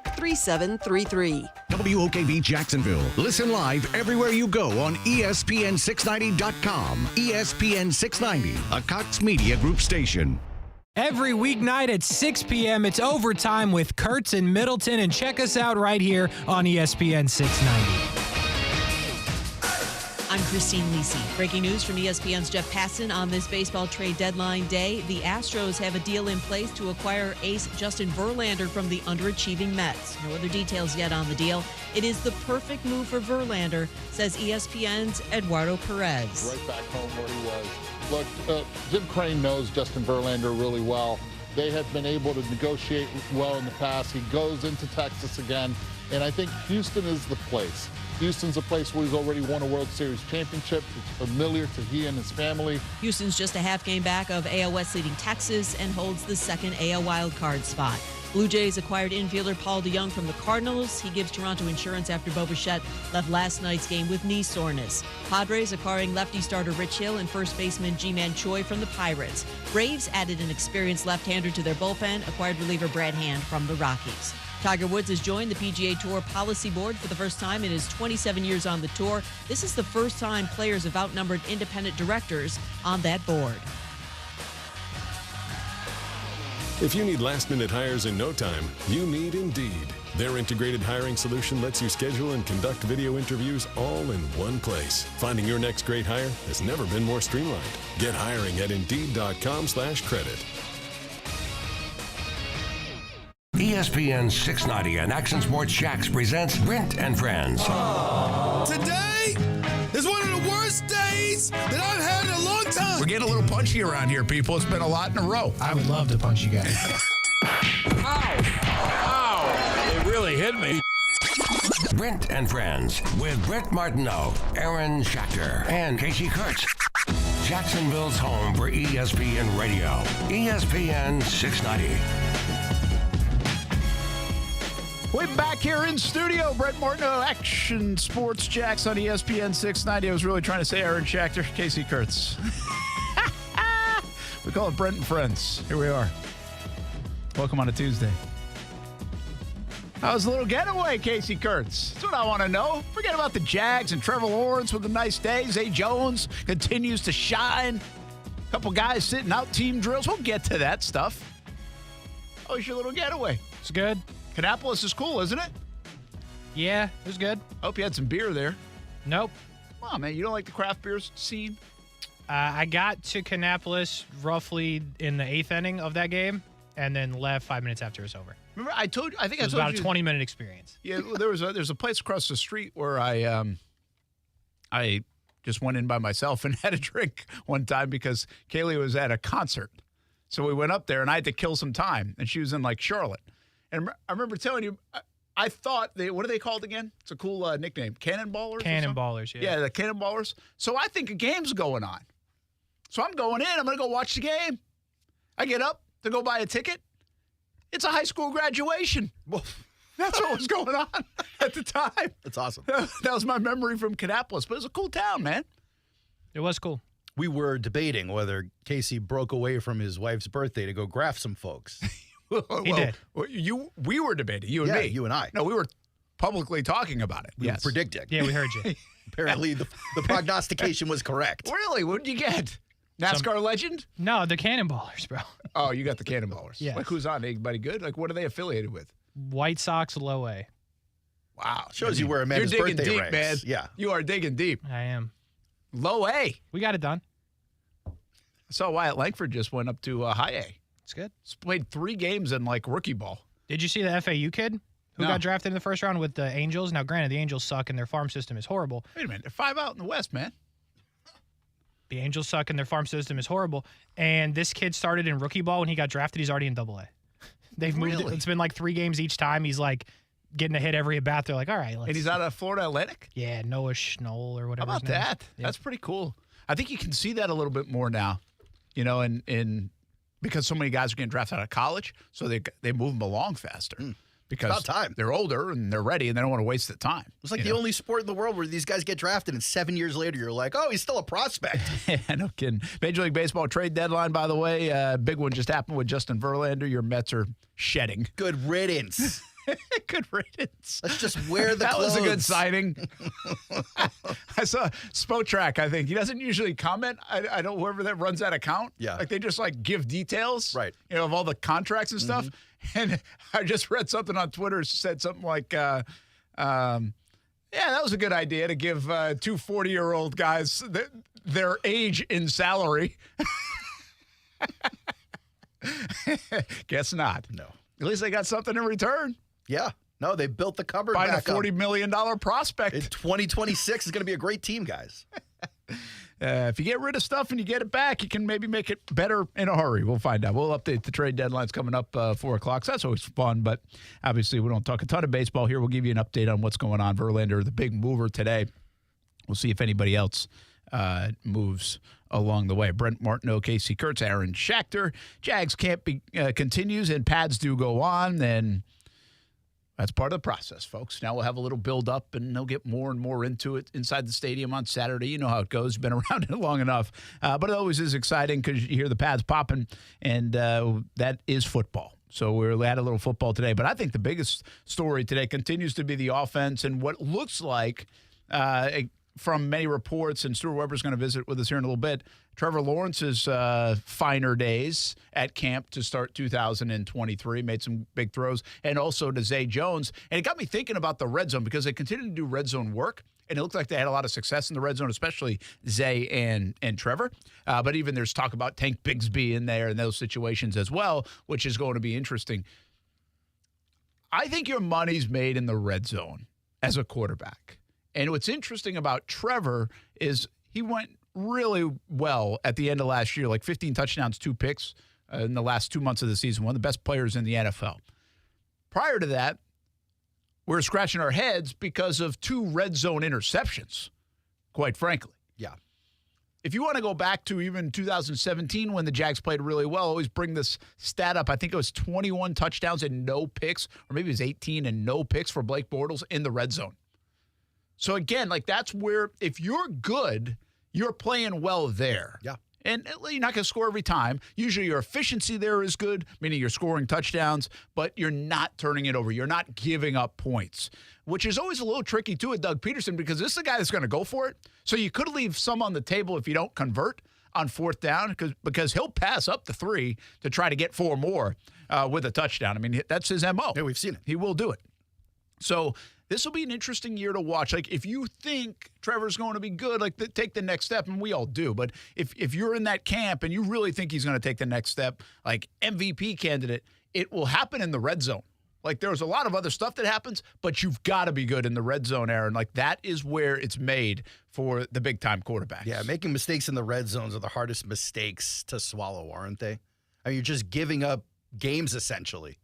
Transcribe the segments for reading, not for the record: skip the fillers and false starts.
3733. WOKV Jacksonville. Listen live everywhere you go on ESPN690.com. ESPN 690, a Cox Media Group station. Every weeknight at 6 p.m., it's Overtime with Kurtz and Middleton, and check us out right here on ESPN 690. I'm Christine Lisi. Breaking news from ESPN's Jeff Passan on this baseball trade deadline day. The Astros have a deal in place to acquire ace Justin Verlander from the underachieving Mets. No other details yet on the deal. It is the perfect move for Verlander, says ESPN's Eduardo Perez. Right back home where he was. Look, Jim Crane knows Justin Verlander really well. They have been able to negotiate well in the past. He goes into Texas again, and I think Houston is the place. Houston's a place where he's already won a World Series championship. It's familiar to he and his family. Houston's just a half game back of AL West leading Texas and holds the second AL wildcard spot. Blue Jays acquired infielder Paul DeJong from the Cardinals. He gives Toronto insurance after Bo Bichette left last night's game with knee soreness. Padres acquiring lefty starter Rich Hill and first baseman Ji-Man Choi from the Pirates. Braves added an experienced left-hander to their bullpen, acquired reliever Brad Hand from the Rockies. Tiger Woods has joined the PGA Tour Policy Board for the first time in his 27 years on the tour. This is the first time players have outnumbered independent directors on that board. If you need last-minute hires in no time, you need Indeed. Their integrated hiring solution lets you schedule and conduct video interviews all in one place. Finding your next great hire has never been more streamlined. Get hiring at Indeed.com/credit. ESPN 690 and Action Sports Jax presents Brent and Friends. Today is one of the worst days that I've had in a long time. We're getting a little punchy around here, people. It's been a lot in a row. I would love to punch you guys. Ow! It really hit me. Brent and Friends with Brent Martineau, Aaron Schachter, and Kasey Kurtz. Jacksonville's home for ESPN Radio. ESPN 690. We're back here in studio. Brent Martineau, Action Sports Jax on ESPN 690. I was really trying to say Aaron Schachter, Kasey Kurtz. We call it Brent and Friends. Here we are. Welcome on a Tuesday. How was the little getaway, Kasey Kurtz? That's what I want to know. Forget about the Jags and Trevor Lawrence with a nice day. Zay Jones continues to shine. A couple guys sitting out team drills. We'll get to that stuff. How was your little getaway? It's good. Kannapolis is cool, isn't it? Yeah, it was good. Hope you had some beer there. Nope. Come on, man. You don't like the craft beer scene? I got to Kannapolis roughly in the 8th inning of that game and then left 5 minutes after it was over. Remember, I told you. I think it was I told about you. a 20-minute experience. Yeah, there's a place across the street where I just went in by myself and had a drink one time because Kaylee was at a concert. So we went up there, and I had to kill some time, and she was in, like, Charlotte. And I remember telling you, I thought, what are they called again? It's a cool nickname. Cannonballers? Cannonballers, yeah. Yeah, the Cannonballers. So I think a game's going on. So I'm going in. I'm going to go watch the game. I get up to go buy a ticket. It's a high school graduation. Well, that's what was going on at the time. That's awesome. That was my memory from Kannapolis. But it was a cool town, man. It was cool. We were debating whether Kasey broke away from his wife's birthday to go graft some folks. He did. We were debating, you and me. You and I. No, we were publicly talking about it. We were predicting. Yeah, we heard you. Apparently, the prognostication was correct. Really? What did you get? NASCAR legend? No, the Cannonballers, bro. Oh, you got the Cannonballers. Yes. Like, who's on? Anybody good? Like, what are they affiliated with? White Sox Low A. Wow. Shows you where a man's You're digging birthday deep, ranks. man. Yeah. You are digging deep. I am. Low A. We got it done. I saw Wyatt Langford just went up to high A. It's good. He's played 3 games in, like, rookie ball. Did you see the FAU kid who No. got drafted in the first round with the Angels? Now, granted, the Angels suck and their farm system is horrible. Wait a minute. They're 5 out in the West, man. The Angels suck and their farm system is horrible. And this kid started in rookie ball when he got drafted. He's already in AA. They've moved it. Really? It's been like 3 games each time. He's like getting a hit every at bat. They're like, all right. And he's out of Florida Atlantic? Yeah, Noah Schnoll or How whatever. about his name is. that? Yep. That's pretty cool. I think you can see that a little bit more now, you know, in because so many guys are getting drafted out of college, so they move them along faster. Because about time. They're older and they're ready and they don't want to waste the time. It's like the only sport in the world where these guys get drafted and 7 years later you're like, oh, he's still a prospect. Yeah, no kidding. Major League Baseball trade deadline, by the way. Big one just happened with Justin Verlander. Your Mets are shedding. Good riddance. Good riddance. Let's just wear the That clothes. was a good signing. I saw Spotrac, I think. He doesn't usually comment. I don't, whoever that runs that account. Yeah. Like, they just, like, give details. Right. You know, of all the contracts and stuff. And I just read something on Twitter, said something like, yeah, that was a good idea to give two 40-year-old guys their age in salary. Guess not. No. At least they got something in return. Yeah. No, they built the cupboard Buying a back up. $40 million prospect. In 2026 is going to be a great team, guys. If you get rid of stuff and you get it back, you can maybe make it better in a hurry. We'll find out. We'll update the trade deadlines coming up 4 o'clock. So that's always fun, but obviously we don't talk a ton of baseball here. We'll give you an update on what's going on. Verlander, the big mover today. We'll see if anybody else moves along the way. Brent Martineau, Kasey Kurtz, Aaron Schachter. Jags camp continues and pads do go on, and that's part of the process, folks. Now we'll have a little build-up, and they'll get more and more into it inside the stadium on Saturday. You know how it goes. Been around it long enough. But it always is exciting because you hear the pads popping, and that is football. So we had a little football today. But I think the biggest story today continues to be the offense and what looks like, from many reports, and Stuart Weber's going to visit with us here in a little bit, Trevor Lawrence's finer days at camp to start 2023, made some big throws, and also to Zay Jones. And it got me thinking about the red zone because they continue to do red zone work, and it looked like they had a lot of success in the red zone, especially Zay and Trevor. But even there's talk about Tank Bigsby in there in those situations as well, which is going to be interesting. I think your money's made in the red zone as a quarterback. And what's interesting about Trevor is he went really well at the end of last year, like 15 touchdowns, 2 picks in the last 2 months of the season, one of the best players in the NFL. Prior to that, we're scratching our heads because of 2 red zone interceptions, quite frankly. Yeah. If you want to go back to even 2017 when the Jags played really well, always bring this stat up. I think it was 21 touchdowns and no picks, or maybe it was 18 and no picks for Blake Bortles in the red zone. So, again, like that's where if you're good, you're playing well there. Yeah. And you're not going to score every time. Usually your efficiency there is good, meaning you're scoring touchdowns, but you're not turning it over. You're not giving up points, which is always a little tricky, too, at Doug Peterson because this is the guy that's going to go for it. So you could leave some on the table if you don't convert on 4th down because he'll pass up the 3 to try to get 4 more with a touchdown. I mean, that's his MO. Yeah, we've seen it. He will do it. So this will be an interesting year to watch. Like, if you think Trevor's going to be good, like, take the next step, and we all do. But if you're in that camp and you really think he's going to take the next step, like MVP candidate, it will happen in the red zone. Like, there's a lot of other stuff that happens, but you've got to be good in the red zone, Aaron. Like, that is where it's made for the big-time quarterbacks. Yeah, making mistakes in the red zones are the hardest mistakes to swallow, aren't they? I mean, you're just giving up games, essentially,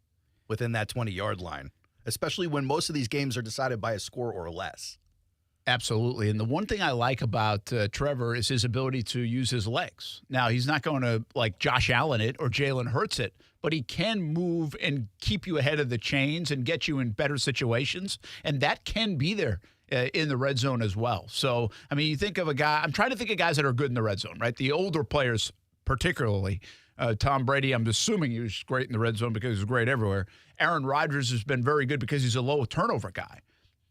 within that 20-yard line, especially when most of these games are decided by a score or less. Absolutely. And the one thing I like about Trevor is his ability to use his legs. Now, he's not going to, like, Josh Allen it or Jalen Hurts it, but he can move and keep you ahead of the chains and get you in better situations. And that can be there in the red zone as well. So, I mean, you think of a guy, I'm trying to think of guys that are good in the red zone, right? The older players, particularly. Tom Brady, I'm assuming he was great in the red zone because he was great everywhere. Aaron Rodgers has been very good because he's a low turnover guy.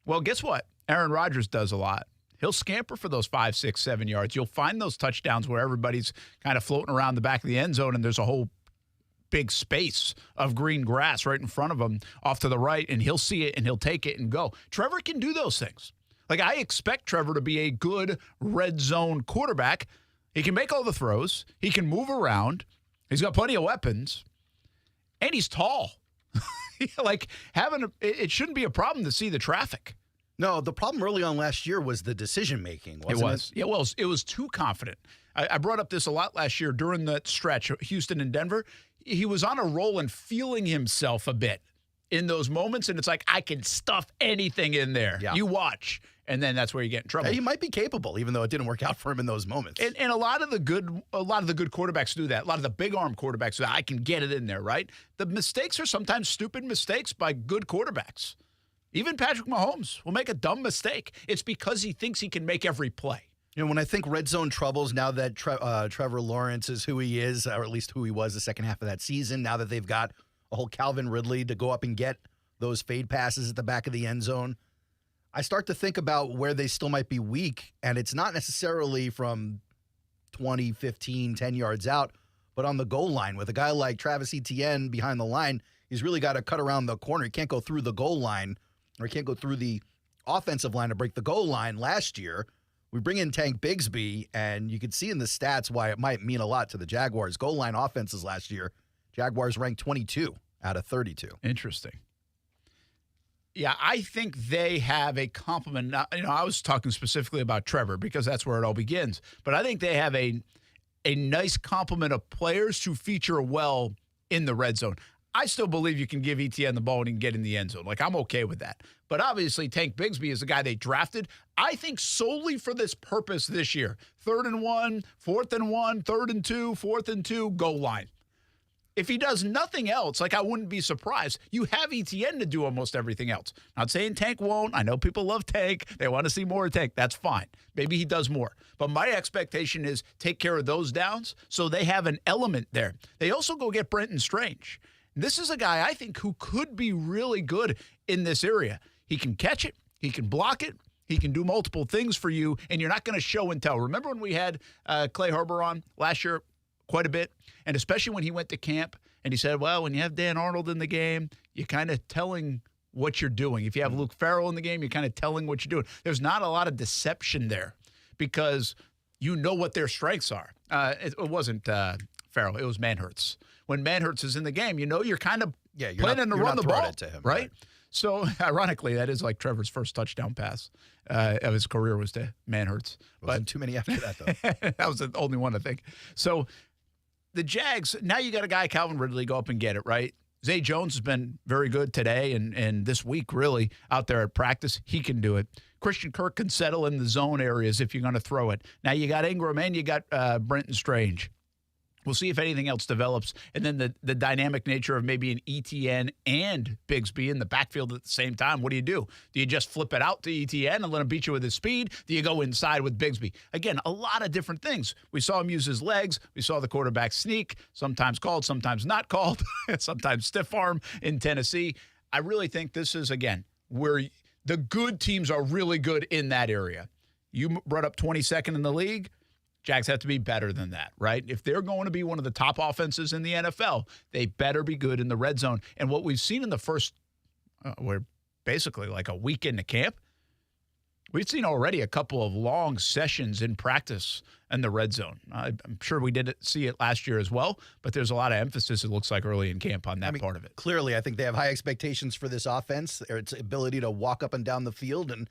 Well, guess what? Aaron Rodgers does a lot. He'll scamper for those 5, 6, 7 yards. You'll find those touchdowns where everybody's kind of floating around the back of the end zone and there's a whole big space of green grass right in front of him off to the right, and he'll see it and he'll take it and go. Trevor can do those things. Like, I expect Trevor to be a good red zone quarterback. He can make all the throws. He can move around. He's got plenty of weapons, and he's tall. Like, it shouldn't be a problem to see the traffic. No, the problem early on last year was the decision-making, wasn't it? It was. Yeah, well, it was too confident. I brought up this a lot last year during that stretch, Houston and Denver. He was on a roll and feeling himself a bit in those moments, and it's like, I can stuff anything in there. Yeah. You watch. And then that's where you get in trouble. He might be capable, even though it didn't work out for him in those moments. And a lot of the good quarterbacks do that. A lot of the big arm quarterbacks do that. I can get it in there, right? The mistakes are sometimes stupid mistakes by good quarterbacks. Even Patrick Mahomes will make a dumb mistake. It's because he thinks he can make every play. You know, when I think red zone troubles, now that Trevor Lawrence is who he is, or at least who he was the second half of that season, now that they've got a whole Calvin Ridley to go up and get those fade passes at the back of the end zone, I start to think about where they still might be weak, and it's not necessarily from 20, 15, 10 yards out, but on the goal line with a guy like Travis Etienne behind the line. He's really got to cut around the corner. He can't go through the goal line, or he can't go through the offensive line to break the goal line. Last year, we bring in Tank Bigsby, and you could see in the stats why it might mean a lot to the Jaguars. Goal line offenses last year, Jaguars ranked 22 out of 32. Interesting. Yeah, I think they have a complement. Now, I was talking specifically about Trevor because that's where it all begins. But I think they have a nice complement of players who feature well in the red zone. I still believe you can give ETN the ball and he can get in the end zone. Like, I'm okay with that. But obviously, Tank Bigsby is the guy they drafted, I think, solely for this purpose this year. 3rd and 1, 4th and 1, 3rd and 2, 4th and 2, goal line. If he does nothing else, I wouldn't be surprised. You have ETN to do almost everything else. Not saying Tank won't. I know people love Tank. They want to see more of Tank. That's fine. Maybe he does more. But my expectation is take care of those downs so they have an element there. They also go get Brent Strange. This is a guy, I think, who could be really good in this area. He can catch it. He can block it. He can do multiple things for you, and you're not going to show and tell. Remember when we had Clay Harbor on last year quite a bit? And especially when he went to camp and he said, well, when you have Dan Arnold in the game, you're kind of telling what you're doing. If you have Luke Farrell in the game, you're kind of telling what you're doing. There's not a lot of deception there because you know what their strengths are. It wasn't Farrell. It was Manhurts. When Manhurts is in the game, you're kind of planning to run the ball to him, right? So, ironically, that is like Trevor's first touchdown pass of his career was to Manhurts. Wasn't too many after that, though. That was the only one, I think. So, the Jags, now you got a guy, Calvin Ridley, go up and get it, right? Zay Jones has been very good today and this week, really, out there at practice. He can do it. Christian Kirk can settle in the zone areas if you're going to throw it. Now you got Ingram and you got Brent Strange. We'll see if anything else develops. And then the dynamic nature of maybe an ETN and Bigsby in the backfield at the same time. What do? Do you just flip it out to ETN and let him beat you with his speed? Do you go inside with Bigsby? Again, a lot of different things. We saw him use his legs. We saw the quarterback sneak, sometimes called, sometimes not called, sometimes stiff arm in Tennessee. I really think this is, again, where the good teams are really good in that area. You brought up 22nd in the league. Jags have to be better than that, right? If they're going to be one of the top offenses in the NFL, they better be good in the red zone. And what we've seen in the first, we're basically like a week into camp, we've seen already a couple of long sessions in practice in the red zone. I'm sure we did see it last year as well, but there's a lot of emphasis, it looks like, early in camp on that part of it. Clearly, I think they have high expectations for this offense, its ability to walk up and down the field and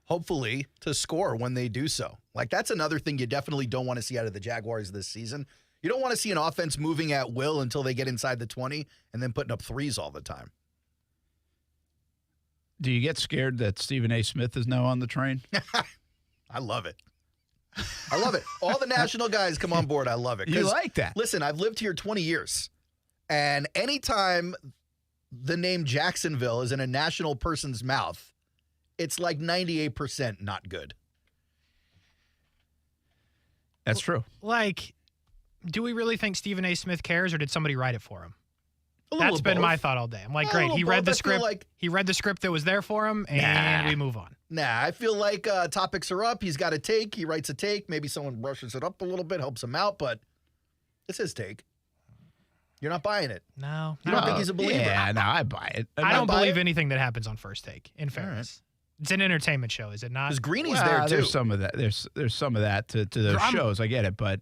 hopefully to score when they do so. Like, that's another thing you definitely don't want to see out of the Jaguars this season. You don't want to see an offense moving at will until they get inside the 20 and then putting up threes all the time. Do you get scared that Stephen A. Smith is now on the train? I love it. I love it. All the national guys come on board. I love it. You like that? Listen, I've lived here 20 years, and anytime the name Jacksonville is in a national person's mouth, it's like 98% not good. That's true. Like, do we really think Stephen A. Smith cares, or did somebody write it for him? That's been both. my thought all day. I'm like, great. He read the script. He read the script that was there for him, and we move on. Nah, I feel like topics are up. He's got a take. He writes a take. Maybe someone brushes it up a little bit, helps him out, but it's his take. You're not buying it. No. You don't think he's a believer? Yeah, no, I buy it. I don't believe anything that happens on First Take, in fairness. It's an entertainment show, is it not? Because Greeny's there, too. There's some of that. There's some of that to those shows. I get it, but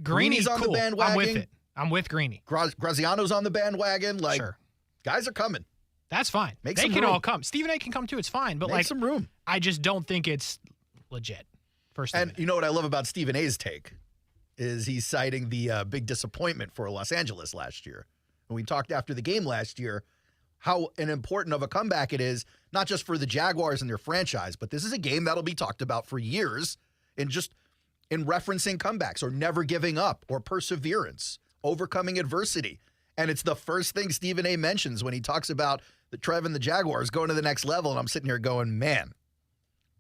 Greeny's on cool. the bandwagon. I'm with it. I'm with Greeny. Graziano's on the bandwagon. Like, sure. Guys are coming. That's fine. They can all come. Stephen A. can come, too. It's fine. But, Make some room. I just don't think it's legit. And you know what I love about Stephen A.'s take is he's citing the big disappointment for Los Angeles last year. And we talked after the game last year how important of a comeback it is, not just for the Jaguars and their franchise, but this is a game that'll be talked about for years in referencing comebacks or never giving up or perseverance, overcoming adversity. And it's the first thing Stephen A. mentions when he talks about the Trev and the Jaguars going to the next level. And I'm sitting here going, man,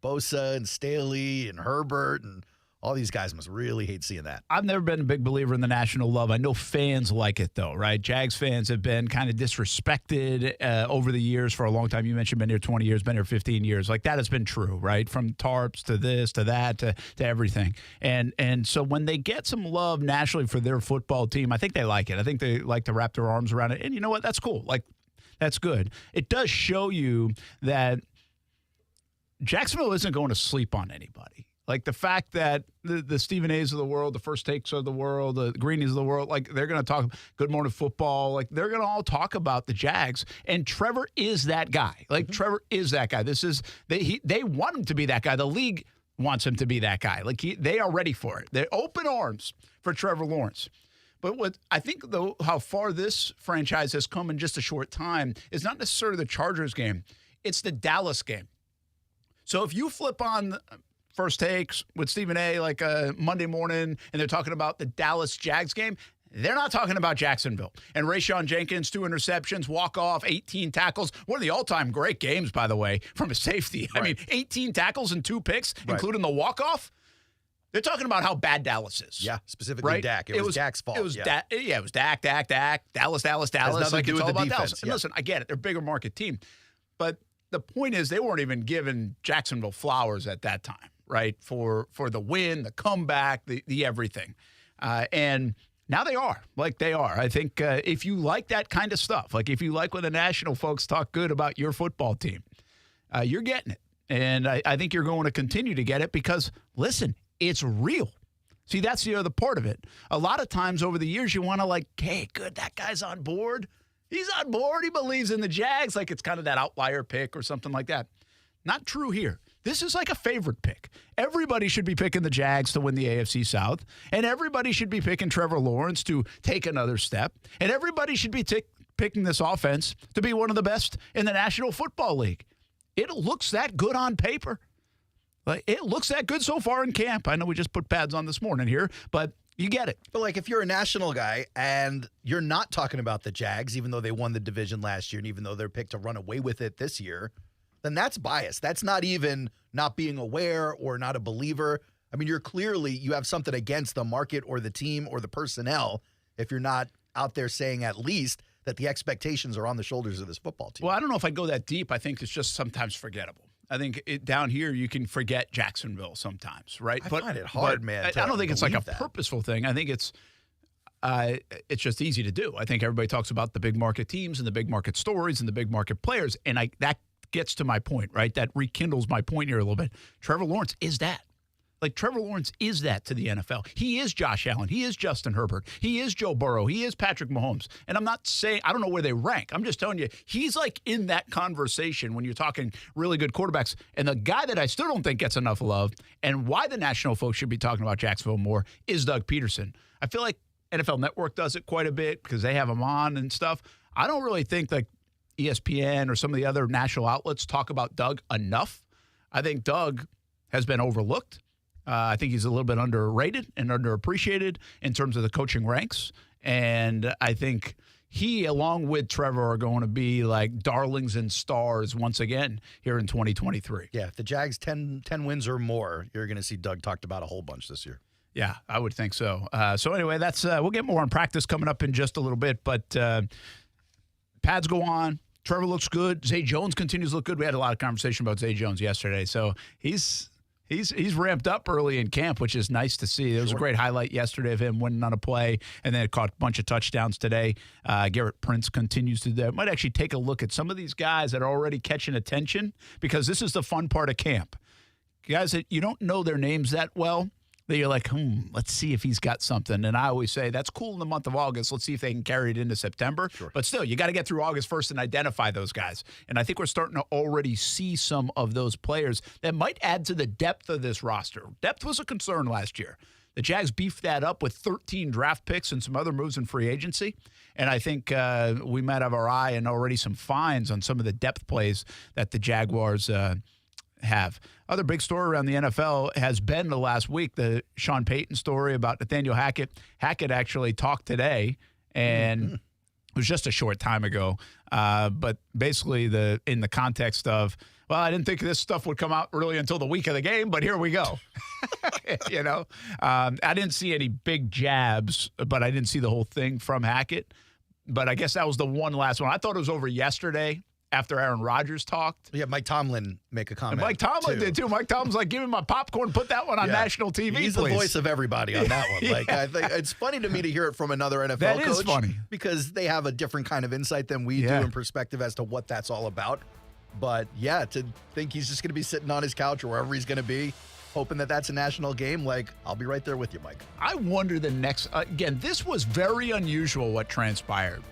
Bosa and Staley and Herbert and All these guys must really hate seeing that. I've never been a big believer in the national love. I know fans like it, though, right? Jags fans have been kind of disrespected over the years for a long time. You mentioned been here 20 years, been here 15 years. Like, that has been true, right? From tarps to this to that to everything. And so when they get some love nationally for their football team, I think they like it. I think they like to wrap their arms around it. And you know what? That's cool. Like, that's good. It does show you that Jacksonville isn't going to sleep on anybody. Like, the fact that the Stephen A's of the world, the First Takes of the world, the Greenies of the world, like, they're going to talk Good Morning Football. Like, they're going to all talk about the Jags. And Trevor is that guy. Like, Trevor is that guy. They want him to be that guy. The league wants him to be that guy. Like, they are ready for it. They're open arms for Trevor Lawrence. But what I think, though, how far this franchise has come in just a short time is not necessarily the Chargers game. It's the Dallas game. So if you flip on First Takes with Stephen A. like Monday morning, and they're talking about the Dallas Jags game, they're not talking about Jacksonville. And Rayshon Jenkins, 2 interceptions, walk-off, 18 tackles. One of the all-time great games, by the way, from a safety. Right. I mean, 18 tackles and 2 picks, including the walk-off. They're talking about how bad Dallas is. Yeah, specifically Dak. It was Dak's fault. It was Dak. Yeah, it was Dak, Dallas. Has nothing to do with the defense. Dallas. And listen, I get it. They're a bigger market team. But the point is, they weren't even giving Jacksonville flowers at that time, right? For the win, the comeback, the everything. And now they are. Like, they are. I think if you like that kind of stuff, like if you like when the national folks talk good about your football team, you're getting it. And I think you're going to continue to get it because, listen, it's real. See, that's the other part of it. A lot of times over the years, you want to like, hey, good, that guy's on board. He's on board. He believes in the Jags. Like, it's kind of that outlier pick or something like that. Not true here. This is like a favorite pick. Everybody should be picking the Jags to win the AFC South, and everybody should be picking Trevor Lawrence to take another step, and everybody should be picking this offense to be one of the best in the National Football League. It looks that good on paper. Like, it looks that good so far in camp. I know we just put pads on this morning here, but you get it. But, like, if you're a national guy and you're not talking about the Jags, even though they won the division last year and even though they're picked to run away with it this year, then that's bias. That's not even not being aware or not a believer. I mean, you have something against the market or the team or the personnel if you're not out there saying at least that the expectations are on the shoulders of this football team. Well, I don't know if I go that deep. I think it's just sometimes forgettable. I think down here you can forget Jacksonville sometimes, right? I find it hard, man. I don't think it's like a purposeful thing. I think it's just easy to do. I think everybody talks about the big market teams and the big market stories and the big market players, and that gets to my point, right? That rekindles my point here a little bit. Trevor Lawrence is that. Like, Trevor Lawrence is that to the NFL. He is Josh Allen. He is Justin Herbert. He is Joe Burrow. He is Patrick Mahomes. And I'm not saying, I don't know where they rank. I'm just telling you, he's like in that conversation when you're talking really good quarterbacks. And the guy that I still don't think gets enough love and why the national folks should be talking about Jacksonville more is Doug Peterson. I feel like NFL Network does it quite a bit because they have him on and stuff. I don't really think like ESPN or some of the other national outlets talk about Doug enough. I think Doug has been overlooked. I think he's a little bit underrated and underappreciated in terms of the coaching ranks. And I think he, along with Trevor, are going to be like darlings and stars once again here in 2023. Yeah, if the Jags 10 wins or more, you're going to see Doug talked about a whole bunch this year. Yeah, I would think so. So anyway, that's we'll get more on practice coming up in just a little bit. But pads go on. Trevor looks good. Zay Jones continues to look good. We had a lot of conversation about Zay Jones yesterday. So he's ramped up early in camp, which is nice to see. There was a great highlight yesterday of him winning on a play, and then it caught a bunch of touchdowns today. Garrett Prince continues to do that. Might actually take a look at some of these guys that are already catching attention because this is the fun part of camp. Guys that you don't know their names that well, that you're like, let's see if he's got something. And I always say, that's cool in the month of August. Let's see if they can carry it into September. Sure. But still, you got to get through August first and identify those guys. And I think we're starting to already see some of those players that might add to the depth of this roster. Depth was a concern last year. The Jags beefed that up with 13 draft picks and some other moves in free agency. And I think we might have our eye and already some finds on some of the depth plays that the Jaguars have. Other big story around the NFL has been the last week, the Sean Payton story about Nathaniel Hackett. Hackett actually talked today and It was just a short time ago. But basically, in the context of, well, I didn't think this stuff would come out really until the week of the game, but here we go. I didn't see any big jabs, but I didn't see the whole thing from Hackett. But I guess that was the one last one. I thought it was over yesterday after Aaron Rodgers talked. Yeah, Mike Tomlin make a comment. And Mike Tomlin did too. Mike Tomlin's like, give me my popcorn, put that one on national TV, He's please. the voice of everybody on that one. Like, I think it's funny to me to hear it from another NFL coach. That is funny. Because they have a different kind of insight than we do in perspective as to what that's all about. But, yeah, to think he's just going to be sitting on his couch or wherever he's going to be, hoping that that's a national game, like, I'll be right there with you, Mike. I wonder the next, again, this was very unusual what transpired.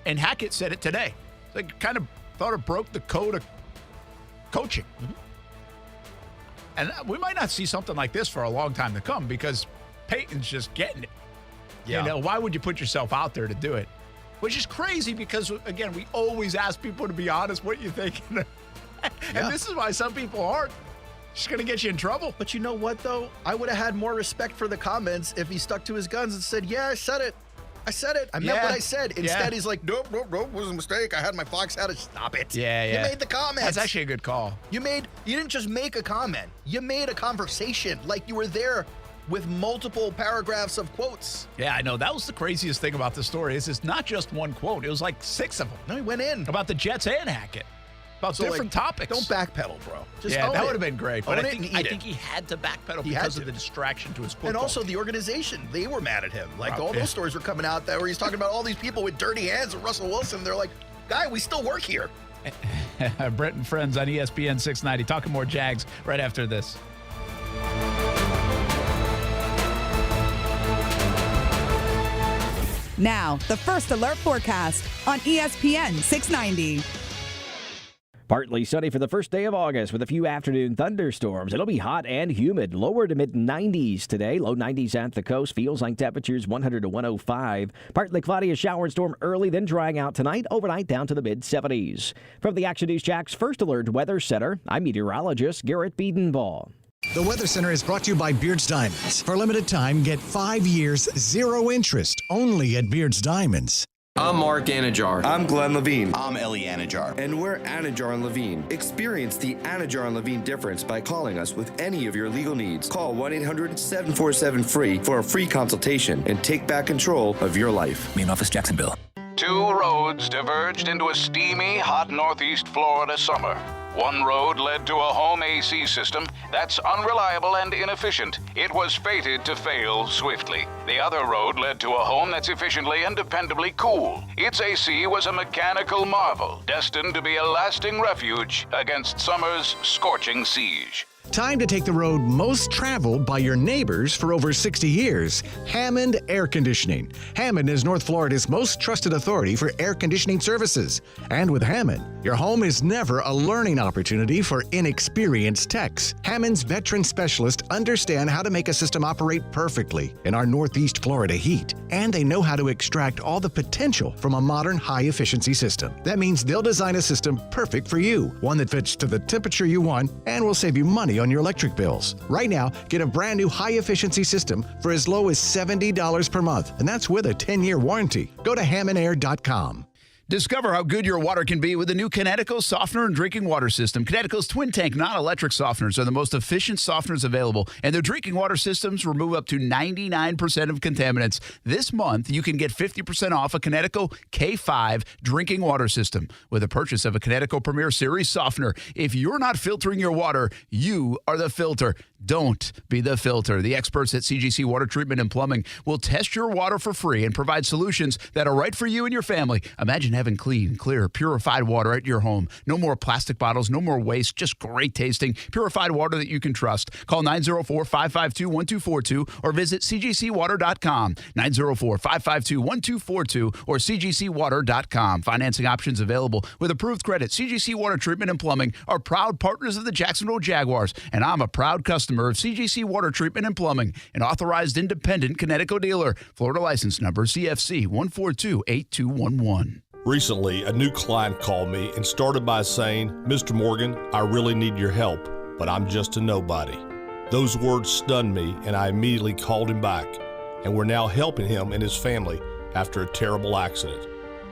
And Hackett said it today. Like, kind of thought it broke the code of coaching. Mm-hmm. And we might not see something like this for a long time to come because Peyton's just getting it. Yeah. Why would you put yourself out there to do it? Which is crazy because, again, we always ask people to be honest what you think. And this is why some people aren't. Just going to get you in trouble. But you know what, though? I would have had more respect for the comments if he stuck to his guns and said, yeah, I said it. I said it. I meant what I said. Instead, he's like, nope, it was a mistake. I had my Fox hat. Stop it. Yeah. You made the comments. That's actually a good call. You didn't just make a comment. You made a conversation. Like you were there with multiple paragraphs of quotes. Yeah, I know. That was the craziest thing about the story is it's not just one quote. It was like 6 of them. No, he went in. About the Jets and Hackett. About different topics. Don't backpedal, bro. Just that would have been great. But I think he had to backpedal because of the distraction to his football. And also the organization, they were mad at him. Like all those stories were coming out that where he's talking about all these people with dirty hands and Russell Wilson. They're like, guy, we still work here. Brent and Friends on ESPN 690. Talking more Jags right after this. Now, the First Alert forecast on ESPN 690. Partly sunny for the first day of August with a few afternoon thunderstorms. It'll be hot and humid. Lower to mid-90s today. Low 90s at the coast. Feels like temperatures 100 to 105. Partly cloudy, a shower and storm early, then drying out tonight. Overnight down to the mid-70s. From the Action News Jax First Alert Weather Center, I'm meteorologist Garrett Biedenbaugh. The Weather Center is brought to you by Beard's Diamonds. For a limited time, get 5 years, 0 interest, only at Beard's Diamonds. I'm Mark Anajar. I'm Glenn Levine. I'm Ellie Anajar. And we're Anajar & Levine. Experience the Anajar & Levine difference by calling us with any of your legal needs. Call 1-800-747-FREE for a free consultation and take back control of your life. Main office, Jacksonville. 2 roads diverged into a steamy, hot northeast Florida summer. One road led to a home AC system that's unreliable and inefficient. It was fated to fail swiftly. The other road led to a home that's efficiently and dependably cool. Its AC was a mechanical marvel, destined to be a lasting refuge against summer's scorching siege. Time to take the road most traveled by your neighbors for over 60 years. Hammond Air Conditioning. Hammond is North Florida's most trusted authority for air conditioning services. And with Hammond, your home is never a learning opportunity for inexperienced techs. Hammond's veteran specialists understand how to make a system operate perfectly in our Northeast Florida heat. And they know how to extract all the potential from a modern high-efficiency system. That means they'll design a system perfect for you, one that fits to the temperature you want and will save you money on your electric bills. Right now, get a brand new high-efficiency system for as low as $70 per month, and that's with a 10-year warranty. Go to hammondair.com. Discover how good your water can be with the new Connecticut softener and drinking water system. Connecticut's twin tank non-electric softeners are the most efficient softeners available, and their drinking water systems remove up to 99% of contaminants. This month, you can get 50% off a Connecticut K5 drinking water system with a purchase of a Connecticut Premier Series softener. If you're not filtering your water, you are the filter. Don't be the filter. The experts at CGC Water Treatment and Plumbing will test your water for free and provide solutions that are right for you and your family. Imagine having clean, clear, purified water at your home. No more plastic bottles, no more waste, just great tasting, purified water that you can trust. Call 904-552-1242 or visit cgcwater.com. 904-552-1242 or cgcwater.com. Financing options available with approved credit. CGC Water Treatment and Plumbing are proud partners of the Jacksonville Jaguars, and I'm a proud customer of CGC Water Treatment and Plumbing, an authorized independent Connecticut dealer. Florida license number CFC 1428211. Recently, a new client called me and started by saying, "Mr. Morgan, I really need your help, but I'm just a nobody." Those words stunned me, and I immediately called him back, and we're now helping him and his family after a terrible accident.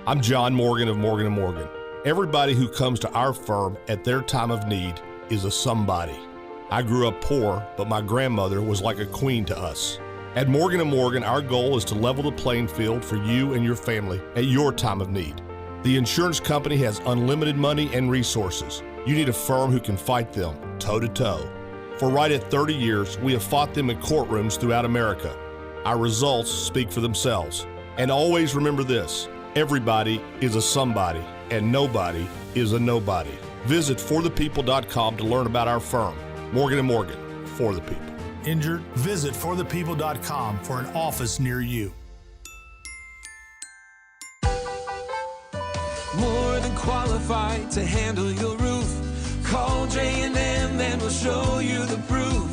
I'm John Morgan of Morgan & Morgan. Everybody who comes to our firm at their time of need is a somebody. I grew up poor, but my grandmother was like a queen to us. At Morgan & Morgan, our goal is to level the playing field for you and your family at your time of need. The insurance company has unlimited money and resources. You need a firm who can fight them toe-to-toe. For right at 30 years, we have fought them in courtrooms throughout America. Our results speak for themselves. And always remember this, everybody is a somebody, and nobody is a nobody. Visit forthepeople.com to learn about our firm. Morgan & Morgan, for the people. Injured? Visit forthepeople.com for an office near you. More than qualified to handle your roof. Call J&M, then we'll show you the proof.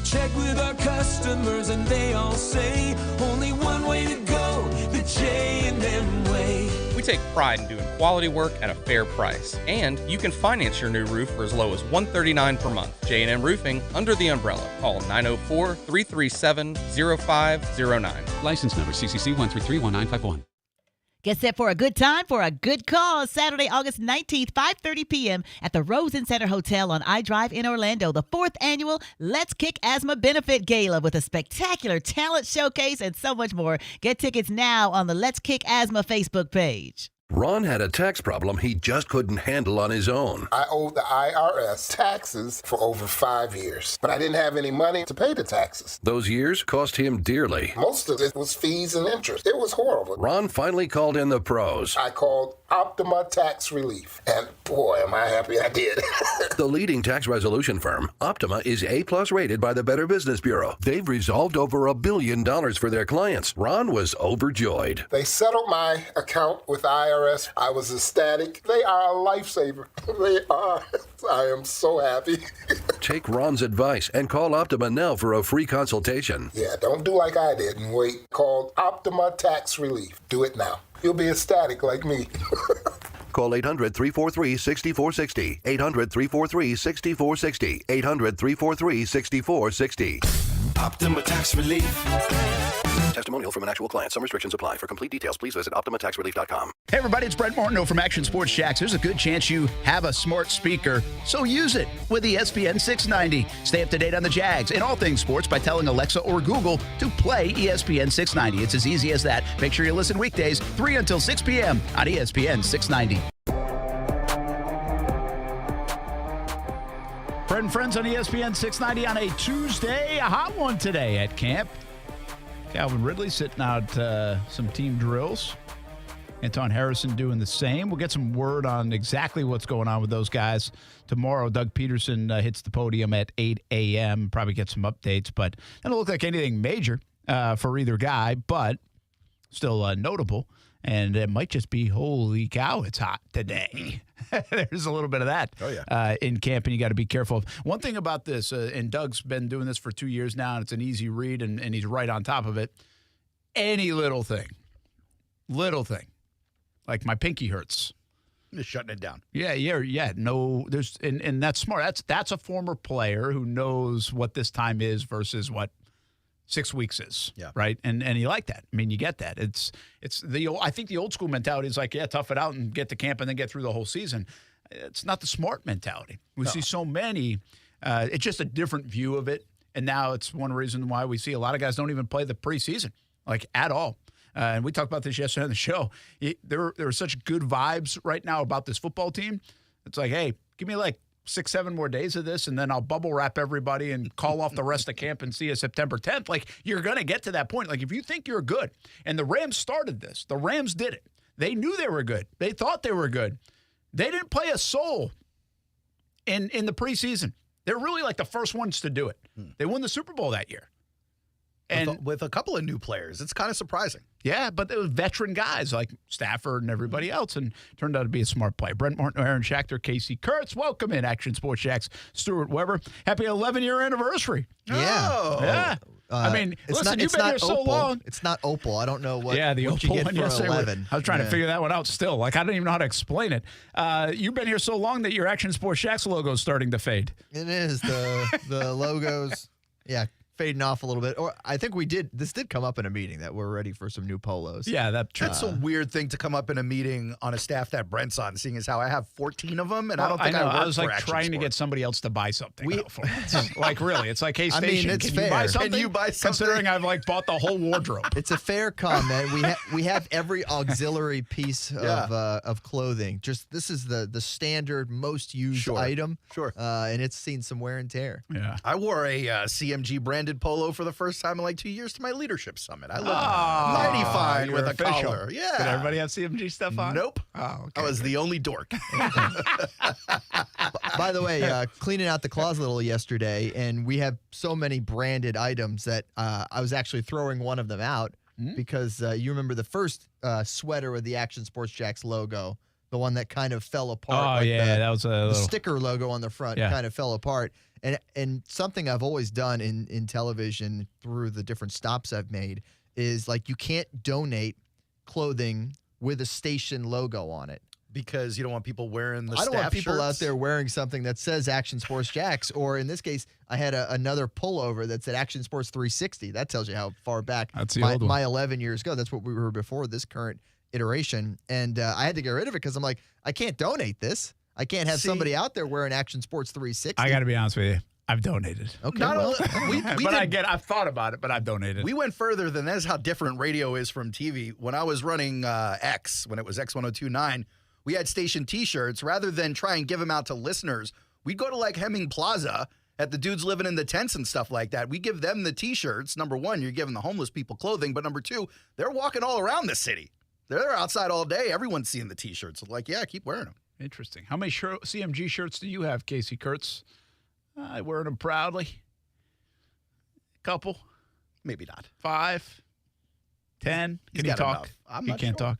Check with our customers and they all say only one way to go, the J&M way. We take pride in doing quality work at a fair price, and you can finance your new roof for as low as $139 per month. J&M Roofing, under the umbrella. Call 904-337-0509. License number CCC 1331951. Get set for a good time for a good cause. Saturday, August 19th, 5:30 p.m. at the Rosen Center Hotel on I-Drive in Orlando. The 4th annual Let's Kick Asthma Benefit Gala with a spectacular talent showcase and so much more. Get tickets now on the Let's Kick Asthma Facebook page. Ron had a tax problem he just couldn't handle on his own. I owed the IRS taxes for over 5 years, but I didn't have any money to pay the taxes. Those years cost him dearly. Most of it was fees and interest. It was horrible. Ron finally called in the pros. I called Optima Tax Relief, and boy, am I happy I did. The leading tax resolution firm, Optima, is A+ rated by the Better Business Bureau. They've resolved over $1 billion for their clients. Ron was overjoyed. They settled my account with the IRS. I was ecstatic. They are a lifesaver. They are. I am so happy. Take Ron's advice and call Optima now for a free consultation. Yeah, don't do like I did and wait. Call Optima Tax Relief. Do it now. You'll be ecstatic like me. Call 800-343-6460. 800-343-6460. 800-343-6460. Optima Tax Relief. Testimonial from an actual client. Some restrictions apply. For complete details, please visit OptimaTaxRelief.com. Hey, everybody, it's Brent Martineau from Action Sports Jacks. There's a good chance you have a smart speaker, so use it with ESPN 690. Stay up to date on the Jags and all things sports by telling Alexa or Google to play ESPN 690. It's as easy as that. Make sure you listen weekdays, 3 until 6 p.m. on ESPN 690. Brent and Friends on ESPN 690 on a Tuesday. A hot one today at camp. Calvin Ridley sitting out some team drills. Anton Harrison doing the same. We'll get some word on exactly what's going on with those guys tomorrow. Doug Peterson hits the podium at 8 a.m. Probably get some updates, but it doesn't look like anything major for either guy, but still notable. And it might just be, holy cow, it's hot today. There's a little bit of that in camp, and you got to be careful. One thing about this, and Doug's been doing this for 2 years now, and it's an easy read, and he's right on top of it. Any little thing, like my pinky hurts. Just shutting it down. Yeah. No, there's and that's smart. That's a former player who knows what this time is versus what 6 weeks is, right? And you like that. I mean, you get that. It's I think the old school mentality is like, tough it out and get to camp and then get through the whole season. It's not the smart mentality. We see so many. It's just a different view of it. And now it's one reason why we see a lot of guys don't even play the preseason, like at all. And we talked about this yesterday on the show. There are such good vibes right now about this football team. It's like, hey, give me like 6-7 more days of this, and then I'll bubble wrap everybody and call off the rest of camp and see you September 10th. Like, you're going to get to that point. Like, if you think you're good, and the Rams started this. The Rams did it. They knew they were good. They thought they were good. They didn't play a soul in the preseason. They're really like the first ones to do it. They won the Super Bowl that year. And with a couple of new players, it's kind of surprising. Yeah, but they were veteran guys like Stafford and everybody else, and turned out to be a smart play. Brent Martineau, Aaron Schachter, Kasey Kurtz. Welcome in Action Sports Jacks. Stuart Weber. Happy 11-year anniversary. Yeah. Oh. Yeah. I mean, listen, you've been here so long. It's not Opal. I don't know what, the what you Opal get one for yesterday. 11. I was trying to figure that one out still. Like, I don't even know how to explain it. You've been here so long that your Action Sports Jacks logo is starting to fade. It is. The logos, fading off a little bit. Or I think this did come up in a meeting that we're ready for some new polos. Yeah, that's a weird thing to come up in a meeting on a staff that Brent's on, seeing as how I have 14 of them, and I don't think I work I was like for trying to get somebody else to buy something. Like really, it's like, hey, station, it's can fair. you buy something? Can you buy something? Considering I've like bought the whole wardrobe. It's a fair comment. We have every auxiliary piece of clothing. Just this is the standard most used item. Sure. And it's seen some wear and tear. Yeah. I wore a CMG branded polo for the first time in like 2 years to my leadership summit. I looked mighty fine with a collar. Yeah. Did everybody have CMG stuff on? Nope. Oh, okay. I was the only dork. By the way, cleaning out the closet a little yesterday, and we have so many branded items that I was actually throwing one of them out because you remember the first sweater with the Action Sports Jacks logo, the one that kind of fell apart. Oh, yeah, that was the sticker logo on the front kind of fell apart. And something I've always done in television through the different stops I've made is like you can't donate clothing with a station logo on it. Because you don't want people wearing the I don't want people shirts. out there wearing something that says Action Sports Jacks, or in this case, I had another pullover that said Action Sports 360. That tells you how far back my 11 years ago. That's what we were before this current iteration. And I had to get rid of it because I'm like, I can't donate this. I can't have somebody out there wearing Action Sports 360. I got to be honest with you. I've donated. Okay, I've thought about it, but I've donated. We went further than that's how different radio is from TV. When I was running X, when it was X1029, we had station T-shirts. Rather than try and give them out to listeners, we'd go to like Hemming Plaza at the dudes living in the tents and stuff like that. We give them the T-shirts. Number one, you're giving the homeless people clothing. But number two, they're walking all around the city. They're outside all day. Everyone's seeing the T-shirts. So like, yeah, keep wearing them. Interesting. How many CMG shirts do you have, Kasey Kurtz? I wear them proudly. Couple. Maybe not. 5, 10. He's Can you got talk? enough. I'm You not can't sure. talk.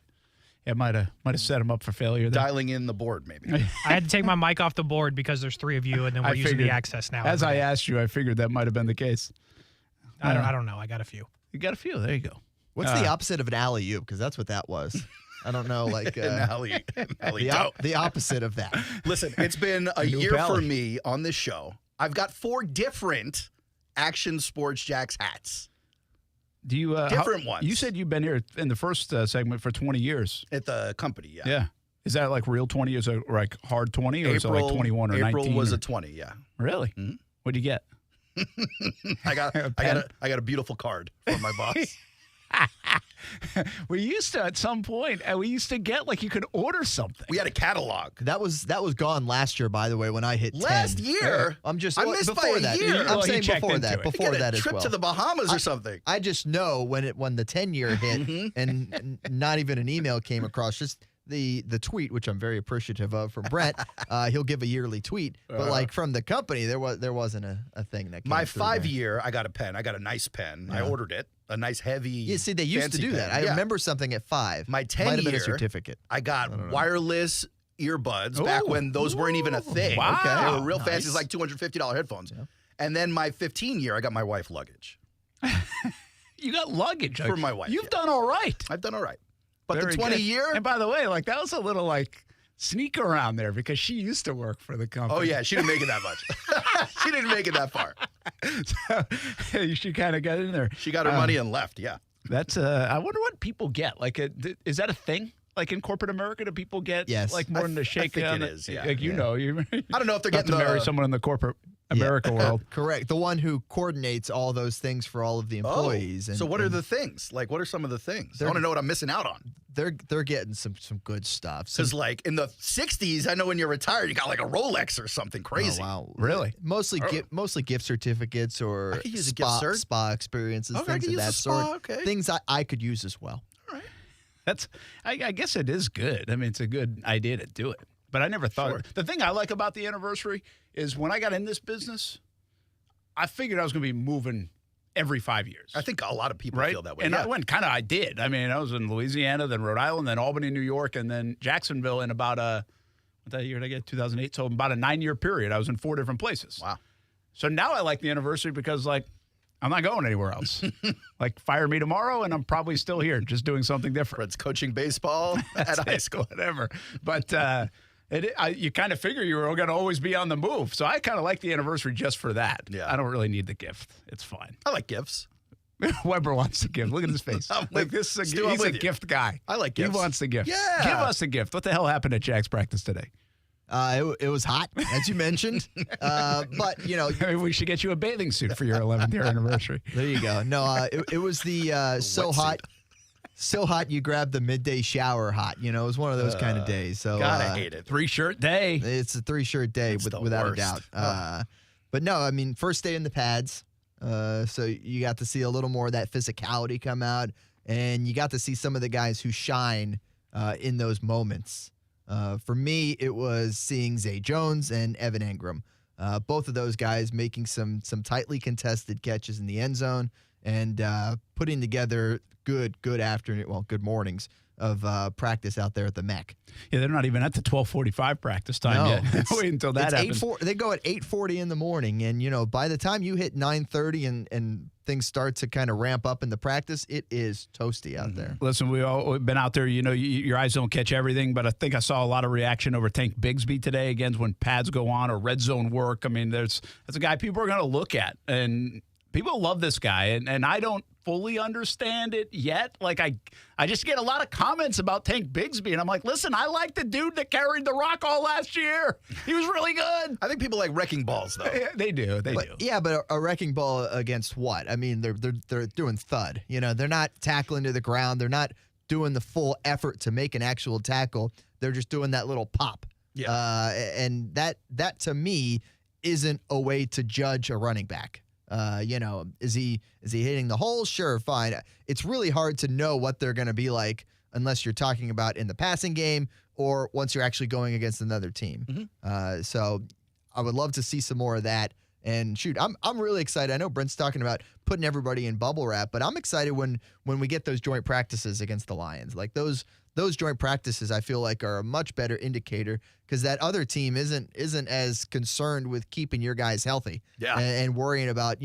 Yeah, might have set him up for failure there. Dialing in the board, maybe. I had to take my mic off the board because there's 3 of you, and then we're using the access now. As I asked you, I figured that might have been the case. I don't know. I got a few. You got a few. There you go. What's the opposite of an alley-oop? Because that's what that was. I don't know, like the opposite of that. Listen, it's been a New year belly. for me on this show. I've got 4 different Action Sports Jacks hats. Do you Different ones. You said you've been here in the first segment for 20 years. At the company, yeah. Yeah. Is that like real 20? Is it like hard 20 or is it like 21 or 19? April was or? a 20, yeah. Really? Mm-hmm. What'd you get? I got a beautiful card from my boss. We used to, at some point, we used to get like you could order something. We had a catalog. That was gone last year, by the way, when I hit 10. Last year? I'm just I missed before by a that. year. I'm Well, saying he checked before into that. it. Before Get a that as trip well. to the Bahamas or something. I just know when the 10-year hit and not even an email came across, just the tweet, which I'm very appreciative of from Brent. He'll give a yearly tweet, but like from the company, there wasn't a thing that came My through 5-year, I got a pen. I got a nice pen. I ordered it. A nice heavy. Yeah, see, they used to do that. I remember something at 5. My 10-year, might have been a certificate. I got wireless earbuds back when those weren't even a thing. Wow. Okay. They were real fancy. Nice. It's like $250 headphones. Yeah. And then my 15-year, I got my wife luggage. You got luggage For my wife. You've done all right. I've done all right. But Very the good. 20-year. And by the way, like that was a little like sneak around there because she used to work for the company. Oh, yeah. She didn't make it that much. She didn't make it that far. So she kind of got in there. She got her money and left. Yeah. That's I wonder what people get. Like, is that a thing? Like in corporate America, do people get like more than the shake? I think it is. Yeah. Like you know, you. I don't know if they're getting to marry someone in the corporate America world. Correct. The one who coordinates all those things for all of the employees. So what are the things? Like, what are some of the things? I want to know what I'm missing out on. They're getting some good stuff. Because like in the 60s, I know when you're retired, you got like a Rolex or something crazy. Oh, wow. Really? Mostly gift certificates or I could use a gift cert. spa experiences, Okay, I things could of use that a spa, sort. okay. Things I could use as well. That's. I guess it is good. I mean, it's a good idea to do it. But I never thought. The thing I like about the anniversary is when I got in this business, I figured I was going to be moving every 5 years. I think a lot of people feel that way. And yeah. I did. I mean, I was in Louisiana, then Rhode Island, then Albany, New York, and then Jacksonville in about what that year did I get? 2008. So about a 9-year period. I was in 4 different places. Wow. So now I like the anniversary because like I'm not going anywhere else. Like fire me tomorrow and I'm probably still here just doing something different. It's coaching baseball at high school. Whatever. But You kind of figure you were going to always be on the move. So I kind of like the anniversary just for that. Yeah. I don't really need the gift. It's fine. I like gifts. Weber wants the gift. Look at his face. He's a gift guy. I like gifts. He wants the gift. Yeah. Give us a gift. What the hell happened at Jags practice today? It was hot, as you mentioned. But, Maybe we should get you a bathing suit for your 11th year anniversary. There you go. No, it was the so hot. So hot you grab the midday shower hot. It was one of those kind of days. So gotta hate it. 3-shirt day. It's a 3-shirt day without a doubt. But no, I mean, first day in the pads. So you got to see a little more of that physicality come out, and you got to see some of the guys who shine in those moments. For me, it was seeing Zay Jones and Evan Engram. Both of those guys making some tightly contested catches in the end zone and putting together good mornings of practice out there at the MEC. Yeah, they're not even at the 12:45 practice time yet. Wait until that happens. They go at 8:40 in the morning, and by the time you hit 9:30 and things start to kind of ramp up in the practice, it is toasty out there. Listen, we've been out there. Your eyes don't catch everything, but I think I saw a lot of reaction over Tank Bigsby today. Again, when pads go on or red zone work. I mean, that's a guy people are going to look at, and people love this guy, and I don't fully understand it yet. Like I just get a lot of comments about Tank Bigsby, and I'm like, listen, I like the dude that carried the rock all last year. He was really good. I think people like wrecking balls, though. They do. Yeah, but a wrecking ball against what? I mean, they're doing thud. They're not tackling to the ground. They're not doing the full effort to make an actual tackle. They're just doing that little pop. Yeah. And that to me isn't a way to judge a running back. Is he hitting the hole? Sure, fine. It's really hard to know what they're going to be like unless you're talking about in the passing game or once you're actually going against another team. Mm-hmm. So I would love to see some more of that. And shoot, I'm really excited. I know Brent's talking about putting everybody in bubble wrap, but I'm excited when we get those joint practices against the Lions. Like those joint practices, I feel like are a much better indicator because that other team isn't as concerned with keeping your guys healthy and worrying about,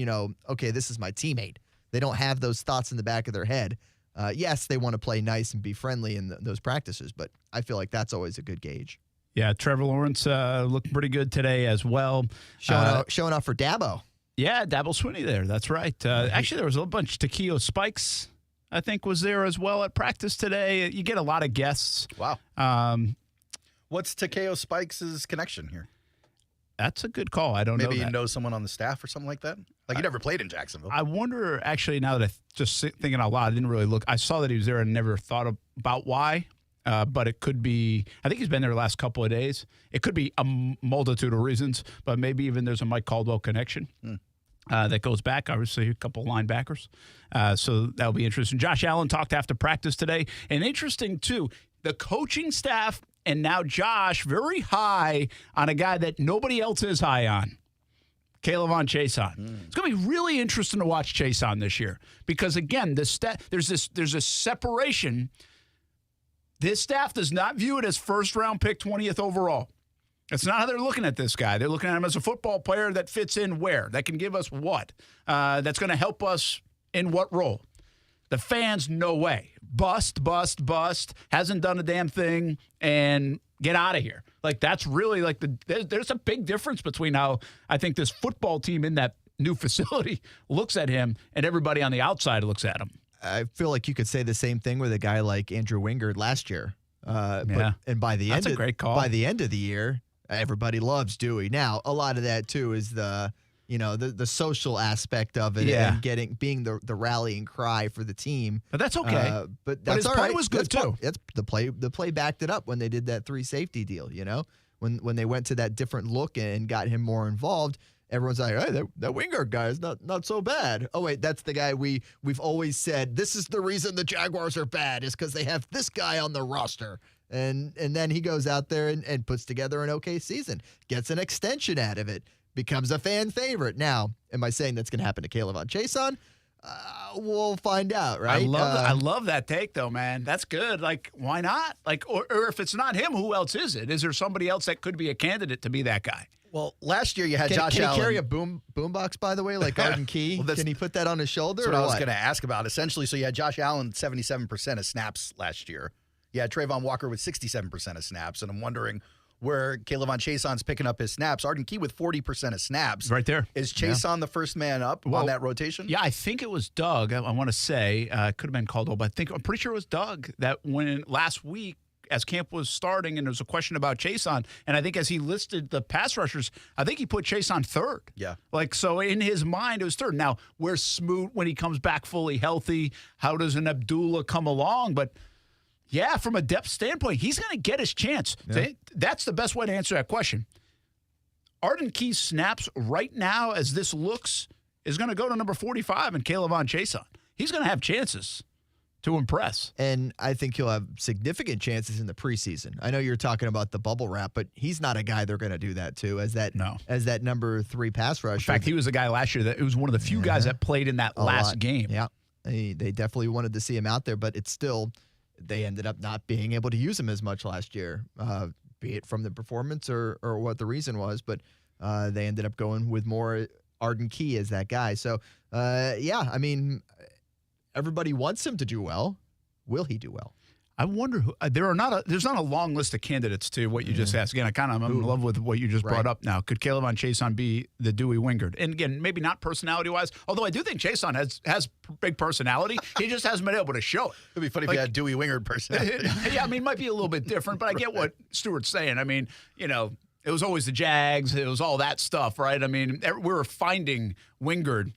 okay, this is my teammate. They don't have those thoughts in the back of their head. Yes, they want to play nice and be friendly in those practices, but I feel like that's always a good gauge. Yeah, Trevor Lawrence looked pretty good today as well. Showing off for Dabo. Yeah, Dabo Swinney there. That's right. Actually, there was a bunch. Takeo Spikes, I think, was there as well at practice today. You get a lot of guests. Wow. What's Takeo Spikes' connection here? That's a good call. I don't know. Maybe you know someone on the staff or something like that? Like he never played in Jacksonville. I wonder, actually, now that just thinking out loud, I didn't really look. I saw that he was there and never thought about why. But it could be, I think he's been there the last couple of days. It could be a multitude of reasons, but maybe even there's a Mike Caldwell connection that goes back, obviously, a couple of linebackers. So that'll be interesting. Josh Allen talked after practice today. And interesting, too, the coaching staff and now Josh very high on a guy that nobody else is high on. K'Lavon Chaisson. It's going to be really interesting to watch Chaisson this year because, again, there's a separation. This staff does not view it as first-round pick, 20th overall. That's not how they're looking at this guy. They're looking at him as a football player that fits in where? That can give us what? That's going to help us in what role? The fans, no way. Bust. Hasn't done a damn thing, and get out of here. Like, that's really like there's a big difference between how I think this football team in that new facility looks at him and everybody on the outside looks at him. I feel like you could say the same thing with a guy like Andrew Wingard last year. And by the That's end, a great call. By the end of the year, everybody loves Dewey. Now, a lot of that too is the social aspect of it and being the rallying cry for the team. But that's okay. But that's his all play right. was good too. That's the play. The play backed it up when they did that 3 safety deal. When they went to that different look and got him more involved. Everyone's like, hey, that Wingard guy is not so bad. Oh, wait, that's the guy we've always said, this is the reason the Jaguars are bad is because they have this guy on the roster. And then he goes out there and puts together an okay season, gets an extension out of it, becomes a fan favorite. Now, am I saying that's going to happen to K'Lavon Chaisson? We'll find out, right? I love that take, though, man. That's good. Like, why not? Like, or if it's not him, who else is it? Is there somebody else that could be a candidate to be that guy? Well, last year you had Josh Allen. Can he carry a boombox, by the way, like Arden Key? Can he put that on his shoulder? That's what I was going to ask about. Essentially, so you had Josh Allen 77% of snaps last year. You had Trayvon Walker with 67% of snaps, and I'm wondering where K'Lavon Chaison's picking up his snaps. Arden Key with 40% of snaps. Right there. Is Chaisson the first man up on that rotation? Yeah, I think it was Doug. I want to say it could have been Caldwell, but I'm pretty sure it was Doug that when last week as camp was starting and there was a question about Chaisson, and I think as he listed the pass rushers, I think he put Chaisson third. Yeah. So in his mind, it was third. Now, where's Smoot when he comes back fully healthy? How does an Abdullah come along? But, yeah, from a depth standpoint, he's going to get his chance. Yeah. That's the best way to answer that question. Arden Key's snaps right now, as this looks, is going to go to number 45 and K'Lavon Chaisson. He's going to have chances to impress. And I think he'll have significant chances in the preseason. I know you're talking about the bubble wrap, but he's not a guy they're going to do that to as that number 3 pass rusher. In fact, he was a guy last year that it was one of the few guys that played in that last game. Yeah. They definitely wanted to see him out there, but it's still, they ended up not being able to use him as much last year, be it from the performance or what the reason was, but they ended up going with more Arden Key as that guy. So, I mean, everybody wants him to do well. Will he do well? I wonder who. There's not a long list of candidates to what you just asked. Again, I'm in love with what you just brought up now. Could K'Lavon Chaisson be the Dewey Wingard? And again, maybe not personality-wise, although I do think Chaisson has big personality. He just hasn't been able to show it. It'd be funny if he had Dewey Wingard personality. Yeah, I mean, it might be a little bit different, but I get what Stuart's saying. I mean, it was always the Jags. It was all that stuff, right? I mean, we were finding Wingard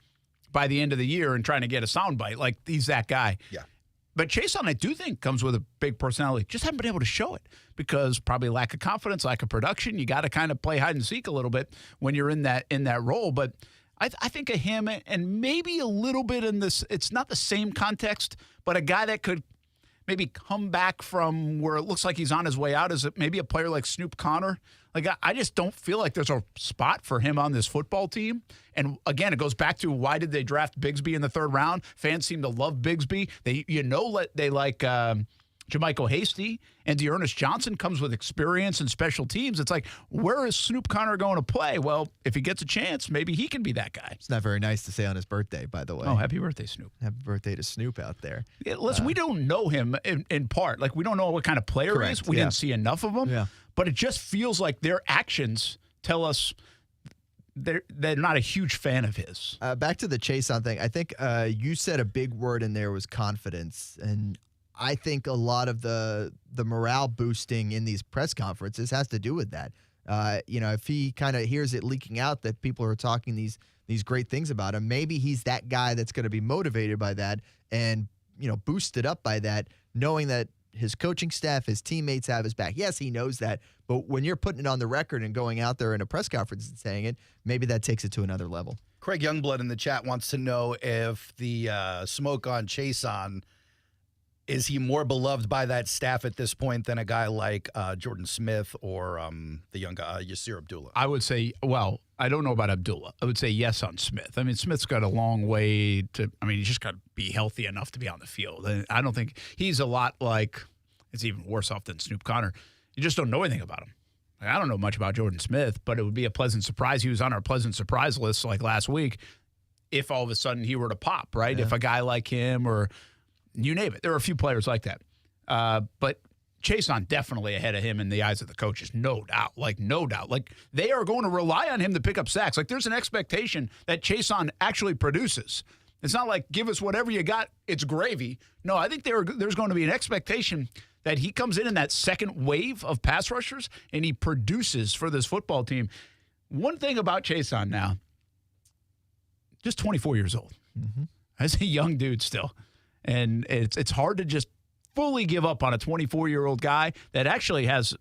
by the end of the year and trying to get a soundbite. Like, he's that guy. Yeah. But Chaisson, I do think, comes with a big personality. Just haven't been able to show it because probably lack of confidence, lack of production. You got to kind of play hide and seek a little bit when you're in that role. But I think of him and maybe a little bit in this. It's not the same context, but a guy that could maybe come back from where it looks like he's on his way out is maybe a player like Snoop Connor. Like, I just don't feel like there's a spot for him on this football team. And, again, it goes back to why did they draft Bigsby in the 3rd round? Fans seem to love Bigsby. They like Jermichael Hasty, and Dearness Johnson comes with experience and special teams. It's like, where is Snoop Connor going to play? Well, if he gets a chance, maybe he can be that guy. It's not very nice to say on his birthday, by the way. Oh, happy birthday, Snoop. Happy birthday to Snoop out there. Yeah, listen, we don't know him in part. Like, we don't know what kind of player he is. We didn't see enough of him. Yeah. But it just feels like their actions tell us they're not a huge fan of his. Back to the Chaisson thing. I think you said a big word in there was confidence. And I think a lot of the morale boosting in these press conferences has to do with that. If he kind of hears it leaking out that people are talking these great things about him, maybe he's that guy that's going to be motivated by that and, boosted up by that, knowing that his coaching staff, his teammates have his back. Yes, he knows that, but when you're putting it on the record and going out there in a press conference and saying it, maybe that takes it to another level. Craig Youngblood in the chat wants to know if the smoke on Chaisson, is he more beloved by that staff at this point than a guy like Jordan Smith or the young guy, Yasir Abdullah? I would say, well, I don't know about Abdullah. I would say yes on Smith. I mean, Smith's got a long way to – he's just got to be healthy enough to be on the field. And I don't think – he's a lot like – it's even worse off than Snoop Connor. You just don't know anything about him. Like, I don't know much about Jordan Smith, but it would be a pleasant surprise. He was on our pleasant surprise list like last week if all of a sudden he were to pop, right? Yeah. If a guy like him or – you name it. There are a few players like that. But Chaisson definitely ahead of him in the eyes of the coaches, no doubt. Like, no doubt. Like, they are going to rely on him to pick up sacks. Like, there's an expectation that Chaisson actually produces. It's not like, give us whatever you got, it's gravy. No, I think there's going to be an expectation that he comes in that second wave of pass rushers and he produces for this football team. One thing about Chaisson now, just 24 years old. Mm-hmm. As a young dude still. And it's hard to just fully give up on a 24-year-old guy that actually has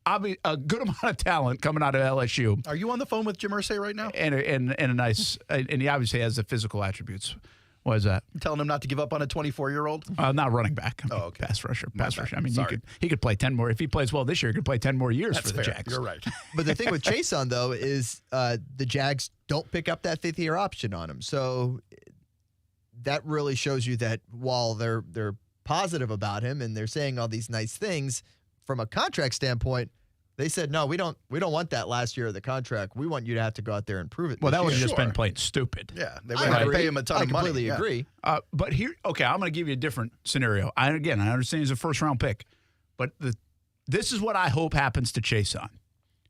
a good amount of talent coming out of LSU. Are you on the phone with Jim Irsay right now? And a nice, and he obviously has the physical attributes. What is that? You're telling him not to give up on a 24-year-old? Not running back. Okay. Pass rusher. I mean, he could play 10 more. If he plays well this year, he could play 10 more years That's for the fair. Jags. You're right. But the thing with Chaisson, though, is the Jags don't pick up that 5th-year option on him. So that really shows you that while they're positive about him and they're saying all these nice things, from a contract standpoint, they said, no, we don't want that last year of the contract. We want you to have to go out there and prove it. Well, that would have year. just been plain stupid. Yeah, they would have to pay him a ton of money. I completely agree. But here, okay, I'm going to give you a different scenario. I understand he's a first-round pick, but this is what I hope happens to Chaisson.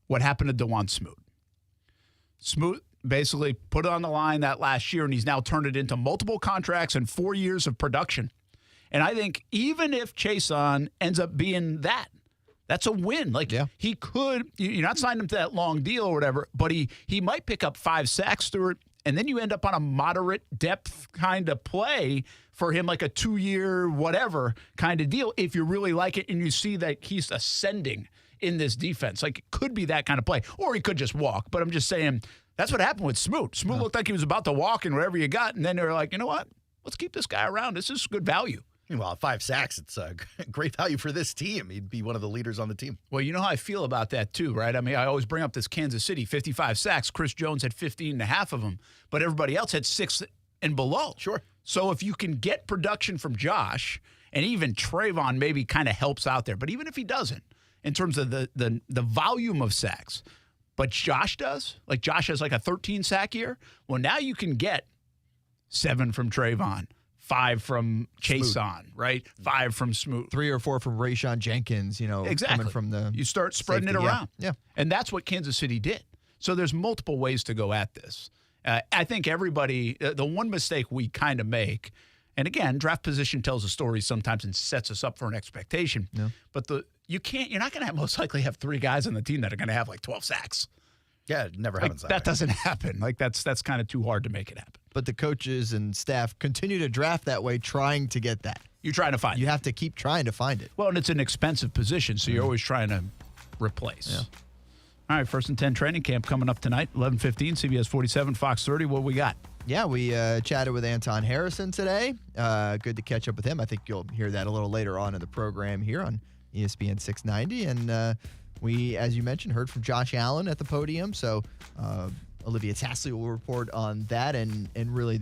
what happened to DeJuan Smoot. Smoot basically put it on the line that last year, and he's now turned it into multiple contracts and 4 years of production. And I think even if Chason ends up being that's a win. He could, you're not signing him to that long deal or whatever, but he might pick up 5 sacks, Stuart, and then you end up on a moderate depth kind of play for him, like a 2-year whatever kind of deal, if you really like it and you see that he's ascending in this defense. Like, it could be that kind of play. Or he could just walk. But I'm just saying, that's what happened with Smoot. Smoot looked like he was about to walk and whatever you got, and then they were like, you know what? Let's keep this guy around. This is good value. Meanwhile, 5 sacks, it's a great value for this team. He'd be one of the leaders on the team. Well, you know how I feel about that too, right? I mean, I always bring up this Kansas City, 55 sacks. Chris Jones had 15 and a half of them, but everybody else had 6 and below. Sure. So if you can get production from Josh, and even Trayvon maybe kind of helps out there, but even if he doesn't, in terms of the volume of sacks, but Josh does, like Josh has like a 13 sack year, well, now you can get 7 from Trayvon, 5 from Chason, right? 5 from Smoot. 3 or 4 from Rayshon Jenkins, exactly. Coming from the you start spreading safety. it around. Yeah. And that's what Kansas City did. So there's multiple ways to go at this. I think everybody, the one mistake we kind of make, and again, draft position tells a story sometimes and sets us up for an expectation. Yeah. But you're not going to most likely have 3 guys on the team that are going to have like 12 sacks. Yeah, it never happens. That doesn't happen. Like that's kind of too hard to make it happen. But the coaches and staff continue to draft that way, trying to get that. You're trying to find it. You have to keep trying to find it. Well, and it's an expensive position, so you're always trying to replace. Yeah. All right, 1st and 10 training camp coming up tonight, 11:15, CBS 47, Fox 30. What we got? Yeah, we chatted with Anton Harrison today. Good to catch up with him. I think you'll hear that a little later on in the program here on ESPN 690. And we, as you mentioned, heard from Josh Allen at the podium. So Olivia Tassley will report on that and really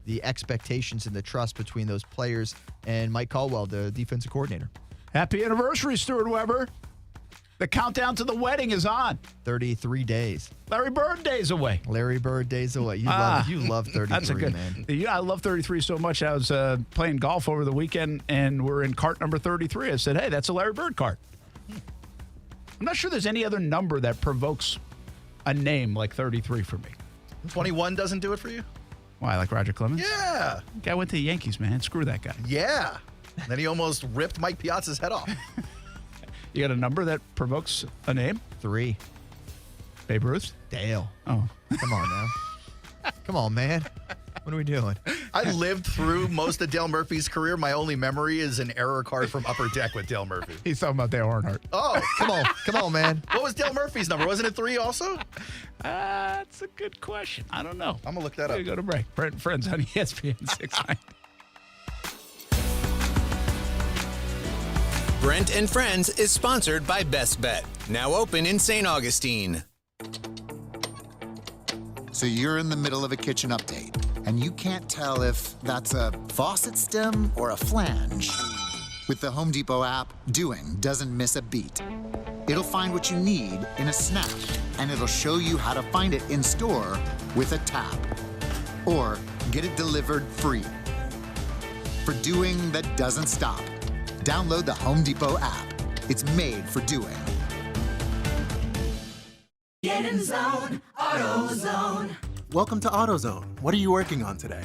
the expectations and the trust between those players and Mike Caldwell, the defensive coordinator. Happy anniversary, Stuart Weber. The countdown to the wedding is on. 33 days. Larry Bird days away. Larry Bird days away. You love 33, that's a good, man. Yeah, I love 33 so much. I was playing golf over the weekend, and we're in cart number 33. I said, hey, that's a Larry Bird cart. I'm not sure there's any other number that provokes a name like 33 for me. 21 doesn't do it for you? Why, like Roger Clemens? Yeah. Guy went to the Yankees, man. Screw that guy. Yeah. Then he almost ripped Mike Piazza's head off. You got a number that provokes a name? 3. Babe Ruth? Dale. Oh. Come on now. Come on, man. What are we doing? I lived through most of Dale Murphy's career. My only memory is an error card from Upper Deck with Dale Murphy. He's talking about Dale Earnhardt. Oh, come on, man. What was Dale Murphy's number? Wasn't it 3 also? That's a good question. I don't know. I'm going to look that up. Go to break. Brent and Friends on ESPN 690. Brent and Friends is sponsored by Best Bet, now open in St. Augustine. So you're in the middle of a kitchen update, and you can't tell if that's a faucet stem or a flange. With the Home Depot app, doing doesn't miss a beat. It'll find what you need in a snap, and it'll show you how to find it in store with a tap. Or get it delivered free. For doing that doesn't stop, download the Home Depot app. It's made for doing. Get in zone, AutoZone. Welcome to AutoZone. What are you working on today?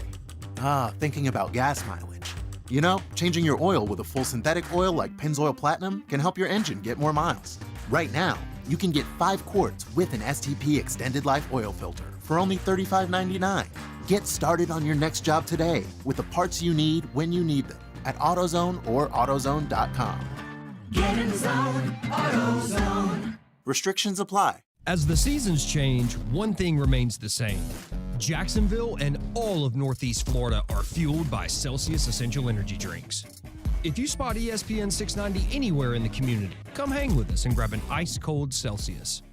Thinking about gas mileage. You know, changing your oil with a full synthetic oil like Pennzoil Platinum can help your engine get more miles. Right now, you can get 5 quarts with an STP Extended Life Oil Filter for only $35.99. Get started on your next job today with the parts you need when you need them at AutoZone or AutoZone.com. Get in zone, AutoZone. Restrictions apply. As the seasons change, one thing remains the same. Jacksonville and all of Northeast Florida are fueled by Celsius Essential Energy Drinks. If you spot ESPN 690 anywhere in the community, come hang with us and grab an ice-cold Celsius.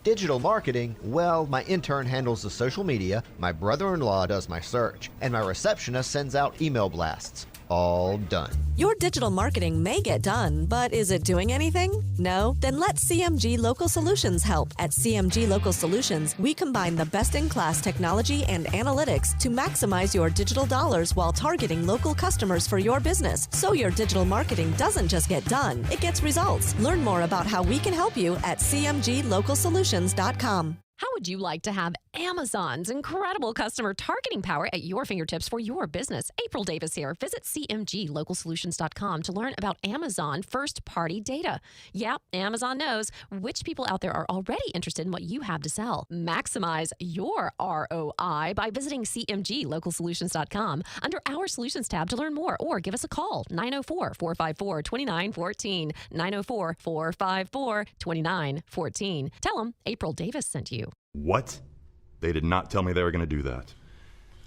Digital marketing, well, my intern handles the social media, my brother-in-law does my search, and my receptionist sends out email blasts. all done. Your digital marketing may get done, but is it doing anything? No? Then let CMG Local Solutions help. At CMG Local Solutions, we combine the best-in-class technology and analytics to maximize your digital dollars while targeting local customers for your business. So your digital marketing doesn't just get done, it gets results. Learn more about how we can help you at cmglocalsolutions.com. How would you like to have Amazon's incredible customer targeting power at your fingertips for your business? April Davis here. Visit cmglocalsolutions.com to learn about Amazon first-party data. Yeah, Amazon knows which people out there are already interested in what you have to sell. Maximize your ROI by visiting cmglocalsolutions.com under Our Solutions tab to learn more, or give us a call, 904-454-2914, 904-454-2914. Tell them April Davis sent you. What? They did not tell me they were going to do that.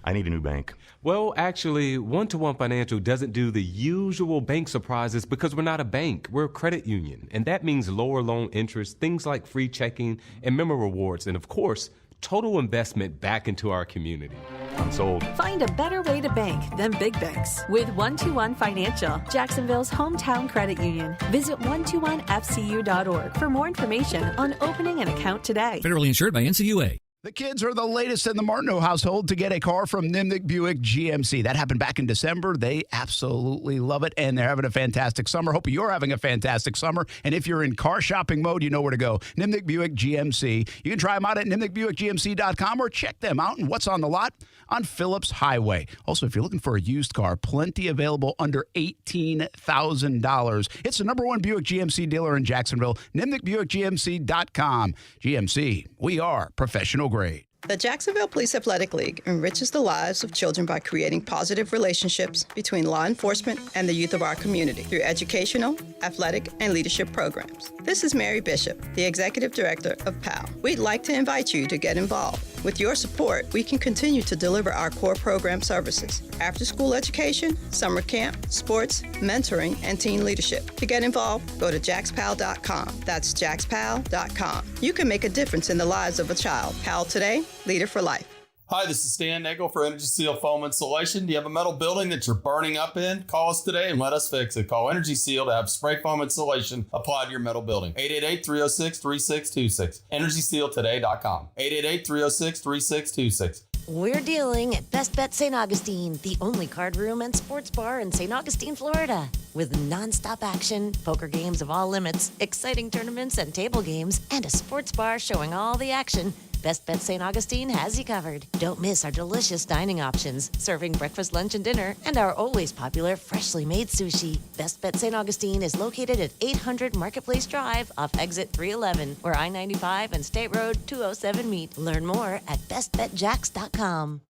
I need a new bank. Well, actually, One-to-One Financial doesn't do the usual bank surprises because we're not a bank. We're a credit union. And that means lower loan interest, things like free checking and member rewards, and of course, total investment back into our community. I'm sold. Find a better way to bank than big banks with One-to-One Financial, Jacksonville's hometown credit union. Visit 121fcu.org for more information on opening an account today. Federally insured by NCUA. The kids are the latest in the Martineau household to get a car from Nimnick Buick GMC. That happened back in December. They absolutely love it, and they're having a fantastic summer. Hope you're having a fantastic summer. And if you're in car shopping mode, you know where to go. Nimnick Buick GMC. You can try them out at nimnickbuickgmc.com or check them out and what's on the lot on Phillips Highway. Also, if you're looking for a used car, plenty available under $18,000. It's the #1 Buick GMC dealer in Jacksonville, nimnickbuickgmc.com. GMC, we are professional grade. The Jacksonville Police Athletic League enriches the lives of children by creating positive relationships between law enforcement and the youth of our community through educational, athletic, and leadership programs. This is Mary Bishop, the Executive Director of PAL. We'd like to invite you to get involved. With your support, we can continue to deliver our core program services: after-school education, summer camp, sports, mentoring, and teen leadership. To get involved, go to jaxpal.com. That's jaxpal.com. You can make a difference in the lives of a child. PAL today, leader for life. Hi, this is Stan Nagel for Energy Seal Foam Insulation. Do you have a metal building that you're burning up in? Call us today and let us fix it. Call Energy Seal to have spray foam insulation applied to your metal building. 888-306-3626. EnergySealToday.com. 888-306-3626. We're dealing at Best Bet St. Augustine, the only card room and sports bar in St. Augustine, Florida. With nonstop action, poker games of all limits, exciting tournaments and table games, and a sports bar showing all the action, Best Bet St. Augustine has you covered. Don't miss our delicious dining options, serving breakfast, lunch, and dinner, and our always popular freshly made sushi. Best Bet St. Augustine is located at 800 Marketplace Drive off exit 311, where I-95 and State Road 207 meet. Learn more at bestbetjax.com.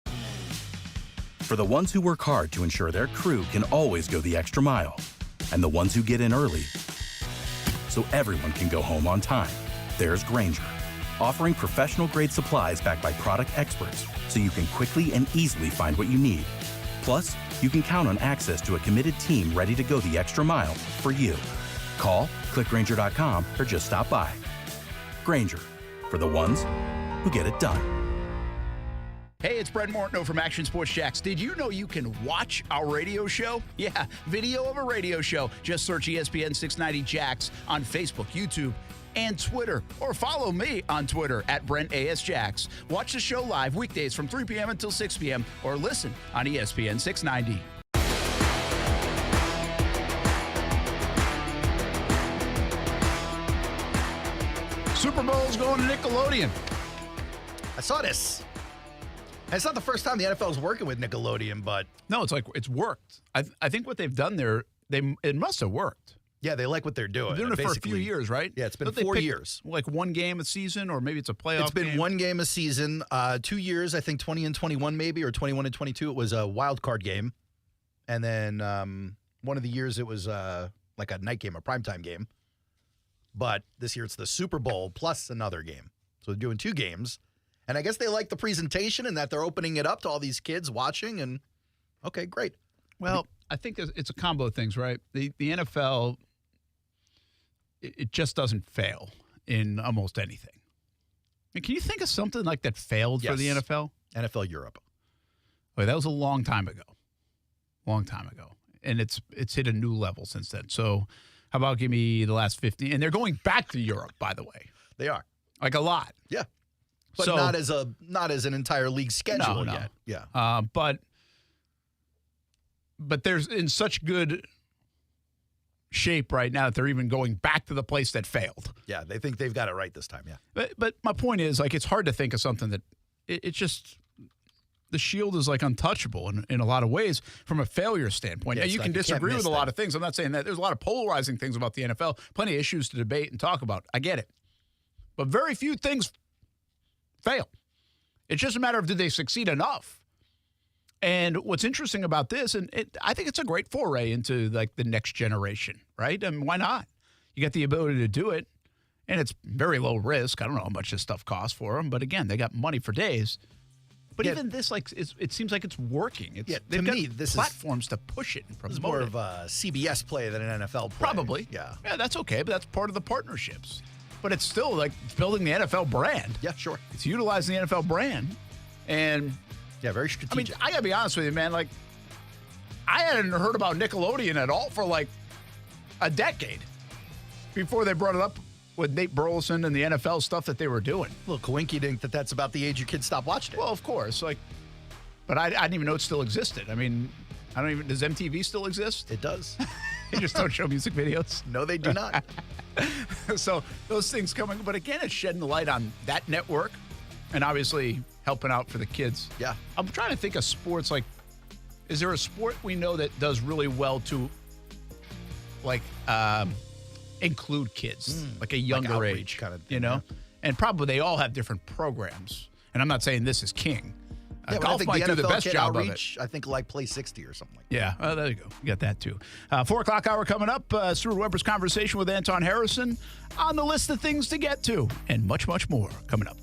For the ones who work hard to ensure their crew can always go the extra mile, and the ones who get in early so everyone can go home on time, there's Grainger, offering professional-grade supplies backed by product experts so you can quickly and easily find what you need. Plus, you can count on access to a committed team ready to go the extra mile for you. Call, click Grainger.com, or just stop by. Grainger, for the ones who get it done. Hey, it's Brent Martineau from Action Sports Jacks. Did you know you can watch our radio show? Yeah, video of a radio show. Just search ESPN 690 Jacks on Facebook, YouTube, and Twitter, or follow me on Twitter at Brent A.S. Jacks. Watch the show live weekdays from 3 p.m. until 6 p.m. or listen on ESPN 690. Super Bowl's going to Nickelodeon. I saw this. And it's not the first time the NFL is working with Nickelodeon, but no, it's like it's worked. I think what they've done there, it must have worked. Yeah, they like what they're doing. They're doing it for a few years, right? Yeah, it's been 4 years. Like one game a season, or maybe it's a playoff. It's been one game a season. 2 years, I think 20 and 21 maybe, or 21 and 22. It was a wild card game. And then one of the years it was like a night game, a primetime game. But this year it's the Super Bowl plus another game. So they're doing 2 games. And I guess they like the presentation and that they're opening it up to all these kids watching. And okay, great. Well, I think it's a combo of things, right? The NFL, it just doesn't fail in almost anything. I mean, can you think of something like that failed for the NFL? NFL Europe. Oh, that was a long time ago. Long time ago. and it's hit a new level since then. So how about give me the last 15? And they're going back to Europe, by the way. They are. Like a lot. Yeah. But So- not as an entire league schedule No. yet. Yeah. But there's in such good shape right now that they're even going back to the place that failed. Yeah, they think they've got it right this time, yeah. But my point is, like, it's hard to think of something that it's just the Shield is like untouchable in a lot of ways from a failure standpoint. Yeah, Now, you it's can like you can't disagree miss with a lot that. of things. I'm not saying that. There's a lot of polarizing things about the NFL. Plenty of issues to debate and talk about. I get it. But very few things fail. It's just a matter of did they succeed enough? And what's interesting about this, and I think it's a great foray into like the next generation, right? I mean, why not? You got the ability to do it, and it's very low risk. I don't know how much this stuff costs for them, but again, they got money for days. But even this, like, it seems like it's working. They've got this platforms to push it and promote This is more it. of a CBS play than an NFL play. Probably. Yeah. Yeah, that's okay, but that's part of the partnerships. But it's still like building the NFL brand. Yeah, sure. It's utilizing the NFL brand. And yeah, very strategic. I mean, I gotta be honest with you, man. Like, I hadn't heard about Nickelodeon at all for like a decade before they brought it up with Nate Burleson and the NFL stuff that they were doing. A little coinkydink that's about the age your kids stop watching it. Well, of course. Like, but I didn't even know it still existed. I mean, does MTV still exist? It does. They just don't show music videos. No, they do not. So those things coming, but again, it's shedding the light on that network and obviously helping out for the kids. Yeah. I'm trying to think of sports, like, is there a sport we know that does really well to, like, include kids, like a younger outreach age, kind of thing, you know? And probably they all have different programs. And I'm not saying this is king. Yeah, but I Golf think might the do the NFL best Kid job outreach, I think like Play 60 or something like that. Yeah, there you go. You got that too. 4 o'clock hour coming up. Stuart Weber's conversation with Anton Harrison on the list of things to get to, and much, much more coming up.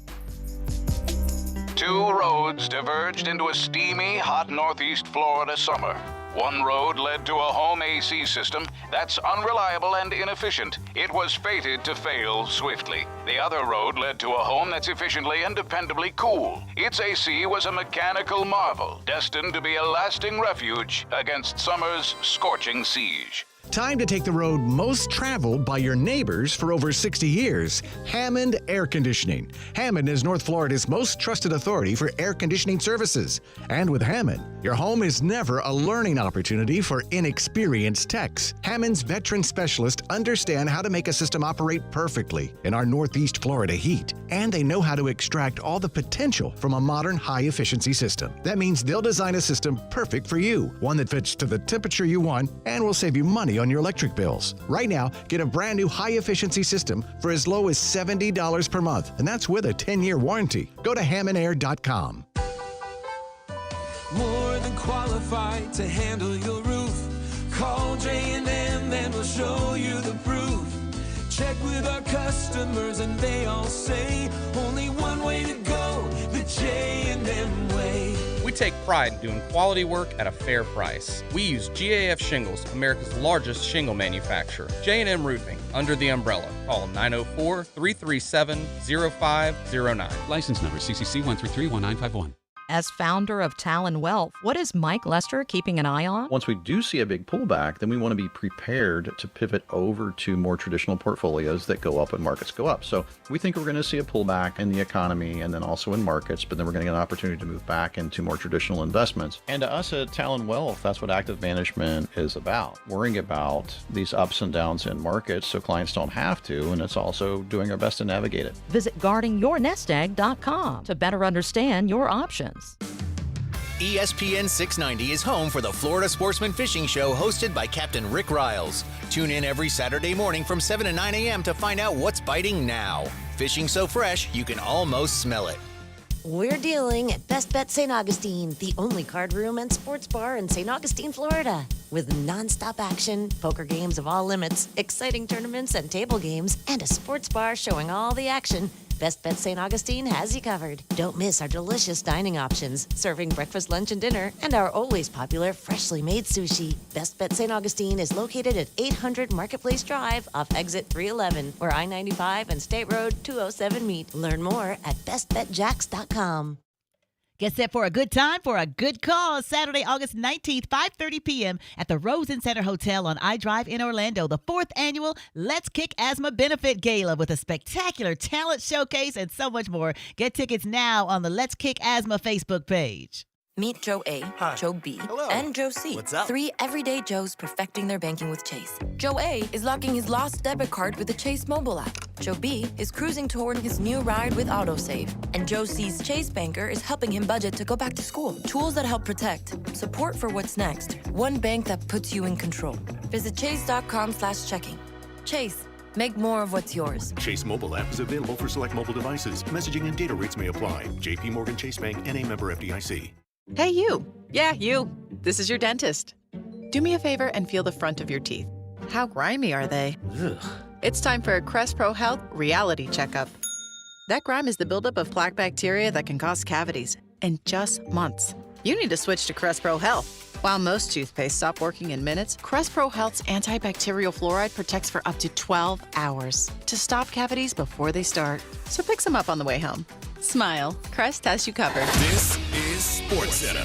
Two roads diverged into a steamy, hot northeast Florida summer. One road led to a home AC system that's unreliable and inefficient. It was fated to fail swiftly. The other road led to a home that's efficiently and dependably cool. Its AC was a mechanical marvel, destined to be a lasting refuge against summer's scorching siege. Time to take the road most traveled by your neighbors for over 60 years. Hammond Air Conditioning. Hammond is North Florida's most trusted authority for air conditioning services. And with Hammond, your home is never a learning opportunity for inexperienced techs. Hammond's veteran specialists understand how to make a system operate perfectly in our Northeast Florida heat. And they know how to extract all the potential from a modern high-efficiency system. That means they'll design a system perfect for you, one that fits to the temperature you want and will save you money on your electric bills. Right now, get a brand new high-efficiency system for as low as $70 per month, and that's with a 10-year warranty. Go to hammondair.com. More than qualified to handle your roof. Call J&M, then we'll show you the proof. Check with our customers and they all say only one way to go, the J&M way. We take pride in doing quality work at a fair price. We use GAF Shingles, America's largest shingle manufacturer. J&M Roofing, under the umbrella. Call 904-337-0509. License number CCC 1331951. As founder of Talon Wealth, what is Mike Lester keeping an eye on? Once we do see a big pullback, then we want to be prepared to pivot over to more traditional portfolios that go up when markets go up. So we think we're going to see a pullback in the economy and then also in markets, but then we're going to get an opportunity to move back into more traditional investments. And to us at Talon Wealth, that's what active management is about. Worrying about these ups and downs in markets so clients don't have to, and it's also doing our best to navigate it. Visit guardingyournestegg.com to better understand your options. ESPN 690 is home for the Florida Sportsman Fishing Show hosted by Captain Rick Riles. Tune in every Saturday morning from 7 to 9 a.m. to find out what's biting now. Fishing so fresh, you can almost smell it. We're dealing at Best Bet St. Augustine, the only card room and sports bar in St. Augustine, Florida. With nonstop action, poker games of all limits, exciting tournaments and table games, and a sports bar showing all the action, Best Bet St. Augustine has you covered. Don't miss our delicious dining options, serving breakfast, lunch, and dinner, and our always popular freshly made sushi. Best Bet St. Augustine is located at 800 Marketplace Drive off exit 311, where I-95 and State Road 207 meet. Learn more at bestbetjacks.com. Get set for a good time for a good cause Saturday, August 19th, 5:30 p.m. at the Rosen Center Hotel on I-Drive in Orlando, the 4th annual Let's Kick Asthma Benefit Gala with a spectacular talent showcase and so much more. Get tickets now on the Let's Kick Asthma Facebook page. Meet Joe A, Joe B, and Joe C. What's up? 3 everyday Joes perfecting their banking with Chase. Joe A is locking his lost debit card with the Chase mobile app. Joe B is cruising toward his new ride with AutoSave. And Joe C's Chase banker is helping him budget to go back to school. Tools that help protect. Support for what's next. One bank that puts you in control. Visit chase.com/checking. Chase. Make more of what's yours. Chase mobile app is available for select mobile devices. Messaging and data rates may apply. JP Morgan Chase Bank, N.A. member FDIC. Hey, you. Yeah, you. This is your dentist. Do me a favor and feel the front of your teeth. How grimy are they? Ugh. It's time for a Crest Pro Health reality checkup. That grime is the buildup of plaque bacteria that can cause cavities in just months. You need to switch to Crest Pro Health. While most toothpaste stop working in minutes, Crest Pro Health's antibacterial fluoride protects for up to 12 hours to stop cavities before they start. So pick some up on the way home. Smile. Crest has you covered. This is SportsCenter.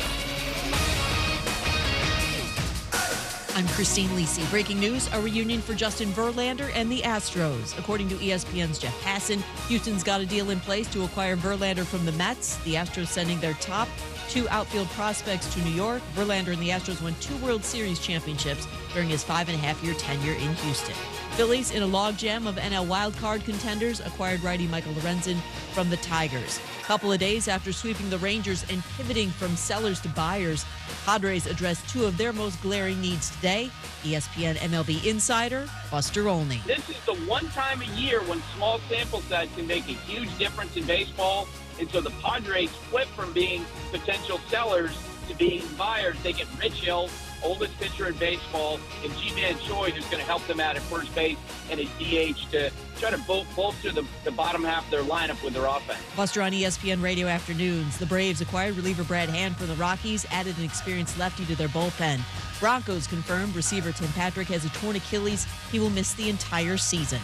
I'm Christine Lisi. Breaking news, a reunion for Justin Verlander and the Astros. According to ESPN's Jeff Passan, Houston's got a deal in place to acquire Verlander from the Mets. The Astros sending their top 2 outfield prospects to New York. Verlander and the Astros won 2 World Series championships during his 5.5-year tenure in Houston. Phillies, in a logjam of NL wildcard contenders, acquired righty Michael Lorenzen from the Tigers. A couple of days after sweeping the Rangers and pivoting from sellers to buyers, Padres addressed 2 of their most glaring needs today. ESPN MLB insider Buster Olney. This is the one time a year when small sample size can make a huge difference in baseball. And so the Padres flip from being potential sellers to being buyers. They get Rich Hill, oldest pitcher in baseball, and Ji-Man Choi, who's going to help them out at first base and a DH to try to bolster the bottom half of their lineup with their offense. Buster on ESPN Radio Afternoons. The Braves acquired reliever Brad Hand from the Rockies, added an experienced lefty to their bullpen. Broncos confirmed receiver Tim Patrick has a torn Achilles. He will miss the entire season.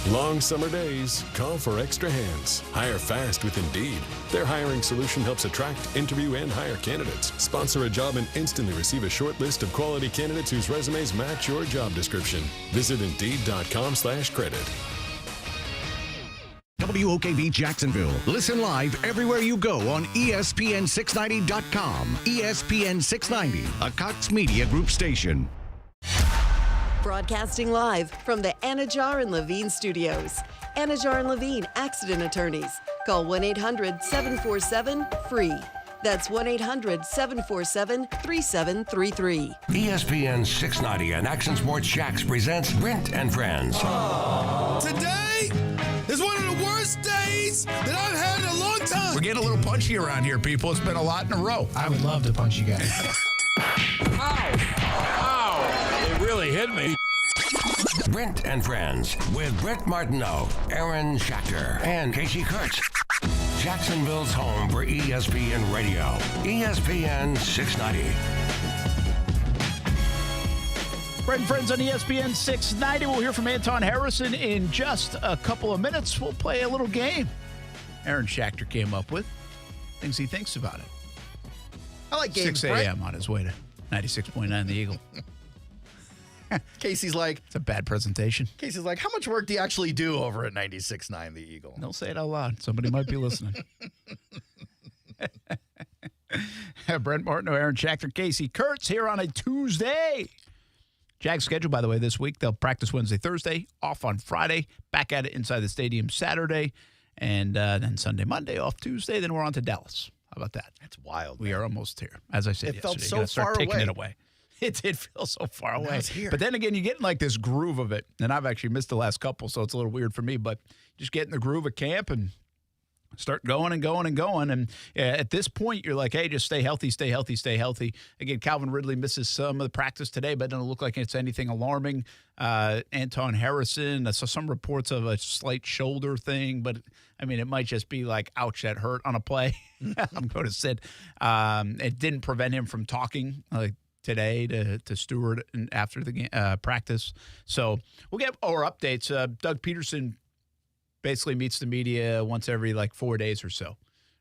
Long summer days call for extra hands. Hire fast with Indeed. Their hiring solution helps attract, interview, and hire candidates. Sponsor a job and instantly receive a short list of quality candidates whose resumes match your job description. Visit Indeed.com/credit. WOKV Jacksonville. Listen live everywhere you go on ESPN690.com. ESPN 690, a Cox Media Group station. Broadcasting live from the Anajar and Levine studios. Anajar and Levine Accident Attorneys. Call 1-800-747-FREE. That's 1-800-747-3733. ESPN 690 and Action Sports Shacks presents Brent and Friends. Today is one of the worst days that I've had in a long time. We're getting a little punchy around here, people. It's been a lot in a row. I would love to punch you guys. It really hit me. Brent and Friends with Brent Martineau, Aaron Schachter, and Kasey Kurtz. Jacksonville's home for ESPN Radio. ESPN 690. Brent and Friends on ESPN 690. We'll hear from Anton Harrison in just a couple of minutes. We'll play a little game Aaron Schachter came up with. Things he thinks about it. I like games, 6 a.m. on his way to 96.9 The Eagle. Casey's like, it's a bad presentation. Casey's like, how much work do you actually do over at 96.9 The Eagle? Don't say it out loud. Somebody might be listening. Brent Martineau, Aaron Schachter, Kasey Kurtz here on a Tuesday. Jags schedule, by the way, this week. They'll practice Wednesday, Thursday, off on Friday, back at it inside the stadium Saturday, and then Sunday, Monday, off Tuesday. Then we're on to Dallas. How about that? That's wild. We are almost here. As I said it felt yesterday, so far taking away. it away. It did feel so far away. It's here. But then again, you get in like this groove of it. And I've actually missed the last couple, so it's a little weird for me. But just get in the groove of camp and start going and going and going. And at this point, you're like, hey, just stay healthy, stay healthy, stay healthy. Again, Calvin Ridley misses some of the practice today, but it doesn't look like it's anything alarming. Anton Harrison, I saw some reports of a slight shoulder thing, but I mean, it might just be like, ouch, that hurt on a play. I'm going to sit. It didn't prevent him from talking today to Stuart and after the practice. So we'll get our updates. Doug Peterson basically meets the media once every 4 days or so.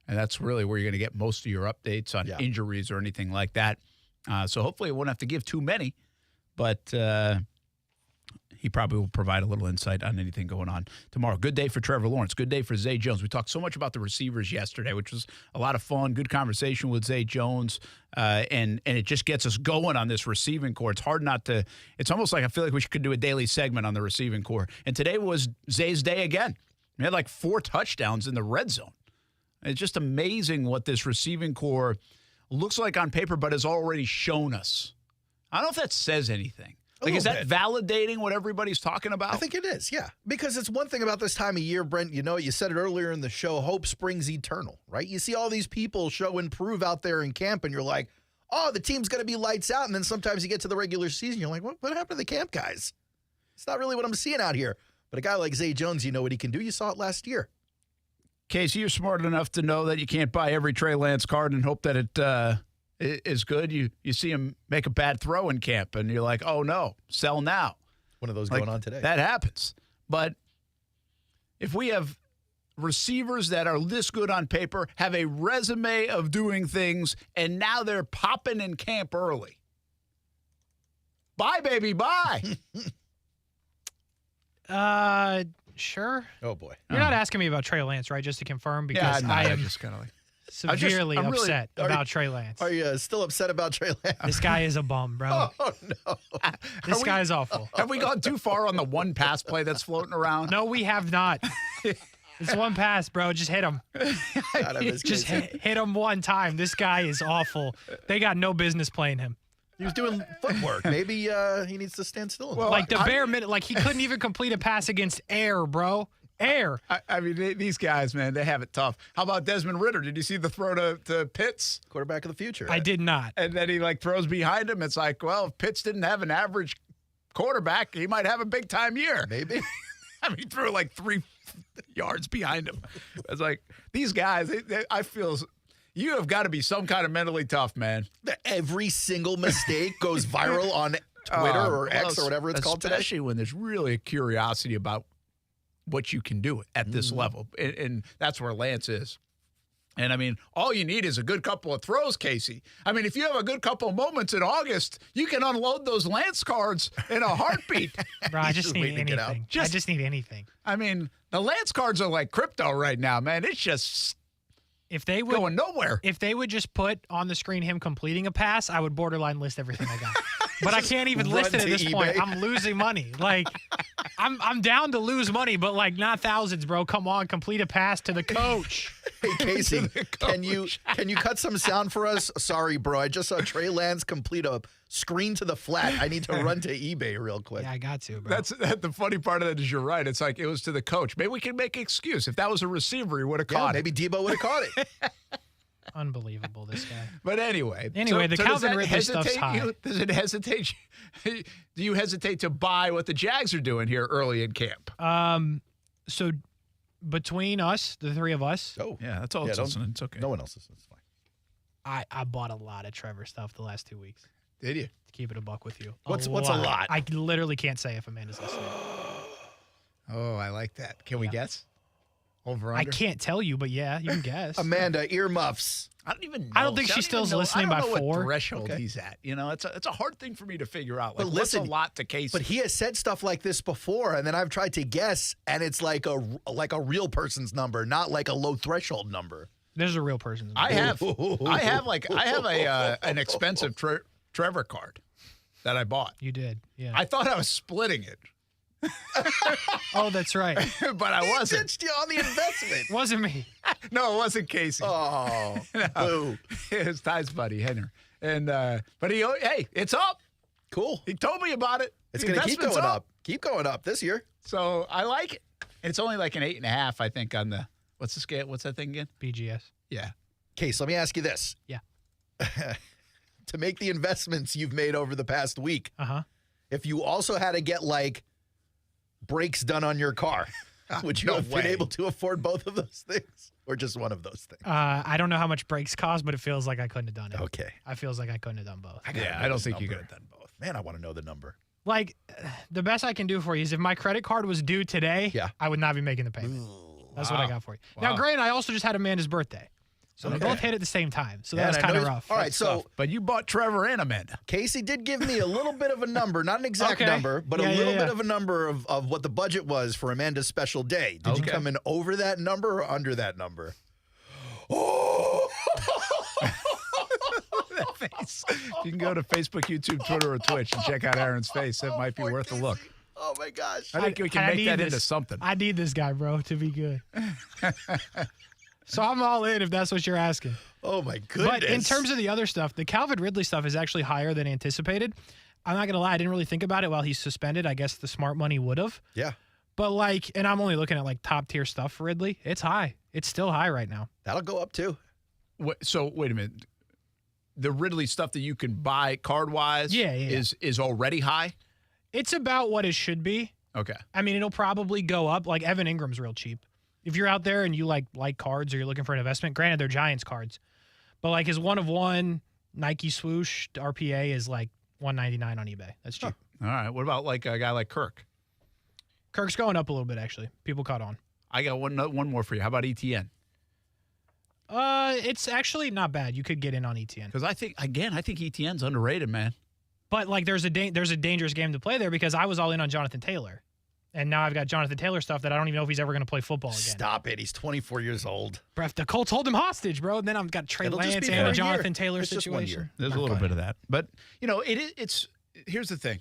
And that's really where you're going to get most of your updates on injuries or anything like that. So hopefully it won't have to give too many, but he probably will provide a little insight on anything going on tomorrow. Good day for Trevor Lawrence. Good day for Zay Jones. We talked so much about the receivers yesterday, which was a lot of fun. Good conversation with Zay Jones, and it just gets us going on this receiving core. It's hard not to – it's almost like I feel like we could do a daily segment on the receiving core. And today was Zay's day again. He had 4 touchdowns in the red zone. It's just amazing what this receiving core looks like on paper, but has already shown us. I don't know if that says anything. Is that validating what everybody's talking about? I think it is, yeah. Because it's one thing about this time of year, Brent, you said it earlier in the show, hope springs eternal, right? You see all these people show and prove out there in camp, and you're like, oh, the team's going to be lights out. And then sometimes you get to the regular season, you're like, what happened to the camp guys? It's not really what I'm seeing out here. But a guy like Zay Jones, you know what he can do. You saw it last year. Kasey, you're smart enough to know that you can't buy every Trey Lance card and hope that it is good. You see him make a bad throw in camp, and you're like, oh, no, sell now. One of those going on today. That happens. But if we have receivers that are this good on paper, have a resume of doing things, and now they're popping in camp early. Buy, baby, buy. Sure. Oh, boy. You're not asking me about Trey Lance, right? Just to confirm, because I am just kind of severely upset about Trey Lance. Are you still upset about Trey Lance? This guy is a bum, bro. Oh, no. This guy is awful. Have we gone too far on the one pass play that's floating around? No, we have not. It's one pass, bro. Just hit him. Just hit him one time. This guy is awful. They got no business playing him. He was doing footwork. Maybe he needs to stand still. Well, bare minute, he couldn't even complete a pass against air, bro. Air. I mean, these guys, man, they have it tough. How about Desmond Ridder? Did you see the throw to Pitts? Quarterback of the future. I did not. And then he throws behind him. It's like, well, if Pitts didn't have an average quarterback, he might have a big time year. Maybe. I mean, he threw 3 yards behind him. It's like these guys. I feel. You have got to be some kind of mentally tough, man. Every single mistake goes viral on Twitter or X or whatever it's called today. Especially when there's really a curiosity about what you can do at this level. And that's where Lance is. And, I mean, all you need is a good couple of throws, Kasey. I mean, if you have a good couple of moments in August, you can unload those Lance cards in a heartbeat. Bro, I just need anything. I just need anything. I mean, the Lance cards are like crypto right now, man. It's just... If they would going nowhere. If they would just put on the screen him completing a pass, I would borderline list everything I got. But I can't even list it at this point. I'm losing money. I'm down to lose money, but not thousands, bro. Come on, complete a pass to the coach. Hey, Kasey, can you cut some sound for us? Sorry, bro. I just saw Trey Lance complete a screen to the flat. I need to run to eBay real quick. Yeah, I got to, bro. That's the funny part of that is you're right. It's like it was to the coach. Maybe we can make an excuse. If that was a receiver, he would have caught it. Maybe Debo would have caught it. Unbelievable, this guy. But anyway, the Calvin Ridley stuff's high. Does it hesitate you? Do you hesitate to buy what the Jags are doing here early in camp? So between us, the three of us. Oh, yeah, that's all. It's okay. No one else is. It's fine. I bought a lot of Trevor stuff the last 2 weeks. Did you? To keep it a buck with you. What's a lot? I literally can't say if Amanda's listening. Oh, I like that. Can we guess? Over under? I can't tell you, but yeah, you can guess. Amanda, earmuffs. I don't even know. I don't think she still's listening by 4. I don't know what threshold he's at. It's a hard thing for me to figure out. But listen, what's a lot to Kasey? But he has said stuff like this before, and then I've tried to guess, and it's like a real person's number, not like a low threshold number. There's a real person's number. I have an expensive Trevor card that I bought. You did, yeah. I thought I was splitting it. Oh, that's right. But I wasn't. Ditched you on the investment. Wasn't me. No, it wasn't Kasey. Oh, boo. It was Ty's buddy, Henry. And but hey, it's up. Cool. He told me about it. It's going to keep going up. Keep going up this year. So I like it. And it's only like an 8.5, I think, on the what's the scale? What's that thing again? BGS. Yeah. Case, let me ask you this. Yeah. To make the investments you've made over the past week, if you also had to get brakes done on your car, would you have been able to afford both of those things or just one of those things? I don't know how much brakes cost, but it feels like I couldn't have done it. Okay. I feels like I couldn't have done both. I don't think you could have done both. Man, I want to know the number. Like, the best I can do for you is if my credit card was due today, I would not be making the payment. That's what I got for you. Now, granted, I also just had Amanda's birthday. So they both hit at the same time. So that was kind of rough. All right, so but you bought Trevor and Amanda. Kasey did give me a little bit of a number, not an exact number, but a little bit of a number of what the budget was for Amanda's special day. Did you come in over that number or under that number? Oh! That face. You can go to Facebook, YouTube, Twitter, or Twitch and check out Aaron's face. It might be worth a look. Oh, my gosh. I think we can make that into something. I need this guy, bro, to be good. So I'm all in if that's what you're asking. Oh, my goodness. But in terms of the other stuff, the Calvin Ridley stuff is actually higher than anticipated. I'm not going to lie. I didn't really think about it while he's suspended. I guess the smart money would have. Yeah. But, like, and I'm only looking at, like, top-tier stuff for Ridley. It's high. It's still high right now. That'll go up, too. So, wait a minute. The Ridley stuff that you can buy card-wise is already high? It's about what it should be. Okay. I mean, it'll probably go up. Like, Evan Ingram's real cheap. If you're out there and you like cards or you're looking for an investment, granted, they're Giants cards. But, like, his 1-of-1 Nike swoosh RPA is, like, $199 on eBay. That's cheap. All right. What about, like, a guy like Kirk? Kirk's going up a little bit, actually. People caught on. I got one more for you. How about ETN? It's actually not bad. You could get in on ETN. Because I think ETN's underrated, man. But, like, there's a dangerous game to play there because I was all in on Jonathan Taylor. And now I've got Jonathan Taylor stuff that I don't even know if he's ever going to play football again. Stop it. He's 24 years old. Bro, if the Colts hold him hostage, bro, then I've got Trey Lance and a Jonathan Taylor situation. There's a little bit of that. But, you know, it's here's the thing.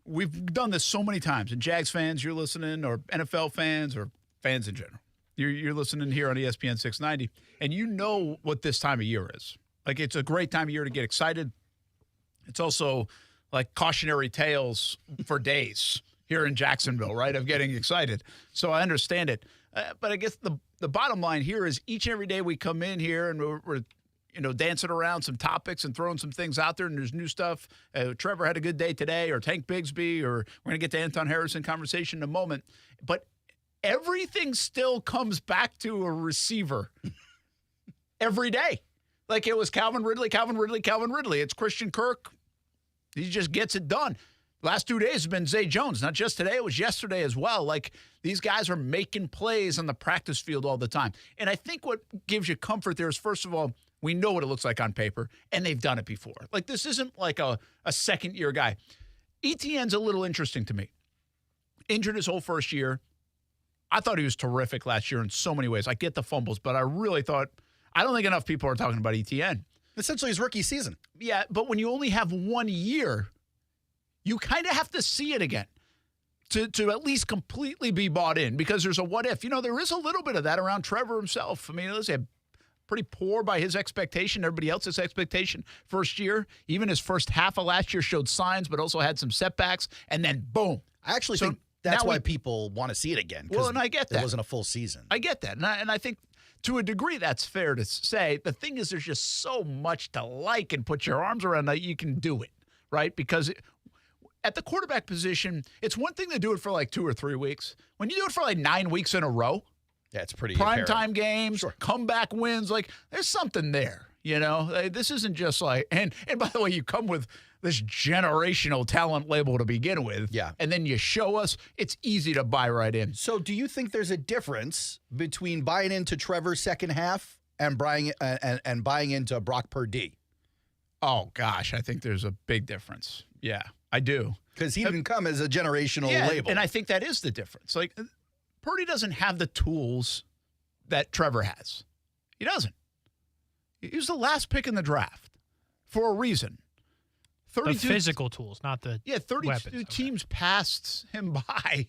We've done this so many times. And Jags fans, you're listening, or NFL fans, or fans in general. You're listening here on ESPN 690, and you know what this time of year is. Like, it's a great time of year to get excited. It's also like cautionary tales for days here in Jacksonville, right, of getting excited. So I understand it. But I guess the bottom line here is each and every day we come in here and we're dancing around some topics and throwing some things out there, and there's new stuff. Trevor had a good day today, or Tank Bigsby, or we're going to get to Anton Harrison conversation in a moment. But everything still comes back to a receiver every day. Like, it was Calvin Ridley. It's Christian Kirk. He just gets it done. Last 2 days has been Zay Jones. Not just today, it was yesterday as well. Like, these guys are making plays on the practice field all the time. And I think what gives you comfort there is, first of all, we know what it looks like on paper, and they've done it before. Like, this isn't like a second-year guy. ETN's a little interesting to me. Injured his whole first year. I thought he was terrific last year in so many ways. I get the fumbles, but I really thought – I don't think enough people are talking about ETN. Essentially his rookie season. Yeah, but when you only have 1 year, you kind of have to see it again to at least completely be bought in, because there's a what if. You know, there is a little bit of that around Trevor himself. I mean, let's say pretty poor by his expectation, everybody else's expectation first year. Even his first half of last year showed signs, but also had some setbacks, and then boom. I actually think that's why people want to see it again. Well, and I get that. It wasn't a full season. I get that. And I think to a degree that's fair to say. The thing is, there's just so much to like and put your arms around that you can do it, right? Because at the quarterback position, it's one thing to do it for like 2 or 3 weeks. When you do it for like 9 weeks in a row, yeah, it's pretty primetime games, comeback wins, like there's something there, you know? This isn't just like, and by the way, you come with this generational talent label to begin with. Yeah. And then you show us, it's easy to buy right in. So do you think there's a difference between buying into Trevor's second half and buying into Brock Purdy? Oh, gosh, I think there's a big difference. Yeah, I do. Because he didn't come as a generational label. And I think that is the difference. Like, Purdy doesn't have the tools that Trevor has. He doesn't. He was the last pick in the draft for a reason. The physical tools, not the 32 weapons. teams passed him by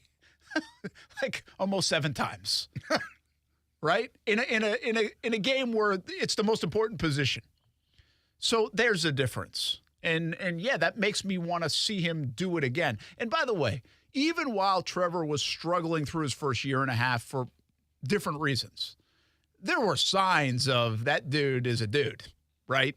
like almost 7 times, right? In a game where it's the most important position. So there's a difference, and yeah, that makes me want to see him do it again. And by the way, even while Trevor was struggling through his first year and a half for different reasons, there were signs of that dude is a dude, right?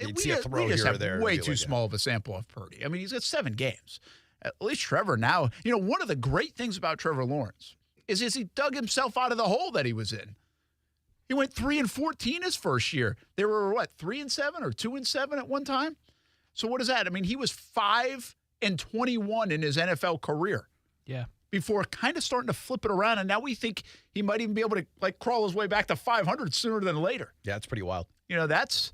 We just have way too small of a sample of Purdy. I mean, he's got 7 games. At least Trevor now, you know, one of the great things about Trevor Lawrence is he dug himself out of the hole that he was in. He went 3-14 his first year. They were, 3-7 or 2-7 at one time? So what is that? I mean, he was 5 and 21 in his NFL career. Yeah. Before kind of starting to flip it around, and now we think he might even be able to crawl his way back to 500 sooner than later. Yeah, it's pretty wild. That's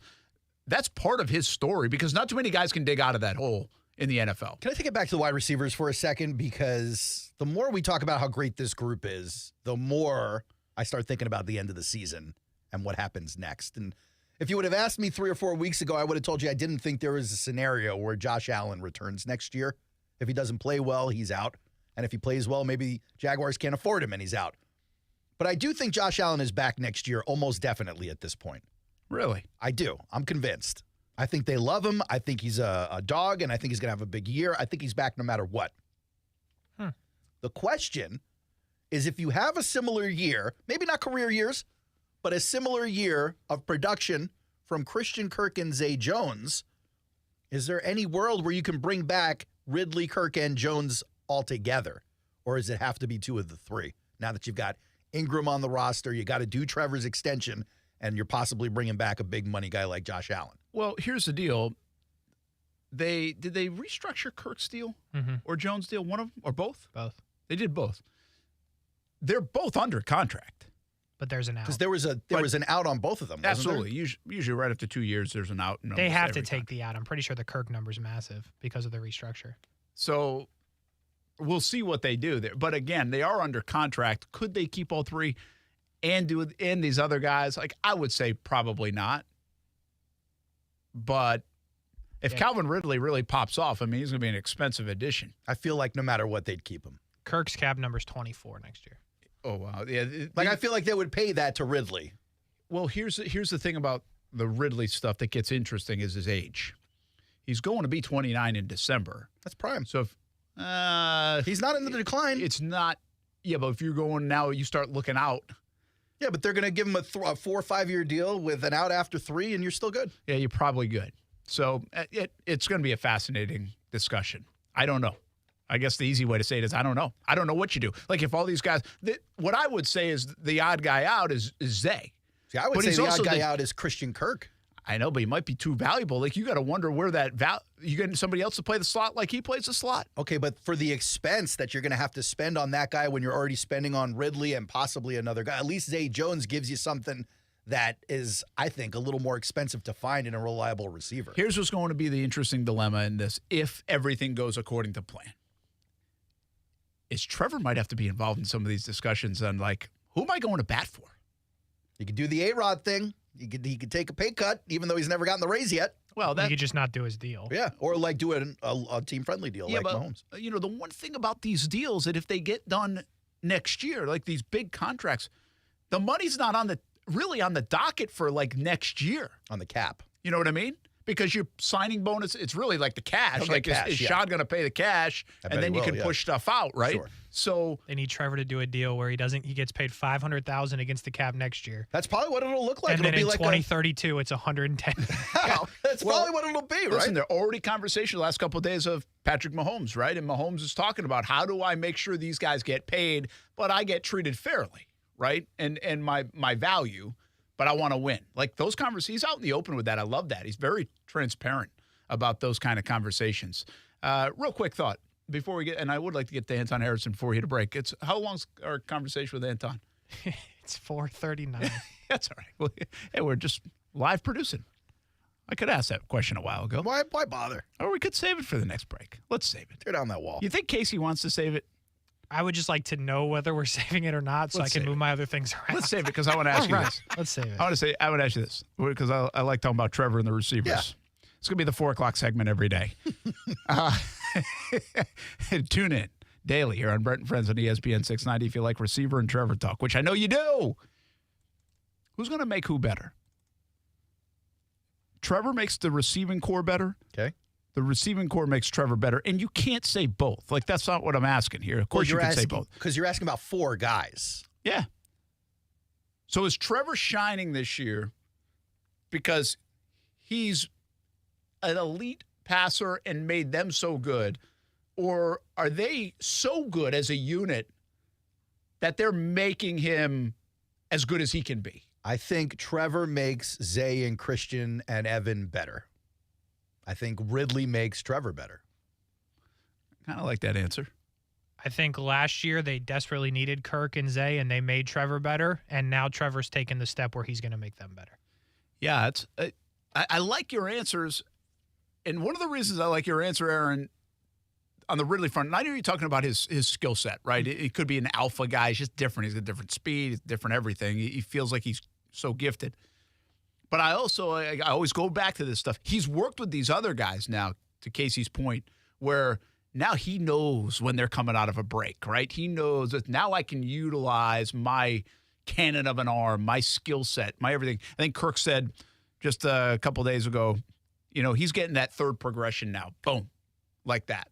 part of his story because not too many guys can dig out of that hole in the NFL. Can I take it back to the wide receivers for a second? Because the more we talk about how great this group is, the more I start thinking about the end of the season and what happens next. And if you would have asked me 3 or 4 weeks ago, I would have told you I didn't think there was a scenario where Josh Allen returns next year. If he doesn't play well, he's out. And if he plays well, maybe Jaguars can't afford him and he's out. But I do think Josh Allen is back next year almost definitely at this point. Really? I do. I'm convinced. I think they love him. I think he's a dog, and I think he's going to have a big year. I think he's back no matter what. The question is if you have a similar year, maybe not career years, but a similar year of production from Christian Kirk and Zay Jones, is there any world where you can bring back Ridley, Kirk, and Jones all together? Or does it have to be 2 of the 3? Now that you've got Ingram on the roster, you got to do Trevor's extension, and you're possibly bringing back a big money guy like Josh Allen. Well, here's the deal. Did they restructure Kirk's deal or Jones' deal? One of them or both? Both. They did both. They're both under contract. But there's an out. Because there was an out on both of them. Absolutely. Usually right after 2 years, there's an out. They have to take the out. I'm pretty sure the Kirk number's massive because of the restructure. So we'll see what they do there. But again, they are under contract. Could they keep all 3 and do in these other guys? I would say probably not. But if Calvin Ridley really pops off, he's going to be an expensive addition. I feel like no matter what, they'd keep him. Kirk's cap number's 24 next year. Oh, wow. Yeah, I feel like they would pay that to Ridley. Well, here's the thing about the Ridley stuff that gets interesting is his age. He's going to be 29 in December. That's prime. So if he's not in the decline. It's not. Yeah, but if you're going now, you start looking out. Yeah, but they're going to give him a 4 or 5 year deal with an out after 3, and you're still good. Yeah, you're probably good. So it's going to be a fascinating discussion. I don't know. I guess the easy way to say it is I don't know. I don't know what you do. If all these guys, what I would say is the odd guy out is Zay. See, I would say the odd guy out is Christian Kirk. I know, but he might be too valuable. You got to wonder where that you getting somebody else to play the slot like he plays the slot. Okay, but for the expense that you're going to have to spend on that guy when you're already spending on Ridley and possibly another guy, at least Zay Jones gives you something that is, I think, a little more expensive to find in a reliable receiver. Here's what's going to be the interesting dilemma in this if everything goes according to plan. Is Trevor might have to be involved in some of these discussions on who am I going to bat for? You could do the A-Rod thing. He could take a pay cut, even though he's never gotten the raise yet. Well, he could just not do his deal. Yeah, or do a team-friendly deal like Mahomes. The one thing about these deals that if they get done next year, like these big contracts, the money's not on the docket for next year. On the cap. You know what I mean? Because your signing bonus, it's really like the cash. Is Sean going to pay the cash, and then you can push stuff out, right? Sure. So they need Trevor to do a deal where he gets paid $500,000 against the cap next year. That's probably what it'll look like. And then in 2032, it's 110. That's probably what it'll be, right? Listen, there are already conversations the last couple of days of Patrick Mahomes, right? And Mahomes is talking about how do I make sure these guys get paid, but I get treated fairly, right? And my value. But I want to win. Those conversations, he's out in the open with that. I love that. He's very transparent about those kind of conversations. Real quick thought before we get, and I would like to get to Anton Harrison before we hit a break. How long's our conversation with Anton? It's 4:39. That's all right. Well, hey, we're just live producing. I could ask that question a while ago. Why bother? Or we could save it for the next break. Let's save it. Tear down that wall. You think Kasey wants to save it? I would just like to know whether we're saving it or not so I can move my other things around. Let's save it because I want to ask you this. Let's save it. I want to ask you this because I like talking about Trevor and the receivers. Yeah. It's going to be the 4 o'clock segment every day. Tune in daily here on Brent and Friends on ESPN 690 if you like receiver and Trevor talk, which I know you do. Who's going to make who better? Trevor makes the receiving core better. Okay. The receiving core makes Trevor better, and you can't say both. That's not what I'm asking here. Of course you can say both. Because you're asking about 4 guys. Yeah. So is Trevor shining this year because he's an elite passer and made them so good, or are they so good as a unit that they're making him as good as he can be? I think Trevor makes Zay and Christian and Evan better. I think Ridley makes Trevor better. Kind of like that answer. I think last year they desperately needed Kirk and Zay, and they made Trevor better, and now Trevor's taken the step where he's going to make them better. Yeah, I like your answers, and one of the reasons I like your answer, Aaron, on the Ridley front, and I know you're talking about his skill set, right? It could be an alpha guy. He's just different. He's got different speed, he's different everything. He feels like he's so gifted. But I always go back to this stuff. He's worked with these other guys now, to Kasey's point, where now he knows when they're coming out of a break, right? He knows that now I can utilize my cannon of an arm, my skill set, my everything. I think Kirk said just a couple days ago, he's getting that third progression now. Boom, like that.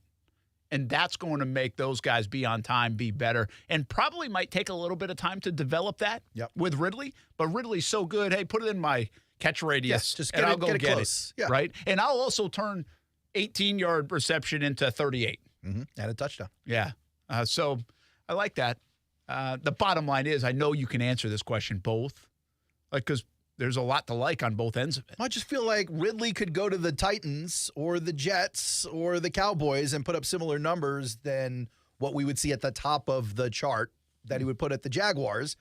And that's going to make those guys be on time, be better, and probably might take a little bit of time to develop that with Ridley. But Ridley's so good, hey, put it in my catch radius, yes, just and I'll go get close. it, right? And I'll also turn 18-yard reception into 38. And a touchdown. Yeah. So I like that. The bottom line is I know you can answer this question both, because there's a lot to like on both ends of it. I just feel like Ridley could go to the Titans or the Jets or the Cowboys and put up similar numbers than what we would see at the top of the chart that he would put at the Jaguars.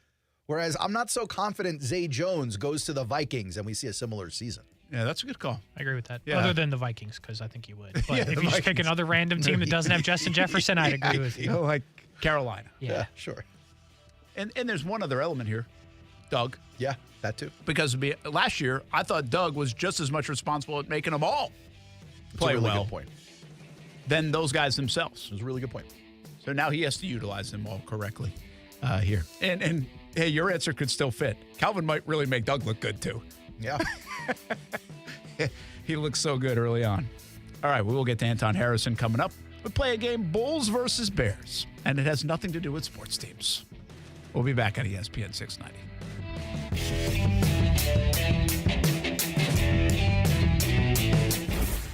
Whereas I'm not so confident Zay Jones goes to the Vikings and we see a similar season. Yeah, that's a good call. I agree with that. Yeah. Other than the Vikings, because I think you would. But Yeah, if you just pick another random team that doesn't have Justin Jefferson, I'd agree with you. Like Carolina. Yeah, sure. And there's one other element here, Doug. Yeah, that too. Because last year, I thought Doug was just as much responsible at making them all play really well good point. than those guys themselves. It was a really good point. So now he has to utilize them all correctly here. And hey, your answer could still fit. Calvin might really make Doug look good too. Yeah. He looks so good early on. All right, we will get to Anton Harrison coming up. We play a game, Bulls versus Bears, and it has nothing to do with sports teams. We'll be back on ESPN 690.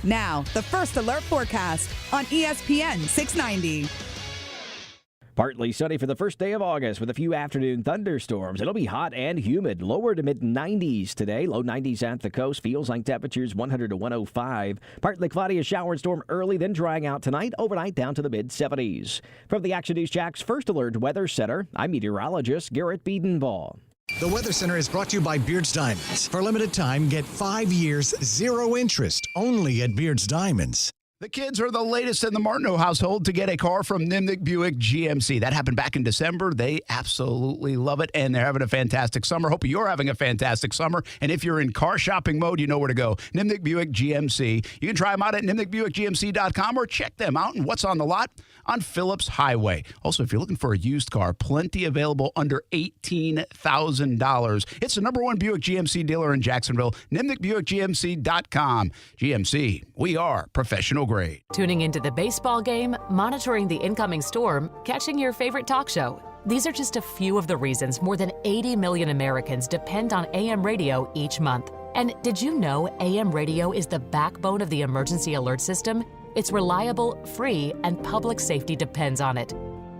Now, the First Alert forecast on ESPN 690. Partly sunny for the first day of August with a few afternoon thunderstorms. It'll be hot and humid. Lower to mid-90s today. Low 90s at the coast. Feels like temperatures 100 to 105. Partly cloudy, a shower and storm early, then drying out tonight. Overnight down to the mid-70s. From the Action News Jax First Alert Weather Center, I'm meteorologist Garrett Biedenball. The Weather Center is brought to you by Beard's Diamonds. For a limited time, get 5 years, 0 interest, only at Beard's Diamonds. The kids are the latest in the Martineau household to get a car from Nimnick Buick GMC. That happened back in December. They absolutely love it, and they're having a fantastic summer. Hope you're having a fantastic summer. And if you're in car shopping mode, you know where to go. Nimnick Buick GMC. You can try them out at nimnickbuickgmc.com or check them out and what's on the lot on Phillips Highway. Also, if you're looking for a used car, plenty available under $18,000. It's the #1 Buick GMC dealer in Jacksonville, nimnickbuickgmc.com. GMC, we are professional grade. Tuning into the baseball game, monitoring the incoming storm, catching your favorite talk show. These are just a few of the reasons more than 80 million Americans depend on AM radio each month. And did you know AM radio is the backbone of the emergency alert system? It's reliable, free, and public safety depends on it.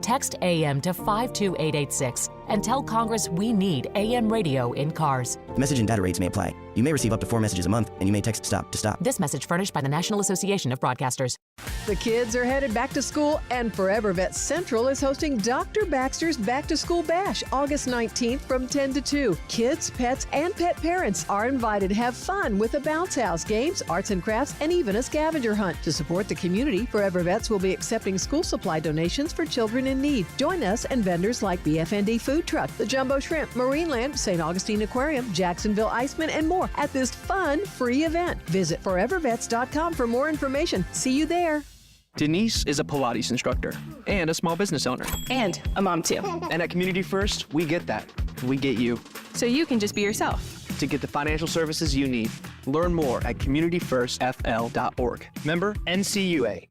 Text AM to 52886 and tell Congress we need AM radio in cars. Message and data rates may apply. You may receive up to 4 messages a month, and you may text STOP to stop. This message furnished by the National Association of Broadcasters. The kids are headed back to school, and Forever Vet Central is hosting Dr. Baxter's Back to School Bash August 19th from 10 to 2. Kids, pets, and pet parents are invited to have fun with a bounce house, games, arts and crafts, and even a scavenger hunt. To support the community, Forever Vets will be accepting school supply donations for children in need. Join us and vendors like BFND Food Truck, the Jumbo Shrimp, Marineland, St. Augustine Aquarium, Jacksonville Iceman, and more at this fun, free event. Visit forevervets.com for more information. See you there. Denise is a Pilates instructor and a small business owner. And a mom, too. And at Community First, we get that. We get you. So you can just be yourself. To get the financial services you need, learn more at communityfirstfl.org. Member NCUA.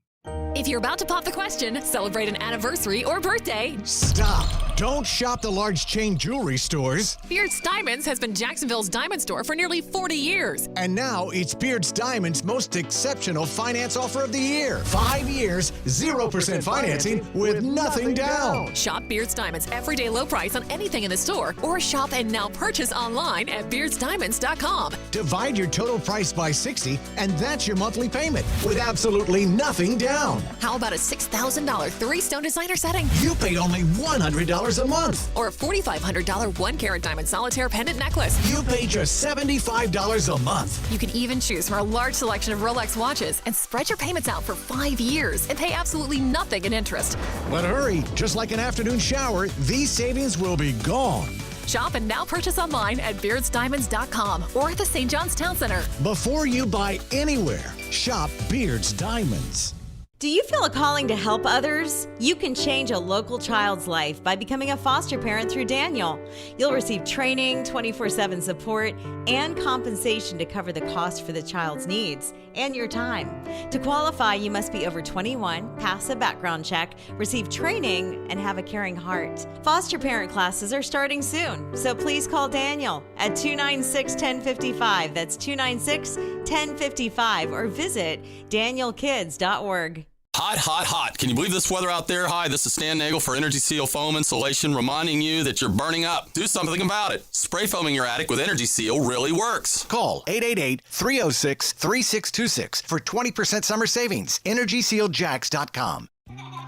If you're about to pop the question, celebrate an anniversary or birthday, stop. Don't shop the large chain jewelry stores. Beard's Diamonds has been Jacksonville's diamond store for nearly 40 years. And now it's Beard's Diamonds' most exceptional finance offer of the year. 5 years, 0% financing with nothing down. Shop Beard's Diamonds everyday low price on anything in the store, or shop and now purchase online at beardsdiamonds.com. Divide your total price by 60, and that's your monthly payment with absolutely nothing down. How about a $6,000 three-stone designer setting? You pay only $100 a month. Or a $4,500 1-carat diamond solitaire pendant necklace. You pay just $75 a month. You can even choose from a large selection of Rolex watches and spread your payments out for 5 years and pay absolutely nothing in interest. But hurry, just like an afternoon shower, these savings will be gone. Shop and now purchase online at beardsdiamonds.com or at the St. John's Town Center. Before you buy anywhere, shop Beard's Diamonds. Do you feel a calling to help others? You can change a local child's life by becoming a foster parent through Daniel. You'll receive training, 24/7 support, and compensation to cover the cost for the child's needs and your time. To qualify, you must be over 21, pass a background check, receive training, and have a caring heart. Foster parent classes are starting soon, so please call Daniel at 296-1055. That's 296-1055, or visit danielkids.org. Hot, hot, hot. Can you believe this weather out there? Hi, this is Stan Nagel for Energy Seal Foam Insulation, reminding you that you're burning up. Do something about it. Spray foaming your attic with Energy Seal really works. Call 888-306-3626 for 20% summer savings. EnergySealJax.com.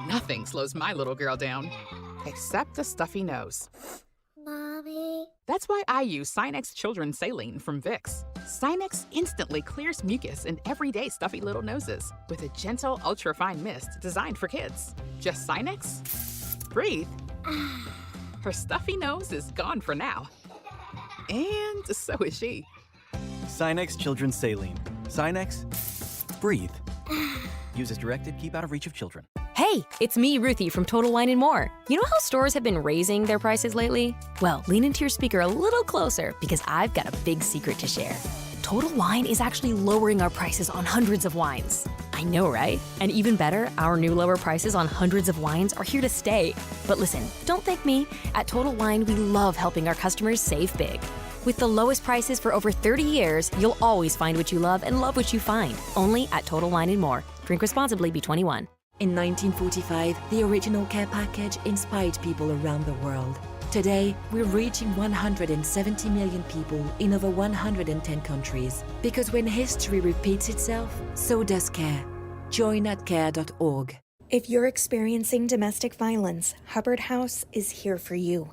Nothing slows my little girl down, except a stuffy nose. Mommy. That's why I use Sinex Children's Saline from Vicks. Sinex instantly clears mucus in everyday stuffy little noses with a gentle, ultra-fine mist designed for kids. Just Sinex? Breathe. Her stuffy nose is gone for now. And so is she. Sinex Children's Saline. Sinex, breathe. Use as directed, keep out of reach of children. Hey, it's me, Ruthie, from Total Wine & More. You know how stores have been raising their prices lately? Well, lean into your speaker a little closer because I've got a big secret to share. Total Wine is actually lowering our prices on hundreds of wines. I know, right? And even better, our new lower prices on hundreds of wines are here to stay. But listen, don't thank me. At Total Wine, we love helping our customers save big. With the lowest prices for over 30 years, you'll always find what you love and love what you find. Only at Total Wine & More. Drink responsibly, be 21. In 1945, the original care package inspired people around the world. Today, we're reaching 170 million people in over 110 countries. Because when history repeats itself, so does care. Join at care.org. If you're experiencing domestic violence, Hubbard House is here for you.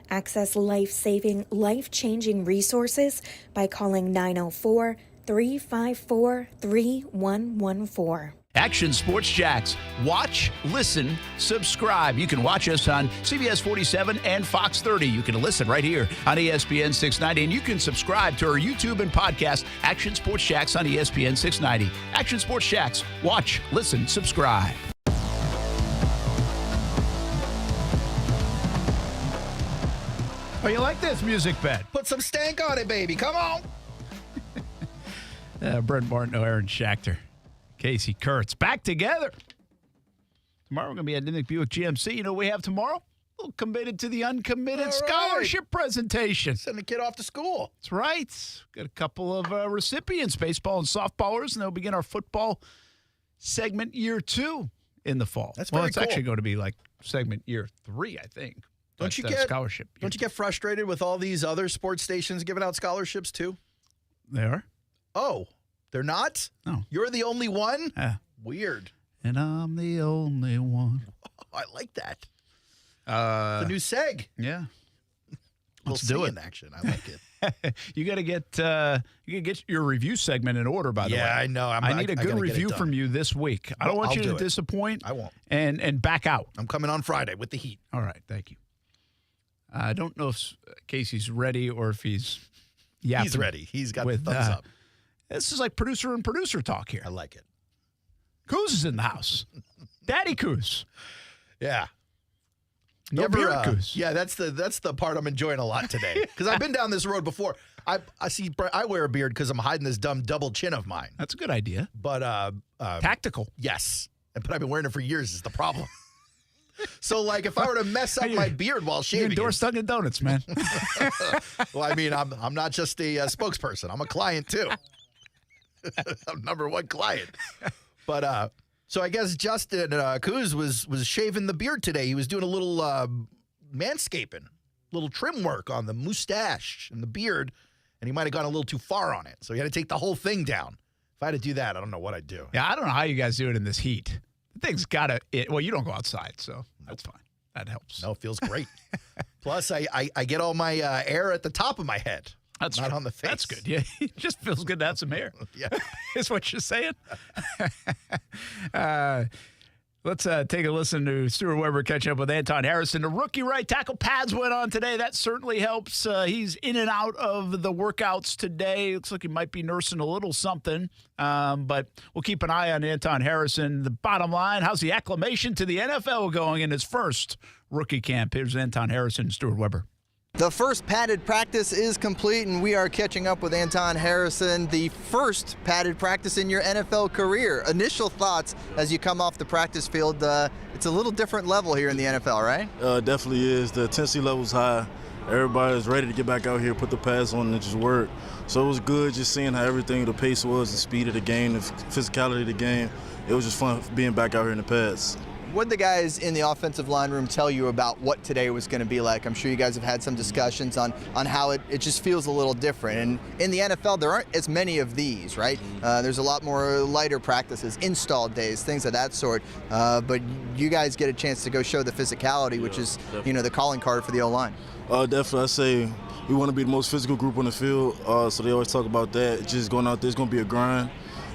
Access life-saving, life-changing resources by calling 904-354-3114. Action Sports Jax. Watch, listen, subscribe. You can watch us on CBS 47 and Fox 30. You can listen right here on ESPN 690. And you can subscribe to our YouTube and podcast, Action Sports Jax on ESPN 690. Action Sports Jax. Watch, listen, subscribe. Oh, you like this music, Ben? Put some stank on it, baby. Come on. Brent Martineau, Aaron Schachter, Kasey Kurtz, back together. Tomorrow we're going to be at Nimnik Buick GMC. You know what we have tomorrow? A little committed to the uncommitted scholarship presentation. Send the kid off to school. That's right. Got a couple of recipients, baseball and softballers, and they'll begin our football segment year 2 in the fall. That's very it's cool. actually going to be like segment year 3, I think. Don't you get scholarship? Don't you get frustrated with all these other sports stations giving out scholarships too? They are. Oh, they're not? No. You're the only one? Yeah. Weird. And I'm the only one. Oh, I like that. The new seg. Yeah. Let's do it in action. I like it. You got to get your review segment in order, by the way. Yeah, I know. I need a good review from you this week. I don't want you to disappoint. I won't. And back out. I'm coming on Friday with the heat. All right. Thank you. I don't know if Kasey's ready or if he's yapping. He's ready. He's got the thumbs up. This is like producer and producer talk here. I like it. Coos is in the house. Daddy Coos. Yeah. No beard Coos. Yeah, that's the part I'm enjoying a lot today. Because I've been down this road before. I wear a beard because I'm hiding this dumb double chin of mine. That's a good idea. But tactical. Yes. But I've been wearing it for years is the problem. So, like, if I were to mess up my beard while shaving, you endorse Dunkin' Donuts, man. Well, I mean, I'm not just a spokesperson. I'm a client too. I'm number one client. But so I guess Justin Kuz was shaving the beard today. He was doing a little manscaping, little trim work on the mustache and the beard, and he might have gone a little too far on it. So he had to take the whole thing down. If I had to do that, I don't know what I'd do. Yeah, I don't know how you guys do it in this heat. The thing's got to – well, you don't go outside, so that's fine. That helps. No, it feels great. Plus, I get all my air at the top of my head. That's not true. on the face. That's good. Yeah, it just feels good to have some air. Yeah. Is what you're saying. Let's take a listen to Stuart Weber catching up with Anton Harrison. The rookie right tackle pads went on today. That certainly helps. He's in and out of the workouts today. Looks like he might be nursing a little something. But we'll keep an eye on Anton Harrison. The bottom line, how's the acclimation to the NFL going in his first rookie camp? Here's Anton Harrison and Stuart Weber. The first padded practice is complete, and we are catching up with Anton Harrison, the first padded practice in your NFL career. Initial thoughts as you come off the practice field. It's a little different level here in the NFL, right? Definitely is. The intensity level's high. Everybody is ready to get back out here, put the pads on, and just work. So it was good just seeing how everything, the pace was, the speed of the game, the physicality of the game. It was just fun being back out here in the pads. What did the guys in the offensive line room tell you about what today was going to be like? I'm sure you guys have had some discussions on how it just feels a little different. And in the NFL, there aren't as many of these, right? There's a lot more lighter practices, install days, things of that sort. But you guys get a chance to go show the physicality, which is, the calling card for the O-line. Definitely. I say we want to be the most physical group on the field. So they always talk about that. Just going out there, it's going to be a grind.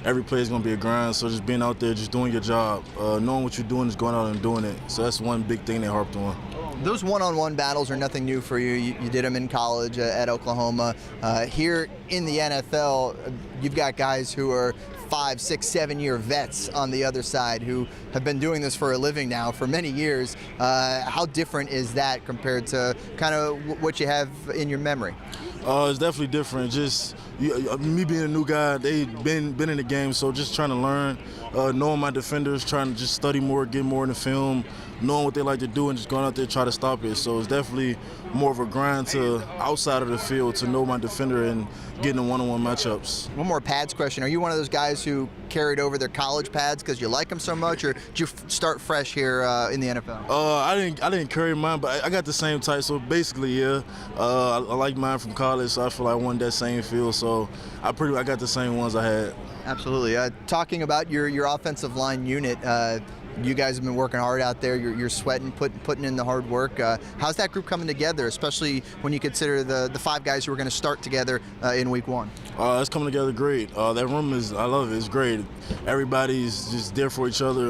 Every play is going to be a grind, so just being out there, just doing your job, knowing what you're doing is going out and doing it. So that's one big thing they harped on. Those one-on-one battles are nothing new for you. You did them in college at Oklahoma. Here in the NFL, you've got guys who are 5, 6, 7-year vets on the other side who have been doing this for a living now for many years. How different is that compared to kind of what you have in your memory? It's definitely different. Just me being a new guy, they've been in the game, so just trying to learn, knowing my defenders, trying to just study more, get more in the film, knowing what they like to do, and just going out there and try to stop it. So it's definitely more of a grind to outside of the field to know my defender and getting the one-on-one matchups. One more pads question. Are you one of those guys who carried over their college pads because you like them so much, or did you start fresh here in the NFL? I didn't carry mine, but I got the same type. So basically, yeah, I like mine from college, so I feel like I wanted that same feel. So I got the same ones I had. Absolutely. Talking about your offensive line unit, you guys have been working hard out there. You're sweating, putting in the hard work. How's that group coming together, especially when you consider the 5 guys who are going to start together in week 1? It's coming together great. That room I love it. It's great. Everybody's just there for each other.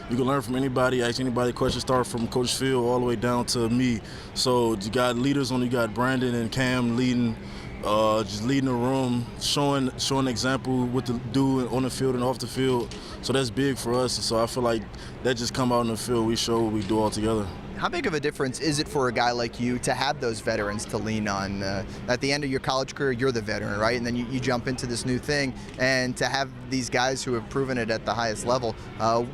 You can learn from anybody, ask anybody questions, start from Coach Phil all the way down to me. So you got leaders you got Brandon and Cam leading. Just leading the room, showing example what to do on the field and off the field. So that's big for us. So I feel like that just come out in the field. We show what we do all together. How big of a difference is it for a guy like you to have those veterans to lean on? At the end of your college career, you're the veteran, right? And then you jump into this new thing, and to have these guys who have proven it at the highest level,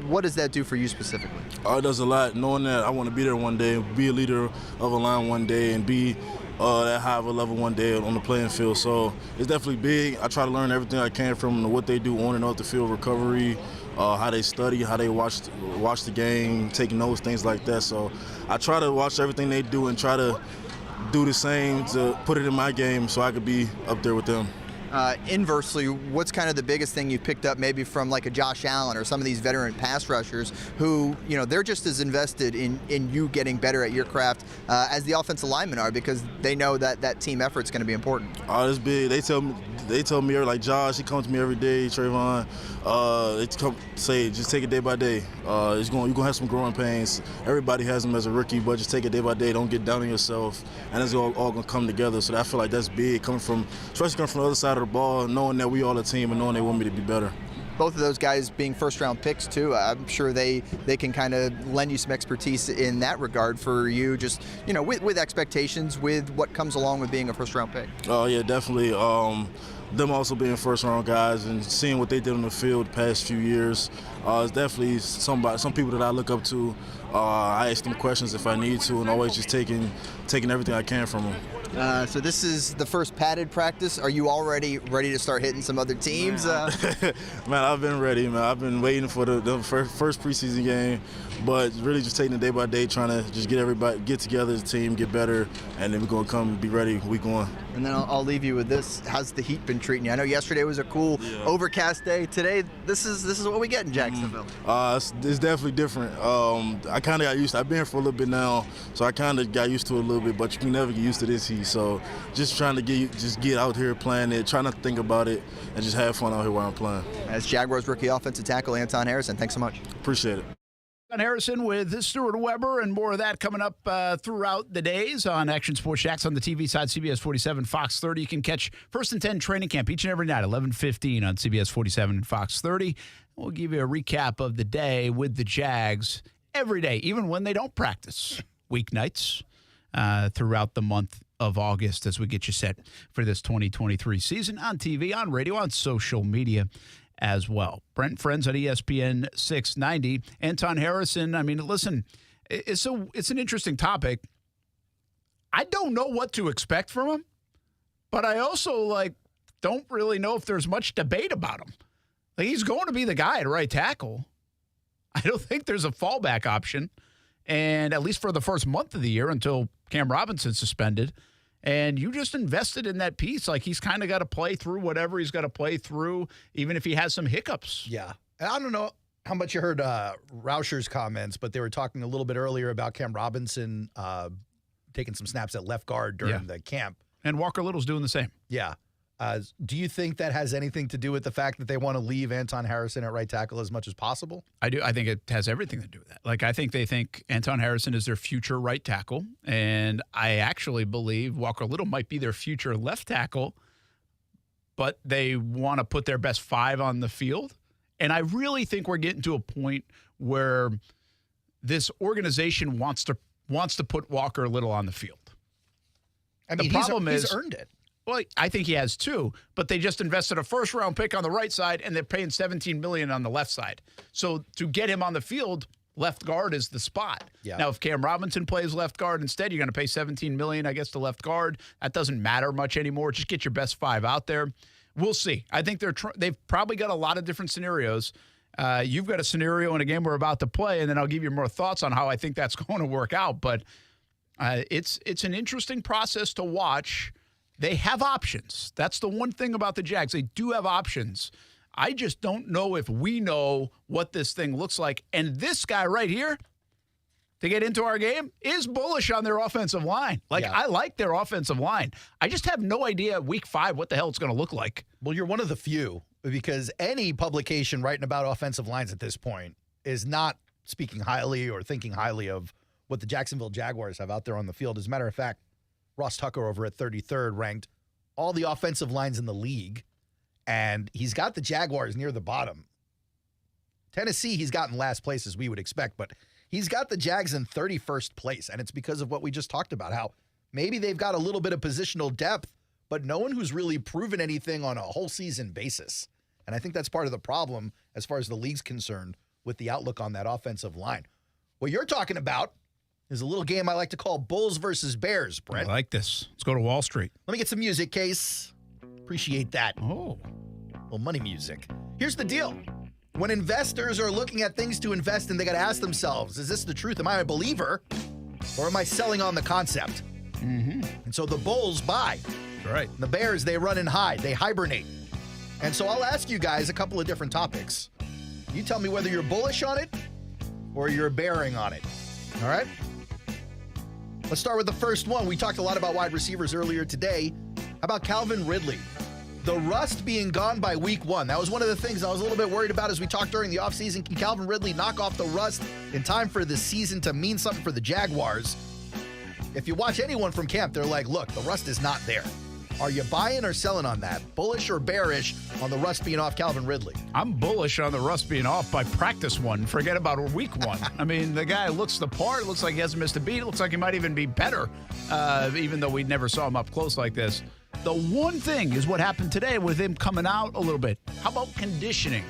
what does that do for you specifically? It does a lot, knowing that I want to be there one day, be a leader of a line one day, and be that high of a level one day on the playing field. So it's definitely big. I try to learn everything I can from what they do on and off the field, recovery, how they study, how they watch the game, take notes, things like that. So I try to watch everything they do and try to do the same to put it in my game so I could be up there with them. Inversely, what's kind of the biggest thing you picked up maybe from like a Josh Allen or some of these veteran pass rushers who, they're just as invested in you getting better at your craft as the offensive linemen are, because they know that team effort's going to be important? It's big. They tell me, like Josh, he comes to me every day, Trayvon, they come say, just take it day by day. You're going to have some growing pains. Everybody has them as a rookie, but just take it day by day. Don't get down on yourself. And it's all going to come together. So I feel like that's big, especially coming from the other side of the ball, knowing that we all a team and knowing they want me to be better. Both of those guys being first-round picks, too, I'm sure they can kind of lend you some expertise in that regard for you, just, with expectations, with what comes along with being a first-round pick. Oh, yeah, definitely. them also being first-round guys and seeing what they did on the field the past few years, it's definitely some people that I look up to. I ask them questions if I need to, and always just taking everything I can from them. So this is the first padded practice. Are you already ready to start hitting some other teams? Man, I've been ready, man. I've been waiting for the first preseason game, but really just taking it day by day, trying to just get together as a team, get better, and then we're going to come be ready week one. And then I'll leave you with this. How's the heat been treating you? I know yesterday was a cool overcast day. Today, this is what we get in Jacksonville. It's definitely different. I kind of got used to it. I've been here for a little bit now, so I kind of got used to it a little bit, but you can never get used to this heat. So just trying to get out here playing it, try not to think about it, and just have fun out here while I'm playing. As Jaguars rookie offensive tackle Anton Harrison, thanks so much. Appreciate it. Anton Harrison with Stuart Weber, and more of that coming up throughout the days on Action Sports Jax on the TV side, CBS 47, Fox 30. You can catch First and 10 training camp each and every night, 11:15 on CBS 47 and Fox 30. We'll give you a recap of the day with the Jags every day, even when they don't practice, weeknights throughout the month of August as we get you set for this 2023 season on TV, on radio, on social media as well. Brent, friends at ESPN 690. Anton Harrison, I mean, listen, it's an interesting topic. I don't know what to expect from him, but I also, don't really know if there's much debate about him. He's going to be the guy at right tackle. I don't think there's a fallback option, and at least for the first month of the year until Cam Robinson's suspended. And you just invested in that piece. He's kind of got to play through whatever he's got to play through, even if he has some hiccups. Yeah. And I don't know how much you heard Rauscher's comments, but they were talking a little bit earlier about Cam Robinson taking some snaps at left guard during the camp. And Walker Little's doing the same. Yeah. Do you think that has anything to do with the fact that they want to leave Anton Harrison at right tackle as much as possible? I do. I think it has everything to do with that. I think they think Anton Harrison is their future right tackle, and I actually believe Walker Little might be their future left tackle, but they want to put their best five on the field. And I really think we're getting to a point where this organization wants to put Walker Little on the field. I mean, he's earned it. Well, I think he has too, but they just invested a first-round pick on the right side, and they're paying $17 million on the left side. So to get him on the field, left guard is the spot. Yeah. Now, if Cam Robinson plays left guard instead, you're going to pay $17 million, I guess, to left guard. That doesn't matter much anymore. Just get your best five out there. We'll see. I think they've probably got a lot of different scenarios. You've got a scenario in a game we're about to play, and then I'll give you more thoughts on how I think that's going to work out. But it's an interesting process to watch. They have options. That's the one thing about the Jags. They do have options. I just don't know if we know what this thing looks like. And this guy right here, to get into our game, is bullish on their offensive line. I like their offensive line. I just have no idea week 5 what the hell it's going to look like. Well, you're one of the few, because any publication writing about offensive lines at this point is not speaking highly or thinking highly of what the Jacksonville Jaguars have out there on the field. As a matter of fact, Ross Tucker over at 33rd ranked all the offensive lines in the league, and he's got the Jaguars near the bottom. Tennessee, he's got in last place as we would expect, but he's got the Jags in 31st place, and it's because of what we just talked about, how maybe they've got a little bit of positional depth, but no one who's really proven anything on a whole season basis. And I think that's part of the problem as far as the league's concerned with the outlook on that offensive line. What you're talking about is a little game I like to call Bulls versus Bears, Brent. I like this. Let's go to Wall Street. Let me get some music, Case. Appreciate that. Oh. Well, money music. Here's the deal. When investors are looking at things to invest in, they got to ask themselves, is this the truth? Am I a believer, or am I selling on the concept? Mm-hmm. And so the Bulls buy. Right. The Bears, they run and hide. They hibernate. And so I'll ask you guys a couple of different topics. You tell me whether you're bullish on it or you're bearing on it. All right? Let's start with the first one. We talked a lot about wide receivers earlier today. How about Calvin Ridley? The rust being gone by week 1. That was one of the things I was a little bit worried about as we talked during the offseason. Can Calvin Ridley knock off the rust in time for the season to mean something for the Jaguars? If you watch anyone from camp, they're like, look, the rust is not there. Are you buying or selling on that? Bullish or bearish on the rust being off Calvin Ridley? I'm bullish on the rust being off by practice 1. Forget about week 1. I mean, the guy looks the part. Looks like he hasn't missed a beat. It looks like he might even be better, even though we never saw him up close like this. The one thing is what happened today with him coming out a little bit. How about conditioning?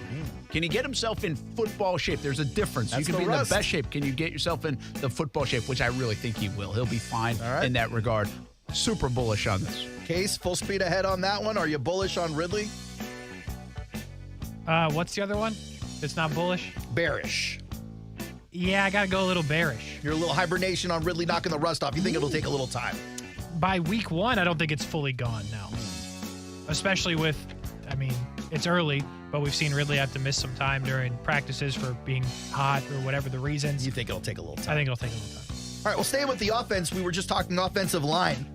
Can he get himself in football shape? There's a difference. That's you can the be in rust. the best shape. Can you get yourself in the football shape, which I really think he will. He'll be fine in that regard. Super bullish on this. Case, full speed ahead on that one. Are you bullish on Ridley? What's the other one? It's not bullish? Bearish. Yeah, I got to go a little bearish. You're a little hibernation on Ridley knocking the rust off. You think it'll take a little time? By week 1, I don't think it's fully gone, no. Especially with, it's early, but we've seen Ridley have to miss some time during practices for being hot or whatever the reasons. You think it'll take a little time? I think it'll take a little time. All right, well, staying with the offense, we were just talking offensive line.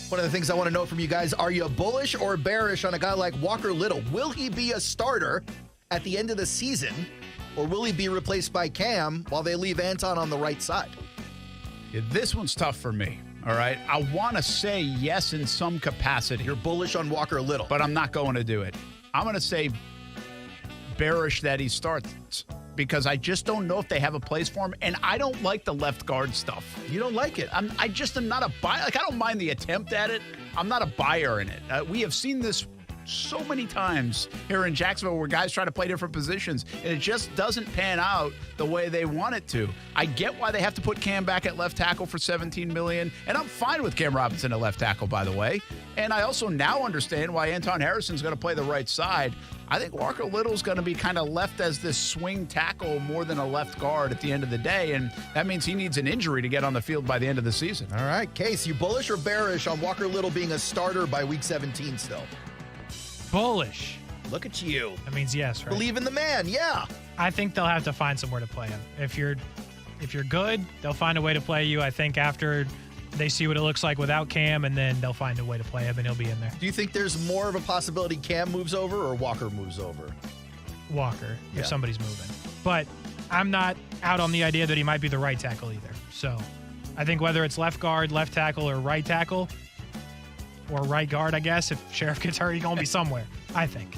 One of the things I want to know from you guys, are you bullish or bearish on a guy like Walker Little? Will he be a starter at the end of the season, or will he be replaced by Cam while they leave Anton on the right side? Yeah, this one's tough for me, all right? I want to say yes in some capacity. You're bullish on Walker Little. But I'm not going to do it. I'm going to say bearish that he starts because I just don't know if they have a place for him, and I don't like the left guard stuff. You don't like it? I just am not a buyer. Like, I don't mind the attempt at it. I'm not a buyer in it. We have seen this so many times here in Jacksonville where guys try to play different positions, and it just doesn't pan out the way they want it to. I get why they have to put Cam back at left tackle for $17 million, and I'm fine with Cam Robinson at left tackle, by the way. And I also now understand why Anton Harrison's going to play the right side. I think Walker Little's going to be kind of left as this swing tackle more than a left guard at the end of the day, and that means he needs an injury to get on the field by the end of the season. All right, Case, you bullish or bearish on Walker Little being a starter by week 17 still? Bullish. Look at you. That means yes, right? Believe in the man, yeah. I think they'll have to find somewhere to play him. If you're good, they'll find a way to play you. I think after they see what it looks like without Cam, and then they'll find a way to play him, and he'll be in there. Do you think there's more of a possibility Cam moves over or Walker moves over? Walker, if somebody's moving. But I'm not out on the idea that he might be the right tackle either. So I think whether it's left guard, left tackle, or right tackle, or right guard, I guess, if Sheriff gets hurt, he's going to be somewhere, I think.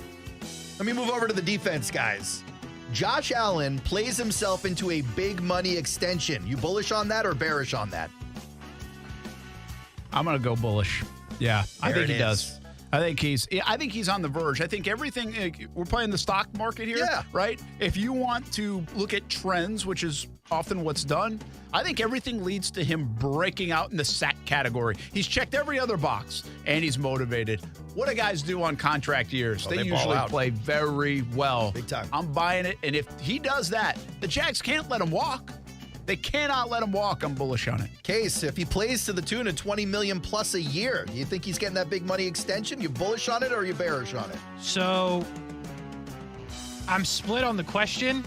Let me move over to the defense, guys. Josh Allen plays himself into a big money extension. You bullish on that or bearish on that? I'm going to go bullish. Yeah, I think he does. I think he's on the verge. I think everything, we're playing the stock market here, right? If you want to look at trends, which is often what's done, I think everything leads to him breaking out in the sack category. He's checked every other box, and he's motivated. What do guys do on contract years? They usually play very well. Big time. I'm buying it, and if he does that, the Jags can't let him walk. They cannot let him walk. I'm bullish on it. Case, if he plays to the tune of $20 million plus a year, do you think he's getting that big money extension? You bullish on it or you bearish on it? So I'm split on the question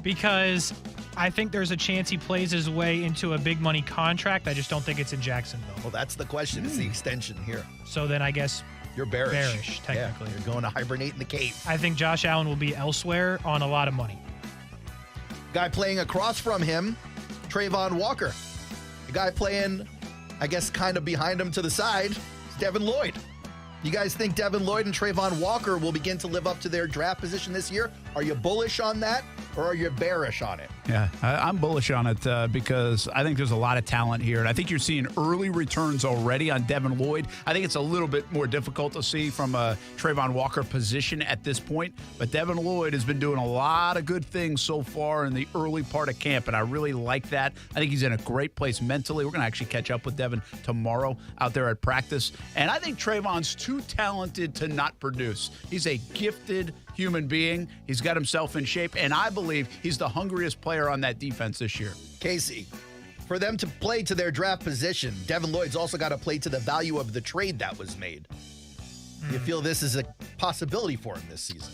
because I think there's a chance he plays his way into a big money contract. I just don't think it's in Jacksonville. Well, that's the question. It's the extension here. So then I guess you're bearish. Bearish, technically. Yeah, you're going to hibernate in the cave. I think Josh Allen will be elsewhere on a lot of money. Guy playing across from him, Trayvon Walker. The guy playing, I guess, kind of behind him to the side, is Devin Lloyd. You guys think Devin Lloyd and Trayvon Walker will begin to live up to their draft position this year? Are you bullish on that or are you bearish on it? Yeah, I'm bullish on it because I think there's a lot of talent here. And I think you're seeing early returns already on Devin Lloyd. I think it's a little bit more difficult to see from a Trayvon Walker position at this point. But Devin Lloyd has been doing a lot of good things so far in the early part of camp, and I really like that. I think he's in a great place mentally. We're going to actually catch up with Devin tomorrow out there at practice. And I think Trayvon's too talented to not produce. He's a gifted human being. He's got himself in shape, and I believe he's the hungriest player on that defense this year. Kasey, for them to play to their draft position, Devin Lloyd's also got to play to the value of the trade that was made. Do you feel this is a possibility for him this season?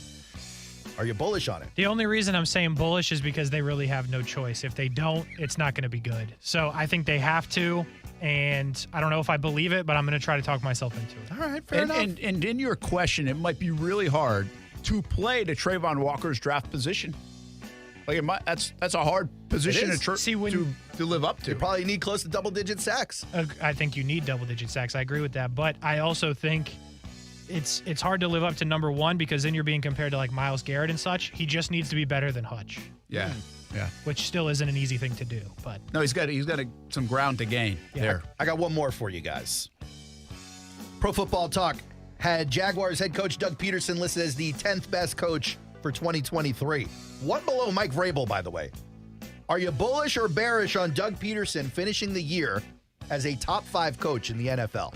Are you bullish on it? The only reason I'm saying bullish is because they really have no choice. If they don't, it's not going to be good. So I think they have to, and I don't know if I believe it, but I'm going to try to talk myself into it. All right, fair enough. And in your question, it might be really hard to play to Trayvon Walker's draft position. Like that's a hard position to live up to. You probably need close to double-digit sacks. I think you need double-digit sacks. I agree with that. But I also think it's hard to live up to number one because then you're being compared to like Myles Garrett and such. He just needs to be better than Hutch. Yeah. Yeah. Which still isn't an easy thing to do. But no, he's got some ground to gain there. I got one more for you guys. Pro Football Talk had Jaguars head coach Doug Peterson listed as the 10th best coach for 2023. One below Mike Vrabel, by the way. Are you bullish or bearish on Doug Peterson finishing the year as a top 5 coach in the NFL?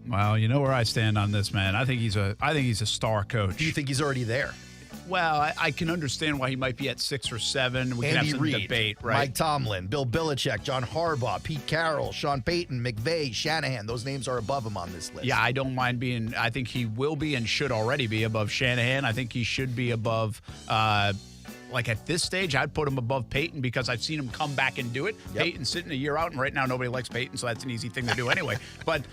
Well, you know where I stand on this, man. I think he's a star coach. Do you think he's already there? Well, I can understand why he might be at 6 or 7. We can have some debate, right? Mike Tomlin, Bill Belichick, John Harbaugh, Pete Carroll, Sean Payton, McVay, Shanahan. Those names are above him on this list. Yeah, I don't mind being. I think he will be and should already be above Shanahan. I think he should be above. Like at this stage, I'd put him above Peyton because I've seen him come back and do it. Yep. Peyton's sitting a year out, and right now nobody likes Peyton, so that's an easy thing to do anyway. But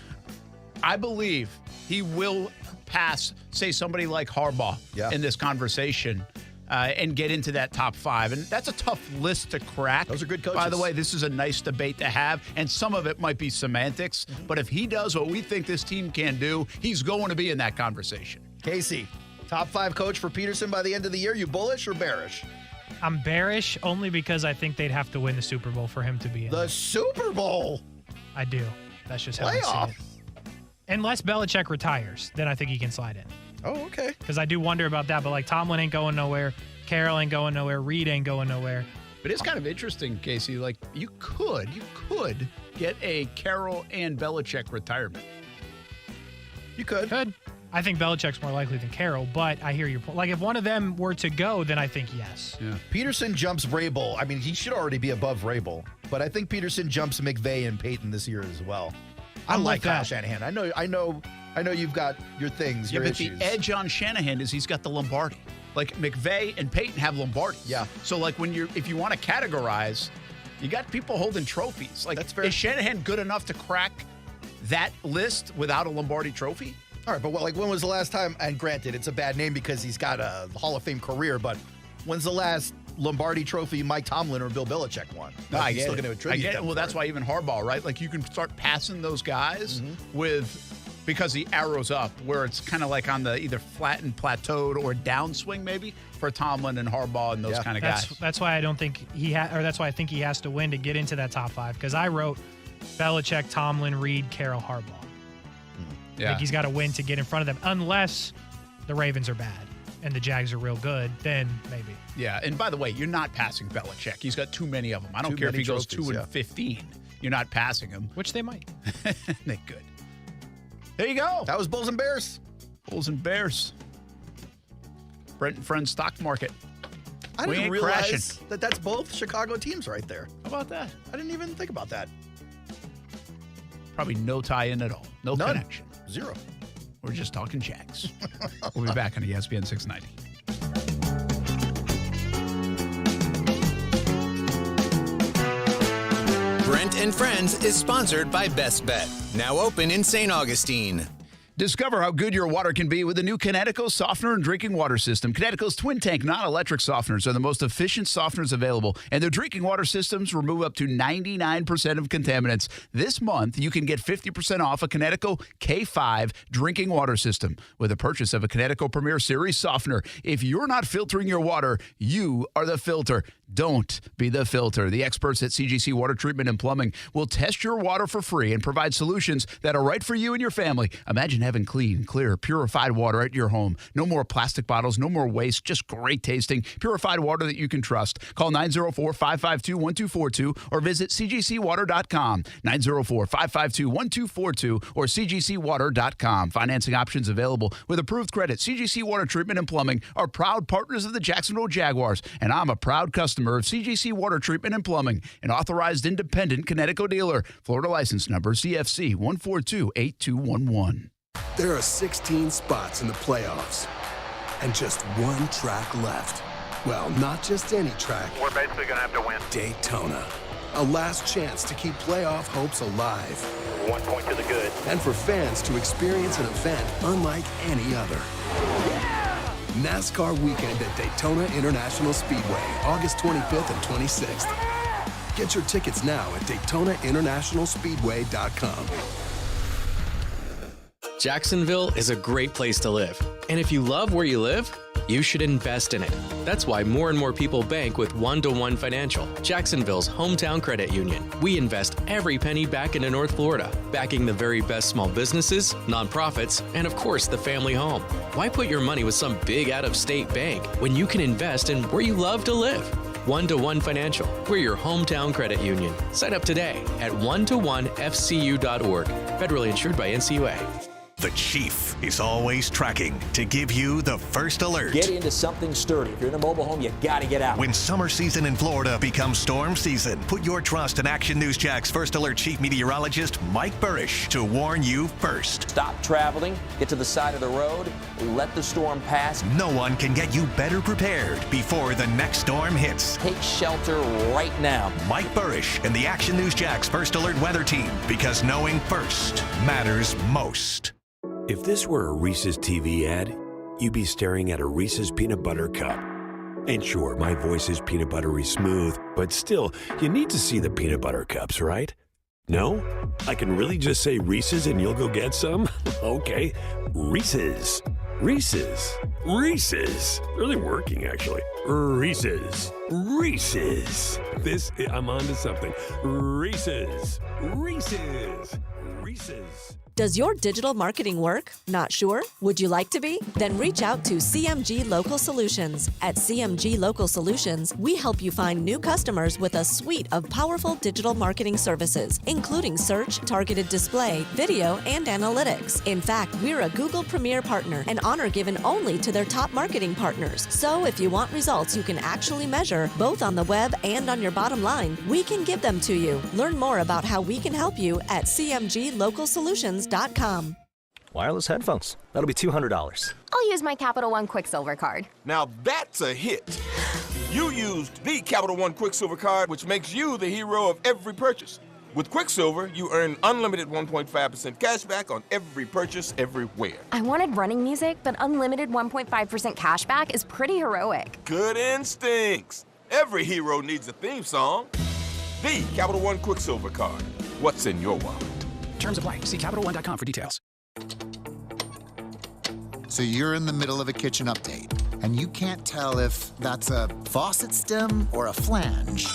I believe he will pass, say, somebody like Harbaugh in this conversation and get into that top 5. And that's a tough list to crack. Those are good coaches. By the way, this is a nice debate to have, and some of it might be semantics. Mm-hmm. But if he does what we think this team can do, he's going to be in that conversation. Kasey, top 5 coach for Peterson by the end of the year. You bullish or bearish? I'm bearish only because I think they'd have to win the Super Bowl for him to be in the Super Bowl? I do. That's just how I see it. Unless Belichick retires, then I think he can slide in. Oh, okay. Because I do wonder about that. But, like, Tomlin ain't going nowhere. Carroll ain't going nowhere. Reed ain't going nowhere. But it's kind of interesting, Kasey. Like, you could get a Carroll and Belichick retirement. You could. I think Belichick's more likely than Carroll, but I hear your point. Like, if one of them were to go, then I think yes. Yeah. Peterson jumps Vrabel. I mean, he should already be above Vrabel, but I think Peterson jumps McVay and Peyton this year as well. I like Kyle Shanahan. I know you've got your things, your issues. The edge on Shanahan is he's got the Lombardi. Like, McVay and Peyton have Lombardi. Yeah. So, like, if you want to categorize, you got people holding trophies. Like, that's fair. Is Shanahan good enough to crack that list without a Lombardi trophy? All right, but when was the last time, and granted, it's a bad name because he's got a Hall of Fame career, but when's the last Lombardi trophy Mike Tomlin or Bill Belichick won? No, I get still it. going to attribute them. Well, that's why even Harbaugh, right? Like, you can start passing those guys because the arrow's up, where it's kind of like on the either flattened, plateaued, or downswing maybe for Tomlin and Harbaugh and those kind of guys. That's why I don't think that's why I think he has to win to get into that top 5. Because I wrote Belichick, Tomlin, Reed, Carroll, Harbaugh. I think he's got to win to get in front of them, unless the Ravens are bad and the Jags are real good, then maybe. Yeah, and by the way, you're not passing Belichick. He's got too many of them. I don't care if he goes 2-15. You're not passing him. Which they might. They could. There you go. That was Bulls and Bears. Bulls and Bears. Brent and Friends stock market. I didn't realize that that's both Chicago teams right there. How about that? I didn't even think about that. Probably no tie-in at all. None. Connection. Zero. We're just talking Jags. We'll be back on ESPN 690. Brent and Friends is sponsored by Best Bet. Now open in St. Augustine. Discover how good your water can be with the new Connecticut softener and drinking water system. Connecticut's twin tank non-electric softeners are the most efficient softeners available, and their drinking water systems remove up to 99% of contaminants. This month, you can get 50% off a Connecticut K5 drinking water system with a purchase of a Connecticut Premier Series softener. If you're not filtering your water, you are the filter. Don't be the filter. The experts at CGC Water Treatment and Plumbing will test your water for free and provide solutions that are right for you and your family. Imagine having clean, clear, purified water at your home. No more plastic bottles, no more waste, just great tasting, purified water that you can trust. Call 904-552-1242 or visit cgcwater.com. 904-552-1242 or cgcwater.com. Financing options available with approved credit. CGC Water Treatment and Plumbing are proud partners of the Jacksonville Jaguars, and I'm a proud customer of CGC Water Treatment and Plumbing, an authorized independent Connecticut dealer. Florida license number CFC 1428211. There are 16 spots in the playoffs and just one track left. Well, not just any track. We're basically going to have to win. Daytona. A last chance to keep playoff hopes alive. 1 point to the good. And for fans to experience an event unlike any other. NASCAR weekend at Daytona International Speedway, August 25th and 26th. Get your tickets now at DaytonaInternationalSpeedway.com. Jacksonville is a great place to live. And if you love where you live, you should invest in it. That's why more and more people bank with One-to-One Financial, Jacksonville's hometown credit union. We invest every penny back into North Florida, backing the very best small businesses, nonprofits, and of course the family home. Why put your money with some big out-of-state bank when you can invest in where you love to live? One-to-One Financial. We're your hometown credit union. Sign up today at one-to-one-fcu.org. Federally insured by NCUA. The Chief is always tracking to give you the first alert. Get into something sturdy. If you're in a mobile home, you got to get out. When summer season in Florida becomes storm season, put your trust in Action News Jack's First Alert Chief Meteorologist Mike Burrish to warn you first. Stop traveling, get to the side of the road, let the storm pass. No one can get you better prepared before the next storm hits. Take shelter right now. Mike Burrish and the Action News Jack's First Alert Weather Team, because knowing first matters most. If this were a Reese's TV ad, you'd be staring at a Reese's Peanut Butter Cup. And sure, my voice is peanut buttery smooth, but still, you need to see the peanut butter cups, right? No? I can really just say Reese's and you'll go get some? Okay, Reese's. Reese's. Reese's. Really working, actually. Reese's. Reese's. I'm on to something. Reese's. Reese's. Reese's. Does your digital marketing work? Not sure? Would you like to be? Then reach out to CMG Local Solutions. At CMG Local Solutions, we help you find new customers with a suite of powerful digital marketing services, including search, targeted display, video, and analytics. In fact, we're a Google Premier partner, an honor given only to their top marketing partners. So if you want results you can actually measure, both on the web and on your bottom line, we can give them to you. Learn more about how we can help you at cmglocalsolutions.com. Wireless headphones. That'll be $200. I'll use my Capital One Quicksilver card. Now that's a hit. You used the Capital One Quicksilver card, which makes you the hero of every purchase. With Quicksilver, you earn unlimited 1.5% cash back on every purchase everywhere. I wanted running music, but unlimited 1.5% cash back is pretty heroic. Good instincts. Every hero needs a theme song. The Capital One Quicksilver card. What's in your wallet? Terms apply. See CapitalOne.com for details. So you're in the middle of a kitchen update, and you can't tell if that's a faucet stem or a flange.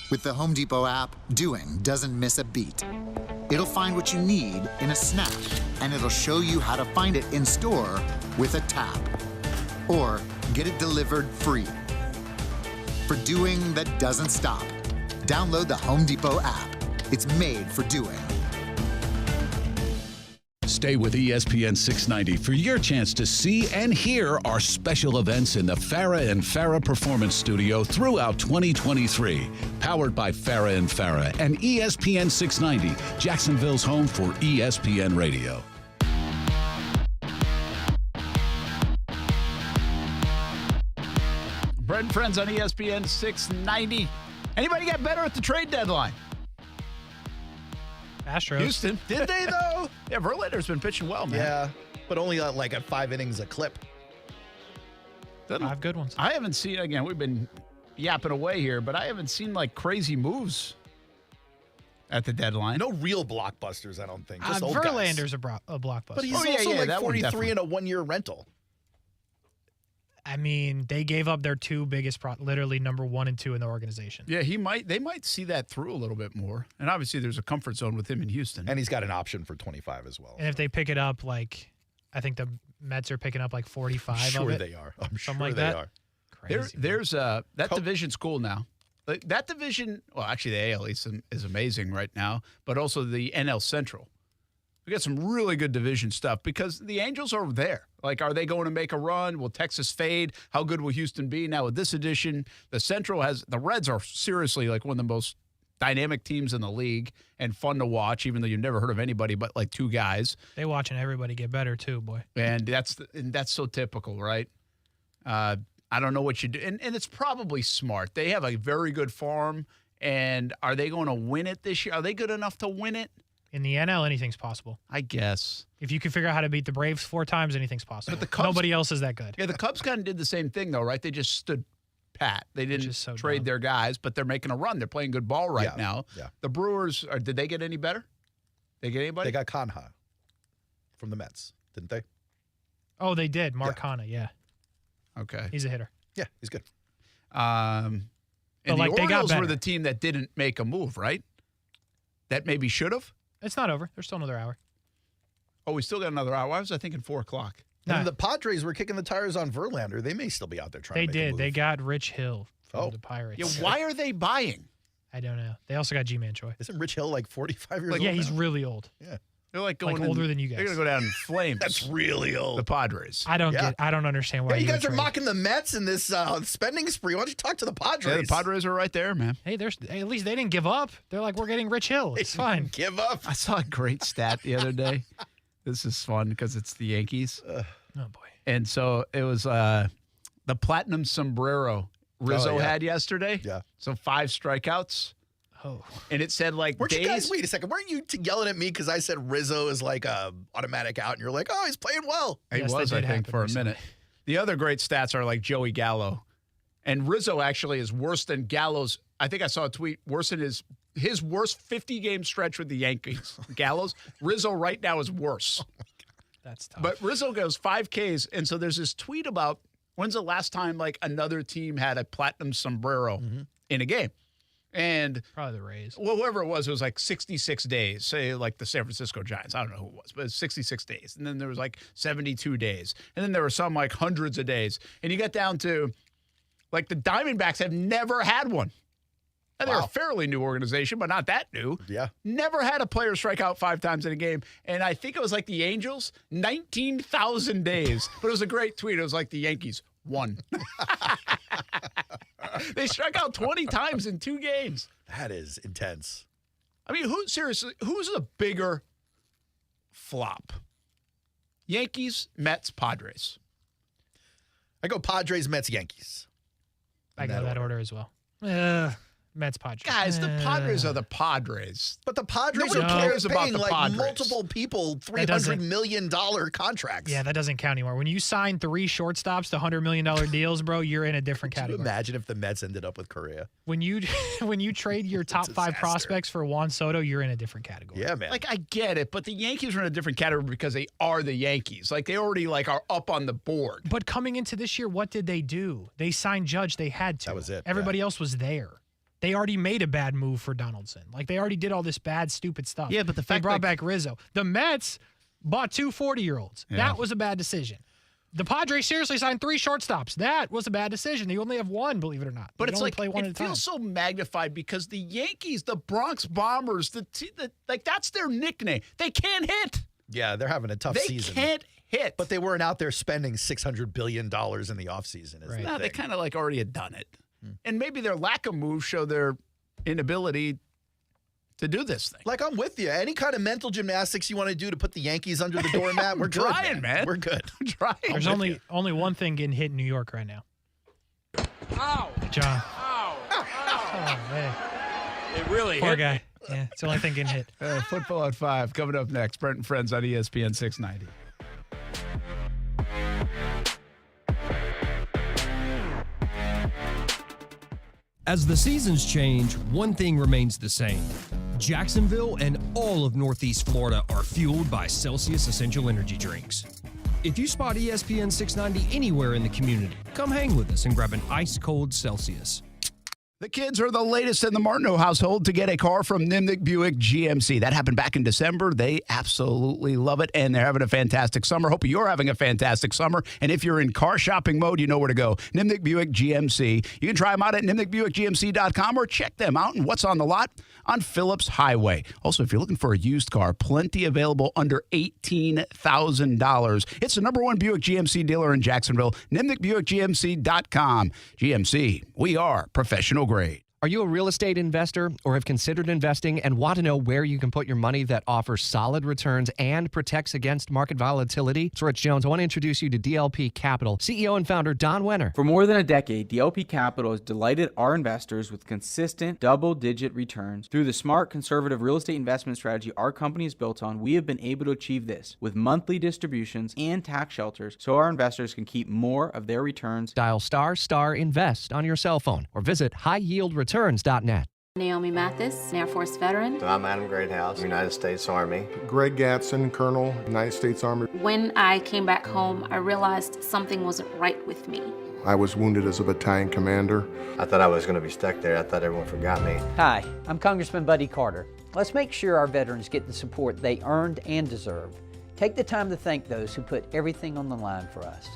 With the Home Depot app, doing doesn't miss a beat. It'll find what you need in a snap, and it'll show you how to find it in store with a tap. Or get it delivered free. For doing that doesn't stop, download the Home Depot app. It's made for doing. Stay with ESPN 690 for your chance to see and hear our special events in the Farah and Farah Performance Studio throughout 2023. Powered by Farah and Farah and ESPN 690, Jacksonville's home for ESPN Radio. Brent and Friends on ESPN 690. Anybody get better at the trade deadline? Astros. Houston. Did they, though? Yeah, Verlander's been pitching well, man. Yeah, but only like at 5 innings a clip. 5 good ones. I haven't seen, again, we've been yapping away here, but I haven't seen, like, crazy moves at the deadline. No real blockbusters, I don't think. Just old Verlander's guys. a blockbuster. But he's also like 43 in a 1-year rental. I mean, they gave up their 2 biggest, literally number 1 and 2 in the organization. Yeah, they might see that through a little bit more. And obviously there's a comfort zone with him in Houston. And he's got an option for 25 as well. And if they pick it up, like, I think the Mets are picking up like 45 sure of it. They are. I'm sure like they that. are. Crazy. There's that division's cool now. That division, well, actually the AL East is amazing right now, but also the NL Central. We got some really good division stuff because the Angels are there. Like, are they going to make a run? Will Texas fade? How good will Houston be? Now with this edition, the Reds are seriously like one of the most dynamic teams in the league and fun to watch, even though you've never heard of anybody but like 2 guys. They watching everybody get better too, boy. And that's so typical, right? I don't know what you do. And it's probably smart. They have a very good farm. And are they going to win it this year? Are they good enough to win it? In the NL, anything's possible. I guess. If you can figure out how to beat the Braves 4 times, anything's possible. But the Cubs, nobody else is that good. Yeah, the Cubs kind of did the same thing, though, right? They just stood pat. They didn't trade their guys, but they're making a run. They're playing good ball right now. Yeah. The Brewers, did they get any better? They get anybody? They got Canha from the Mets, didn't they? Oh, they did. Mark Canha, yeah. Okay. He's a hitter. Yeah, he's good. And the Orioles were the team that didn't make a move, right? That maybe should have? It's not over. There's still another hour. Oh, we still got another hour. Why was I thinking 4 o'clock? And the Padres were kicking the tires on Verlander. They may still be out there trying to make a move. They got Rich Hill from the Pirates. Yeah, why are they buying? I don't know. They also got G-Man Choi. Isn't Rich Hill like 45 years old? Yeah, he's now? really old. Yeah. They're like going older than you guys. They're going to go down in flames. That's really old. The Padres. I don't understand why you guys are trade. mocking the Mets in this spending spree. Why don't you talk to the Padres? Yeah, the Padres are right there, man. Hey, at least they didn't give up. They're like, we're getting Rich Hill. It's fine. Give up. I saw a great stat the other day. This is fun because it's the Yankees. Oh, boy. And so it was the platinum sombrero Rizzo had yesterday. Yeah. So 5 strikeouts. Oh. And it said like Weren't days. you guys, wait a second, weren't you yelling at me because I said Rizzo is like a automatic out and you're like, oh, he's playing well. He was, I think, for a minute. The other great stats are like Joey Gallo. And Rizzo actually is worse than Gallo's. I think I saw a tweet worse than his worst 50-game stretch with the Yankees. Gallo's. Rizzo right now is worse. Oh my God. That's tough. But Rizzo goes 5 Ks. And so there's this tweet about when's the last time like another team had a platinum sombrero in a game? And probably the Rays. Well, whoever it was like 66 days, say like the San Francisco Giants. I don't know who it was, but it's 66 days. And then there was like 72 days. And then there were some like hundreds of days. And you get down to like the Diamondbacks have never had one. And they're a fairly new organization, but not that new. Yeah. Never had a player strike out 5 times in a game. And I think it was like the Angels, 19,000 days. But it was a great tweet. It was like the Yankees, 1. They struck out 20 times in 2 games. That is intense. I mean, who's the bigger flop? Yankees, Mets, Padres. I go Padres, Mets, Yankees. I go that order as well. Mets, Padres. Guys, the Padres are the Padres. But the Padres Nobody are cares about paying the like Padres. multiple people $300 million contracts. Yeah, that doesn't count anymore. When you sign 3 shortstops to $100 million deals, bro, you're in a different Can you category. imagine if the Mets ended up with Correa? When you trade your top 5 prospects for Juan Soto, you're in a different category. Yeah, man. Like, I get it, but the Yankees are in a different category because they are the Yankees. Like, they already like are up on the board. But coming into this year, what did they do? They signed Judge. They had to. That was it. Everybody else was there. They already made a bad move for Donaldson. Like, they already did all this bad, stupid stuff. Yeah, but the they fact brought back Rizzo. The Mets bought 2 40-year-olds. Yeah. That was a bad decision. The Padres seriously signed 3 shortstops. That was a bad decision. They only have 1, believe it or not. But They it's only like play 1 at it a time. feels so magnified because the Yankees, the Bronx Bombers, like that's their nickname. They can't hit. Yeah, they're having a tough season. They can't hit. But they weren't out there spending $600 billion in the offseason. No, they kind of like already had done it. And maybe their lack of moves show their inability to do this thing. Like, I'm with you. Any kind of mental gymnastics you want to do to put the Yankees under the doormat, we're good, trying, man. We're good. I'm trying. There's only one thing getting hit in New York right now. Ow! John. Ow! Oh, man. It really Poor hit guy. me. Yeah, it's the only thing getting hit. Football at 5 coming up next. Brent and Friends on ESPN 690. As the seasons change, one thing remains the same. Jacksonville and all of Northeast Florida are fueled by Celsius Essential Energy Drinks. If you spot ESPN 690 anywhere in the community, come hang with us and grab an ice-cold Celsius. The kids are the latest in the Martineau household to get a car from Nimnick Buick GMC. That happened back in December. They absolutely love it, and they're having a fantastic summer. Hope you're having a fantastic summer. And if you're in car shopping mode, you know where to go. Nimnick Buick GMC. You can try them out at nimnickbuickgmc.com or check them out and what's on the lot on Phillips Highway. Also, if you're looking for a used car, plenty available under $18,000. It's the #1 Buick GMC dealer in Jacksonville, nimnickbuickgmc.com. GMC, we are professional grade. Are you a real estate investor or have considered investing and want to know where you can put your money that offers solid returns and protects against market volatility? It's Rich Jones. I want to introduce you to DLP Capital, CEO and founder Don Wenner. For more than a decade, DLP Capital has delighted our investors with consistent double-digit returns. Through the smart, conservative real estate investment strategy our company is built on, we have been able to achieve this with monthly distributions and tax shelters so our investors can keep more of their returns. Dial *** invest on your cell phone or visit highyieldreturns.net. Naomi Mathis, an Air Force veteran. I'm Adam Greathouse, United States Army. Greg Gatson, Colonel, United States Army. When I came back home, I realized something wasn't right with me. I was wounded as a battalion commander. I thought I was going to be stuck there. I thought everyone forgot me. Hi, I'm Congressman Buddy Carter. Let's make sure our veterans get the support they earned and deserve. Take the time to thank those who put everything on the line for us.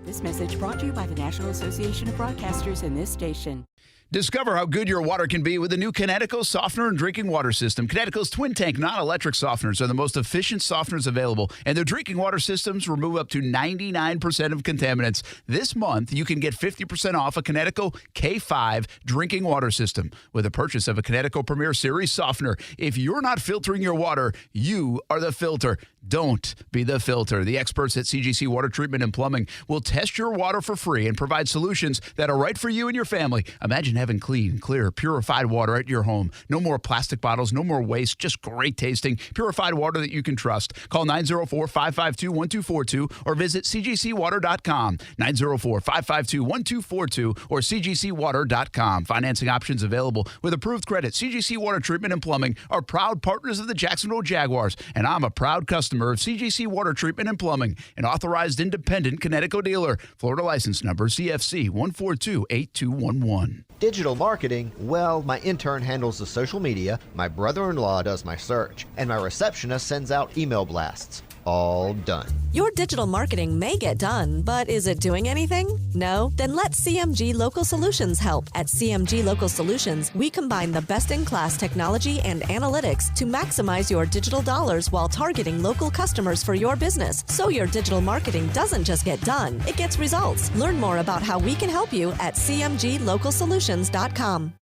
This message brought to you by the National Association of Broadcasters and this station. Discover how good your water can be with the new Connecticut softener and drinking water system. Connecticut's twin tank non-electric softeners are the most efficient softeners available, and their drinking water systems remove up to 99% of contaminants. This month, you can get 50% off a Connecticut K5 drinking water system with a purchase of a Connecticut Premier Series softener. If you're not filtering your water, you are the filter. Don't be the filter. The experts at CGC Water Treatment and Plumbing will test your water for free and provide solutions that are right for you and your family. Imagine having clean, clear, purified water at your home. No more plastic bottles, no more waste, just great tasting, purified water that you can trust. Call 904-552-1242 or visit cgcwater.com. 904-552-1242 or cgcwater.com. Financing options available with approved credit. CGC Water Treatment and Plumbing are proud partners of the Jacksonville Jaguars, and I'm a proud customer of CGC Water Treatment and Plumbing, an authorized independent Connecticut dealer. Florida license number CFC 1428211. Digital marketing? Well, my intern handles the social media, my brother-in-law does my search, and my receptionist sends out email blasts. All done. Your digital marketing may get done, but is it doing anything? No? Then let CMG Local Solutions help. At CMG Local Solutions, we combine the best-in-class technology and analytics to maximize your digital dollars while targeting local customers for your business. So your digital marketing doesn't just get done, it gets results. Learn more about how we can help you at cmglocalsolutions.com.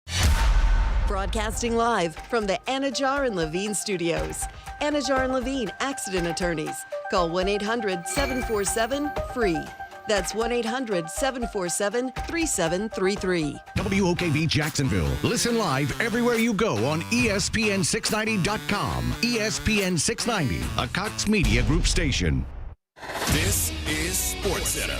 Broadcasting live from the Anajar and Levine studios. Anajar and Levine Accident Attorneys. Call 1-800-747-FREE. That's 1-800-747-3733. WOKV Jacksonville. Listen live everywhere you go on ESPN690.com. ESPN 690, a Cox Media Group station. This is SportsCenter.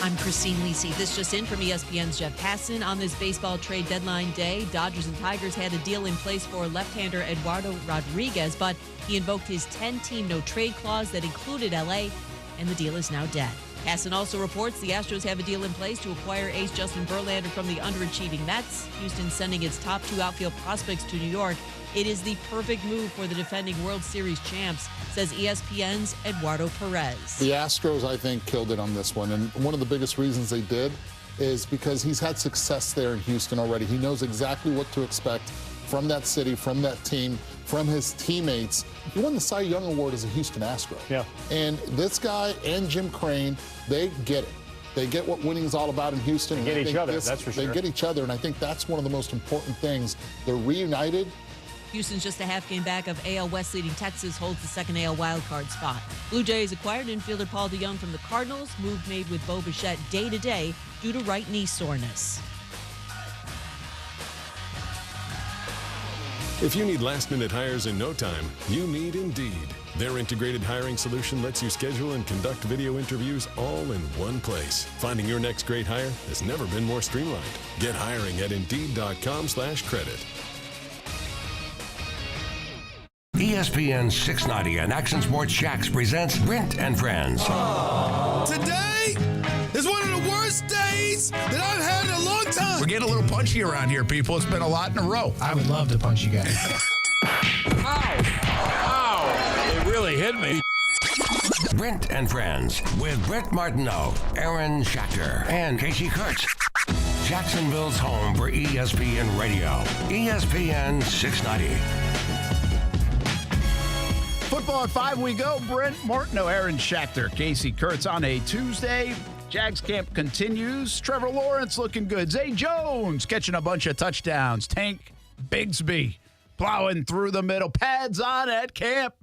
I'm Christine Lisi. This just in from ESPN's Jeff Passan. On this baseball trade deadline day, Dodgers and Tigers had a deal in place for left-hander Eduardo Rodriguez, but he invoked his 10-team no-trade clause that included L.A., and the deal is now dead. Passan also reports the Astros have a deal in place to acquire ace Justin Verlander from the underachieving Mets. Houston sending its top two outfield prospects to New York. It is the perfect move for the defending World Series champs, says ESPN's Eduardo Perez. The Astros, I think, killed it on this one. And one of the biggest reasons they did is because he's had success there in Houston already. He knows exactly what to expect from that city, from that team, from his teammates. He won the Cy Young Award as a Houston Astro. Yeah. And this guy and Jim Crane, they get it. They get what winning is all about in Houston. They get each other, that's for sure. They get each other, and I think that's one of the most important things. They're reunited. Houston's just a half game back of AL West leading Texas holds the second AL wildcard spot. Blue Jays acquired infielder Paul DeJong from the Cardinals. Move made with Bo Bichette day to day due to right knee soreness. If you need last-minute hires in no time, you need Indeed. Their integrated hiring solution lets you schedule and conduct video interviews all in one place. Finding your next great hire has never been more streamlined. Get hiring at Indeed.com/credit. ESPN 690 and Action Sports Shacks presents Brent and Friends. Today is one of the worst days that I've had in a long time. We're getting a little punchy around here, people. It's been a lot in a row. I would love to punch you guys. Ow! It really hit me. Brent and Friends with Brent Martineau, Aaron Schachter, and Kasey Kurtz. Jacksonville's home for ESPN Radio. ESPN 690. Football at 5 we go. Brent Martineau, Aaron Schachter, Kasey Kurtz on a Tuesday. Jags camp continues. Trevor Lawrence looking good. Zay Jones catching a bunch of touchdowns. Tank Bigsby plowing through the middle. Pads on at camp.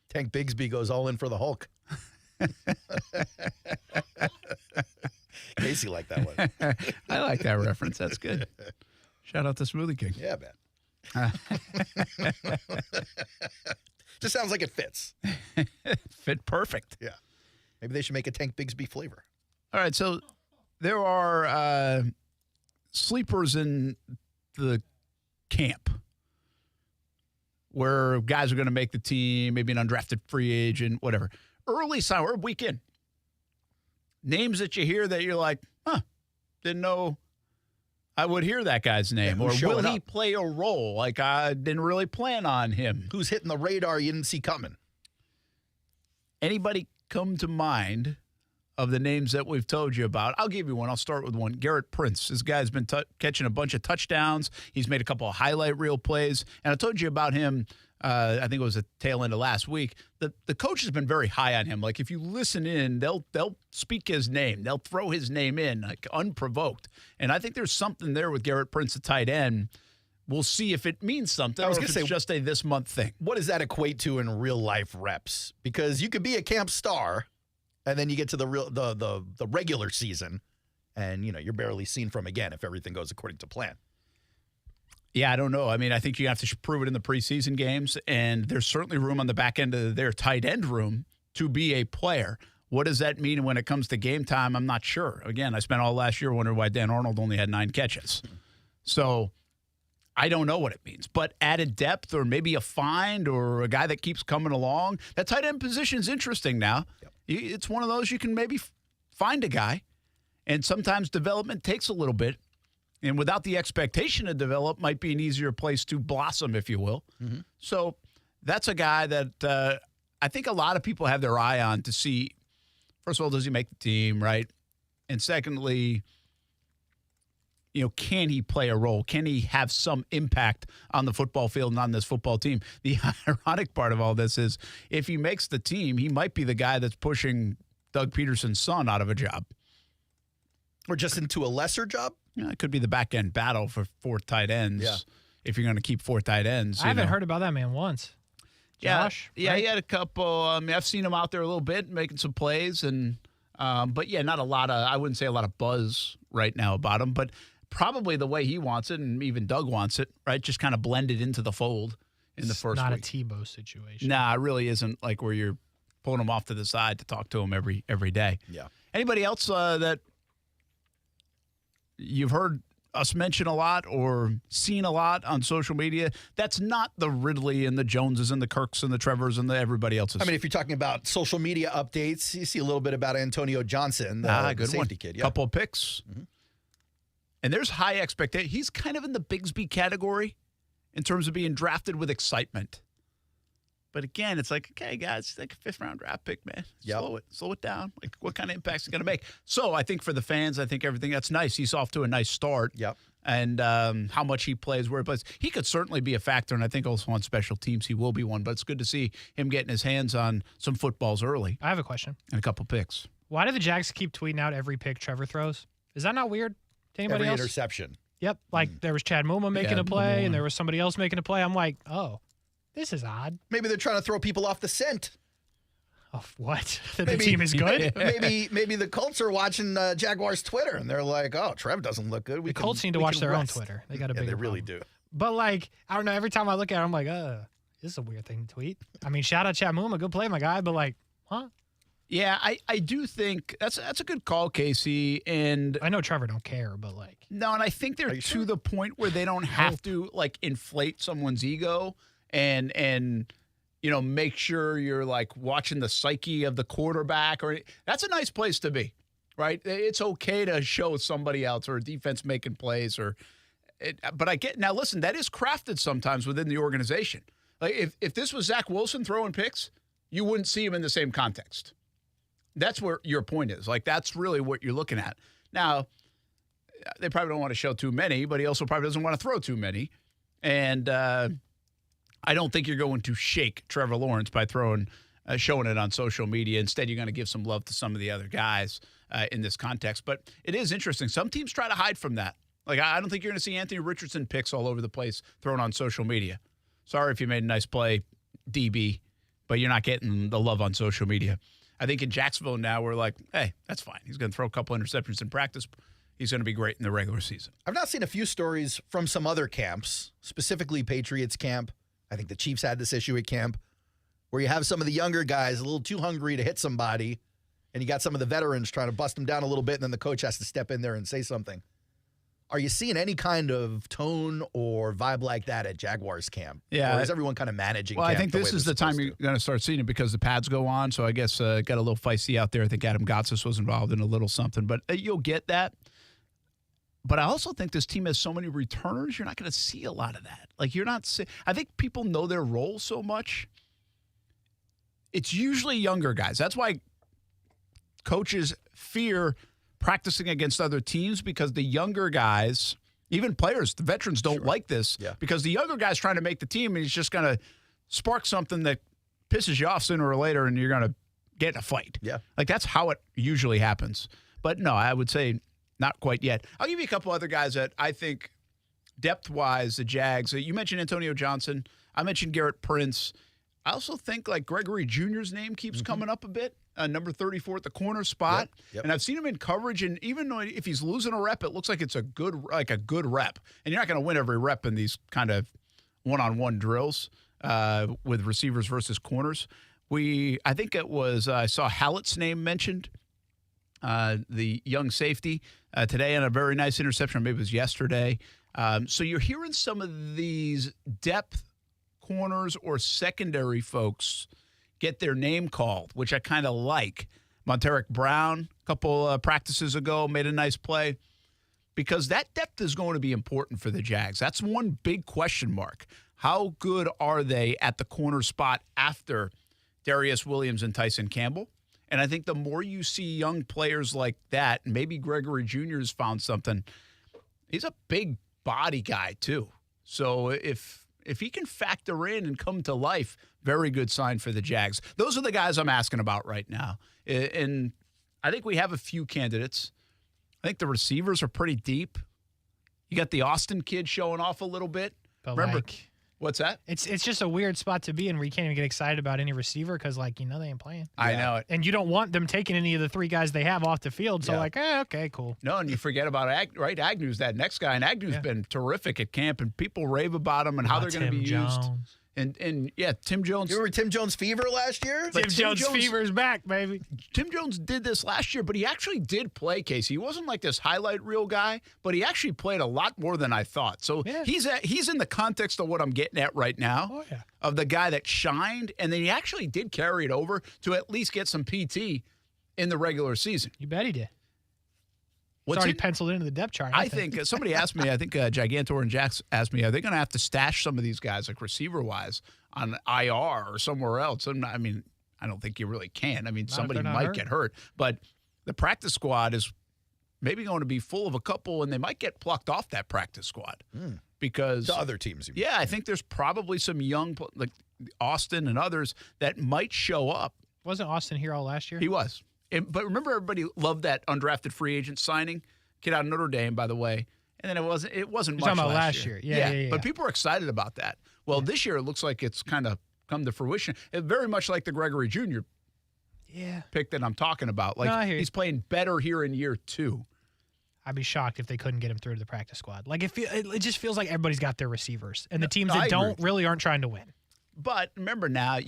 Tank Bigsby goes all in for the Hulk. Kasey liked that one. I like that reference. That's good. Shout out to Smoothie King. Yeah, man. Just sounds like it fits. Fit perfect. Yeah. Maybe they should make a Tank Bigsby flavor. All right, so there are sleepers in the camp where guys are going to make the team, maybe an undrafted free agent, whatever. Early sign, or weekend. Names that you hear that you're like, didn't know I would hear that guy's name. Or will he play a role? Like, I didn't really plan on him. Who's hitting the radar you didn't see coming? Anybody come to mind of the names that we've told you about? I'll give you one. I'll start with one. Garrett Prince. This guy's been catching a bunch of touchdowns. He's made a couple of highlight reel plays. And I told you about him, I think it was the tail end of last week. The coach has been very high on him. Like, if you listen in, they'll speak his name. They'll throw his name in, like, unprovoked. And I think there's something there with Garrett Prince, the tight end. We'll see if it means something. I was going to say, just a this month thing. What does that equate to in real life reps? Because you could be a camp star, and then you get to the regular season, and you're barely seen from again if everything goes according to plan. Yeah, I don't know. I mean, I think you have to prove it in the preseason games, and there's certainly room on the back end of their tight end room to be a player. What does that mean when it comes to game time? I'm not sure. Again, I spent all last year wondering why Dan Arnold only had 9 catches. So I don't know what it means. But added depth, or maybe a find, or a guy that keeps coming along. That tight end position is interesting now. Yep. It's one of those you can maybe find a guy, and sometimes development takes a little bit. And without the expectation to develop, might be an easier place to blossom, if you will. Mm-hmm. So that's a guy that I think a lot of people have their eye on to see, first of all, does he make the team, right? And secondly, can he play a role? Can he have some impact on the football field and on this football team? The ironic part of all this is if he makes the team, he might be the guy that's pushing Doug Peterson's son out of a job. Or just into a lesser job? It could be the back-end battle for 4 tight ends if you're going to keep 4 tight ends. I haven't heard about that man once. Josh? Yeah, right? He had a couple. I've seen him out there a little bit making some plays. But, not a lot of – I wouldn't say a lot of buzz right now about him. But probably the way he wants it, and even Doug wants it, right, just kind of blended into the fold in the first week. Not a Tebow situation. Nah, it really isn't like where you're pulling him off to the side to talk to him every day. Yeah. Anybody else that – you've heard us mention a lot or seen a lot on social media, that's not the Ridley and the Joneses and the Kirks and the Trevors and the everybody else's. I mean, if you're talking about social media updates, you see a little bit about Antonio Johnson, the good safety one. kid. Yeah. Couple of picks. Mm-hmm. And there's high expectation. He's kind of in the Bigsby category in terms of being drafted with excitement. But again, it's like, okay, guys, it's like a 5th-round draft pick, man. Slow it down. Like, what kind of impact is it going to make? So I think for the fans, I think everything that's nice. He's off to a nice start. Yep. And how much he plays, where he plays. He could certainly be a factor, and I think also on special teams he will be one. But it's good to see him getting his hands on some footballs early. I have a question. And a couple picks. Why do the Jags keep tweeting out every pick Trevor throws? Is that not weird to anybody else? Every interception. Yep. Like there was Chad Muma making a play, and there was somebody else making a play. I'm like, oh. This is odd. Maybe they're trying to throw people off the scent. Of what? The team is good? maybe the Colts are watching Jaguars Twitter, and they're like, oh, Trev doesn't look good. The Colts need to watch their own Twitter. They got a big they really do. But, I don't know. Every time I look at it, I'm like, this is a weird thing to tweet. I mean, shout out Chad Muma. Good play, my guy. But, huh? Yeah, I do think that's a good call, Kasey. And I know Trevor don't care, but, No, and I think they're to the point where they don't have to, inflate someone's ego and make sure you're watching the psyche of the quarterback, or that's a nice place to be, right? It's okay to show somebody else or a defense making plays, but I get now. Listen, that is crafted sometimes within the organization. Like if this was Zach Wilson throwing picks, you wouldn't see him in the same context. That's where your point is. That's really what you're looking at. Now, they probably don't want to show too many, but he also probably doesn't want to throw too many, and. I don't think you're going to shake Trevor Lawrence by showing it on social media. Instead, you're going to give some love to some of the other guys in this context. But it is interesting. Some teams try to hide from that. I don't think you're going to see Anthony Richardson picks all over the place thrown on social media. Sorry if you made a nice play, DB, but you're not getting the love on social media. I think in Jacksonville now we're like, hey, that's fine. He's going to throw a couple interceptions in practice. He's going to be great in the regular season. I've now seen a few stories from some other camps, specifically Patriots camp. I think the Chiefs had this issue at camp where you have some of the younger guys a little too hungry to hit somebody, and you got some of the veterans trying to bust them down a little bit, and then the coach has to step in there and say something. Are you seeing any kind of tone or vibe like that at Jaguars camp? Yeah. Or is everyone kind of managing Well, camp I think this is the time you're going to start seeing it because the pads go on. So I guess got a little feisty out there. I think Adam Gotsis was involved in a little something. But you'll get that. But I also think this team has so many returners, you're not going to see a lot of that. Like, you're not – I think people know their role so much. It's usually younger guys. That's why coaches fear – practicing against other teams because the younger guys, even players, the veterans don't like this because the younger guy's trying to make the team and he's just going to spark something that pisses you off sooner or later and you're going to get in a fight. Yeah. Like that's how it usually happens. But no, I would say not quite yet. I'll give you a couple other guys that I think depth-wise, the Jags, you mentioned Antonio Johnson. I mentioned Garrett Prince. I also think like Gregory Jr.'s name keeps coming up a bit. Number 34 at the corner spot. Yep. And I've seen him in coverage, and even though if he's losing a rep, it looks like it's a good rep. And you're not going to win every rep in these kind of one-on-one drills with receivers versus corners. I think it was I saw Hallett's name mentioned, the young safety, today on a very nice interception. Maybe it was yesterday. So you're hearing some of these depth corners or secondary folks get their name called, which I kind of like. Monteric Brown, a couple practices ago, made a nice play because that depth is going to be important for the Jags. That's one big question mark. How good are they at the corner spot after Darius Williams and Tyson Campbell? And I think the more you see young players like that, maybe Gregory Jr. has found something. He's a big body guy too. So if he can factor in and come to life, very good sign for the Jags. Those are the guys I'm asking about right now. And I think we have a few candidates. I think the receivers are pretty deep. You got the Austin kid showing off a little bit. But remember, what's that? It's just a weird spot to be in where you can't even get excited about any receiver because, like, they ain't playing. I know it. And you don't want them taking any of the three guys they have off the field. So, okay, cool. No, and you forget about Agnew's that next guy. And Agnew's been terrific at camp, and people rave about him and how they're going to be used. And Tim Jones. You remember Tim Jones fever last year? Tim Jones fever's back, baby. Tim Jones did this last year, but he actually did play, Kasey. He wasn't like this highlight reel guy, but he actually played a lot more than I thought. So he's in the context of what I'm getting at right now, of the guy that shined, and then he actually did carry it over to at least get some PT in the regular season. You bet he did. It's already penciled into the depth chart. I think somebody asked me, I think Gigantor and Jax asked me, are they going to have to stash some of these guys, like receiver-wise, on IR or somewhere else? I mean, I don't think you really can. I mean, somebody might get hurt. But the practice squad is maybe going to be full of a couple, and they might get plucked off that practice squad. Because to other teams. Yeah, I think there's probably some young, like Austin and others, that might show up. Wasn't Austin here all last year? He was. But remember, everybody loved that undrafted free agent signing, kid out of Notre Dame, by the way. And then it wasn't much last year. Yeah. But people are excited about that. Well, this year it looks like it's kind of come to fruition. Very much like the Gregory Jr. pick that I'm talking about. Like he's playing better here in year 2. I'd be shocked if they couldn't get him through to the practice squad. Like it just feels like everybody's got their receivers, and the teams that don't really aren't trying to win. But remember now,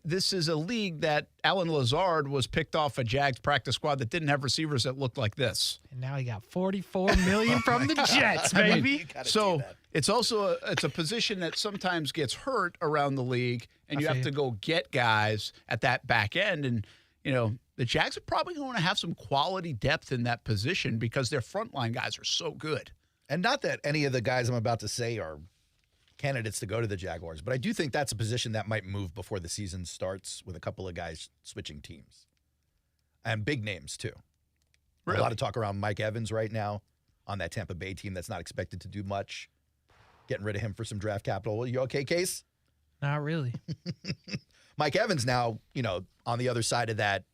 this is a league that Alan Lazard was picked off a Jags practice squad that didn't have receivers that looked like this. And now he got $44 million from the Jets, baby. So it's also it's a position that sometimes gets hurt around the league, and you have to go get guys at that back end. And, the Jags are probably going to have some quality depth in that position because their frontline guys are so good. And not that any of the guys I'm about to say are candidates to go to the Jaguars, but I do think that's a position that might move before the season starts with a couple of guys switching teams. And big names, too. Really? A lot of talk around Mike Evans right now on that Tampa Bay team that's not expected to do much. Getting rid of him for some draft capital. Are you okay, Case? Not really. Mike Evans now, on the other side of that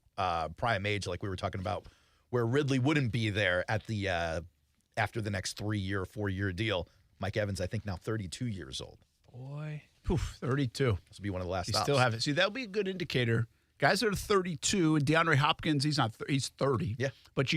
prime age, like we were talking about, where Ridley wouldn't be there at the after the next 3-year, 4-year deal. Mike Evans, I think, now 32 years old. Boy. 32. This will be one of the last stops. Still have it. See, that'll be a good indicator. Guys that are 32, and DeAndre Hopkins, he's 30. Yeah. But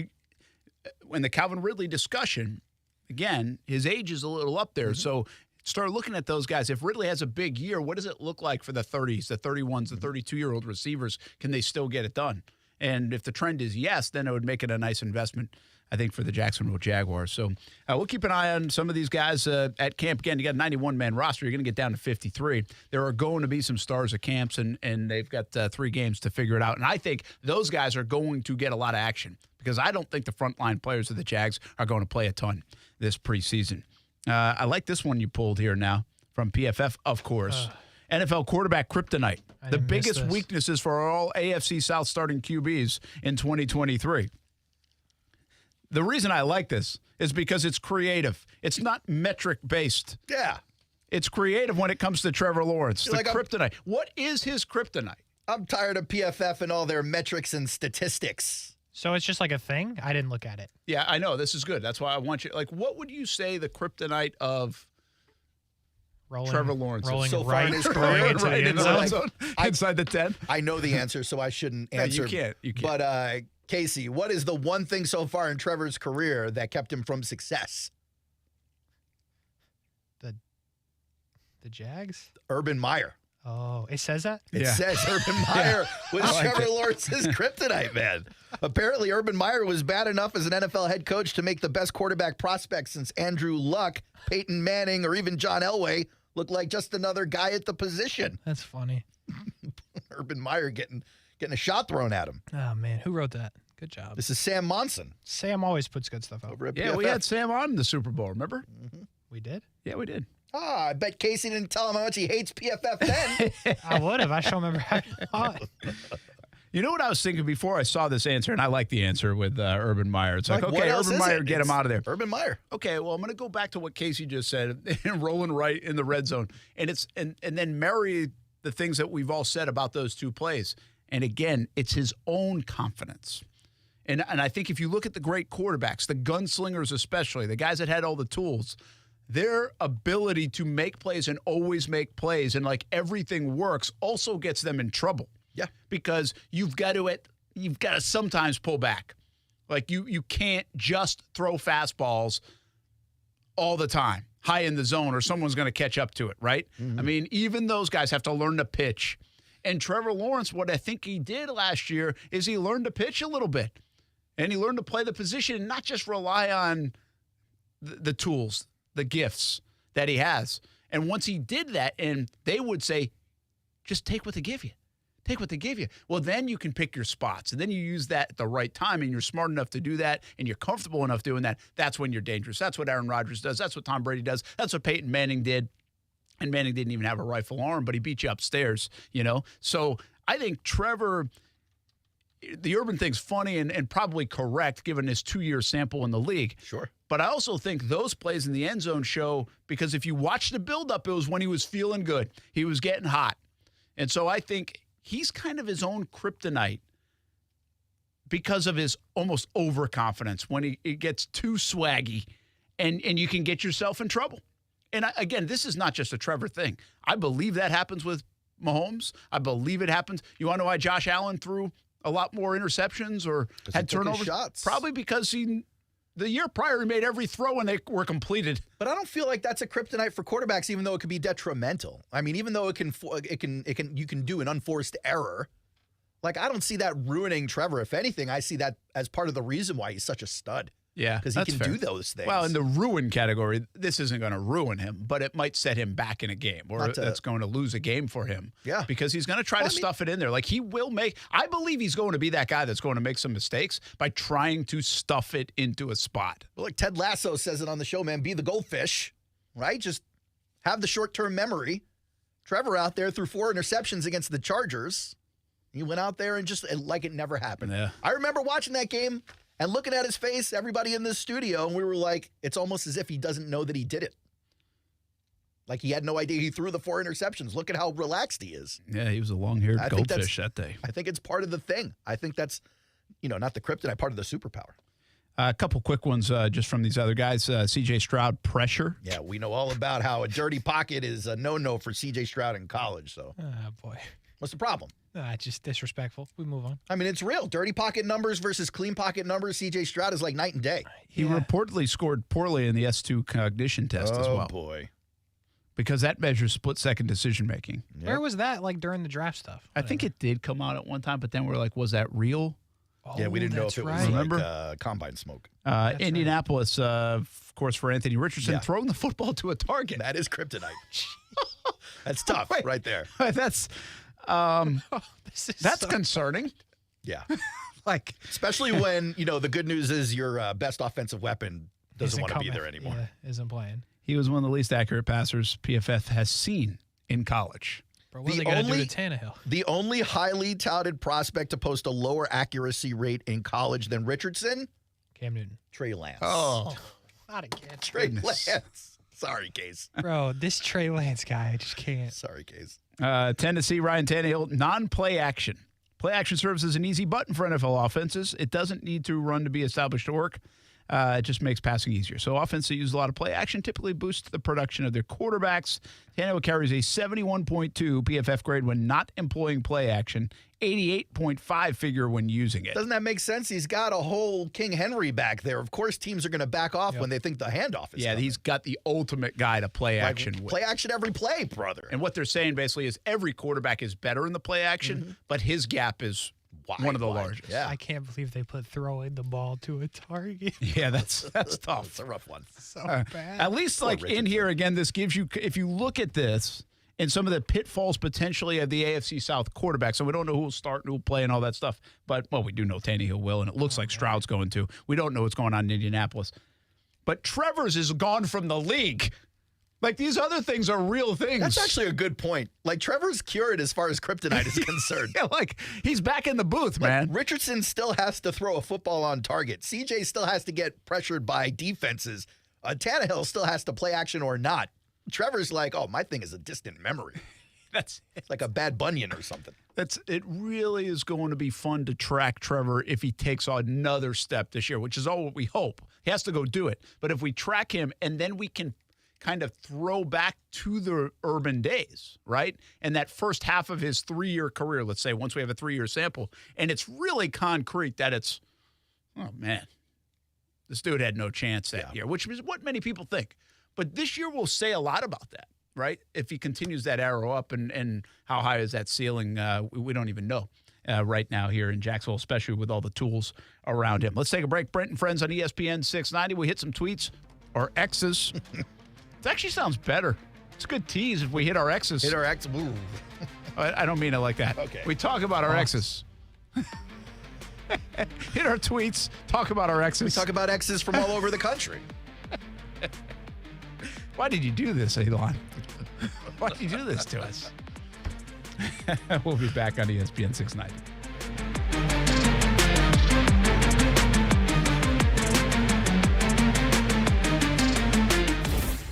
when the Calvin Ridley discussion, again, his age is a little up there. So start looking at those guys. If Ridley has a big year, what does it look like for the 30s, the 31s, the 32-year-old receivers? Can they still get it done? And if the trend is yes, then it would make it a nice investment, I think, for the Jacksonville Jaguars. So we'll keep an eye on some of these guys at camp. Again, you got a 91-man roster. You're going to get down to 53. There are going to be some stars at camps, and they've got 3 games to figure it out. And I think those guys are going to get a lot of action because I don't think the frontline players of the Jags are going to play a ton this preseason. I like this one you pulled here now from PFF, of course. NFL quarterback kryptonite. The biggest weaknesses for all AFC South starting QBs in 2023. The reason I like this is because it's creative. It's not metric-based. Yeah. It's creative when it comes to Trevor Lawrence. The kryptonite. What is his kryptonite? I'm tired of PFF and all their metrics and statistics. So it's just like a thing? I didn't look at it. Yeah, I know. This is good. That's why I want you. Like, what would you say the kryptonite of Trevor Lawrence rolling so right, far in his throwing career? into Right the in end the red zone? zone, inside the 10? I know the answer, so I shouldn't answer. You can't. But, Kasey, what is the one thing so far in Trevor's career that kept him from success? The Jags? Urban Meyer. Oh, it says that? It says Urban Meyer was Trevor Lawrence's kryptonite, man. Apparently, Urban Meyer was bad enough as an NFL head coach to make the best quarterback prospect since Andrew Luck, Peyton Manning, or even John Elway look like just another guy at the position. That's funny. Urban Meyer getting a shot thrown at him. Oh, man. Who wrote that? Good job. This is Sam Monson. Sam always puts good stuff out. Over at Yeah, PFF. we had Sam on in the Super Bowl, remember? Mm-hmm. We did? Yeah, we did. I bet Kasey didn't tell him how much he hates PFF then. I would have. I just don't remember how You know what I was thinking before I saw this answer, and I like the answer with Urban Meyer. It's like okay, Urban Meyer, get him out of there. Urban Meyer. Okay, well, I'm going to go back to what Kasey just said, rolling right in the red zone, and then marry the things that we've all said about those two plays. And again, it's his own confidence. And I think if you look at the great quarterbacks, the gunslingers especially, the guys that had all the tools, their ability to make plays and always make plays and like everything works also gets them in trouble. Yeah. Because you've got to sometimes pull back. Like you can't just throw fastballs all the time, high in the zone, or someone's going to catch up to it, right? Mm-hmm. I mean, even those guys have to learn to pitch. And Trevor Lawrence, what I think he did last year is he learned to pitch a little bit. And he learned to play the position and not just rely on the tools, the gifts that he has. And once he did that, and they would say, just take what they give you. Take what they give you. Well, then you can pick your spots. And then you use that at the right time, and you're smart enough to do that, and you're comfortable enough doing that. That's when you're dangerous. That's what Aaron Rodgers does. That's what Tom Brady does. That's what Peyton Manning did. And Manning didn't even have a rifle arm, but he beat you upstairs, you know? So I think Trevor, the Urban thing's funny and probably correct given his 2-year sample in the league. Sure. But I also think those plays in the end zone show, because if you watch the buildup, it was when he was feeling good. He was getting hot. And so I think he's kind of his own kryptonite because of his almost overconfidence when it gets too swaggy and you can get yourself in trouble. And again, this is not just a Trevor thing. I believe that happens with Mahomes. I believe it happens. You want to know why Josh Allen threw a lot more interceptions or had turnovers? Shots. Probably because the year prior he made every throw and they were completed. But I don't feel like that's a kryptonite for quarterbacks, even though it could be detrimental. I mean, even though you can do an unforced error. Like, I don't see that ruining Trevor. If anything, I see that as part of the reason why he's such a stud. Yeah, because he can do those things. Well, in the ruin category, this isn't going to ruin him, but it might set him back in a game, or that's going to lose a game for him. Yeah, because he's going to try to stuff it in there. Like he will make. I believe he's going to be that guy that's going to make some mistakes by trying to stuff it into a spot. Well, like Ted Lasso says it on the show, man. Be the goldfish, right? Just have the short-term memory. Trevor out there threw 4 interceptions against the Chargers. He went out there and just like it never happened. Yeah. I remember watching that game. And looking at his face, everybody in this studio, and we were like, it's almost as if he doesn't know that he did it. Like he had no idea he threw the 4 interceptions. Look at how relaxed he is. Yeah, he was a long-haired goldfish that day. I think it's part of the thing. I think that's, not the kryptonite, part of the superpower. A couple quick ones just from these other guys. C.J. Stroud, pressure. Yeah, we know all about how a dirty pocket is a no-no for C.J. Stroud in college. So, oh, boy. What's the problem? Just disrespectful. We move on. I mean, it's real. Dirty pocket numbers versus clean pocket numbers. C.J. Stroud is like night and day. He reportedly scored poorly in the S2 cognition test as well. Oh, boy. Because that measures split-second decision-making. Yep. Where was that, like, during the draft stuff? I think it did come out at one time, but then we're like, was that real? Yeah, we didn't know if it was like combine smoke. Indianapolis, of course, for Anthony Richardson, throwing the football to a target. That is kryptonite. That's tough right there. That's concerning. Yeah. Like, especially when, the good news is your best offensive weapon doesn't want to be there anymore. Yeah, isn't playing. He was one of the least accurate passers PFF has seen in college. Bro, what are they going to do to Tannehill? The only highly touted prospect to post a lower accuracy rate in college than Richardson? Cam Newton. Trey Lance. Oh, not again. Trey Lance. Sorry, Case. Bro, this Trey Lance guy, I just can't. Sorry, Case. Tennessee, Ryan Tannehill, non-play action. Play action serves as an easy button for NFL offenses. It doesn't need to run to be established to work. It just makes passing easier. So offense that use a lot of play action typically boosts the production of their quarterbacks. Tannehill carries a 71.2 PFF grade when not employing play action, 88.5 figure when using it. Doesn't that make sense? He's got a whole King Henry back there. Of course, teams are going to back off when they think the handoff is coming. He's got the ultimate guy to play action with. Play action every play, brother. And what they're saying basically is every quarterback is better in the play action, but his gap is one of the largest. Yeah. I can't believe they put throwing the ball to a target. Yeah, that's tough. It's a rough one. So bad. At least in here, again, this gives you, if you look at this and some of the pitfalls potentially of the AFC South quarterbacks, and we don't know who will start and who will play and all that stuff, but, we do know Tannehill will, and it looks like Stroud's going to. We don't know what's going on in Indianapolis. But Trevor's is gone from the league. Like, these other things are real things. That's actually a good point. Like, Trevor's cured as far as kryptonite is concerned. Yeah, like, he's back in the booth, man. Richardson still has to throw a football on target. CJ still has to get pressured by defenses. Tannehill still has to play action or not. Trevor's like, my thing is a distant memory. It's like a bad bunion or something. It really is going to be fun to track Trevor if he takes another step this year, which is all what we hope. He has to go do it. But if we track him and then we can kind of throw back to the Urban days, right? And that first half of his 3-year career, let's say, once we have a 3-year sample, and it's really concrete that it's, oh, man, this dude had no chance that year, which is what many people think. But this year will say a lot about that, right? If he continues that arrow up and how high is that ceiling, we don't even know right now here in Jacksonville, especially with all the tools around him. Let's take a break. Brent and Friends on ESPN 690. We hit some tweets or X's. It actually sounds better. It's a good tease if we hit our X's. Hit our X. Ooh. I don't mean it like that. Okay. We talk about our X's. Hit our tweets. Talk about our X's. We talk about X's from all over the country. Why did you do this, Elon? Why did you do this to us? We'll be back on ESPN 690.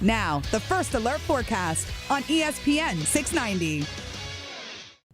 Now, the First Alert Forecast on ESPN 690.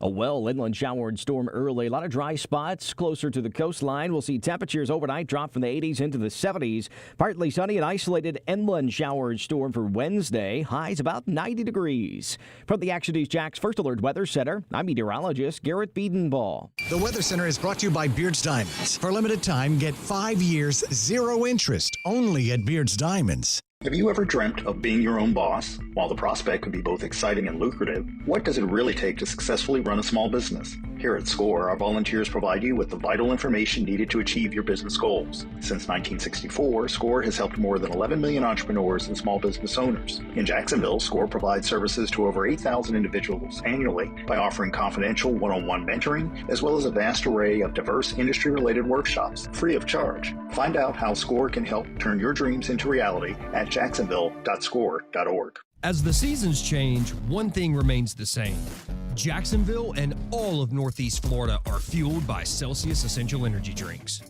A inland showered storm early. A lot of dry spots closer to the coastline. We'll see temperatures overnight drop from the 80s into the 70s. Partly sunny and isolated inland showered storm for Wednesday. Highs about 90 degrees. From the Action News Jax First Alert Weather Center, I'm meteorologist Garrett Biedenball. The Weather Center is brought to you by Beard's Diamonds. For a limited time, get 5 years, 0 interest, only at Beard's Diamonds. Have you ever dreamt of being your own boss? While the prospect could be both exciting and lucrative, what does it really take to successfully run a small business? Here at SCORE, our volunteers provide you with the vital information needed to achieve your business goals. Since 1964, SCORE has helped more than 11 million entrepreneurs and small business owners. In Jacksonville, SCORE provides services to over 8,000 individuals annually by offering confidential one-on-one mentoring, as well as a vast array of diverse industry-related workshops, free of charge. Find out how SCORE can help turn your dreams into reality at jacksonville.score.org. As the seasons change, one thing remains the same. Jacksonville and all of Northeast Florida are fueled by Celsius Essential Energy Drinks.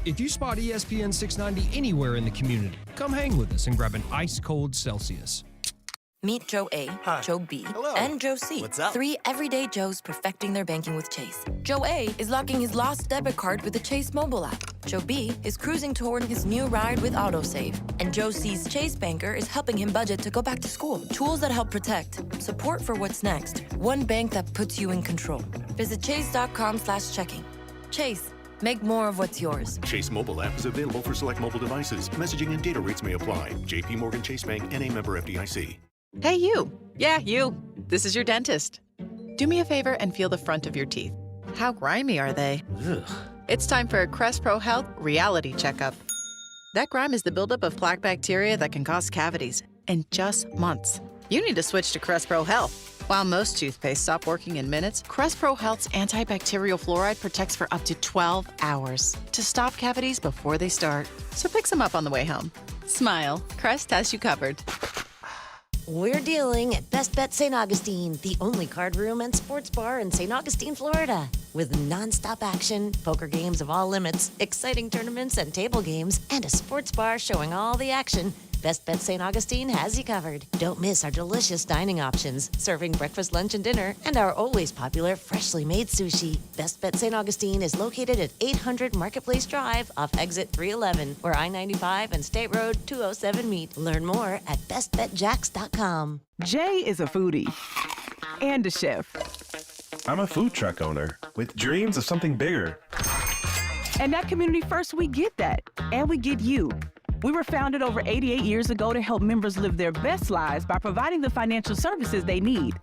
If you spot ESPN 690 anywhere in the community, come hang with us and grab an ice-cold Celsius. Meet Joe A, Joe B, and Joe C. What's up? 3 everyday Joes perfecting their banking with Chase. Joe A is locking his lost debit card with the Chase mobile app. Joe B is cruising toward his new ride with AutoSave. And Joe C's Chase banker is helping him budget to go back to school. Tools that help protect. Support for what's next. One bank that puts you in control. Visit chase.com/checking. Chase. Make more of what's yours. Chase mobile app is available for select mobile devices. Messaging and data rates may apply. JP Morgan Chase Bank, N.A. member FDIC. Hey, you. Yeah, you. This is your dentist. Do me a favor and feel the front of your teeth. How grimy are they? Ugh. It's time for a Crest Pro Health reality checkup. That grime is the buildup of plaque bacteria that can cause cavities in just months. You need to switch to Crest Pro Health. While most toothpaste stop working in minutes, Crest Pro Health's antibacterial fluoride protects for up to 12 hours to stop cavities before they start. So pick some up on the way home. Smile. Crest has you covered. We're dealing at Best Bet St. Augustine, the only card room and sports bar in St. Augustine, Florida. With nonstop action, poker games of all limits, exciting tournaments and table games, and a sports bar showing all the action, Best Bet St. Augustine has you covered. Don't miss our delicious dining options, serving breakfast, lunch, and dinner, and our always popular freshly made sushi. Best Bet St. Augustine is located at 800 Marketplace Drive off exit 311, where I-95 and State Road 207 meet. Learn more at bestbetjacks.com. Jay is a foodie and a chef. I'm a food truck owner with dreams of something bigger. And at Community First, we get that. And we get you. We were founded over 88 years ago to help members live their best lives by providing the financial services they need.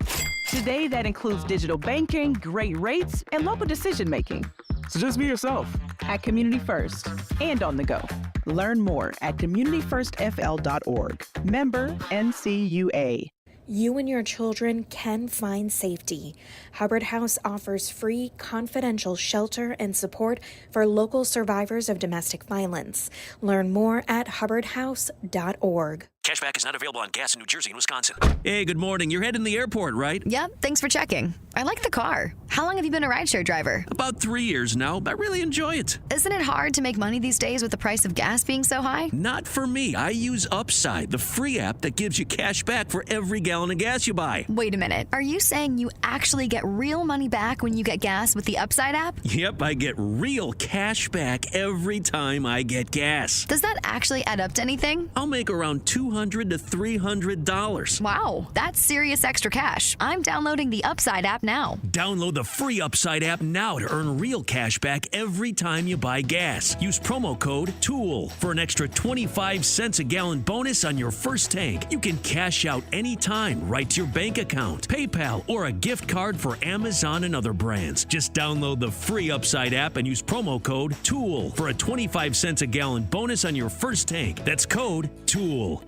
Today, that includes digital banking, great rates, and local decision-making. So just be yourself. At Community First and on the go. Learn more at communityfirstfl.org. Member NCUA. You and your children can find safety. Hubbard House offers free, confidential shelter and support for local survivors of domestic violence. Learn more at hubbardhouse.org. Cashback is not available on gas in New Jersey and Wisconsin. Hey, good morning. You're heading to the airport, right? Yep, thanks for checking. I like the car. How long have you been a rideshare driver? About 3 years now, but I really enjoy it. Isn't it hard to make money these days with the price of gas being so high? Not for me. I use Upside, the free app that gives you cash back for every gallon of gas you buy. Wait a minute. Are you saying you actually get real money back when you get gas with the Upside app? Yep, I get real cash back every time I get gas. Does that actually add up to anything? I'll make around $200 to $300. Wow, that's serious extra cash. I'm downloading the Upside app now. Download the free Upside app now to earn real cash back every time you buy gas. Use promo code TOOL for an extra 25 cents a gallon bonus on your first tank. You can cash out anytime right to your bank account, PayPal, or a gift card for Amazon and other brands. Just download the free Upside app and use promo code TOOL for a 25 cents a gallon bonus on your first tank. That's code TOOL.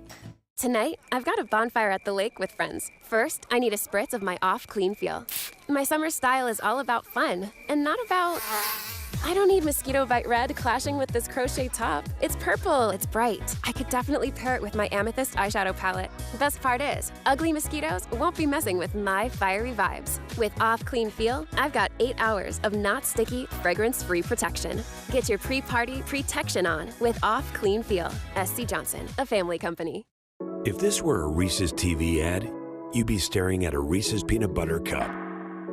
Tonight, I've got a bonfire at the lake with friends. First, I need a spritz of my off-clean feel. My summer style is all about fun and not about... I don't need mosquito bite red clashing with this crochet top. It's purple, it's bright. I could definitely pair it with my amethyst eyeshadow palette. The best part is, ugly mosquitoes won't be messing with my fiery vibes. With off-clean feel, I've got 8 hours of not sticky, fragrance-free protection. Get your pre-party protection on with off-clean feel. SC Johnson, a family company. If this were a Reese's TV ad, you'd be staring at a Reese's peanut butter cup.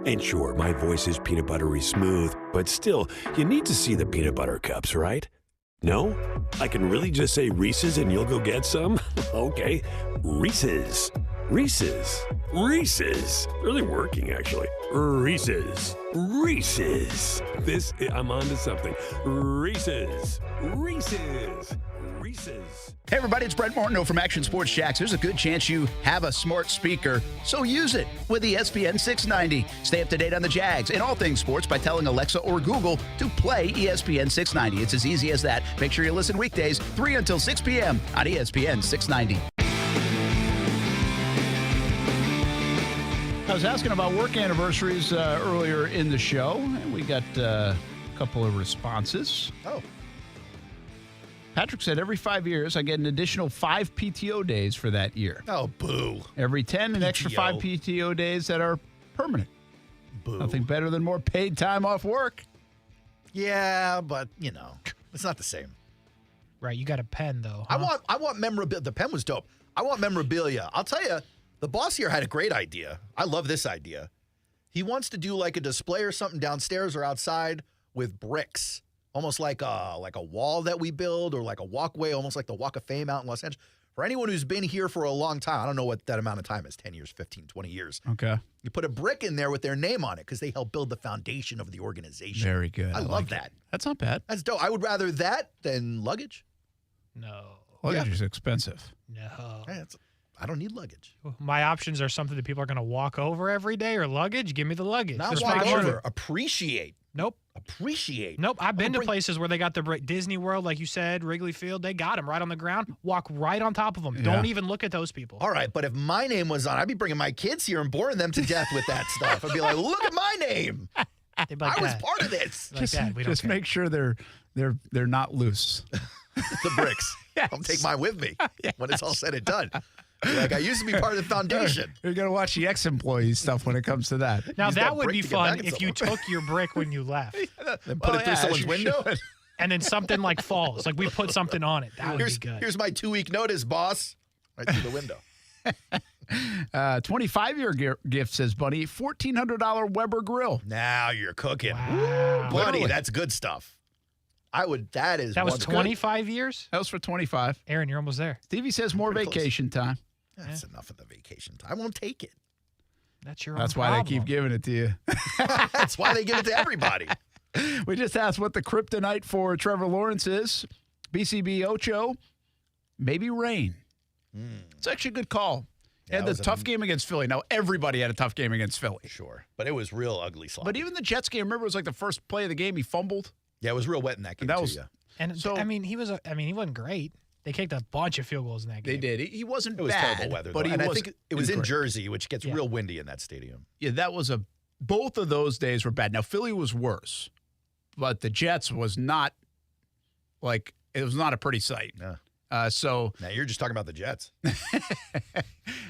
And sure, my voice is peanut buttery smooth, but still, you need to see the peanut butter cups, right? No? I can really just say Reese's and you'll go get some? Okay, Reese's. Reese's. Reese's. Really working, actually. Reese's. Reese's. I'm on to something. Reese's. Reese's. Reese's. Hey everybody, it's Brent Martineau from Action Sports Jacks. There's a good chance you have a smart speaker, so use it with ESPN 690. Stay up to date on the Jags and all things sports by telling Alexa or Google to play ESPN 690. It's as easy as that. Make sure you listen weekdays 3 until 6 p.m. on ESPN 690. I was asking about work anniversaries earlier in the show, and we got a couple of responses. Oh. Patrick said every 5 years, I get an additional 5 PTO days for that year. Oh, boo. Every 10, an PTO. extra 5 PTO days that are permanent. Boo. Nothing better than more paid time off work. Yeah, but, it's not the same. Right, you got a pen, though. Huh? I want memorabilia. The pen was dope. I want memorabilia. I'll tell you, the boss here had a great idea. I love this idea. He wants to do like a display or something downstairs or outside with bricks. Almost like a wall that we build or like a walkway, almost like the Walk of Fame out in Los Angeles. For anyone who's been here for a long time, I don't know what that amount of time is, 10 years, 15, 20 years. Okay. You put a brick in there with their name on it because they help build the foundation of the organization. Very good. I love that. That's not bad. That's dope. I would rather that than luggage. No. Luggage is expensive. No. I don't need luggage. My options are something that people are going to walk over every day or luggage. Give me the luggage. Not Just walk make sure over. that- Appreciate. Nope. appreciate. Nope, I've been to places where they got the Disney World, like you said, Wrigley Field. They got them right on the ground. Walk right on top of them. Don't even look at those people. All right, but if my name was on, I'd be bringing my kids here and boring them to death with that stuff. I'd be like, look at my name. I was part of this. Just make sure they're not loose. The bricks. I'll take mine with me when it's all said and done. Like I used to be part of the foundation. You're going to watch the ex-employee stuff when it comes to that. Now, that would be fun if you took your brick when you left. And put it through someone's window. And then something like falls. Like we put something on it. That would be good. Here's my 2-week notice, boss. Right through the window. 25-year gift, says Bunny. $1,400 Weber grill. Now you're cooking. Wow. Ooh, buddy, that's good stuff. That was 25 years? That was for 25. Aaron, you're almost there. Stevie says more vacation time. That's enough of the vacation time. I won't take it. That's your That's own why problem. they keep giving it to you. That's why they give it to everybody. We just asked what the kryptonite for Trevor Lawrence is. BCB Ocho, maybe rain. It's actually a good call. Yeah, had the tough game against Philly. Now, everybody had a tough game against Philly. Sure. But it was real ugly slop. But even the Jets game, remember, it was like the first play of the game, he fumbled. Yeah, it was real wet in that game, And so, I mean, he wasn't great. They kicked a bunch of field goals in that game. They did. He wasn't bad. It was terrible weather, but though. And I think it was in great. Jersey, which gets real windy in that stadium. Yeah, that was both of those days were bad. Now, Philly was worse, but the Jets was not, it was not a pretty sight. Yeah. So now you're just talking about the Jets.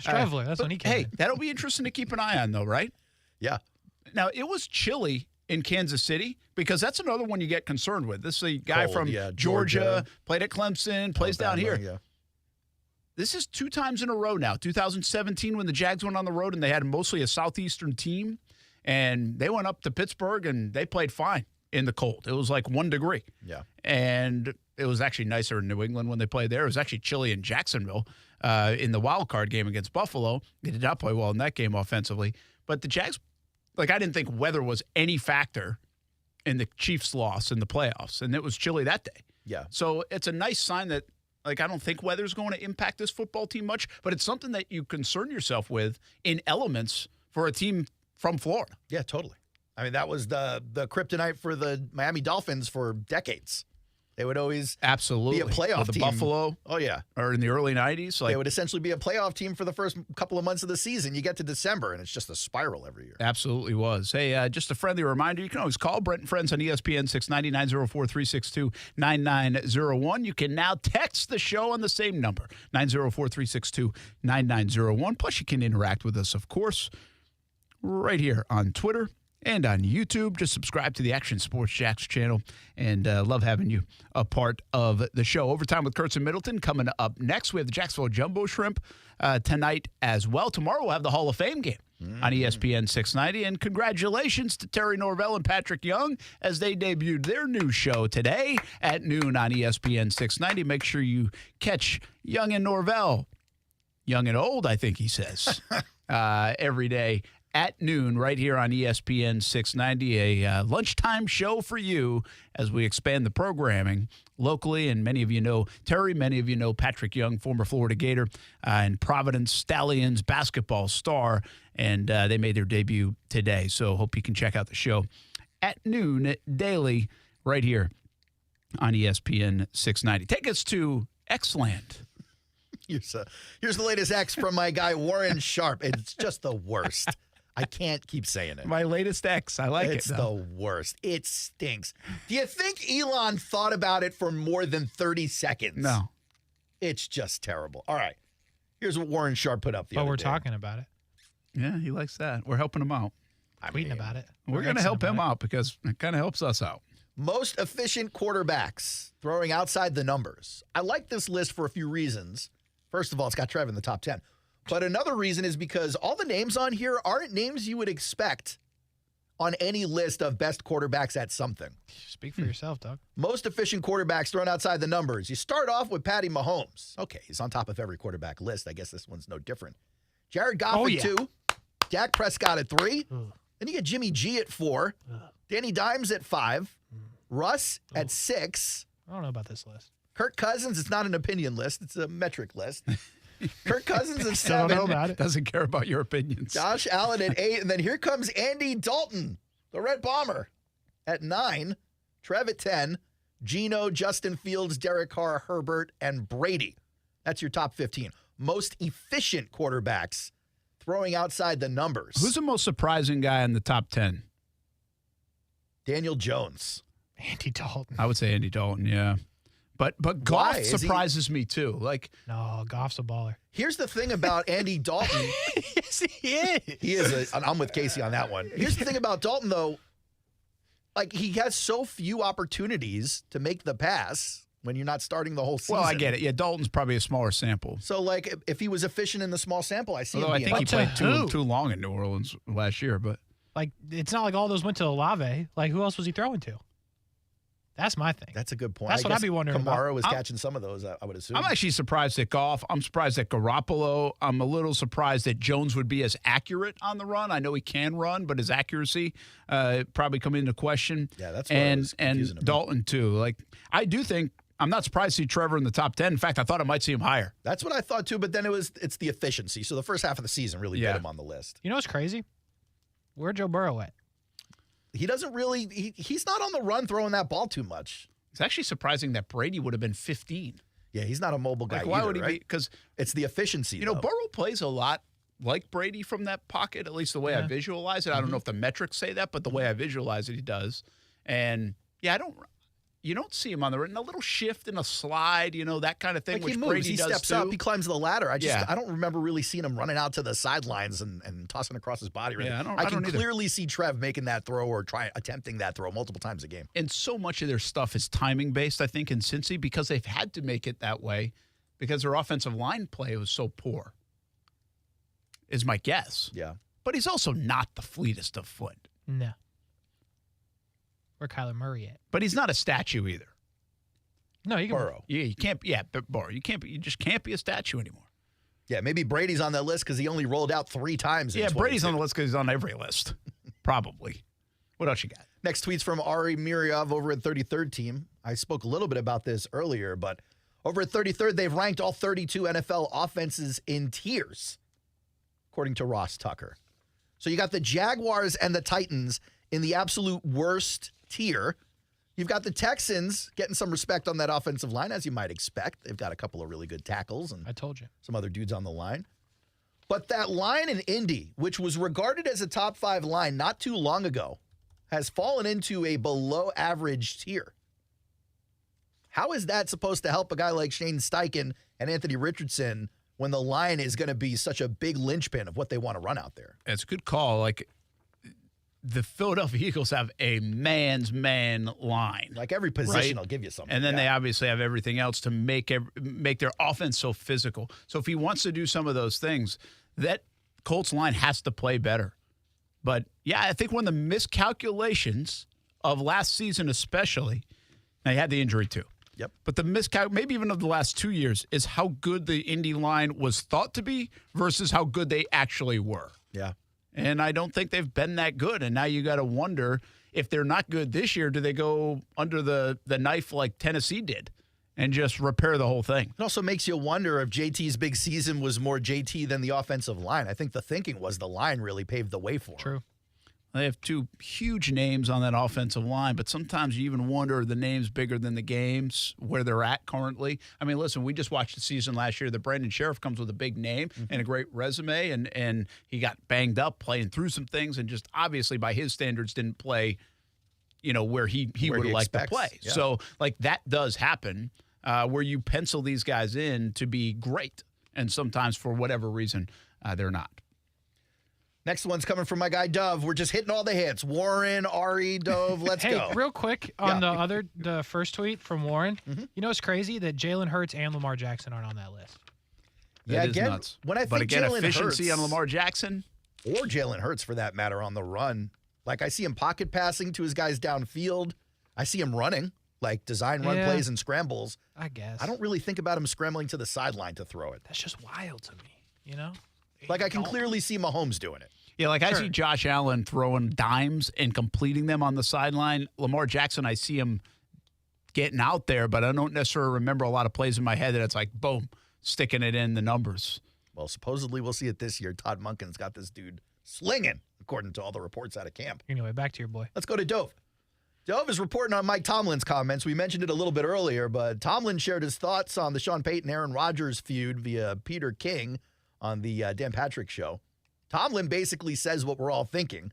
Traveler, that's when he came. Hey, that'll be interesting to keep an eye on, though, right? Yeah. Now, it was chilly in Kansas City because that's another one you get concerned with. This is a guy from Georgia, played at Clemson, plays down here. Yeah. This is 2 times in a row now. 2017 when the Jags went on the road and they had mostly a Southeastern team, and they went up to Pittsburgh and they played fine in the cold. It was like 1 degree. Yeah. And it was actually nicer in New England when they played there. It was actually chilly in Jacksonville in the wild card game against Buffalo. They did not play well in that game offensively. But the Jags, I didn't think weather was any factor in the Chiefs' loss in the playoffs, and it was chilly that day. Yeah. So it's a nice sign that, I don't think weather's going to impact this football team much, but it's something that you concern yourself with in elements for a team from Florida. Yeah, totally. I mean, that was the kryptonite for the Miami Dolphins for decades. They would always be a playoff the team. Buffalo. Oh, yeah. Or in the early 90s. They would essentially be a playoff team for the first couple of months of the season. You get to December, and it's just a spiral every year. Absolutely was. Hey, just a friendly reminder, you can always call Brent and Friends on ESPN 690-904-362-9901. You can now text the show on the same number, 904-362-9901. Plus, you can interact with us, of course, right here on Twitter and on YouTube. Just subscribe to the Action Sports Jacks channel, and love having you a part of the show. Overtime with Kurtz and Middleton coming up next. We have the Jacksonville Jumbo Shrimp tonight as well. Tomorrow we'll have the Hall of Fame game on ESPN 690. And congratulations to Terry Norvell and Patrick Young as they debuted their new show today at noon on ESPN 690. Make sure you catch Young and Norvell. Young and old, I think he says, every day at noon right here on ESPN 690, a lunchtime show for you as we expand the programming locally. And many of you know Terry, many of you know Patrick Young, former Florida Gator and Providence Stallions basketball star, and they made their debut today. So hope you can check out the show at noon daily right here on ESPN 690. Take us to X-Land. Here's the latest X from my guy Warren Sharp. It's just the worst. I can't keep saying it. My latest X. I like it's it. It's the worst. It stinks. Do you think Elon thought about it for more than 30 seconds? No. It's just terrible. All right. Here's what Warren Sharp put up the other day. We're talking about it. Yeah, he likes that. We're helping him out. Tweeting about it. We're going to help him out because it kind of helps us out. Most efficient quarterbacks throwing outside the numbers. I like this list for a few reasons. First of all, it's got Trev in the top 10. But another reason is because all the names on here aren't names you would expect on any list of best quarterbacks at something. Speak for yourself, Doug. Most efficient quarterbacks thrown outside the numbers. You start off with Patty Mahomes. Okay, he's on top of every quarterback list. I guess this one's no different. Jared Goff at 2. Dak Prescott at 3. Then you get Jimmy G at 4. Danny Dimes at 5. Russ at 6. I don't know about this list. Kirk Cousins, it's not an opinion list. It's a metric list. Kirk Cousins at 7. Don't know about it. Doesn't care about your opinions. Josh Allen at 8. And then here comes Andy Dalton, the Red Bomber, At 9, Trev at 10, Geno, Justin Fields, Derek Carr, Herbert, and Brady. That's your top 15. Most efficient quarterbacks throwing outside the numbers. Who's the most surprising guy in the top 10? Daniel Jones. Andy Dalton. I would say Andy Dalton, yeah. But Goff surprises me too. No, Goff's a baller. Here's the thing about Andy Dalton. Yes, he is. He is. I'm with Kasey on that one. Here's the thing about Dalton, though. He has so few opportunities to make the pass when you're not starting the whole season. Well, I get it. Yeah, Dalton's probably a smaller sample. So, if he was efficient in the small sample, I see him being. I think he played too long in New Orleans last year, but it's not like all those went to Olave. Who else was he throwing to? That's my thing. That's a good point. That's what I'd be wondering about. Kamara was catching some of those, I would assume. I'm actually surprised at Goff. I'm surprised at Garoppolo. I'm a little surprised that Jones would be as accurate on the run. I know he can run, but his accuracy probably come into question. Yeah, that's what and Dalton too. I do think I'm not surprised to see Trevor in the top 10. In fact, I thought I might see him higher. That's what I thought too, but then it's the efficiency. So the first half of the season really put him on the list. You know what's crazy? Where'd Joe Burrow at? He doesn't really he's not on the run throwing that ball too much. It's actually surprising that Brady would have been 15. Yeah, he's not a mobile guy why either, would he right? be? Because it's the efficiency. Burrow plays a lot like Brady from that pocket, at least the way I visualize it. I don't know if the metrics say that, but the way I visualize it, he does. And, you don't see him on the run. A little shift and a slide, that kind of thing, which he moves, Brady he does steps too. up, he climbs the ladder. I don't remember really seeing him running out to the sidelines and tossing across his body. Yeah, I can clearly see Trev making that throw or attempting that throw multiple times a game. And so much of their stuff is timing based, I think, in Cincy, because they've had to make it that way because their offensive line play was so poor, is my guess. Yeah. But he's also not the fleetest of foot. No. Where Kyler Murray at? But he's not a statue either. No, you can Burrow. Yeah, you can't. Yeah, but Burrow. You just can't be a statue anymore. Yeah, maybe Brady's on that list because he only rolled out 3 times. Yeah, Brady's on the list because he's on every list, probably. What else you got? Next tweet's from Ari Miriov over at 33rd Team. I spoke a little bit about this earlier, but over at 33rd, they've ranked all 32 NFL offenses in tiers, according to Ross Tucker. So you got the Jaguars and the Titans in the absolute worst tier. You've got the Texans getting some respect on that offensive line, as you might expect. They've got a couple of really good tackles and I told you. Some other dudes on the line. But that line in Indy, which was regarded as a top 5 line not too long ago, has fallen into a below average tier. How is that supposed to help a guy like Shane Steichen and Anthony Richardson when the line is going to be such a big linchpin of what they want to run out there? It's a good call. The Philadelphia Eagles have a man's man line. Every position will give you something. And then they obviously have everything else to make their offense so physical. So if he wants to do some of those things, that Colts line has to play better. But, yeah, I think one of the miscalculations of last season especially, now he had the injury too. Yep. But the maybe even of the last 2 years, is how good the Indy line was thought to be versus how good they actually were. Yeah. And I don't think they've been that good. And now you got to wonder, if they're not good this year, do they go under the knife like Tennessee did and just repair the whole thing? It also makes you wonder if JT's big season was more JT than the offensive line. I think the thinking was the line really paved the way for him. True. They have 2 huge names on that offensive line, but sometimes you even wonder, are the names bigger than the games where they're at currently? I mean, listen, we just watched the season last year. The Brandon Sheriff comes with a big name and a great resume, and he got banged up playing through some things and just obviously by his standards didn't play, where he would have liked to play. Yeah. So, that does happen where you pencil these guys in to be great, and sometimes for whatever reason, they're not. Next one's coming from my guy, Dove. We're just hitting all the hits. Warren, Ari, Dove, let's go. Hey, real quick on the first tweet from Warren. You know it's crazy that Jalen Hurts and Lamar Jackson aren't on that list. Yeah, again, nuts. When I think but again, Jalen efficiency Hurts, on Lamar Jackson. Or Jalen Hurts, for that matter, on the run. I see him pocket passing to his guys downfield. I see him running, design run plays and scrambles. I guess. I don't really think about him scrambling to the sideline to throw it. That's just wild to me, I can clearly see Mahomes doing it. Yeah, I see Josh Allen throwing dimes and completing them on the sideline. Lamar Jackson, I see him getting out there, but I don't necessarily remember a lot of plays in my head that it's boom, sticking it in the numbers. Well, supposedly we'll see it this year. Todd Monken's got this dude slinging, according to all the reports out of camp. Anyway, back to your boy. Let's go to Dove. Dove is reporting on Mike Tomlin's comments. We mentioned it a little bit earlier, but Tomlin shared his thoughts on the Sean Payton-Aaron Rodgers feud via Peter King on the Dan Patrick Show. Tomlin basically says what we're all thinking.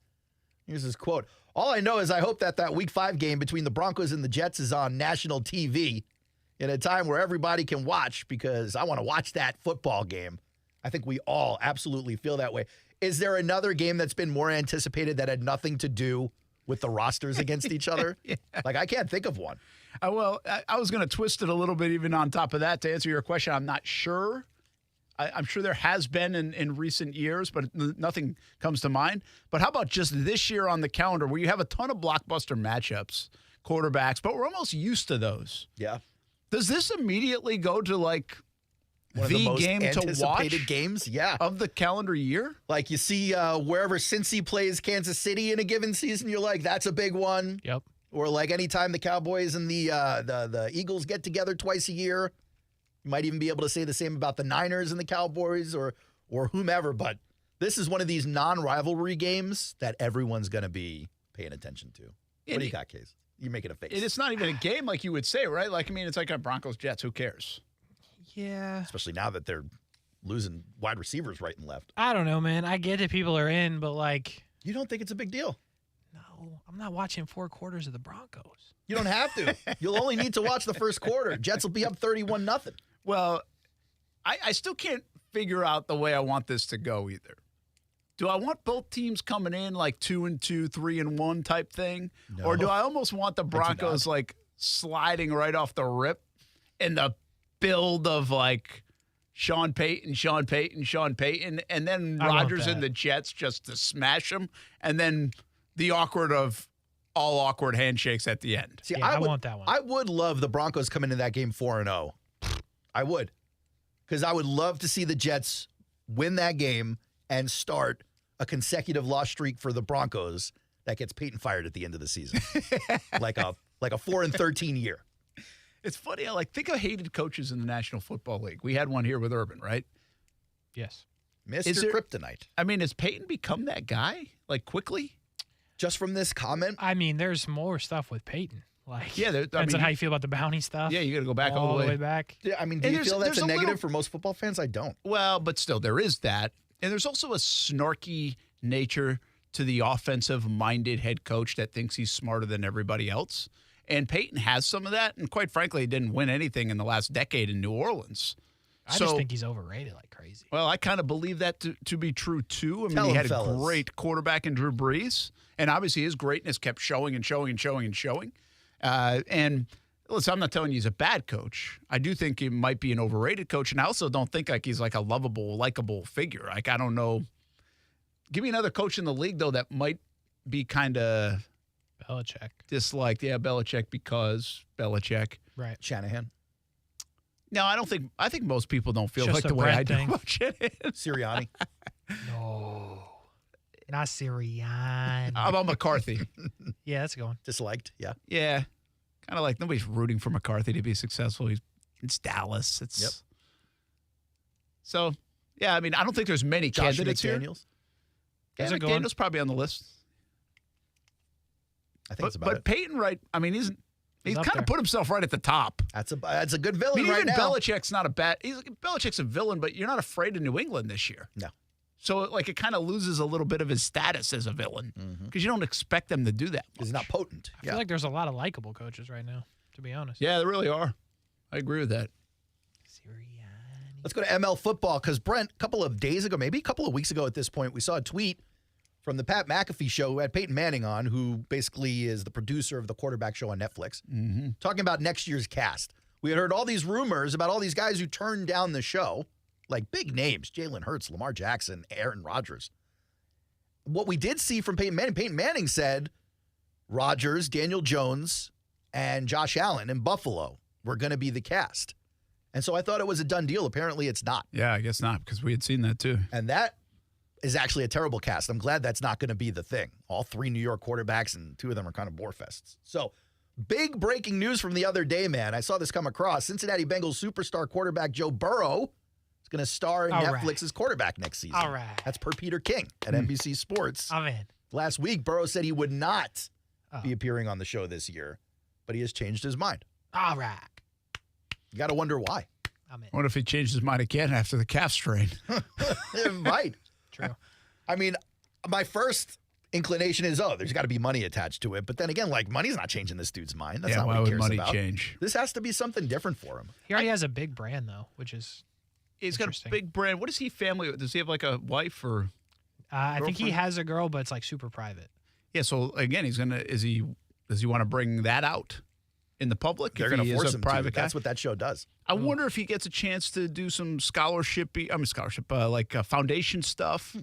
Here's his quote. All I know is I hope that Week 5 game between the Broncos and the Jets is on national TV in a time where everybody can watch because I want to watch that football game. I think we all absolutely feel that way. Is there another game that's been more anticipated that had nothing to do with the rosters against each other? Yeah. Like, I can't think of one. Well, I was going to twist it a little bit even on top of that to answer your question. I'm not sure. I'm sure there has been in recent years, but nothing comes to mind. But how about just this year on the calendar where you have a ton of blockbuster matchups, quarterbacks, but we're almost used to those. Yeah. Does this immediately go to like One of the most game to anticipated watch games? Yeah. of the calendar year? Like you see wherever Cincy plays Kansas City in a given season, you're like, that's a big one. Yep. Or like anytime the Cowboys and the Eagles get together twice a year. You might even be able to say the same about the Niners and the Cowboys or whomever. But this is one of these non-rivalry games that everyone's going to be paying attention to. What do you got, Case? You're making a face. It's not even a game like you would say, right? Like, I mean, it's like a Broncos-Jets. Who cares? Yeah. Especially now that they're losing wide receivers right and left. I don't know, man. I get that people are in, but like. You don't think it's a big deal? No, I'm not watching 4 quarters of the Broncos. You don't have to. You'll only need to watch the first quarter. Jets will be up 31-0. Well, I still can't figure out the way I want this to go either. Do I want both teams coming in like 2-2, 3-1 type thing? No. Or do I almost want the Broncos like sliding right off the rip in the build of like Sean Payton, and then Rodgers and the Jets just to smash them, and then the awkward of all awkward handshakes at the end? See, Yeah, I want that one. I would love the Broncos come into that game 4-0. I would. Because I would love to see the Jets win that game and start a consecutive loss streak for the Broncos that gets Peyton fired at the end of the season. like a 4-13 year. It's funny. Think of hated coaches in the National Football League. We had one here with Urban, right? Yes. Mr. Kryptonite. I mean, has Peyton become that guy, like, quickly? Just from this comment? I mean, there's more stuff with Peyton. Like, yeah, depends on how you feel about the bounty stuff. Yeah, you got to go back all the way back. Yeah, I mean, do you feel that's a negative for most football fans? I don't. Well, but still, there is that. And there's also a snarky nature to the offensive-minded head coach that thinks he's smarter than everybody else. And Peyton has some of that. And quite frankly, he didn't win anything in the last decade in New Orleans. I just think he's overrated like crazy. Well, I kind of believe that to be true, too. I mean, Tell he him, had a fellas. great quarterback in Drew Brees. And obviously, his greatness kept showing and showing and showing and showing. And listen, I'm not telling you he's a bad coach. I do think he might be an overrated coach. And I also don't think like he's like a lovable, likable figure. Like, I don't know. Give me another coach in the league, though, that might be kind of Belichick. disliked. Yeah, Belichick because Belichick. Right. Shanahan. No, I don't think. I think most people don't feel Just like a the way Brent I do thing. about Shanahan. Sirianni. No. Not Sirianni. How about McCarthy? Yeah, that's a good one. Disliked, yeah. Yeah. Kind of like nobody's rooting for McCarthy to be successful. It's Dallas. It's Yep. So, yeah, I mean, I don't think there's many Josh candidates here. McDaniels. Yeah, There's a good one. McDaniels probably on the list. I think that's about it. Peyton, right? I mean, he's up kind there. of put himself right at the top. That's a good villain I mean, right even now. Belichick's not a bad. Belichick's a villain, but you're not afraid of New England this year. No. So, like, it kind of loses a little bit of his status as a villain because you don't expect them to do that. He's not potent. I feel like there's a lot of likable coaches right now, to be honest. Yeah, there really are. I agree with that. Let's go to ML football because, Brent, a couple of days ago, maybe a couple of weeks ago at this point, we saw a tweet from the Pat McAfee show who had Peyton Manning on, who basically is the producer of the quarterback show on Netflix, talking about next year's cast. We had heard all these rumors about all these guys who turned down the show, like big names, Jalen Hurts, Lamar Jackson, Aaron Rodgers. What we did see from Peyton Manning said Rodgers, Daniel Jones, and Josh Allen in Buffalo were going to be the cast. And so I thought it was a done deal. Apparently it's not. Yeah, I guess not because we had seen that too. And that is actually a terrible cast. I'm glad that's not going to be the thing. All 3 New York quarterbacks, and 2 of them are kind of bore fests. So, big breaking news from the other day, man. I saw this come across. Cincinnati Bengals superstar quarterback Joe Burrow is going to star in Netflix's quarterback next season. All right. That's per Peter King at NBC Sports. I'm in. Last week, Burrow said he would not be appearing on the show this year, but he has changed his mind. All right. You got to wonder why. What if he changed his mind again after the calf strain? It might. True. I mean, my first inclination is, there's got to be money attached to it. But then again, like, money's not changing this dude's mind. That's not why what he would cares money about. change? This has to be something different for him. He already has a big brand, though, which is He's got a big brand. What is he family? Does he have like a wife or I think he has a girl, but it's like super private. Yeah, so again, does he want to bring that out in the public? They're going to force him to. That's what that show does. I wonder if he gets a chance to do some foundation stuff.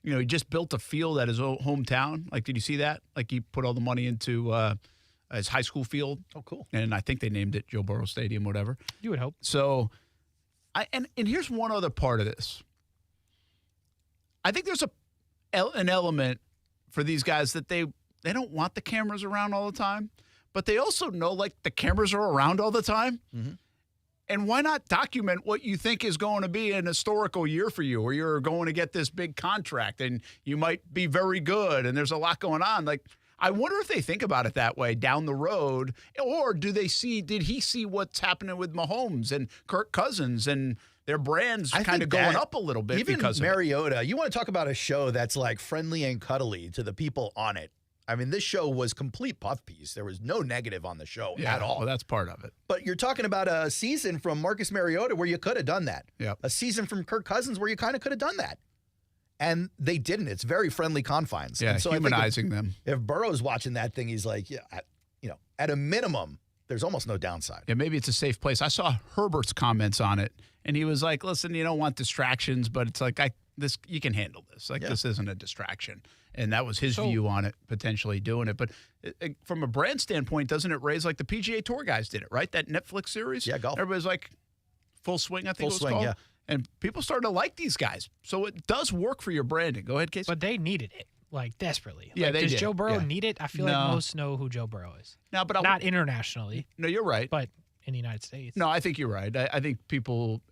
You know, he just built a field at his hometown. Like, did you see that? Like, he put all the money into his high school field. Oh, cool. And I think they named it Joe Burrow Stadium, whatever. You would hope. So, and here's one other part of this. I think there's an element for these guys that they don't want the cameras around all the time, but they also know, like, the cameras are around all the time. Mm-hmm. And why not document what you think is going to be an historical year for you, or you're going to get this big contract and you might be very good and there's a lot going on? Like, I wonder if they think about it that way down the road, or did he see what's happening with Mahomes and Kirk Cousins and their brands kind of going up a little bit because of Mariota, you want to talk about a show that's like friendly and cuddly to the people on it. I mean, this show was complete puff piece. There was no negative on the show at all. Well, that's part of it. But you're talking about a season from Marcus Mariota where you could have done that. Yep. A season from Kirk Cousins where you kind of could have done that. And they didn't. It's very friendly confines. Yeah, and so humanizing them. If Burrow's watching that thing, he's like, at a minimum, there's almost no downside. Yeah, maybe it's a safe place. I saw Herbert's comments on it, and he was like, listen, you don't want distractions, but it's like, you can handle this. Like, this isn't a distraction. And that was his view on it, potentially doing it. But from a brand standpoint, doesn't it raise, like the PGA Tour guys did it, right? That Netflix series? Yeah, golf. Everybody's like, Full Swing, I think it was Swing, called. yeah. And people started to like these guys. So it does work for your branding. Go ahead, Kasey. But they needed it, like, desperately. Yeah, like, they does did. Joe Burrow Yeah. need it? I feel like most know who Joe Burrow is. No, but not internationally. No, you're right. But in the United States. No, I think you're right. I think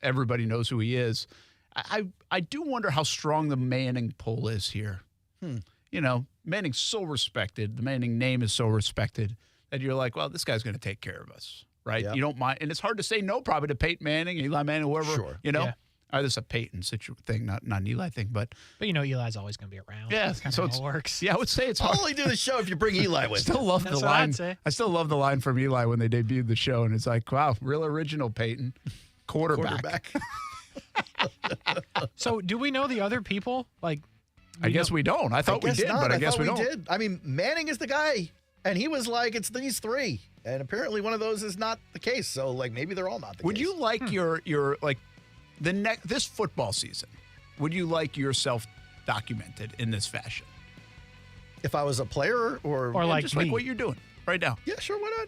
everybody knows who he is. I do wonder how strong the Manning pull is here. You know, Manning's so respected. The Manning name is so respected that you're like, well, this guy's going to take care of us, right? Yeah. You don't mind. And it's hard to say no probably to Peyton Manning, Eli Manning, whoever, Sure. Or Yeah. this is a Peyton thing, not an Eli thing, but you know Eli's always going to be around. Yeah, That's kind so of how it works. Yeah, I would say it's hard. I'll only do the show if you bring Eli with you. Still love That's the what I'd line. say. I still love the line from Eli when they debuted the show, and it's like, wow, real original, Peyton. Quarterback. So do we know the other people? Like, I guess we don't. I thought we did, but I guess we don't. Did. I mean, Manning is the guy, and he was like, it's these three. And apparently one of those is not the case. So, like, maybe they're all not the case. Would you like your like this football season? Would you like yourself documented in this fashion? If I was a player or like just me. like what you're doing right now? Yeah, sure, why not?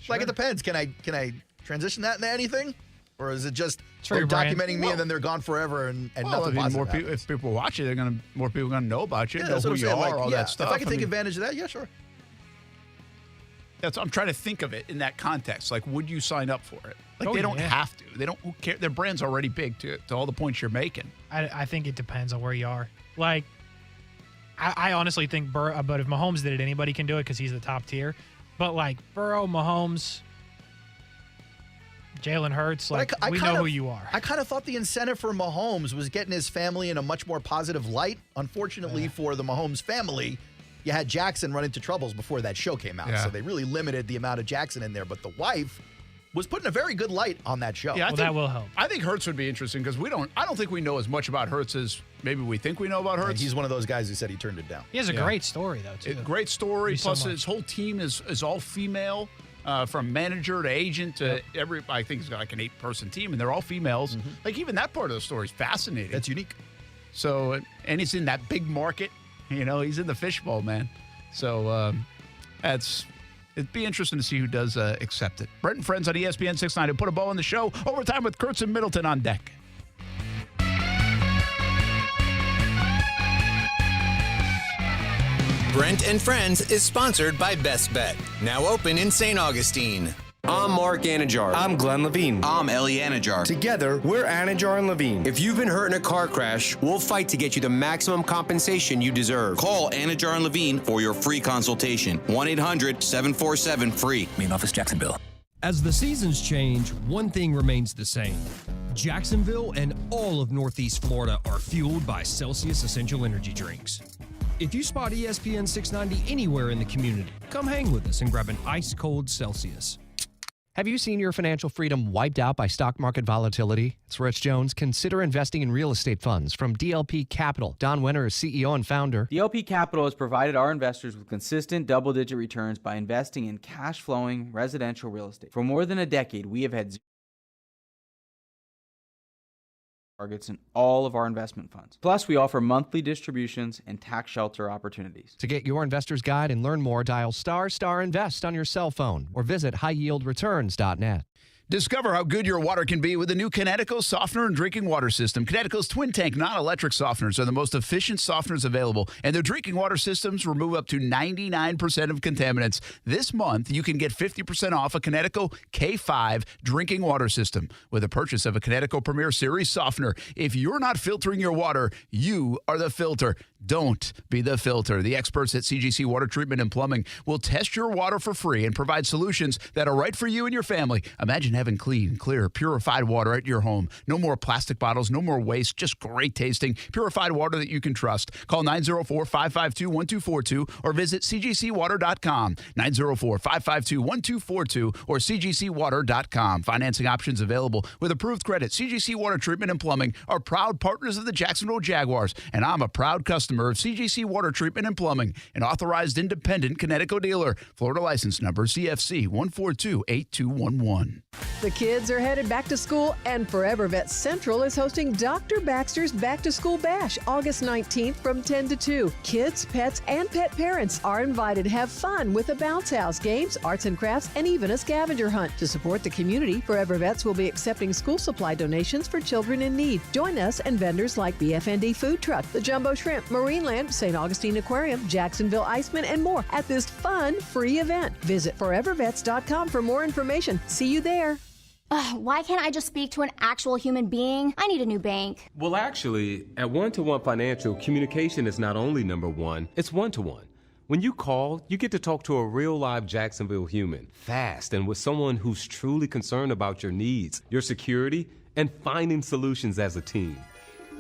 Like, it depends. Can I transition that into anything? Or is it just for your documenting brand. me and then they're gone forever and nothing I mean, positive happens? if people watch it, more people are gonna know about you, Yeah, know that's who what I'm you saying. are, Like, all that stuff. If I can take mean, advantage of that, yeah, sure. I'm trying to think of it in that context. Like, would you sign up for it? Like, they don't have to. They don't. Who care? Their brand's already big to all the points you're making. I think it depends on where you are. Like, I honestly think but if Mahomes did it, anybody can do it because he's the top tier. But, like, Burrow, Mahomes, Jalen Hurts, like, we know who you are. I kind of thought the incentive for Mahomes was getting his family in a much more positive light. Unfortunately for the Mahomes family, you had Jackson run into troubles before that show came out. Yeah. So they really limited the amount of Jackson in there. But the wife was putting a very good light on that show. Yeah, that will help. I think Hurts would be interesting because I don't think we know as much about Hurts as maybe we think we know about And Hurts. he's one of those guys who said he turned it down. He has a great story, though, too. Great story. So Plus, much. his whole team is all female, from manager to agent to every. I think he's got like an 8-person team, and they're all females. Like, even that part of the story is fascinating. That's unique. So, and he's in that big market. You know, he's in the fishbowl, man. So, it'd be interesting to see who does accept it. Brent and Friends on ESPN 690 put a bow on the show. Overtime with Kurtz and Middleton on deck. Brent and Friends is sponsored by Best Bet, now open in St. Augustine. I'm Mark Anajar. I'm Glenn Levine. I'm Ellie Anajar. Together, we're Anajar and Levine. If you've been hurt in a car crash, we'll fight to get you the maximum compensation you deserve. Call Anajar and Levine for your free consultation. 1-800-747-FREE. Main office, Jacksonville. As the seasons change, one thing remains the same. Jacksonville and all of Northeast Florida are fueled by Celsius Essential Energy Drinks. If you spot ESPN 690 anywhere in the community, come hang with us and grab an ice-cold Celsius. Have you seen your financial freedom wiped out by stock market volatility? It's Rich Jones. Consider investing in real estate funds from DLP Capital. Don Winter is CEO and founder. DLP Capital has provided our investors with consistent double-digit returns by investing in cash-flowing residential real estate. For more than a decade, we have had targets in all of our investment funds. Plus, we offer monthly distributions and tax shelter opportunities. To get your investor's guide and learn more, dial **invest on your cell phone or visit highyieldreturns.net. Discover how good your water can be with the new Kinetico softener and drinking water system. Kinetico's twin tank non-electric softeners are the most efficient softeners available, and their drinking water systems remove up to 99% of contaminants. This month, you can get 50% off a Kinetico K5 drinking water system with a purchase of a Kinetico Premier Series softener. If you're not filtering your water, you are the filter. Don't be the filter. The experts at CGC Water Treatment and Plumbing will test your water for free and provide solutions that are right for you and your family. Imagine having clean, clear, purified water at your home. No more plastic bottles, no more waste, just great tasting, purified water that you can trust. Call 904-552-1242 or visit cgcwater.com. 904-552-1242 or cgcwater.com. Financing options available with approved credit. CGC Water Treatment and Plumbing are proud partners of the Jacksonville Jaguars, and I'm a proud customer of CGC Water Treatment and Plumbing, an authorized independent Kinetico dealer. Florida license number CFC 1428211. The kids are headed back to school, and Forever Vet Central is hosting Dr. Baxter's Back to School Bash August 19th from 10 to 2. Kids, pets, and pet parents are invited to have fun with a bounce house, games, arts and crafts, and even a scavenger hunt. To support the community, Forever Vets will be accepting school supply donations for children in need. Join us and vendors like BFND Food Truck, the Jumbo Shrimp, Marineland, St. Augustine Aquarium, Jacksonville Iceman, and more at this fun, free event. Visit forevervets.com for more information. See you there. Why can't I just speak to an actual human being? I need a new bank. Well, actually, at One-to-One Financial, communication is not only number one, it's one-to-one. When you call, you get to talk to a real live Jacksonville human, fast, and with someone who's truly concerned about your needs, your security, and finding solutions as a team.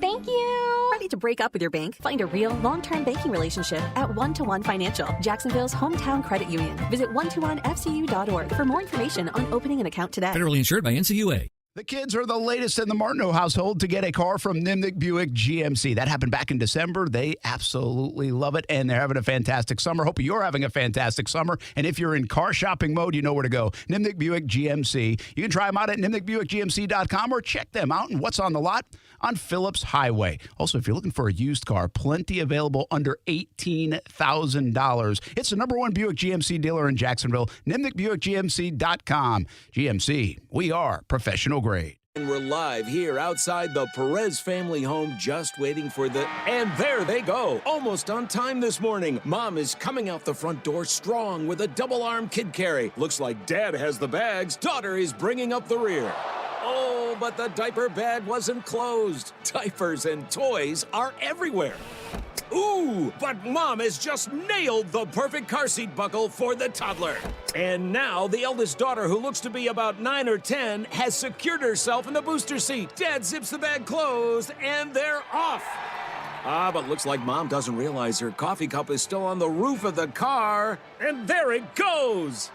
Thank you. Ready to break up with your bank? Find a real long-term banking relationship at One-to-One Financial, Jacksonville's hometown credit union. Visit one-to-onefcu.org for more information on opening an account today. Federally insured by NCUA. The kids are the latest in the Martineau household to get a car from Nimnick Buick GMC. That happened back in December. They absolutely love it, and they're having a fantastic summer. Hope you're having a fantastic summer. And if you're in car shopping mode, you know where to go. Nimnick Buick GMC. You can try them out at nimnickbuickgmc.com or check them out and what's on the lot on Phillips Highway. Also, if you're looking for a used car, plenty available under $18,000. It's the #1 Buick GMC dealer in Jacksonville, nimnickbuickgmc.com. GMC, we are professional grade. And we're live here outside the Perez family home, just waiting for the... And there they go, almost on time this morning. Mom is coming out the front door strong with a double-arm kid carry. Looks like Dad has the bags. Daughter is bringing up the rear. Oh, but the diaper bag wasn't closed. Diapers and toys are everywhere. Ooh, but Mom has just nailed the perfect car seat buckle for the toddler. And now the eldest daughter, who looks to be about 9 or 10, has secured herself in the booster seat. Dad zips the bag closed, and they're off. But looks like Mom doesn't realize her coffee cup is still on the roof of the car. And there it goes.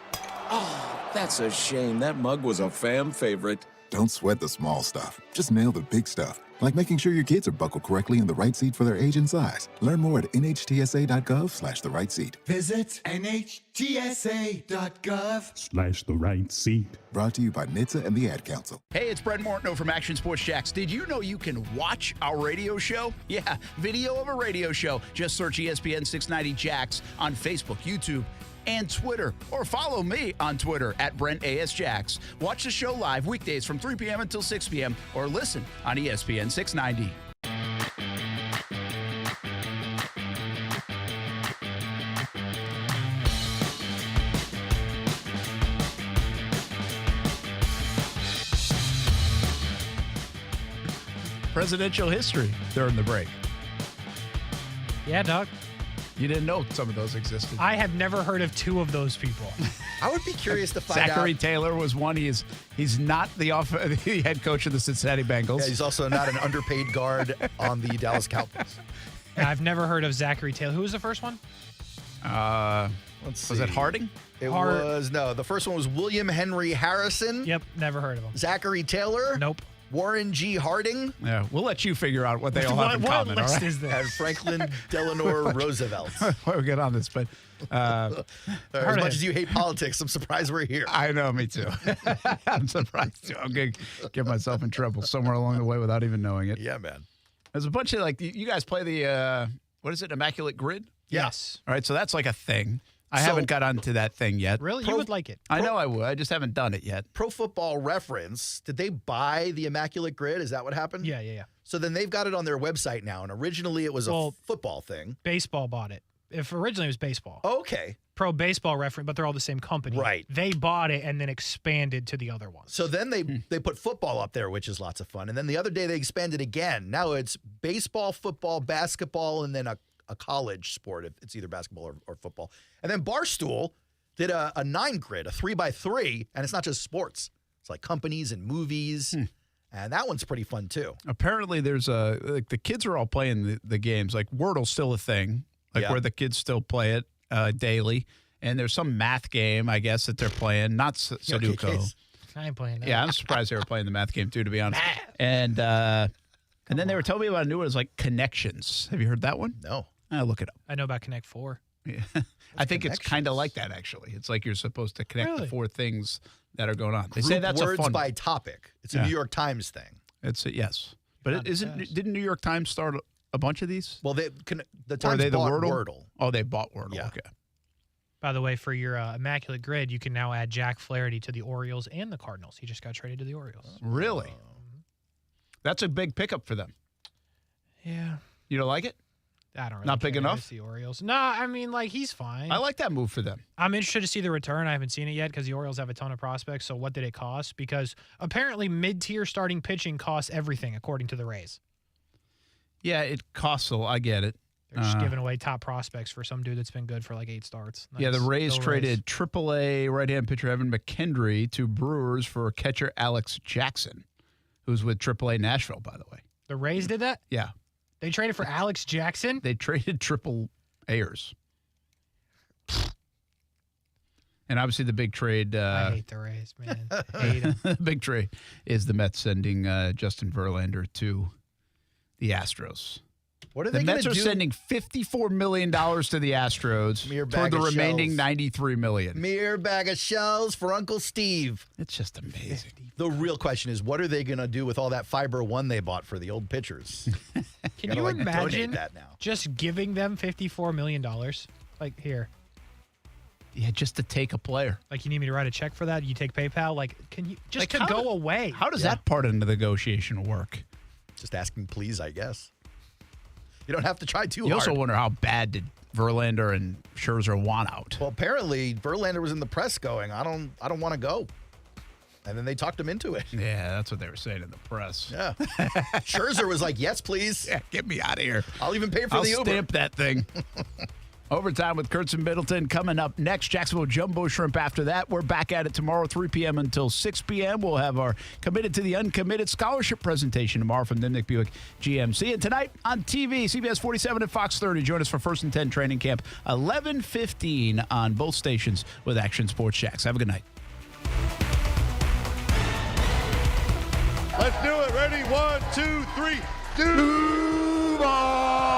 Oh, that's a shame. That mug was a fam favorite. Don't sweat the small stuff. Just nail the big stuff. Like making sure your kids are buckled correctly in the right seat for their age and size. Learn more at nhtsa.gov/the right seat. Visit nhtsa.gov/the right seat. Brought to you by NHTSA and the Ad Council. Hey, it's Brent Martineau from Action Sports Jacks. Did you know you can watch our radio show? Yeah, video of a radio show. Just search ESPN 690 Jacks on Facebook, YouTube, and Twitter, or follow me on Twitter at BrentASJacks. Watch the show live weekdays from 3 p.m. until 6 p.m. or listen on ESPN 690. presidential history during the break. Yeah, Doug. You didn't know some of those existed. I have never heard of two of those people. I would be curious to find Zachary out. Taylor was one. He's not the head coach of the Cincinnati Bengals. Yeah, he's also not an underpaid guard on the Dallas Cowboys. Yeah, I've never heard of Zachary Taylor. Who was the first one? Let's see. Was it Harding? It was, no. The first one was William Henry Harrison. Yep, never heard of him. Zachary Taylor. Nope. Warren G. Harding. Yeah, we'll let you figure out what they all have in common. What list all right? is this? And Franklin Delano Roosevelt. We'll get on this, but as much as you hate politics, I'm surprised we're here. I know, me too. I'm surprised too. I'm going to get myself in trouble somewhere along the way without even knowing it. Yeah, man. There's a bunch of, you guys play the, what is it, Immaculate Grid? Yes. All right, so that's like a thing. I haven't got onto that thing yet. Really? You would like it. I know I would. I just haven't done it yet. Pro Football Reference, did they buy the Immaculate Grid? Is that what happened? Yeah. So then they've got it on their website now, and originally it was a football thing. Baseball bought it. If originally it was baseball. Okay. Pro Baseball Reference, but they're all the same company. Right. They bought it and then expanded to the other ones. So then they put football up there, which is lots of fun. And then the other day they expanded again. Now it's baseball, football, basketball, and then a college sport. It's either basketball or football. And then Barstool did a 9 grid, a 3x3, and it's not just sports. It's like companies and movies. And that one's pretty fun too. Apparently there's the kids are all playing the games. Like Wordle's still a thing, where the kids still play it daily. And there's some math game, I guess, that they're playing. Not Sudoku. I ain't playing that. Yeah, I'm surprised they were playing the math game too, to be honest. And then they were telling me about a new one. It's like Connections. Have you heard that one? No. Look it up. I know about Connect 4. Yeah. I think it's kind of like that, actually. It's like you're supposed to connect the 4 things that are going on. They say that's words a fun by topic. It's a New York Times thing. Yes. But didn't New York Times start a bunch of these? Well, the Times they bought Wordle? Wordle. Oh, they bought Wordle. Yeah. Okay. By the way, for your Immaculate Grid, you can now add Jack Flaherty to the Orioles and the Cardinals. He just got traded to the Orioles. Really? That's a big pickup for them. Yeah. You don't like it? I don't really Not big care. enough? It's the Orioles. No, I mean, he's fine. I like that move for them. I'm interested to see the return. I haven't seen it yet because the Orioles have a ton of prospects. So what did it cost? Because apparently mid-tier starting pitching costs everything, according to the Rays. Yeah, it costs a lot. I get it. They're just giving away top prospects for some dude that's been good for 8 starts. Yeah, the Rays Go traded AAA right-hand pitcher Evan McKendry to Brewers for catcher Alex Jackson, who's with AAA Nashville, by the way. The Rays did that? Yeah. They traded for Alex Jackson? They traded triple A'ers. And obviously the big trade. I hate the Rays, man. I hate them. The big trade is the Mets sending Justin Verlander to the Astros. What are they The going Mets to are do? sending $54 million to the Astros Mere toward bag the of remaining shells. $93 million. Mere bag of shells for Uncle Steve. It's just amazing. The real question is, what are they going to do with all that Fiber One they bought for the old pitchers? Can Gotta, you donate imagine that now? just giving them $54 million? Here. Yeah, just to take a player. You need me to write a check for that? You take PayPal? Can you just to go away? How does that part of the negotiation work? Just asking, please, I guess. You don't have to try too You hard. also wonder how bad did Verlander and Scherzer want out. Well, apparently Verlander was in the press going, I don't want to go. And then they talked him into it. Yeah, that's what they were saying in the press. Yeah. Scherzer was like, yes, please. Yeah, get me out of here. I'll even pay for I'll the Uber. stamp that thing. Overtime with Kurtz and Middleton coming up next. Jacksonville Jumbo Shrimp after that. We're back at it tomorrow, 3 p.m. until 6 p.m. We'll have our Committed to the Uncommitted scholarship presentation tomorrow from the Nick Buick GMC. And tonight on TV, CBS 47 and Fox 30. Join us for First and 10 training camp, 11:15 on both stations with Action Sports Jacks. Have a good night. Let's do it. Ready? 1, 2, 3. Do ball.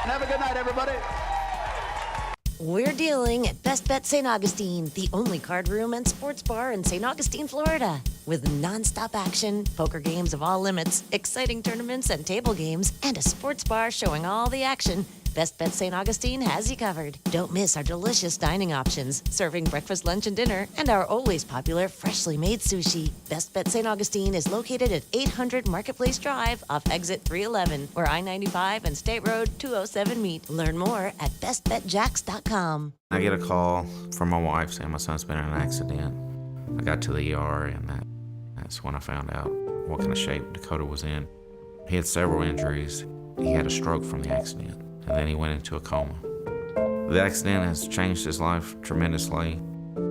Have a good night, everybody. We're dealing at Best Bet St. Augustine, the only card room and sports bar in St. Augustine, Florida. With nonstop action, poker games of all limits, exciting tournaments and table games, and a sports bar showing all the action, Best Bet St. Augustine has you covered. Don't miss our delicious dining options, serving breakfast, lunch, and dinner, and our always popular freshly made sushi. Best Bet St. Augustine is located at 800 Marketplace Drive off exit 311, where I-95 and State Road 207 meet. Learn more at bestbetjacks.com. I get a call from my wife saying my son's been in an accident. I got to the ER, and that's when I found out what kind of shape Dakota was in. He had several injuries. He had a stroke from the accident, and then he went into a coma. The accident has changed his life tremendously.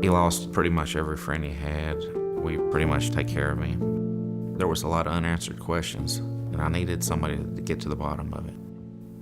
He lost pretty much every friend he had. We pretty much take care of him. There was a lot of unanswered questions, and I needed somebody to get to the bottom of it.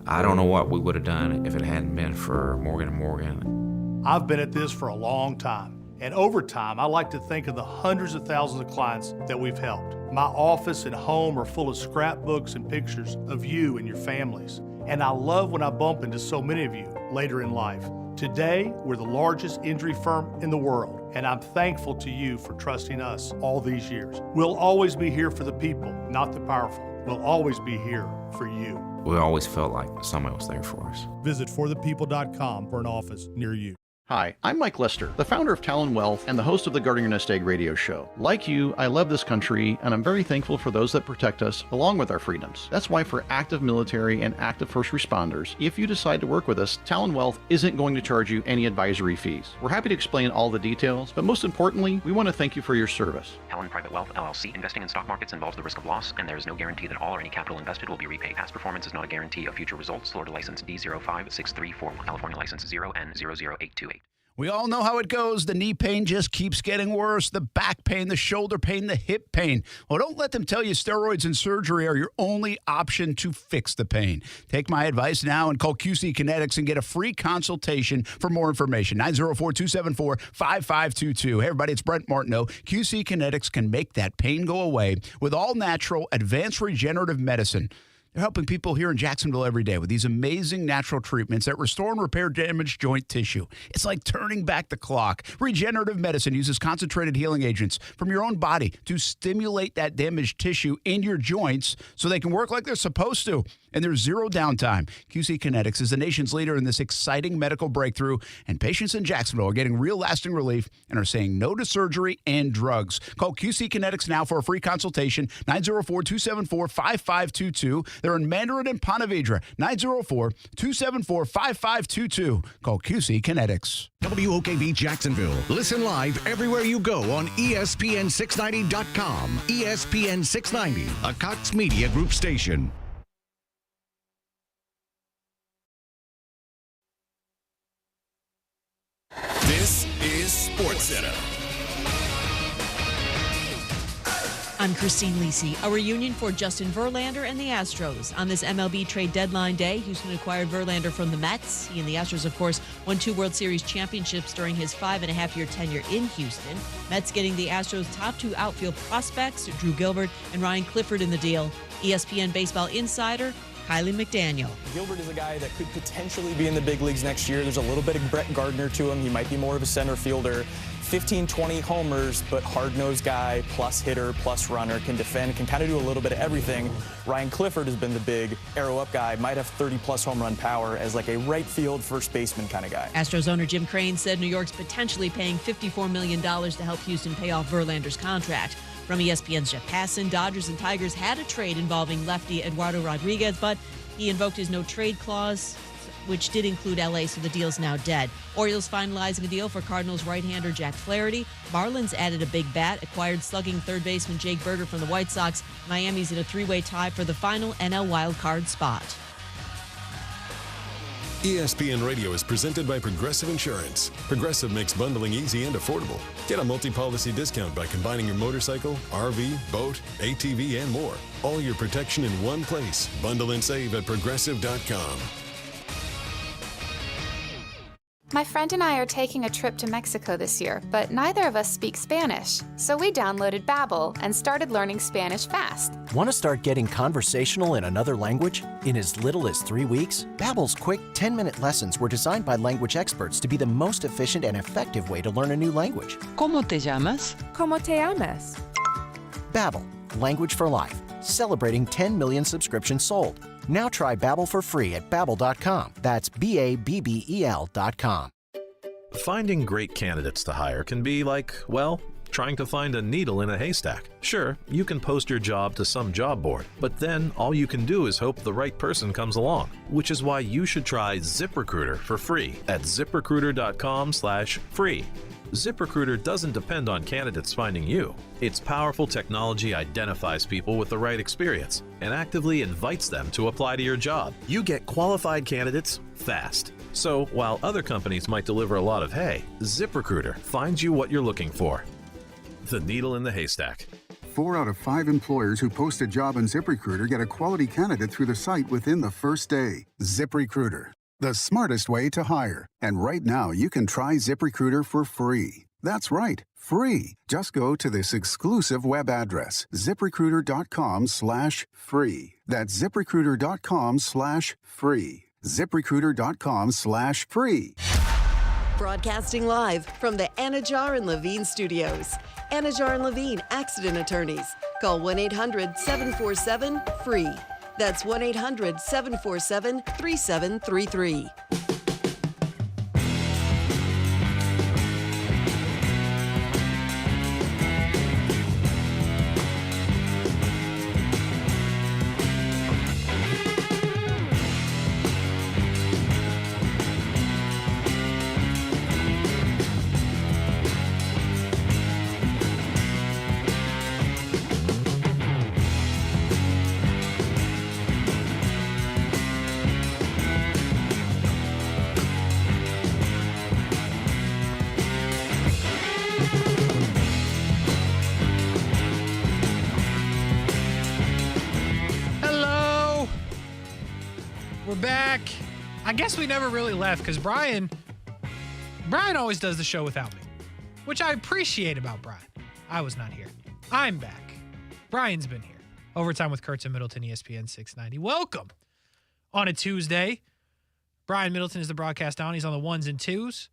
I don't know what we would have done if it hadn't been for Morgan & Morgan. I've been at this for a long time, and over time, I like to think of the hundreds of thousands of clients that we've helped. My office and home are full of scrapbooks and pictures of you and your families, and I love when I bump into so many of you later in life. Today, we're the largest injury firm in the world, and I'm thankful to you for trusting us all these years. We'll always be here for the people, not the powerful. We'll always be here for you. We always felt like somebody was there for us. Visit forthepeople.com for an office near you. Hi, I'm Mike Lester, the founder of Talon Wealth and the host of the Guarding Your Nest Egg radio show. Like you, I love this country, and I'm very thankful for those that protect us along with our freedoms. That's why for active military and active first responders, if you decide to work with us, Talon Wealth isn't going to charge you any advisory fees. We're happy to explain all the details, but most importantly, we want to thank you for your service. Talon Private Wealth, LLC. Investing in stock markets involves the risk of loss, and there is no guarantee that all or any capital invested will be repaid. Past performance is not a guarantee of future results. Florida license D056341. California license 0N00828. We all know how it goes. The knee pain just keeps getting worse. The back pain, the shoulder pain, the hip pain. Well, don't let them tell you steroids and surgery are your only option to fix the pain. Take my advice now and call QC Kinetics and get a free consultation for more information. 904-274-5522. Hey, everybody, it's Brent Martineau. QC Kinetics can make that pain go away with all natural, advanced regenerative medicine. They're helping people here in Jacksonville every day with these amazing natural treatments that restore and repair damaged joint tissue. It's like turning back the clock. Regenerative medicine uses concentrated healing agents from your own body to stimulate that damaged tissue in your joints so they can work like they're supposed to. And there's zero downtime. QC Kinetics is the nation's leader in this exciting medical breakthrough, and patients in Jacksonville are getting real lasting relief and are saying no to surgery and drugs. Call QC Kinetics now for a free consultation, 904-274-5522. They're in Mandarin and Ponte Vedra, 904-274-5522. Call QC Kinetics. WOKV Jacksonville. Listen live everywhere you go on ESPN690.com. ESPN 690, a Cox Media Group station. This is SportsCenter. I'm Christine Lisi. A reunion for Justin Verlander and the Astros. On this MLB Trade Deadline Day, Houston acquired Verlander from the Mets. He and the Astros, of course, won 2 World Series championships during his 5.5-year tenure in Houston. Mets getting the Astros' top 2 outfield prospects, Drew Gilbert and Ryan Clifford, in the deal. ESPN baseball insider Kylie McDaniel. Gilbert is a guy that could potentially be in the big leagues next year. There's a little bit of Brett Gardner to him. He might be more of a center fielder. 15, 20 homers, but hard-nosed guy, plus hitter, plus runner, can defend, can kind of do a little bit of everything. Ryan Clifford has been the big arrow-up guy, might have 30-plus home run power as like a right field first baseman kind of guy. Astros owner Jim Crane said New York's potentially paying $54 million to help Houston pay off Verlander's contract. From ESPN's Jeff Passan, Dodgers and Tigers had a trade involving lefty Eduardo Rodriguez, but he invoked his no-trade clause, which did include L.A., so the deal's now dead. Orioles finalizing a deal for Cardinals right-hander Jack Flaherty. Marlins added a big bat, acquired slugging third baseman Jake Berger from the White Sox. Miami's in a 3-way tie for the final NL wildcard spot. ESPN Radio is presented by Progressive Insurance. Progressive makes bundling easy and affordable. Get a multi-policy discount by combining your motorcycle, RV, boat, ATV, and more. All your protection in one place. Bundle and save at Progressive.com. My friend and I are taking a trip to Mexico this year, but neither of us speak Spanish. So we downloaded Babbel and started learning Spanish fast. Want to start getting conversational in another language? In as little as 3 weeks, Babbel's quick 10-minute lessons were designed by language experts to be the most efficient and effective way to learn a new language. ¿Cómo te llamas? ¿Cómo te llamas? Babbel, language for life. Celebrating 10 million subscriptions sold. Now try Babbel for free at Babbel.com. That's Babbel.com. Finding great candidates to hire can be like, well, trying to find a needle in a haystack. Sure, you can post your job to some job board, but then all you can do is hope the right person comes along, which is why you should try ZipRecruiter for free at ZipRecruiter.com/free. ZipRecruiter doesn't depend on candidates finding you. Its powerful technology identifies people with the right experience and actively invites them to apply to your job. You get qualified candidates fast. So while other companies might deliver a lot of hay, ZipRecruiter finds you what you're looking for. The needle in the haystack. 4 out of 5 employers who post a job on ZipRecruiter get a quality candidate through the site within the first day. ZipRecruiter, the smartest way to hire. And right now, you can try ZipRecruiter for free. That's right, free. Just go to this exclusive web address, ZipRecruiter.com/free. That's ZipRecruiter.com/free. ZipRecruiter.com/free. Broadcasting live from the Anajar and Levine studios. Anajar and Levine Accident Attorneys. Call 1-800-747-FREE. That's 1-800-747-3733. Back. I guess we never really left because Brian always does the show without me, which I appreciate about Brian. I was not here. I'm back. Brian's been here. Overtime with Kurtz and Middleton, ESPN 690. Welcome on a Tuesday. Brian Middleton is the broadcast on. He's on the 1s and 2s.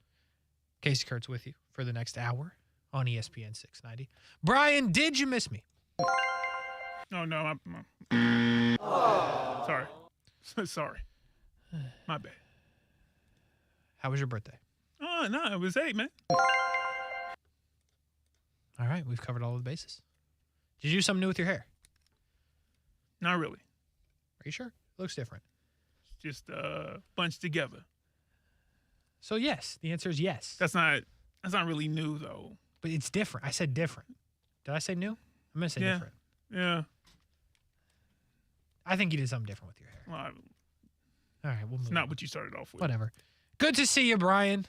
Kasey Kurtz with you for the next hour on ESPN 690. Brian, did you miss me? Oh, no. Sorry. Sorry. My bad. How was your birthday? Oh, no, it was 8, man. All right, we've covered all of the bases. Did you do something new with your hair? Not really. Are you sure? It looks different. Just bunched together. So yes, the answer is yes. That's not really new though. But it's different. I said different. Did I say new? I'm gonna say different. Yeah. I think you did something different with your hair. Well, all right, we'll move it's not on. what you started off with. Whatever. Good to see you, Brian.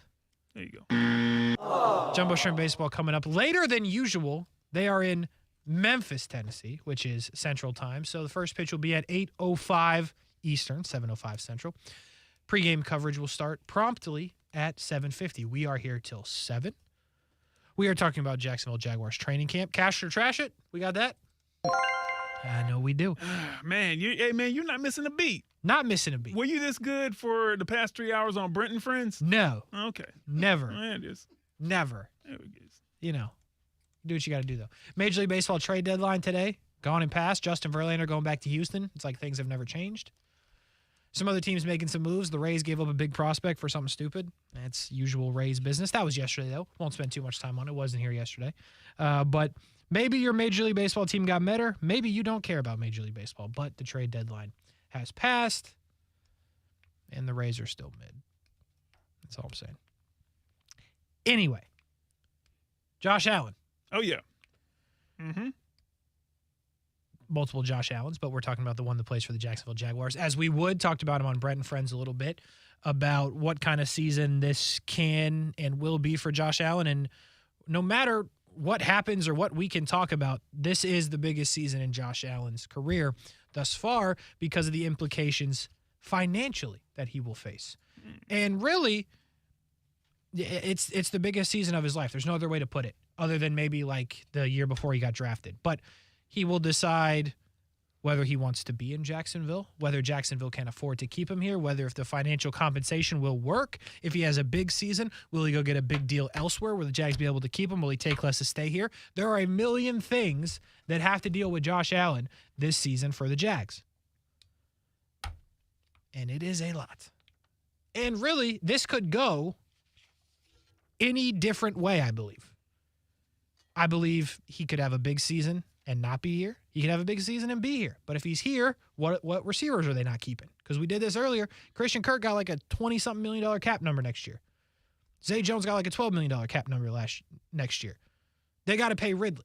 There you go. Jumbo Shrimp Baseball coming up later than usual. They are in Memphis, Tennessee, which is Central Time. So the first pitch will be at 8:05 Eastern, 7:05 Central. Pre-game coverage will start promptly at 7:50. We are here till 7. We are talking about Jacksonville Jaguars training camp. Cash or trash it? We got that? I know we do. Man, you're not missing a beat. Not missing a beat. Were you this good for the past 3 hours on Brent and Friends? No. Okay. Never. There it is. Never. There it is. You know, do what you got to do, though. Major League Baseball trade deadline today. Gone and passed. Justin Verlander going back to Houston. It's like things have never changed. Some other teams making some moves. The Rays gave up a big prospect for something stupid. That's usual Rays business. That was yesterday, though. Won't spend too much time on it. Wasn't here yesterday. But maybe your Major League Baseball team got better. Maybe you don't care about Major League Baseball. But the trade deadline has passed, and the Rays are still mid. That's all I'm saying. Anyway, Josh Allen. Oh, yeah. Mm-hmm. Multiple Josh Allens, but we're talking about the one that plays for the Jacksonville Jaguars. As we would, talked about him on Brent and Friends a little bit, about what kind of season this can and will be for Josh Allen. And no matter what happens or what we can talk about, this is the biggest season in Josh Allen's career thus far because of the implications financially that he will face. And really, it's the biggest season of his life. There's no other way to put it other than maybe like the year before he got drafted. But he will decide whether he wants to be in Jacksonville, whether Jacksonville can afford to keep him here, whether if the financial compensation will work. If he has a big season, will he go get a big deal elsewhere? Will the Jags be able to keep him? Will he take less to stay here? There are a million things that have to deal with Josh Allen this season for the Jags. And it is a lot. And really, this could go any different way, I believe. I believe he could have a big season and not be here. He could have a big season and be here. But if he's here, what receivers are they not keeping? Because we did this earlier. Christian Kirk got like a $20-something million cap number next year. Zay Jones got like a $12 million cap number next year. They got to pay Ridley.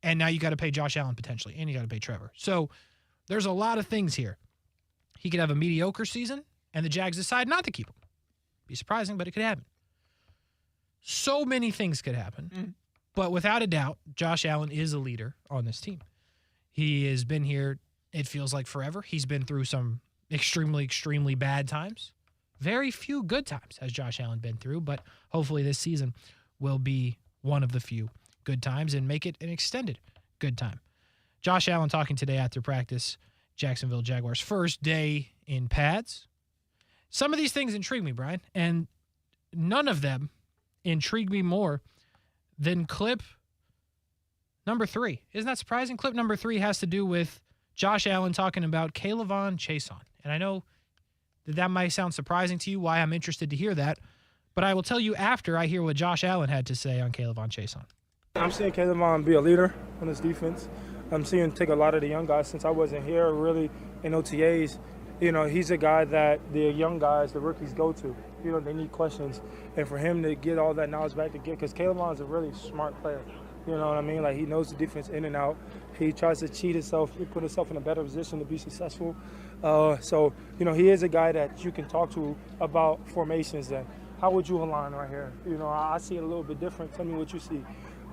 And now you got to pay Josh Allen potentially, and you got to pay Trevor. So there's a lot of things here. He could have a mediocre season, and the Jags decide not to keep him. Be surprising, but it could happen. So many things could happen. But without a doubt, Josh Allen is a leader on this team. He has been here, it feels like forever. He's been through some extremely, extremely bad times. Very few good times has Josh Allen been through, but hopefully this season will be one of the few good times and make it an extended good time. Josh Allen talking today after practice, Jacksonville Jaguars' first day in pads. Some of these things intrigue me, Brian, and none of them intrigue me more than clip number 3. Isn't that surprising? Clip number 3 has to do with Josh Allen talking about K'Lavon Chaisson. And I know that might sound surprising to you, why I'm interested to hear that, but I will tell you after I hear what Josh Allen had to say on K'Lavon Chaisson. I'm seeing K'Lavon be a leader on this defense. I'm seeing him take a lot of the young guys since I wasn't here really in OTAs. You know, he's a guy that the young guys, the rookies go to. You know, they need questions. And for him to get all that knowledge back to get, because K'Lavon's a really smart player. You know what I mean? Like, he knows the defense in and out. He tries to cheat himself, put himself in a better position to be successful. So, you know, he is a guy that you can talk to about formations and how would you align right here? You know, I see it a little bit different. Tell me what you see.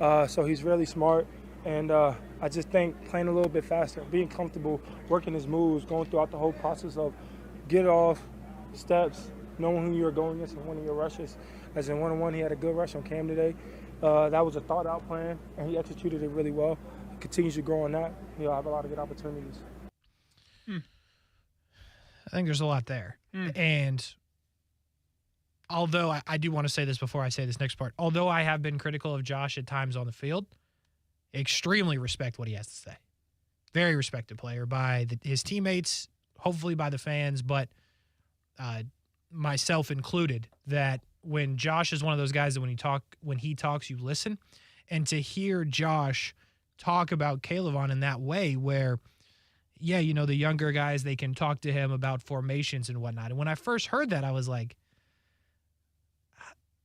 So he's really smart. And I just think playing a little bit faster, being comfortable, working his moves, going throughout the whole process of get off, steps, knowing who you're going against in one of your rushes. As in one-on-one, he had a good rush on Cam today. That was a thought-out plan, and he executed it really well. He continues to grow on that. He'll have a lot of good opportunities. I think there's a lot there. And although I do want to say this before I say this next part, although I have been critical of Josh at times on the field, extremely respect what he has to say. Very respected player by his teammates, hopefully by the fans, but myself included, that when Josh is one of those guys that when he talks, you listen. And to hear Josh talk about K'Lavon in that way where, yeah, you know, the younger guys, they can talk to him about formations and whatnot. And when I first heard that, I was like,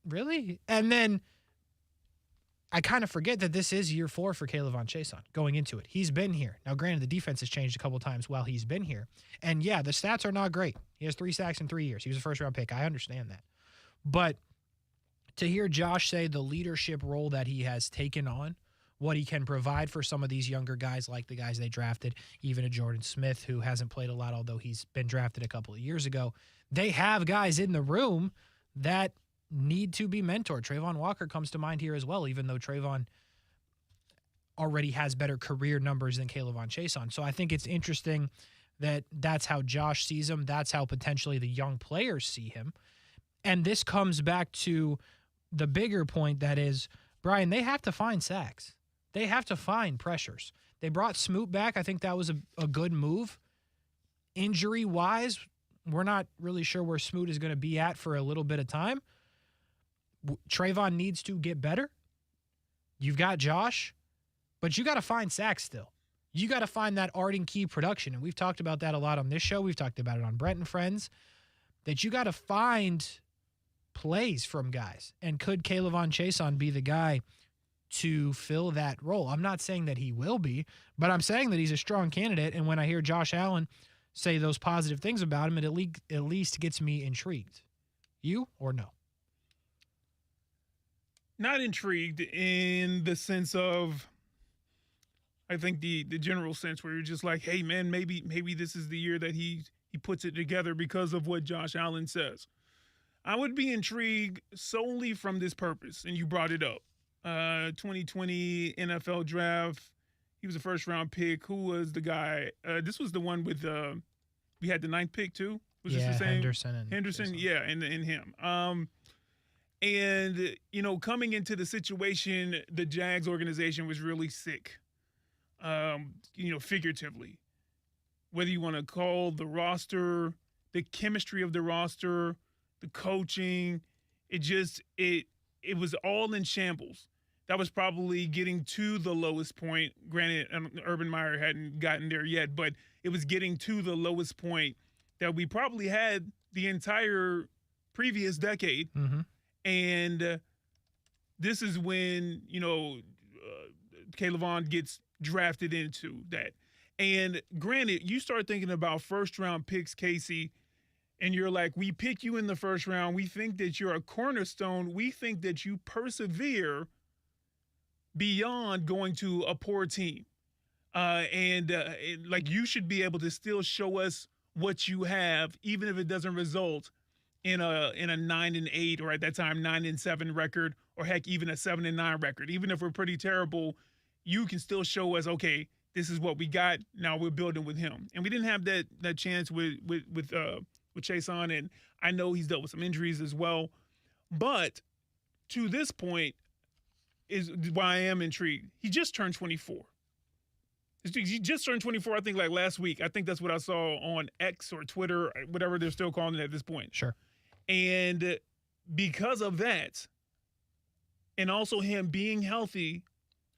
really? And then I kind of forget that this is year 4 for K'Lavon Chaisson going into it. He's been here. Now, granted, the defense has changed a couple of times while he's been here. And, yeah, the stats are not great. He has 3 sacks in 3 years. He was a first-round pick. I understand that. But to hear Josh say the leadership role that he has taken on, what he can provide for some of these younger guys like the guys they drafted, even a Jordan Smith who hasn't played a lot, although he's been drafted a couple of years ago. They have guys in the room that need to be mentored. Trayvon Walker comes to mind here as well, even though Trayvon already has better career numbers than K'Lavon Chaisson. So I think it's interesting that that's how Josh sees him. That's how potentially the young players see him. And this comes back to the bigger point that is, Brian, they have to find sacks. They have to find pressures. They brought Smoot back. I think that was a good move. Injury-wise, we're not really sure where Smoot is going to be at for a little bit of time. Trayvon needs to get better. You've got Josh, but you got to find sacks still. You got to find that Arden Key production, and we've talked about that a lot on this show. We've talked about it on Brent and Friends, that you got to find plays from guys. And could K'Lavon Chaisson be the guy to fill that role? I'm not saying that he will be, but I'm saying that he's a strong candidate, and when I hear Josh Allen say those positive things about him, it at least gets me intrigued. You or no? Not intrigued in the sense of, I think the general sense where you're just like, hey man, maybe this is the year that he puts it together because of what Josh Allen says. I would be intrigued solely from this purpose, and you brought it up. 2020 NFL draft, he was a first-round pick. Who was the guy? This was the one with we had the 9th pick too. Was this the same? Henderson, yeah, and him. And, you know, coming into the situation, the Jags organization was really sick, you know, figuratively. Whether you want to call the roster, the chemistry of the roster, the coaching, it was all in shambles. That was probably getting to the lowest point. Granted, Urban Meyer hadn't gotten there yet, but it was getting to the lowest point that we probably had the entire previous decade. And this is when, Kayvon gets drafted into that. And granted, you start thinking about first-round picks, Kasey, and you're like, we pick you in the first round. We think that you're a cornerstone. We think that you persevere beyond going to a poor team. Like you should be able to still show us what you have, even if it doesn't result in a 9-8 or at that time 9-7 record, or heck, even a 7-9 record. Even if we're pretty terrible, you can still show us, okay, this is what we got. Now we're building with him. And we didn't have that chance with Chason, and I know he's dealt with some injuries as well. But to this point is why I am intrigued. He just turned 24. He just turned 24, I think, like last week. I think that's what I saw on X or Twitter, whatever they're still calling it at this point. Sure. And because of that, and also him being healthy,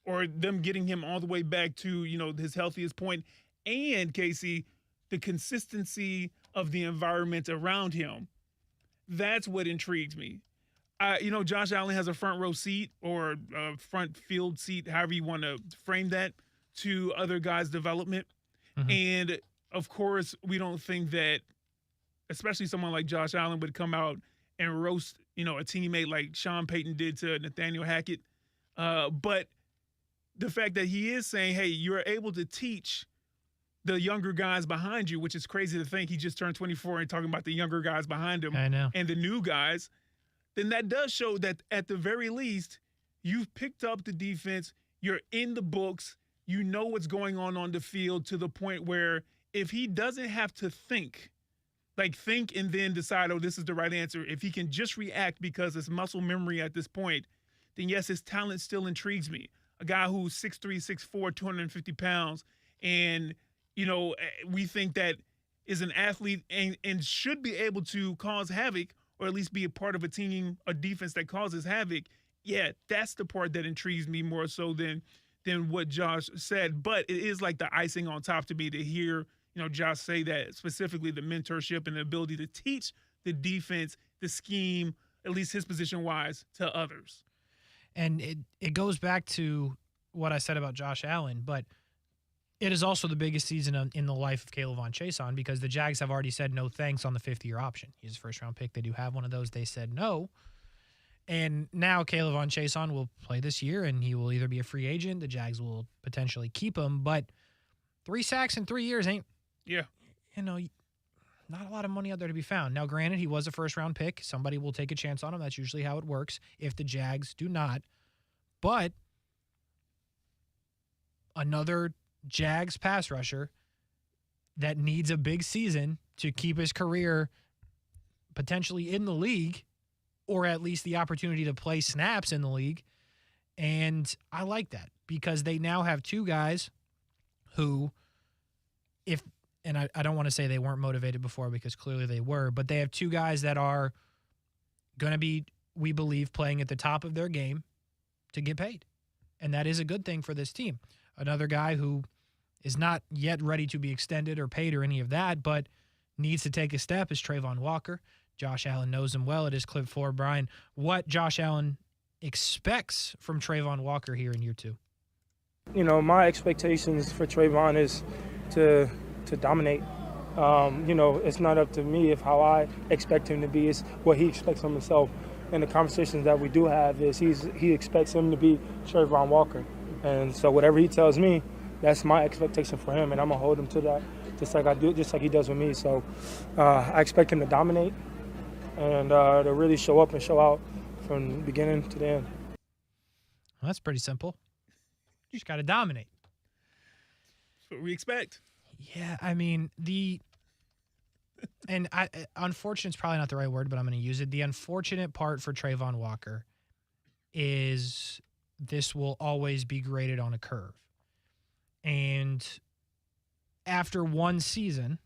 or them getting him all the way back to, his healthiest point, and Kasey, the consistency of the environment around him, that's what intrigues me. Josh Allen has a front row seat or a front field seat, however you want to frame that, to other guys' development. Mm-hmm. And, of course, we don't think that, especially someone like Josh Allen, would come out and roast, a teammate like Sean Payton did to Nathaniel Hackett. But the fact that he is saying, hey, you're able to teach the younger guys behind you, which is crazy to think he just turned 24 and talking about the younger guys behind him. I know. And the new guys, then that does show that at the very least, you've picked up the defense, you're in the books, you know what's going on the field, to the point where if he doesn't have to think and then decide, oh, this is the right answer, if he can just react because it's muscle memory at this point, then yes, his talent still intrigues me. A guy who's 6'3", 6'4", 250 pounds, and, we think that is an athlete and should be able to cause havoc, or at least be a part of a team, a defense that causes havoc. Yeah, that's the part that intrigues me more so than what Josh said. But it is like the icing on top to me to hear, Josh say that, specifically the mentorship and the ability to teach the defense, the scheme, at least his position-wise, to others. And it goes back to what I said about Josh Allen, but it is also the biggest season in the life of Kayvon Chason, because the Jags have already said no thanks on the 5th-year option. He's a first-round pick. They do have one of those. They said no. And now Kayvon Chason will play this year, and he will either be a free agent. The Jags will potentially keep him. But 3 sacks in 3 years ain't, not a lot of money out there to be found. Now, granted, he was a first-round pick. Somebody will take a chance on him. That's usually how it works if the Jags do not. But another Jags pass rusher that needs a big season to keep his career potentially in the league, or at least the opportunity to play snaps in the league. And I like that, because they now have 2 guys who, and I don't want to say they weren't motivated before, because clearly they were, but they have 2 guys that are going to be, we believe, playing at the top of their game to get paid. And that is a good thing for this team. Another guy who is not yet ready to be extended or paid or any of that, but needs to take a step, is Travon Walker. Josh Allen knows him well. It is clip 4. Brian, what Josh Allen expects from Travon Walker here in year 2? My expectations for Travon is to dominate. It's not up to me if how I expect him to be. It's what he expects from himself. And the conversations that we do have is he expects him to be Travon Walker. And so whatever he tells me, that's my expectation for him, and I'm going to hold him to that just like he does with me. So I expect him to dominate and to really show up and show out from the beginning to the end. Well, that's pretty simple. You just got to dominate. That's what we expect. Yeah, I mean, unfortunate is probably not the right word, but I'm going to use it. The unfortunate part for Travon Walker is this will always be graded on a curve. And after one season,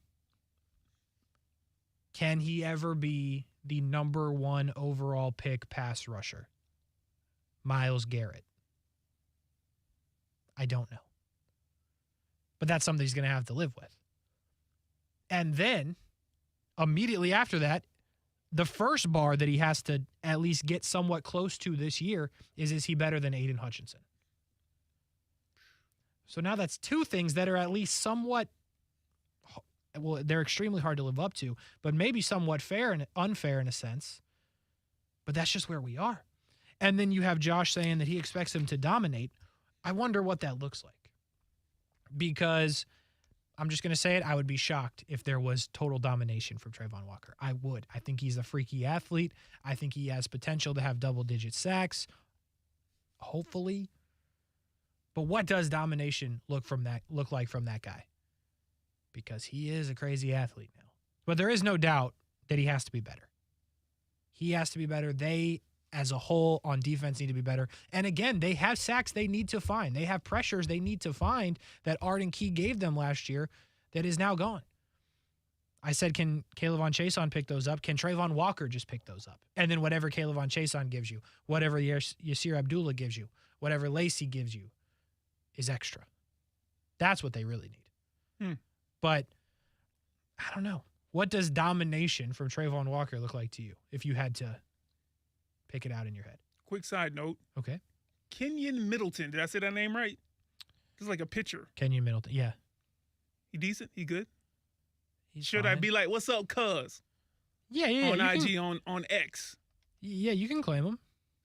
can he ever be the number 1 overall pick pass rusher? Myles Garrett. I don't know. But that's something he's going to have to live with. And then, immediately after that, the first bar that he has to at least get somewhat close to this year is he better than Aiden Hutchinson? So now that's two things that are at least somewhat, well, they're extremely hard to live up to, but maybe somewhat fair and unfair in a sense. But that's just where we are. And then you have Josh saying that he expects him to dominate. I wonder what that looks like. Because I'm just going to say it, I would be shocked if there was total domination from Travon Walker. I would. I think he's a freaky athlete. I think he has potential to have double-digit sacks, hopefully. But what does domination look like from that guy? Because he is a crazy athlete now. But there is no doubt that he has to be better. He has to be better. They, as a whole, on defense need to be better. And again, they have sacks they need to find. They have pressures they need to find that Arden Key gave them last year that is now gone. I said, can Kayvon Chason pick those up? Can Travon Walker just pick those up? And then whatever Kayvon Chason gives you, whatever Yasir Abdullah gives you, whatever Lacey gives you is extra. That's what they really need. But I don't know. What does domination from Travon Walker look like to you if you had to pick it out in your head? Quick side note. Okay. Kenyon Middleton. Did I say that name right? This is like a pitcher. Kenyon Middleton. Yeah. He decent? He good? Should I be like, what's up, cuz? Yeah. On IG, on X. Yeah, you can claim him.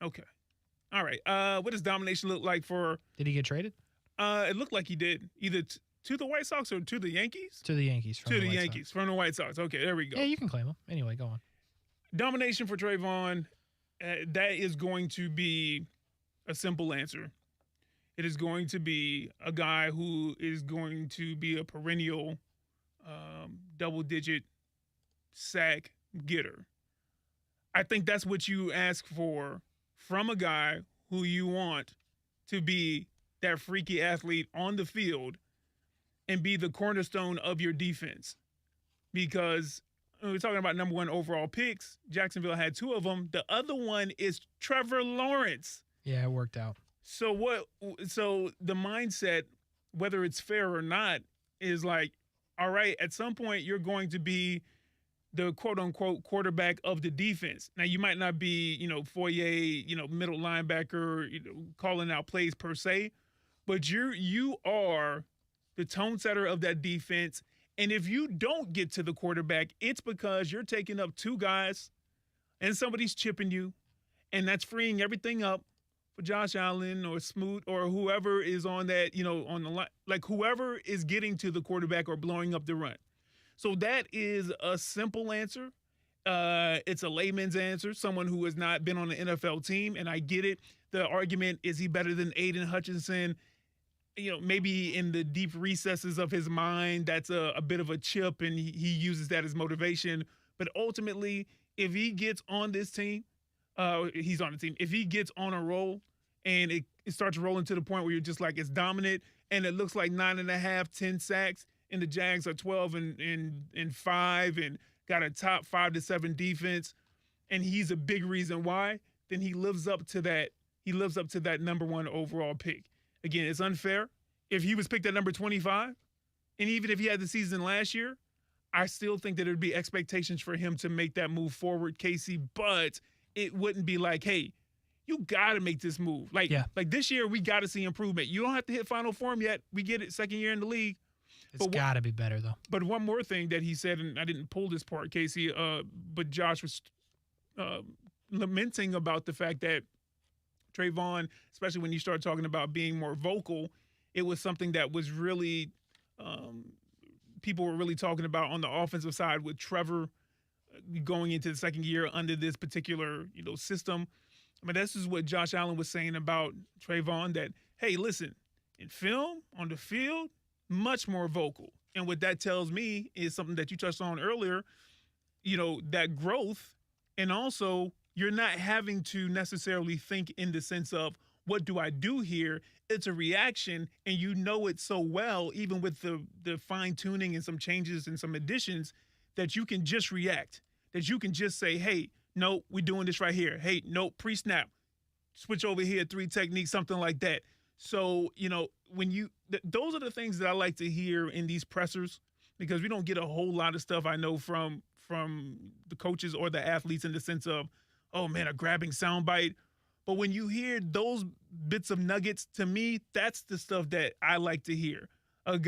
Okay. All right. What does domination look like for? Did he get traded? It looked like he did. Either to the White Sox or to the Yankees? To the Yankees. From the White Sox. Okay, there we go. Yeah, you can claim him. Anyway, go on. Domination for Travon, that is going to be a simple answer. It is going to be a guy who is going to be a perennial double-digit sack getter. I think that's what you ask for from a guy who you want to be that freaky athlete on the field and be the cornerstone of your defense. Because we're talking about number one overall picks. Jacksonville had two of them. The other one is Trevor Lawrence. Yeah, it worked out. So the mindset, whether it's fair or not, is like, all right, at some point you're going to be the quote-unquote quarterback of the defense. Now, you might not be, Foye, middle linebacker, calling out plays per se, but you are the tone setter of that defense. And if you don't get to the quarterback, it's because you're taking up two guys and somebody's chipping you, and that's freeing everything up for Josh Allen or Smoot or whoever is on that, on the line, like whoever is getting to the quarterback or blowing up the run. So that is a simple answer. It's a layman's answer, someone who has not been on an NFL team, and I get it. The argument, is he better than Aiden Hutchinson? Maybe in the deep recesses of his mind, that's a bit of a chip, and he uses that as motivation. But ultimately, if he gets on this team, he's on the team. If he gets on a roll and it starts rolling to the point where you're just like, it's dominant, and it looks like 9.5, 10 sacks, and the Jags are 12 and 5 and got a top 5 to 7 defense, and he's a big reason why, then he lives up to that. He lives up to that number one overall pick. Again, it's unfair. If he was picked at number 25, and even if he had the season last year, I still think that there would be expectations for him to make that move forward, Kasey, but it wouldn't be like, hey, you got to make this move. Like this year, we got to see improvement. You don't have to hit final form yet. We get it, second year in the league. It's got to be better, though. But one more thing that he said, and I didn't pull this part, Kasey, but Josh was lamenting about the fact that Travon, especially when you start talking about being more vocal, it was something that was really people were really talking about on the offensive side with Trevor going into the second year under this particular system. I mean, this is what Josh Allen was saying about Travon, that, hey, listen, in film, on the field, much more vocal. And what that tells me is something that you touched on earlier, that growth, and also you're not having to necessarily think in the sense of, what do I do here? It's a reaction, and it so well, even with the fine-tuning and some changes and some additions, that you can just react, that you can just say, hey, no, we're doing this right here. Hey, no, pre-snap, switch over here, 3 techniques, something like that. So, when those are the things that I like to hear in these pressers, because we don't get a whole lot of stuff I know from the coaches or the athletes in the sense of, oh man, a grabbing soundbite. But when you hear those bits of nuggets, to me, that's the stuff that I like to hear. A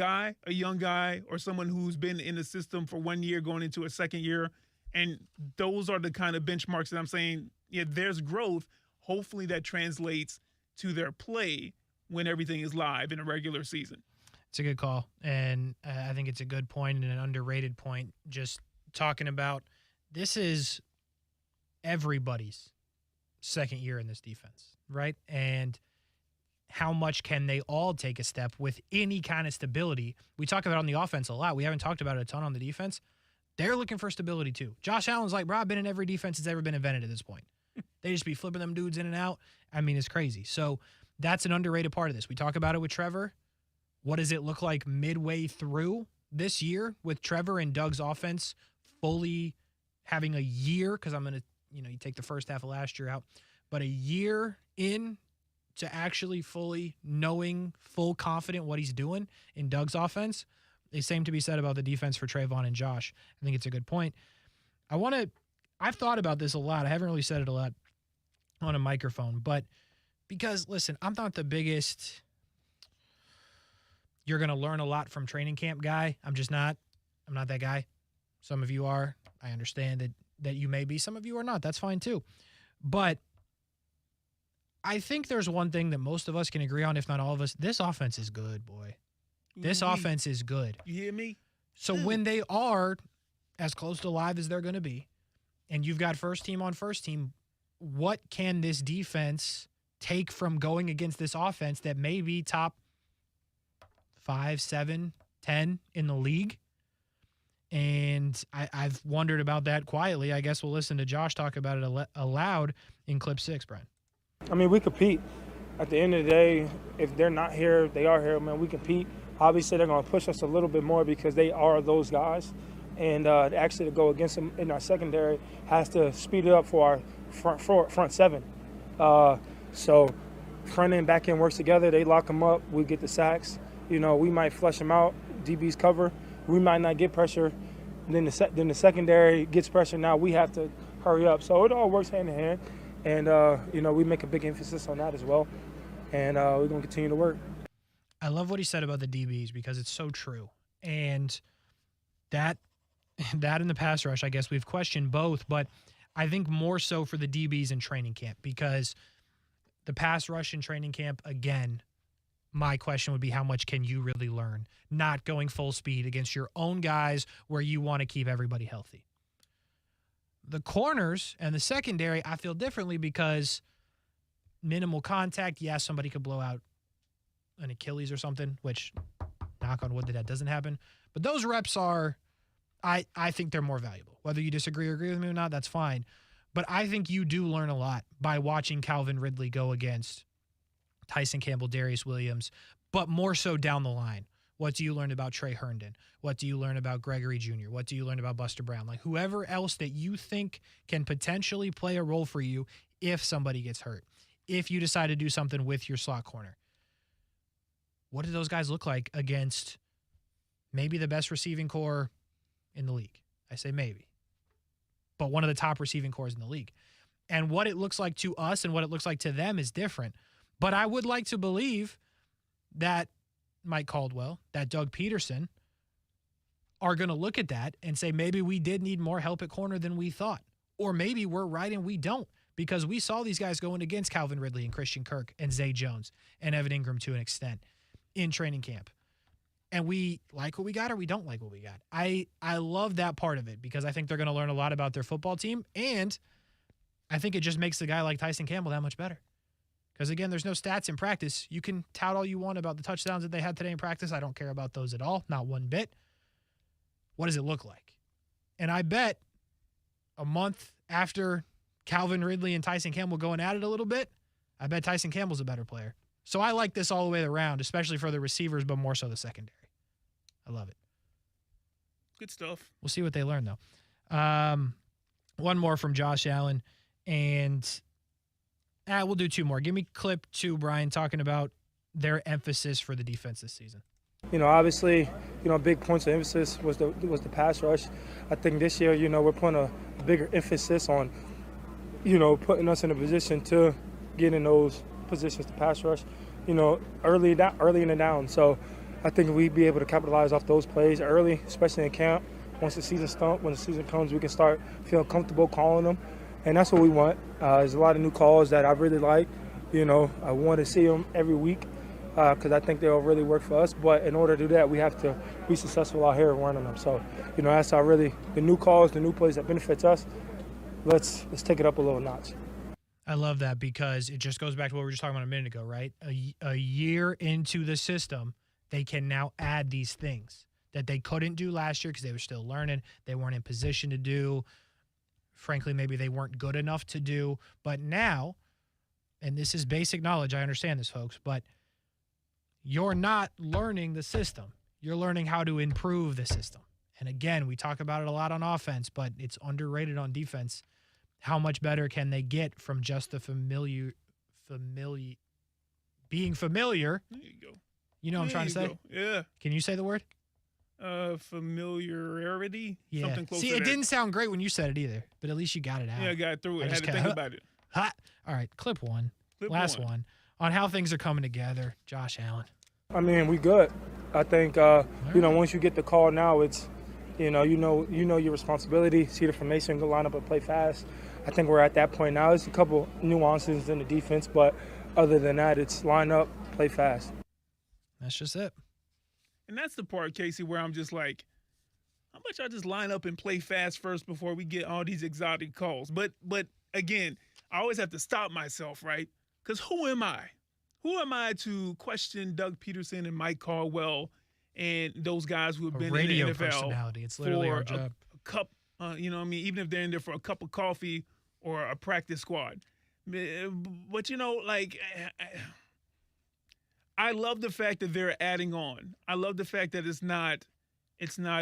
young guy, or someone who's been in the system for 1 year going into a second year, and those are the kind of benchmarks that I'm saying, yeah, there's growth. Hopefully that translates to their play when everything is live in a regular season. It's a good call, and I think it's a good point and an underrated point. Just talking about this is everybody's second year in this defense, right? And how much can they all take a step with any kind of stability? We talk about it on the offense a lot. We haven't talked about it a ton on the defense. They're looking for stability too. Josh Allen's like, bro, I've been in every defense that's ever been invented at this point. They just be flipping them dudes in and out. I mean, it's crazy. So that's an underrated part of this. We talk about it with Trevor. What does it look like midway through this year with Trevor and Doug's offense fully having a year? Because I'm going to, you take the first half of last year out, but a year in to actually fully knowing, full confident what he's doing in Doug's offense. The same to be said about the defense for Trayvon and Josh. I think it's a good point. I've thought about this a lot. I haven't really said it a lot on a microphone, but because, listen, I'm not the biggest you're going to learn a lot from training camp guy. I'm just not. I'm not that guy. Some of you are. I understand that you may be. Some of you are not. That's fine too. But I think there's one thing that most of us can agree on, if not all of us. This offense is good, boy. This offense is good. You hear me? So when they are as close to live as they're going to be, and you've got first team on first team, what can this defense take from going against this offense that may be top 5, 7, 10 in the league? And I've wondered about that quietly. I guess we'll listen to Josh talk about it aloud in clip 6, Brent. I mean, we compete. At the end of the day, if they're not here, they are here, man. We compete. Obviously, they're going to push us a little bit more because they are those guys. And actually to go against them in our secondary has to speed it up for our front seven. So front end, back end works together. They lock them up. We get the sacks. We might flush them out. DBs cover. We might not get pressure. Then the secondary gets pressure. Now we have to hurry up. So it all works hand in hand. And, we make a big emphasis on that as well. And we're going to continue to work. I love what he said about the DBs because it's so true. And that in the pass rush, I guess we've questioned both, but I think more so for the DBs in training camp because the pass rush in training camp, again, my question would be how much can you really learn? Not going full speed against your own guys where you want to keep everybody healthy. The corners and the secondary, I feel differently because minimal contact, yes, somebody could blow out an Achilles or something, which, knock on wood, that doesn't happen. But those reps are, I think they're more valuable. Whether you disagree or agree with me or not, that's fine. But I think you do learn a lot by watching Calvin Ridley go against Tyson Campbell, Darius Williams, but more so down the line. What do you learn about Trey Herndon? What do you learn about Gregory Jr.? What do you learn about Buster Brown? Like whoever else that you think can potentially play a role for you if somebody gets hurt, if you decide to do something with your slot corner. What do those guys look like against maybe the best receiving core in the league? I say maybe. But one of the top receiving cores in the league. And what it looks like to us and what it looks like to them is different. But I would like to believe that Mike Caldwell, that Doug Peterson are going to look at that and say maybe we did need more help at corner than we thought. Or maybe we're right and we don't. Because we saw these guys going against Calvin Ridley and Christian Kirk and Zay Jones and Evan Ingram to an extent in training camp. And we like what we got or we don't like what we got. I love that part of it because I think they're going to learn a lot about their football team. And I think it just makes a guy like Tyson Campbell that much better. Because, again, there's no stats in practice. You can tout all you want about the touchdowns that they had today in practice. I don't care about those at all, not one bit. What does it look like? And I bet a month after Calvin Ridley and Tyson Campbell going at it a little bit, I bet Tyson Campbell's a better player. So I like this all the way around, especially for the receivers, but more so the secondary. I love it. Good stuff. We'll see what they learn, though. One more from Josh Allen, and we'll do two more. Give me clip 2, Brian, talking about their emphasis for the defense this season. Obviously, big points of emphasis was the pass rush. I think this year, we're putting a bigger emphasis on, putting us in a position to get in those positions to pass rush, early in the down. So I think we'd be able to capitalize off those plays early, especially in camp. When the season comes, we can start feeling comfortable calling them, and that's what we want. There's a lot of new calls that I really like. I want to see them every week because I think they'll really work for us. But in order to do that, we have to be successful out here running them. So, that's how really the new calls, the new plays that benefits us. Let's take it up a little notch. I love that because it just goes back to what we were just talking about a minute ago, right? A year into the system, they can now add these things that they couldn't do last year because they were still learning. They weren't in position to do. Frankly, maybe they weren't good enough to do. But now, and this is basic knowledge, I understand this, folks, but you're not learning the system. You're learning how to improve the system. And again, we talk about it a lot on offense, but it's underrated on defense. How much better can they get from just the being familiar? There you go. You know what I'm trying to say? Go. Yeah. Can you say the word? Familiarity. Yeah. Something close See, to it that. didn't sound great when you said it either, but at least you got it out. Yeah, I got through it. I had to think about it. Hot. All right, clip one. Last one. On how things are coming together. Josh Allen. I mean, we good. I think, once you get the call now, it's, you know your responsibility, see the formation, go line up and play fast. I think we're at that point now. There's a couple nuances in the defense, but other than that, it's line up, play fast. That's just it. And that's the part, Kasey, where I'm just like, how much I just line up and play fast first before we get all these exotic calls? But again, I always have to stop myself, right? Because who am I? Who am I to question Doug Peterson and Mike Caldwell and those guys who have been in the NFL personality? It's literally our job. A cup, even if they're in there for a cup of coffee or a practice squad. But, I love the fact that they're adding on. I love the fact that it's not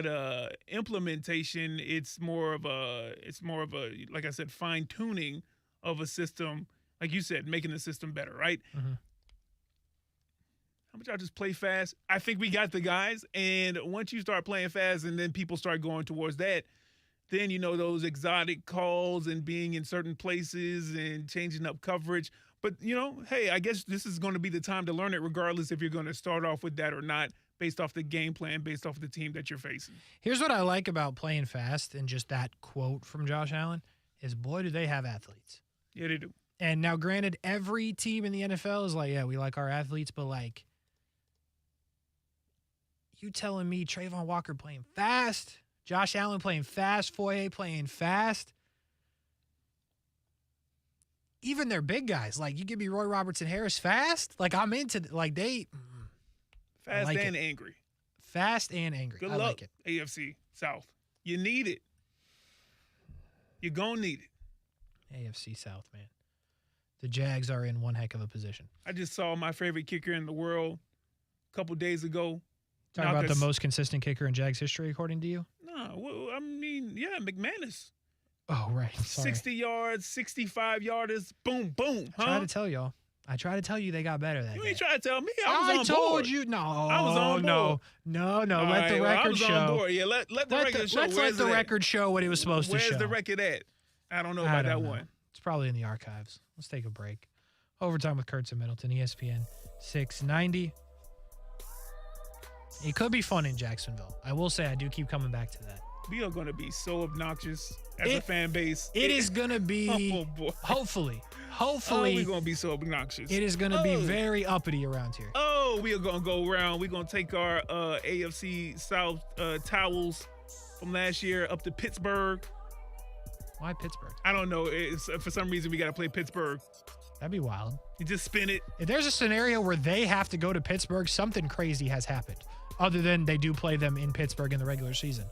a implementation. It's more of a like I said, fine tuning of a system. Like you said, making the system better, right? Mm-hmm. How much I just play fast? I think we got the guys, and once you start playing fast, and then people start going towards that, then those exotic calls and being in certain places and changing up coverage. But, hey, I guess this is going to be the time to learn it regardless if you're going to start off with that or not based off the game plan, based off the team that you're facing. Here's what I like about playing fast and just that quote from Josh Allen is, boy, do they have athletes. Yeah, they do. And now, granted, every team in the NFL is like, yeah, we like our athletes, but, like, you telling me Trayvon Walker playing fast, Josh Allen playing fast, Foye playing fast, even their big guys, like you give me Roy Robertson Harris fast, like I'm into like they fast like and it. angry. Fast and angry. Good I luck, like it. AFC South. You need it. You're gonna need it. AFC South, man. The Jags are in one heck of a position. I just saw my favorite kicker in the world a couple days ago. Talking about the most consistent kicker in Jags history, according to you? No, well, I mean, yeah, McManus. Oh, right. Sorry. 60 yards, 65 yarders, boom, boom. Huh? I try to tell y'all. I try to tell you they got better that You day. ain't trying to tell me. I was on told board. you. No. I was on board. No. All let the right, record I was show. on board. Yeah, let the record show. Let's let the record show what it was supposed to show. Where's the record at? I don't know about that one. It's probably in the archives. Let's take a break. Overtime with Kurtz and Middleton, ESPN 690. It could be fun in Jacksonville. I will say I do keep coming back to that. We are going to be so obnoxious as a fan base. It is going to be, hopefully, we're going to be so obnoxious. It is going to be very uppity around here. Oh, we are going to go around. We're going to take our AFC South towels from last year up to Pittsburgh. Why Pittsburgh? I don't know. For some reason, we got to play Pittsburgh. That'd be wild. You just spin it. If there's a scenario where they have to go to Pittsburgh, something crazy has happened. Other than they do play them in Pittsburgh in the regular season.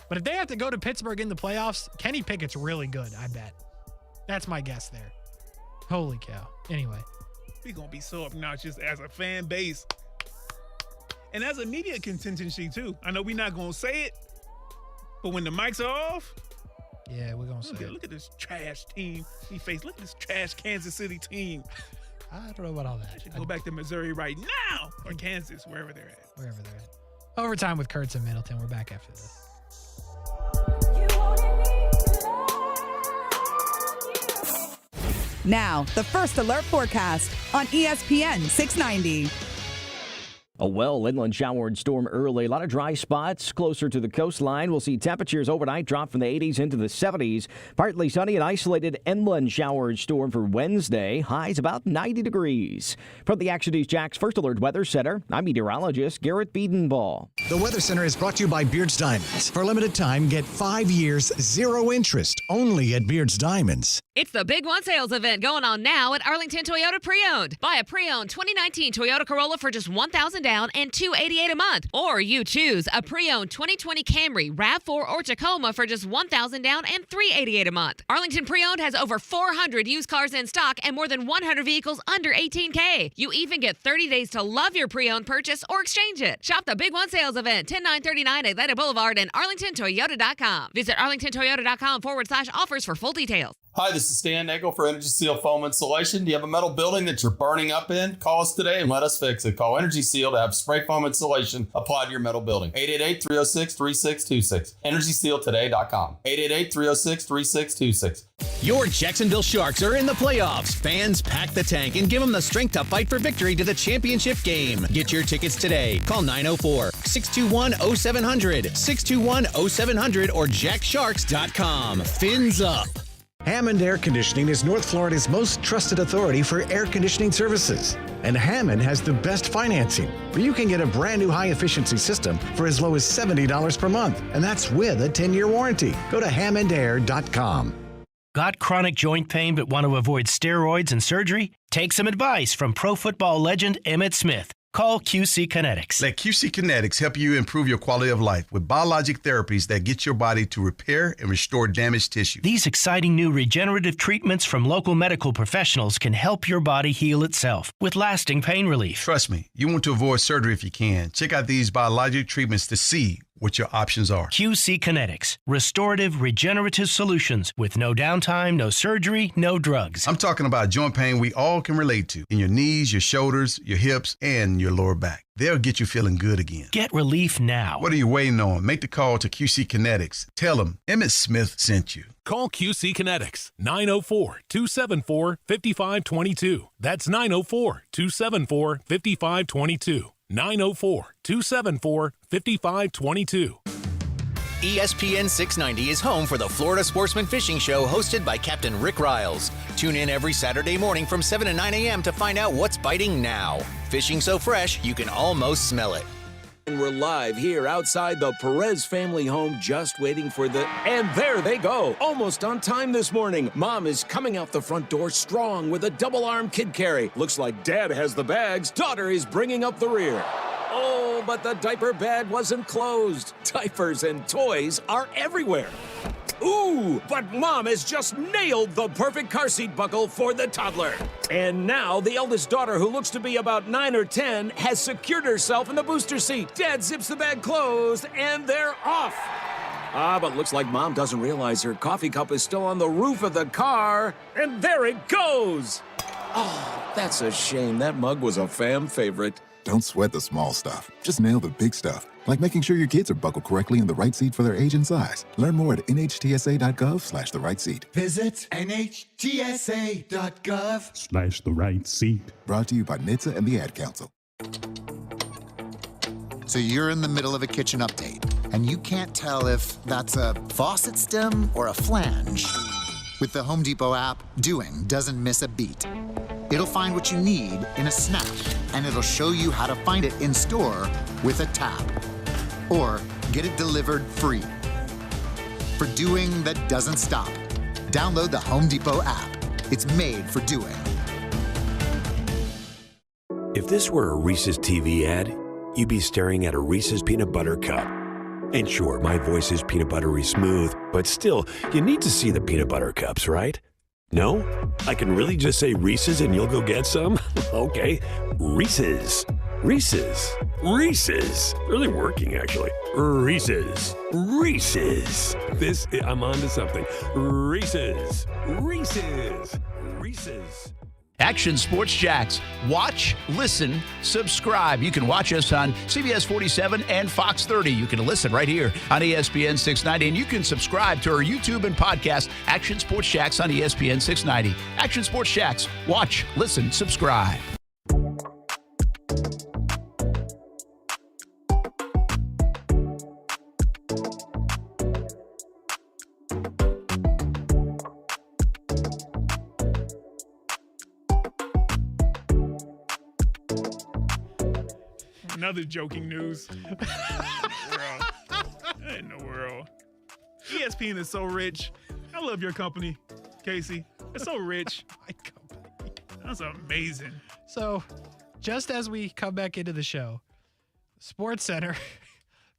But if they have to go to Pittsburgh in the playoffs, Kenny Pickett's really good, I bet. That's my guess there. Holy cow. Anyway. We're going to be so obnoxious as a fan base. And as a media contingency, too. I know we're not going to say it, but when the mics are off, yeah, we're going to say it. Look at this trash team we face. Look at this trash Kansas City team. I don't know about all that. Go back to Missouri right now, or Kansas, wherever they're at. Wherever they're at. Overtime with Kurtz and Middleton. We're back after this. Now, the First Alert forecast on ESPN 690. A inland shower storm early. A lot of dry spots closer to the coastline. We'll see temperatures overnight drop from the 80s into the 70s. Partly sunny and isolated inland shower storm for Wednesday. Highs about 90 degrees. From the Action News Jax First Alert Weather Center, I'm meteorologist Garrett Biedenball. The Weather Center is brought to you by Beard's Diamonds. For a limited time, get 5 years, 0 interest, only at Beard's Diamonds. It's the Big One sales event going on now at Arlington Toyota Pre-Owned. Buy a pre-owned 2019 Toyota Corolla for just $1,000 down and $288 a month. Or you choose a pre-owned 2020 Camry, RAV4, or Tacoma for just $1,000 down and $388 a month. Arlington Pre-Owned has over 400 used cars in stock and more than 100 vehicles under $18,000. You even get 30 days to love your pre-owned purchase or exchange it. Shop the Big One sales event, 10939 Atlanta Boulevard and ArlingtonToyota.com. Visit ArlingtonToyota.com/offers for full details. Hi, this is Stan Nagel for Energy Seal Foam Insulation. Do you have a metal building that you're burning up in? Call us today and let us fix it. Call Energy Seal to have spray foam insulation applied to your metal building. 888-306-3626. EnergySealToday.com. 888-306-3626. Your Jacksonville Sharks are in the playoffs. Fans, pack the tank and give them the strength to fight for victory to the championship game. Get your tickets today. Call 904-621-0700, 621-0700, or jacksharks.com. Fins up. Hammond Air Conditioning is North Florida's most trusted authority for air conditioning services. And Hammond has the best financing, where you can get a brand new high-efficiency system for as low as $70 per month. And that's with a 10-year warranty. Go to hammondair.com. Got chronic joint pain but want to avoid steroids and surgery? Take some advice from pro football legend Emmitt Smith. Call QC Kinetics. Let QC Kinetics help you improve your quality of life with biologic therapies that get your body to repair and restore damaged tissue. These exciting new regenerative treatments from local medical professionals can help your body heal itself with lasting pain relief. Trust me, you want to avoid surgery if you can. Check out these biologic treatments to see what your options are. QC Kinetics. Restorative, regenerative solutions with no downtime, no surgery, no drugs. I'm talking about joint pain we all can relate to in your knees, your shoulders, your hips, and your lower back. They'll get you feeling good again. Get relief now. What are you waiting on? Make the call to QC Kinetics. Tell them Emmitt Smith sent you. Call QC Kinetics, 904-274-5522. That's 904-274-5522. 904-274-5522. ESPN 690 is home for the Florida Sportsman Fishing Show hosted by Captain Rick Riles. Tune in every Saturday morning from 7 to 9 a.m. to find out what's biting now. Fishing so fresh, you can almost smell it. And we're live here outside the Perez family home, just waiting for the... And there they go, almost on time this morning. Mom is coming out the front door strong with a double-arm kid carry. Looks like Dad has the bags. Daughter is bringing up the rear. Oh, but the diaper bag wasn't closed. Diapers and toys are everywhere. Ooh, but Mom has just nailed the perfect car seat buckle for the toddler. And now the eldest daughter, who looks to be about 9 or 10, has secured herself in the booster seat. Dad zips the bag closed, and they're off. But looks like Mom doesn't realize her coffee cup is still on the roof of the car. And there it goes. Oh, that's a shame. That mug was a fam favorite. Don't sweat the small stuff. Just nail the big stuff, like making sure your kids are buckled correctly in the right seat for their age and size. Learn more at nhtsa.gov/the right seat. Visit nhtsa.gov/the right seat. Brought to you by NHTSA and the Ad Council. So you're in the middle of a kitchen update, and you can't tell if that's a faucet stem or a flange. With the Home Depot app, doing doesn't miss a beat. It'll find what you need in a snap, and it'll show you how to find it in store with a tap. Or get it delivered free. For doing that doesn't stop, download the Home Depot app. It's made for doing. If this were a Reese's TV ad, you'd be staring at a Reese's peanut butter cup. And sure, my voice is peanut buttery smooth, but still, you need to see the peanut butter cups, right? No? I can really just say Reese's and you'll go get some? Okay, Reese's. Reese's. Reese's. Really working, actually. Reese's. Reese's. I'm on to something. Reese's. Reese's. Reese's. Action Sports Jax. Watch, listen, subscribe. You can watch us on CBS 47 and Fox 30. You can listen right here on ESPN 690. And you can subscribe to our YouTube and podcast, Action Sports Jax on ESPN 690. Action Sports Jax. Watch, listen, subscribe. Another joking news. In the world. ESPN is so rich. I love your company, Kasey. It's so rich. My company. That's amazing. So, just as we come back into the show, SportsCenter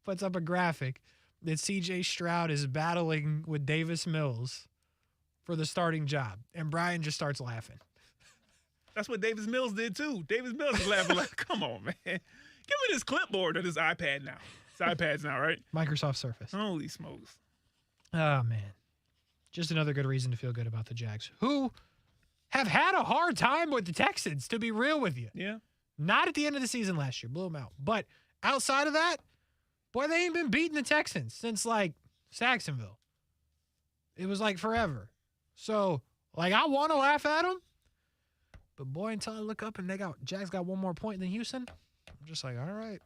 puts up a graphic that C.J. Stroud is battling with Davis Mills for the starting job. And Brian just starts laughing. That's what Davis Mills did, too. Davis Mills is laughing like, come on, man. Give me this clipboard or this iPad now. It's iPads now, right? Microsoft Surface. Holy smokes. Oh, man. Just another good reason to feel good about the Jags, who have had a hard time with the Texans, to be real with you. Yeah. Not at the end of the season last year. Blew them out. But outside of that, boy, they ain't been beating the Texans since, like, Saxonville. It was, like, forever. So, like, I want to laugh at them. But, boy, until I look up and Jags got one more point than Houston, I'm just like, all right,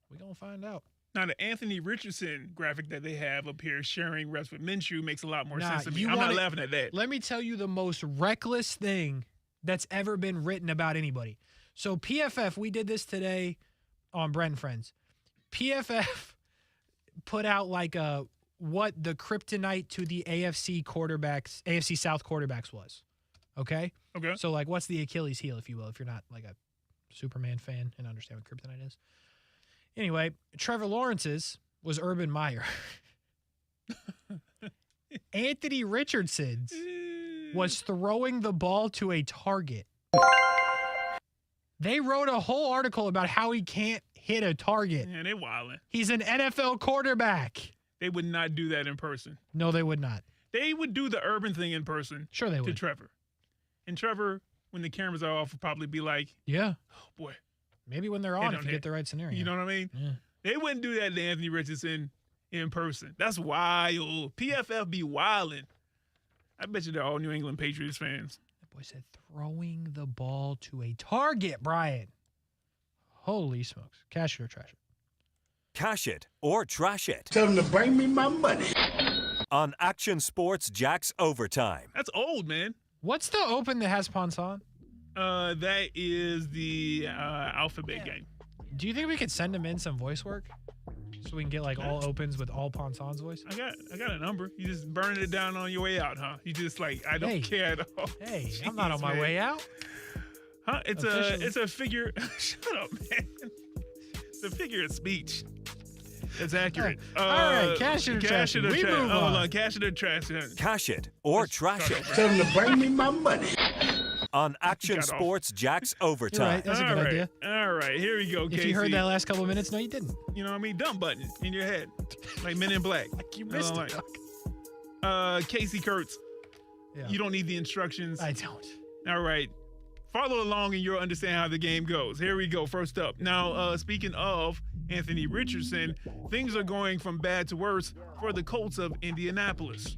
we're going to find out. Now, the Anthony Richardson graphic that they have up here sharing reps with Minshew makes a lot more sense to me. I'm not laughing at that. Let me tell you the most reckless thing that's ever been written about anybody. So PFF, we did this today on Brent and Friends. PFF put out like what the kryptonite to the AFC South quarterbacks was. Okay? Okay. So like what's the Achilles heel, if you will, if you're not like a Superman fan and understand what kryptonite is. Anyway, Trevor Lawrence's was Urban Meyer. Anthony Richardson's was throwing the ball to a target. They wrote a whole article about how he can't hit a target. Man, they wildin'. He's an NFL quarterback. They would not do that in person. No, they would not. They would do the Urban thing in person. Sure they would. To Trevor. And Trevor, when the cameras are off, would probably be like, yeah. Oh, boy. Maybe when they're on, if you get the right scenario. You know what I mean? Yeah. They wouldn't do that to Anthony Richardson in person. That's wild. PFF be wildin'. I bet you they're all New England Patriots fans. That boy said throwing the ball to a target, Brian. Holy smokes. Cash it or trash it. Cash it or trash it. Tell them to bring me my money. On Action Sports Jax Overtime. That's old, man. What's the open that has Ponson? That is the alphabet game. Do you think we could send him in some voice work so we can get like all opens with all Ponson's voice? I got a number. You just burning it down on your way out, huh? You just like, I don't care at all. Hey, Jeez, I'm not on my way out. Huh? It's a figure. Shut up, man. It's a figure of speech. It's accurate. All right, cash it or trash it. We move on. Hold on, cash it or trash it. Cash it or trash it. Tell them to bring me my money. On Action Sports Jax Overtime. You're right. That's a good idea. All right, here we go, Kasey. If you heard that last couple of minutes, no, you didn't. You know what I mean? Dumb button in your head. Like Men in Black. Like you missed it, Doc. Kasey Kurtz. Yeah. You don't need the instructions. I don't. All right. Follow along and you'll understand how the game goes. Here we go. First up. Now, speaking of Anthony Richardson, things are going from bad to worse for the Colts of Indianapolis.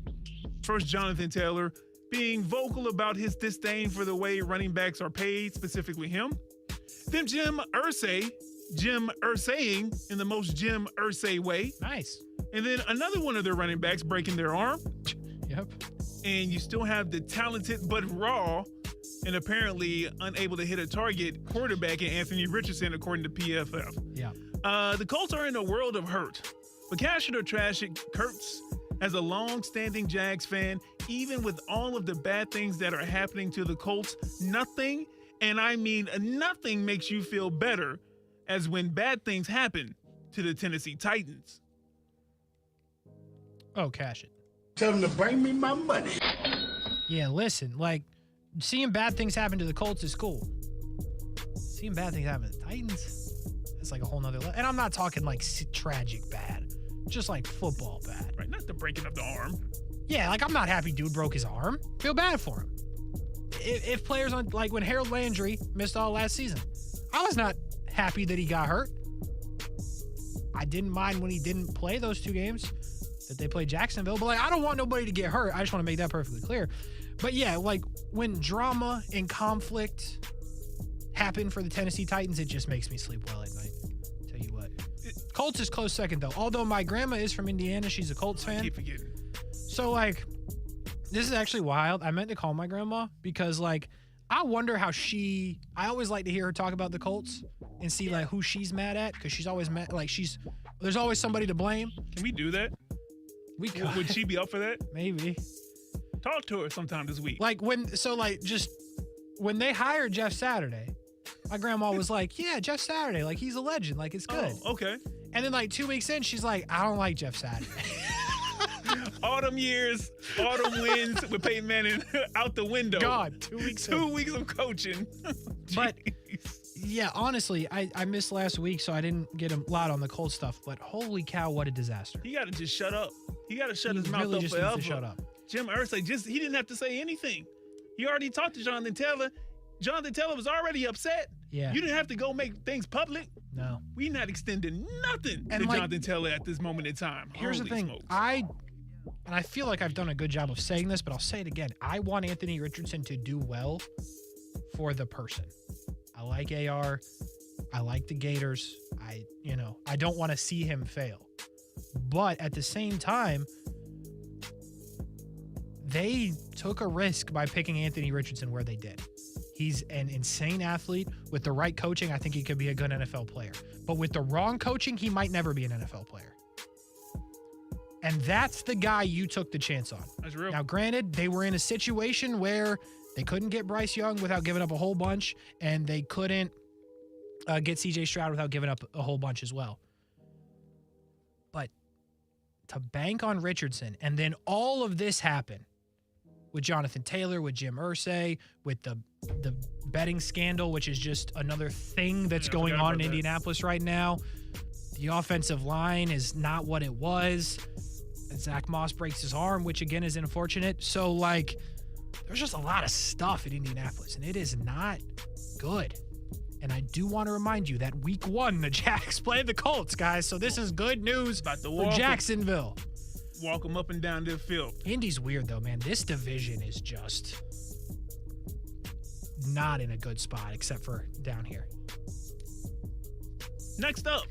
First, Jonathan Taylor being vocal about his disdain for the way running backs are paid, specifically him. Then Jim Irsay in the most Jim Irsay way. Nice. And then another one of their running backs breaking their arm. Yep. And you still have the talented but raw and apparently unable to hit a target quarterback in Anthony Richardson, according to PFF. Yeah. The Colts are in a world of hurt. But cash it or trash it, Kurtz, as a long-standing Jags fan, even with all of the bad things that are happening to the Colts, nothing, and I mean nothing, makes you feel better as when bad things happen to the Tennessee Titans. Oh, cash it. Tell them to bring me my money. Yeah, listen, like, seeing bad things happen to the Colts is cool. Seeing bad things happen to the Titans, it's like a whole nother level. And I'm not talking like tragic bad, just like football bad. Right, not the breaking of the arm. Yeah, like I'm not happy dude broke his arm. Feel bad for him. if players on, like when Harold Landry missed all last season, I was not happy that he got hurt. I didn't mind when he didn't play those 2 games that they played Jacksonville, but like I don't want nobody to get hurt. I just want to make that perfectly clear. But yeah, like when drama and conflict happen for the Tennessee Titans, it just makes me sleep well at night. Tell you what. Colts is close second though. Although my grandma is from Indiana, she's a Colts fan. I keep forgetting. So like, this is actually wild. I meant to call my grandma because like, I wonder how I always like to hear her talk about the Colts and see like who she's mad at because she's always mad. Like there's always somebody to blame. Can we do that? We could. Would she be up for that? Maybe. Talk to her sometime this week. Like when they hired Jeff Saturday, my grandma was like, yeah, Jeff Saturday, like he's a legend, like it's good. Oh, okay. And then like 2 weeks in, she's like, I don't like Jeff Saturday. Autumn wins with Peyton Manning out the window. God, 2 weeks. 2 weeks of coaching. But yeah, honestly, I missed last week, so I didn't get a lot on the Colts stuff. But holy cow, what a disaster! He got to just shut up. He got to shut his mouth really up just forever. Needs to shut up. Jim Irsay he didn't have to say anything. He already talked to Jonathan Taylor. Jonathan Taylor was already upset. Yeah. You didn't have to go make things public. No. We not extending nothing to Jonathan Taylor at this moment in time. Here's Holy the thing. smokes. I feel like I've done a good job of saying this, but I'll say it again. I want Anthony Richardson to do well for the person. I like AR. I like the Gators. I don't want to see him fail. But at the same time, they took a risk by picking Anthony Richardson where they did. He's an insane athlete. With the right coaching, I think he could be a good NFL player. But with the wrong coaching, he might never be an NFL player. And that's the guy you took the chance on. That's real. Now, granted, they were in a situation where they couldn't get Bryce Young without giving up a whole bunch, and they couldn't get C.J. Stroud without giving up a whole bunch as well. But to bank on Richardson, and then all of this happen with Jonathan Taylor, with Jim Irsay, with the betting scandal, which is just another thing that's going on in Indianapolis right now. The offensive line is not what it was. Zach Moss breaks his arm, which again is unfortunate. So like, there's just a lot of stuff in Indianapolis, and it is not good. And I do want to remind you that week 1, the Jags played the Colts, guys. So this is good news for Jacksonville. Walk them up and down the field. Indy's weird, though, man. This division is just not in a good spot, except for down here. Next up,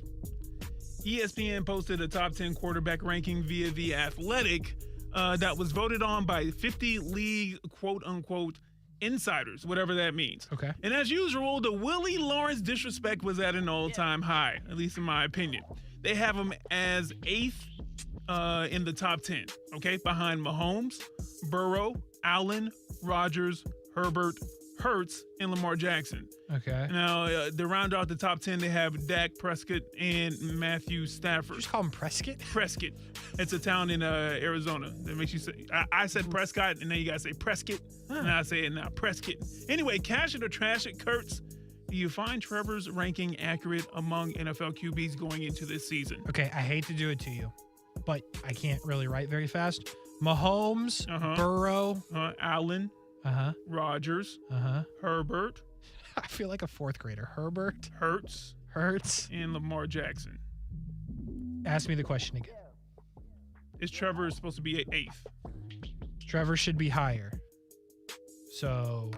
ESPN posted a top 10 quarterback ranking via The Athletic that was voted on by 50 league quote-unquote insiders, whatever that means. Okay. And as usual, the Willie Lawrence disrespect was at an all-time high, at least in my opinion. They have him as 8th in the top 10, okay? Behind Mahomes, Burrow, Allen, Rodgers, Herbert, Hurts, and Lamar Jackson. Okay. Now, to round out the top 10, they have Dak Prescott and Matthew Stafford. You just call him Prescott? Prescott. It's a town in Arizona. That makes you say, I said Prescott, and then you got to say Prescott. And I say it now, Prescott. Anyway, cash it or trash it, Kurtz. Do you find Trevor's ranking accurate among NFL QBs going into this season? Okay, I hate to do it to you, but I can't really write very fast. Mahomes, Burrow, Allen, Rodgers, Herbert. I feel like a 4th grader. Herbert, Hurts, and Lamar Jackson. Ask me the question again. Is Trevor supposed to be 8th? Trevor should be higher. So,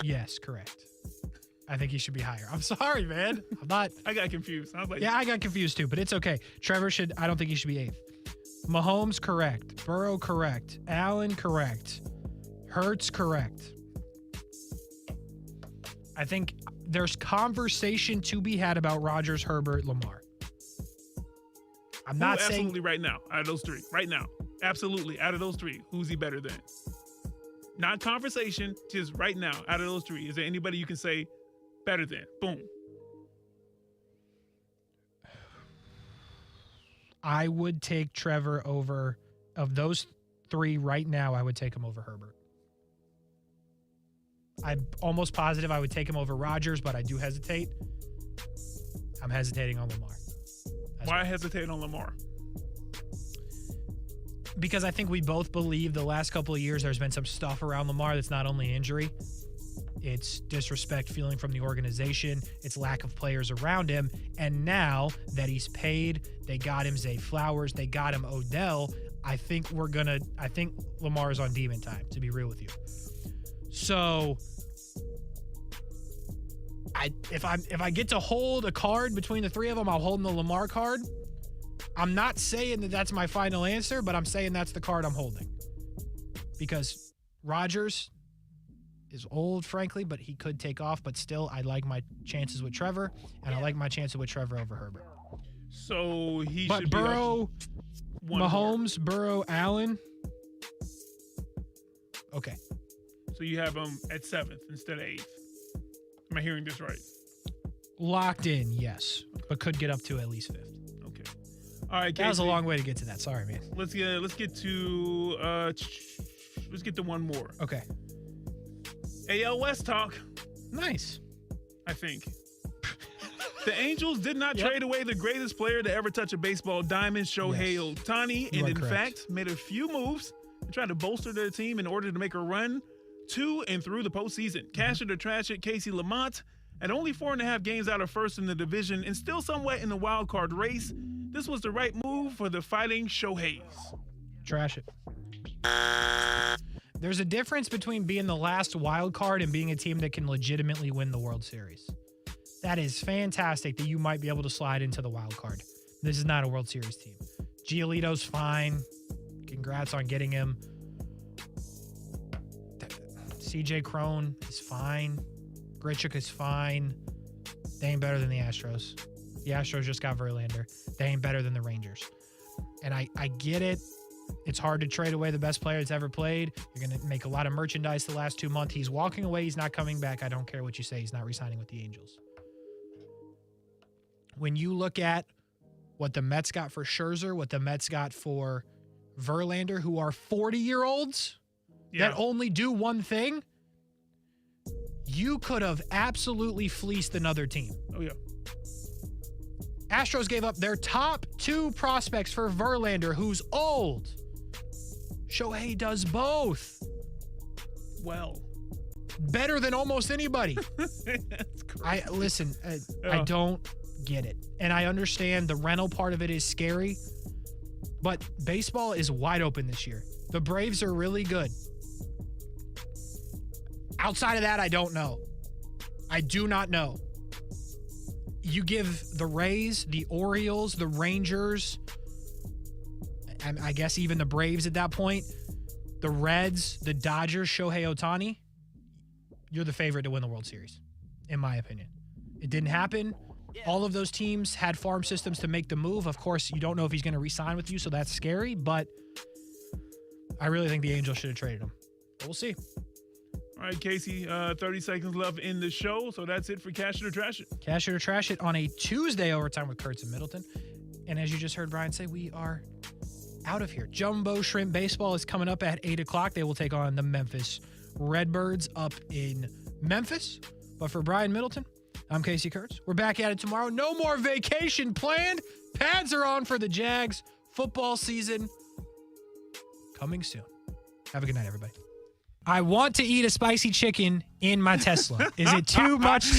yes, correct. I think he should be higher. I'm sorry, man. I got confused. I was like, yeah, I got confused too, but it's okay. I don't think he should be 8th. Mahomes, correct. Burrow, correct. Allen, correct. Hurts, correct. I think there's conversation to be had about Rodgers, Herbert, Lamar. I'm not saying absolutely right now out of those 3. Right now, absolutely out of those 3, who's he better than? Not conversation, just right now out of those 3. Is there anybody you can say better than? Boom. I would take Trevor over, of those 3 right now, I would take him over Herbert. I'm almost positive I would take him over Rodgers, but I do hesitate. I'm hesitating on Lamar. Why hesitate on Lamar? because I think we both believe the last couple of years there's been some stuff around Lamar that's not only injury, it's disrespect feeling from the organization, it's lack of players around him, and now that he's paid, they got him Zay Flowers, they got him Odell, I think Lamar is on demon time, to be real with you. So if I get to hold a card between the three of them, I'll hold the Lamar card. I'm not saying that that's my final answer, but I'm saying that's the card I'm holding. Because Rodgers is old, frankly, but he could take off. But still, I like my chances with Trevor, and I like my chances with Trevor over Herbert. So he but should Burrow, be one Mahomes, Burrow, Allen. Okay. So you have him at 7th instead of 8th. Am I hearing this right? Locked in, yes, but could get up to at least 5th. All right, that was a Kasey, long way to get to that. Sorry, man. Let's get to one more. Okay. AL West talk. Nice. I think. The Angels did not trade away the greatest player to ever touch a baseball diamond, Shohei Ohtani, and in fact made a few moves to try to bolster their team in order to make a run to and through the postseason. Cash it or trash it, Kasey Lamont, at only 4.5 games out of first in the division and still somewhat in the wild card race, this was the right move for the Fighting Shoheis. Trash it. There's a difference between being the last wild card and being a team that can legitimately win the World Series. That is fantastic that you might be able to slide into the wild card. This is not a World Series team. Giolito's fine. Congrats on getting him. CJ Cron is fine. Grichuk is fine. They ain't better than the Astros. The Astros just got Verlander. They ain't better than the Rangers. And I get it. It's hard to trade away the best player that's ever played. You're going to make a lot of merchandise the last 2 months. He's walking away. He's not coming back. I don't care what you say. He's not re-signing with the Angels. When you look at what the Mets got for Scherzer, what the Mets got for Verlander, who are 40-year-olds that only do one thing, you could have absolutely fleeced another team. Oh, yeah. Astros gave up their top 2 prospects for Verlander, who's old. Shohei does both. Well. Better than almost anybody. I don't get it. And I understand the rental part of it is scary, but baseball is wide open this year. The Braves are really good. Outside of that, I don't know. I do not know. You give the Rays, the Orioles, the Rangers, and I guess even the Braves at that point, the Reds, the Dodgers, Shohei Ohtani, you're the favorite to win the World Series, in my opinion. It didn't happen. All of those teams had farm systems to make the move. Of course, you don't know if he's going to re-sign with you, so that's scary, but I really think the Angels should have traded him. But we'll see. All right, Kasey, 30 seconds left in the show, so that's it for Cash It or Trash It. Cash It or Trash It on a Tuesday overtime with Kurtz and Middleton. And as you just heard Brian say, we are out of here. Jumbo Shrimp Baseball is coming up at 8 o'clock. They will take on the Memphis Redbirds up in Memphis. But for Brian Middleton, I'm Kasey Kurtz. We're back at it tomorrow. No more vacation planned. Pads are on for the Jags. Football season coming soon. Have a good night, everybody. I want to eat a spicy chicken in my Tesla. Is it too much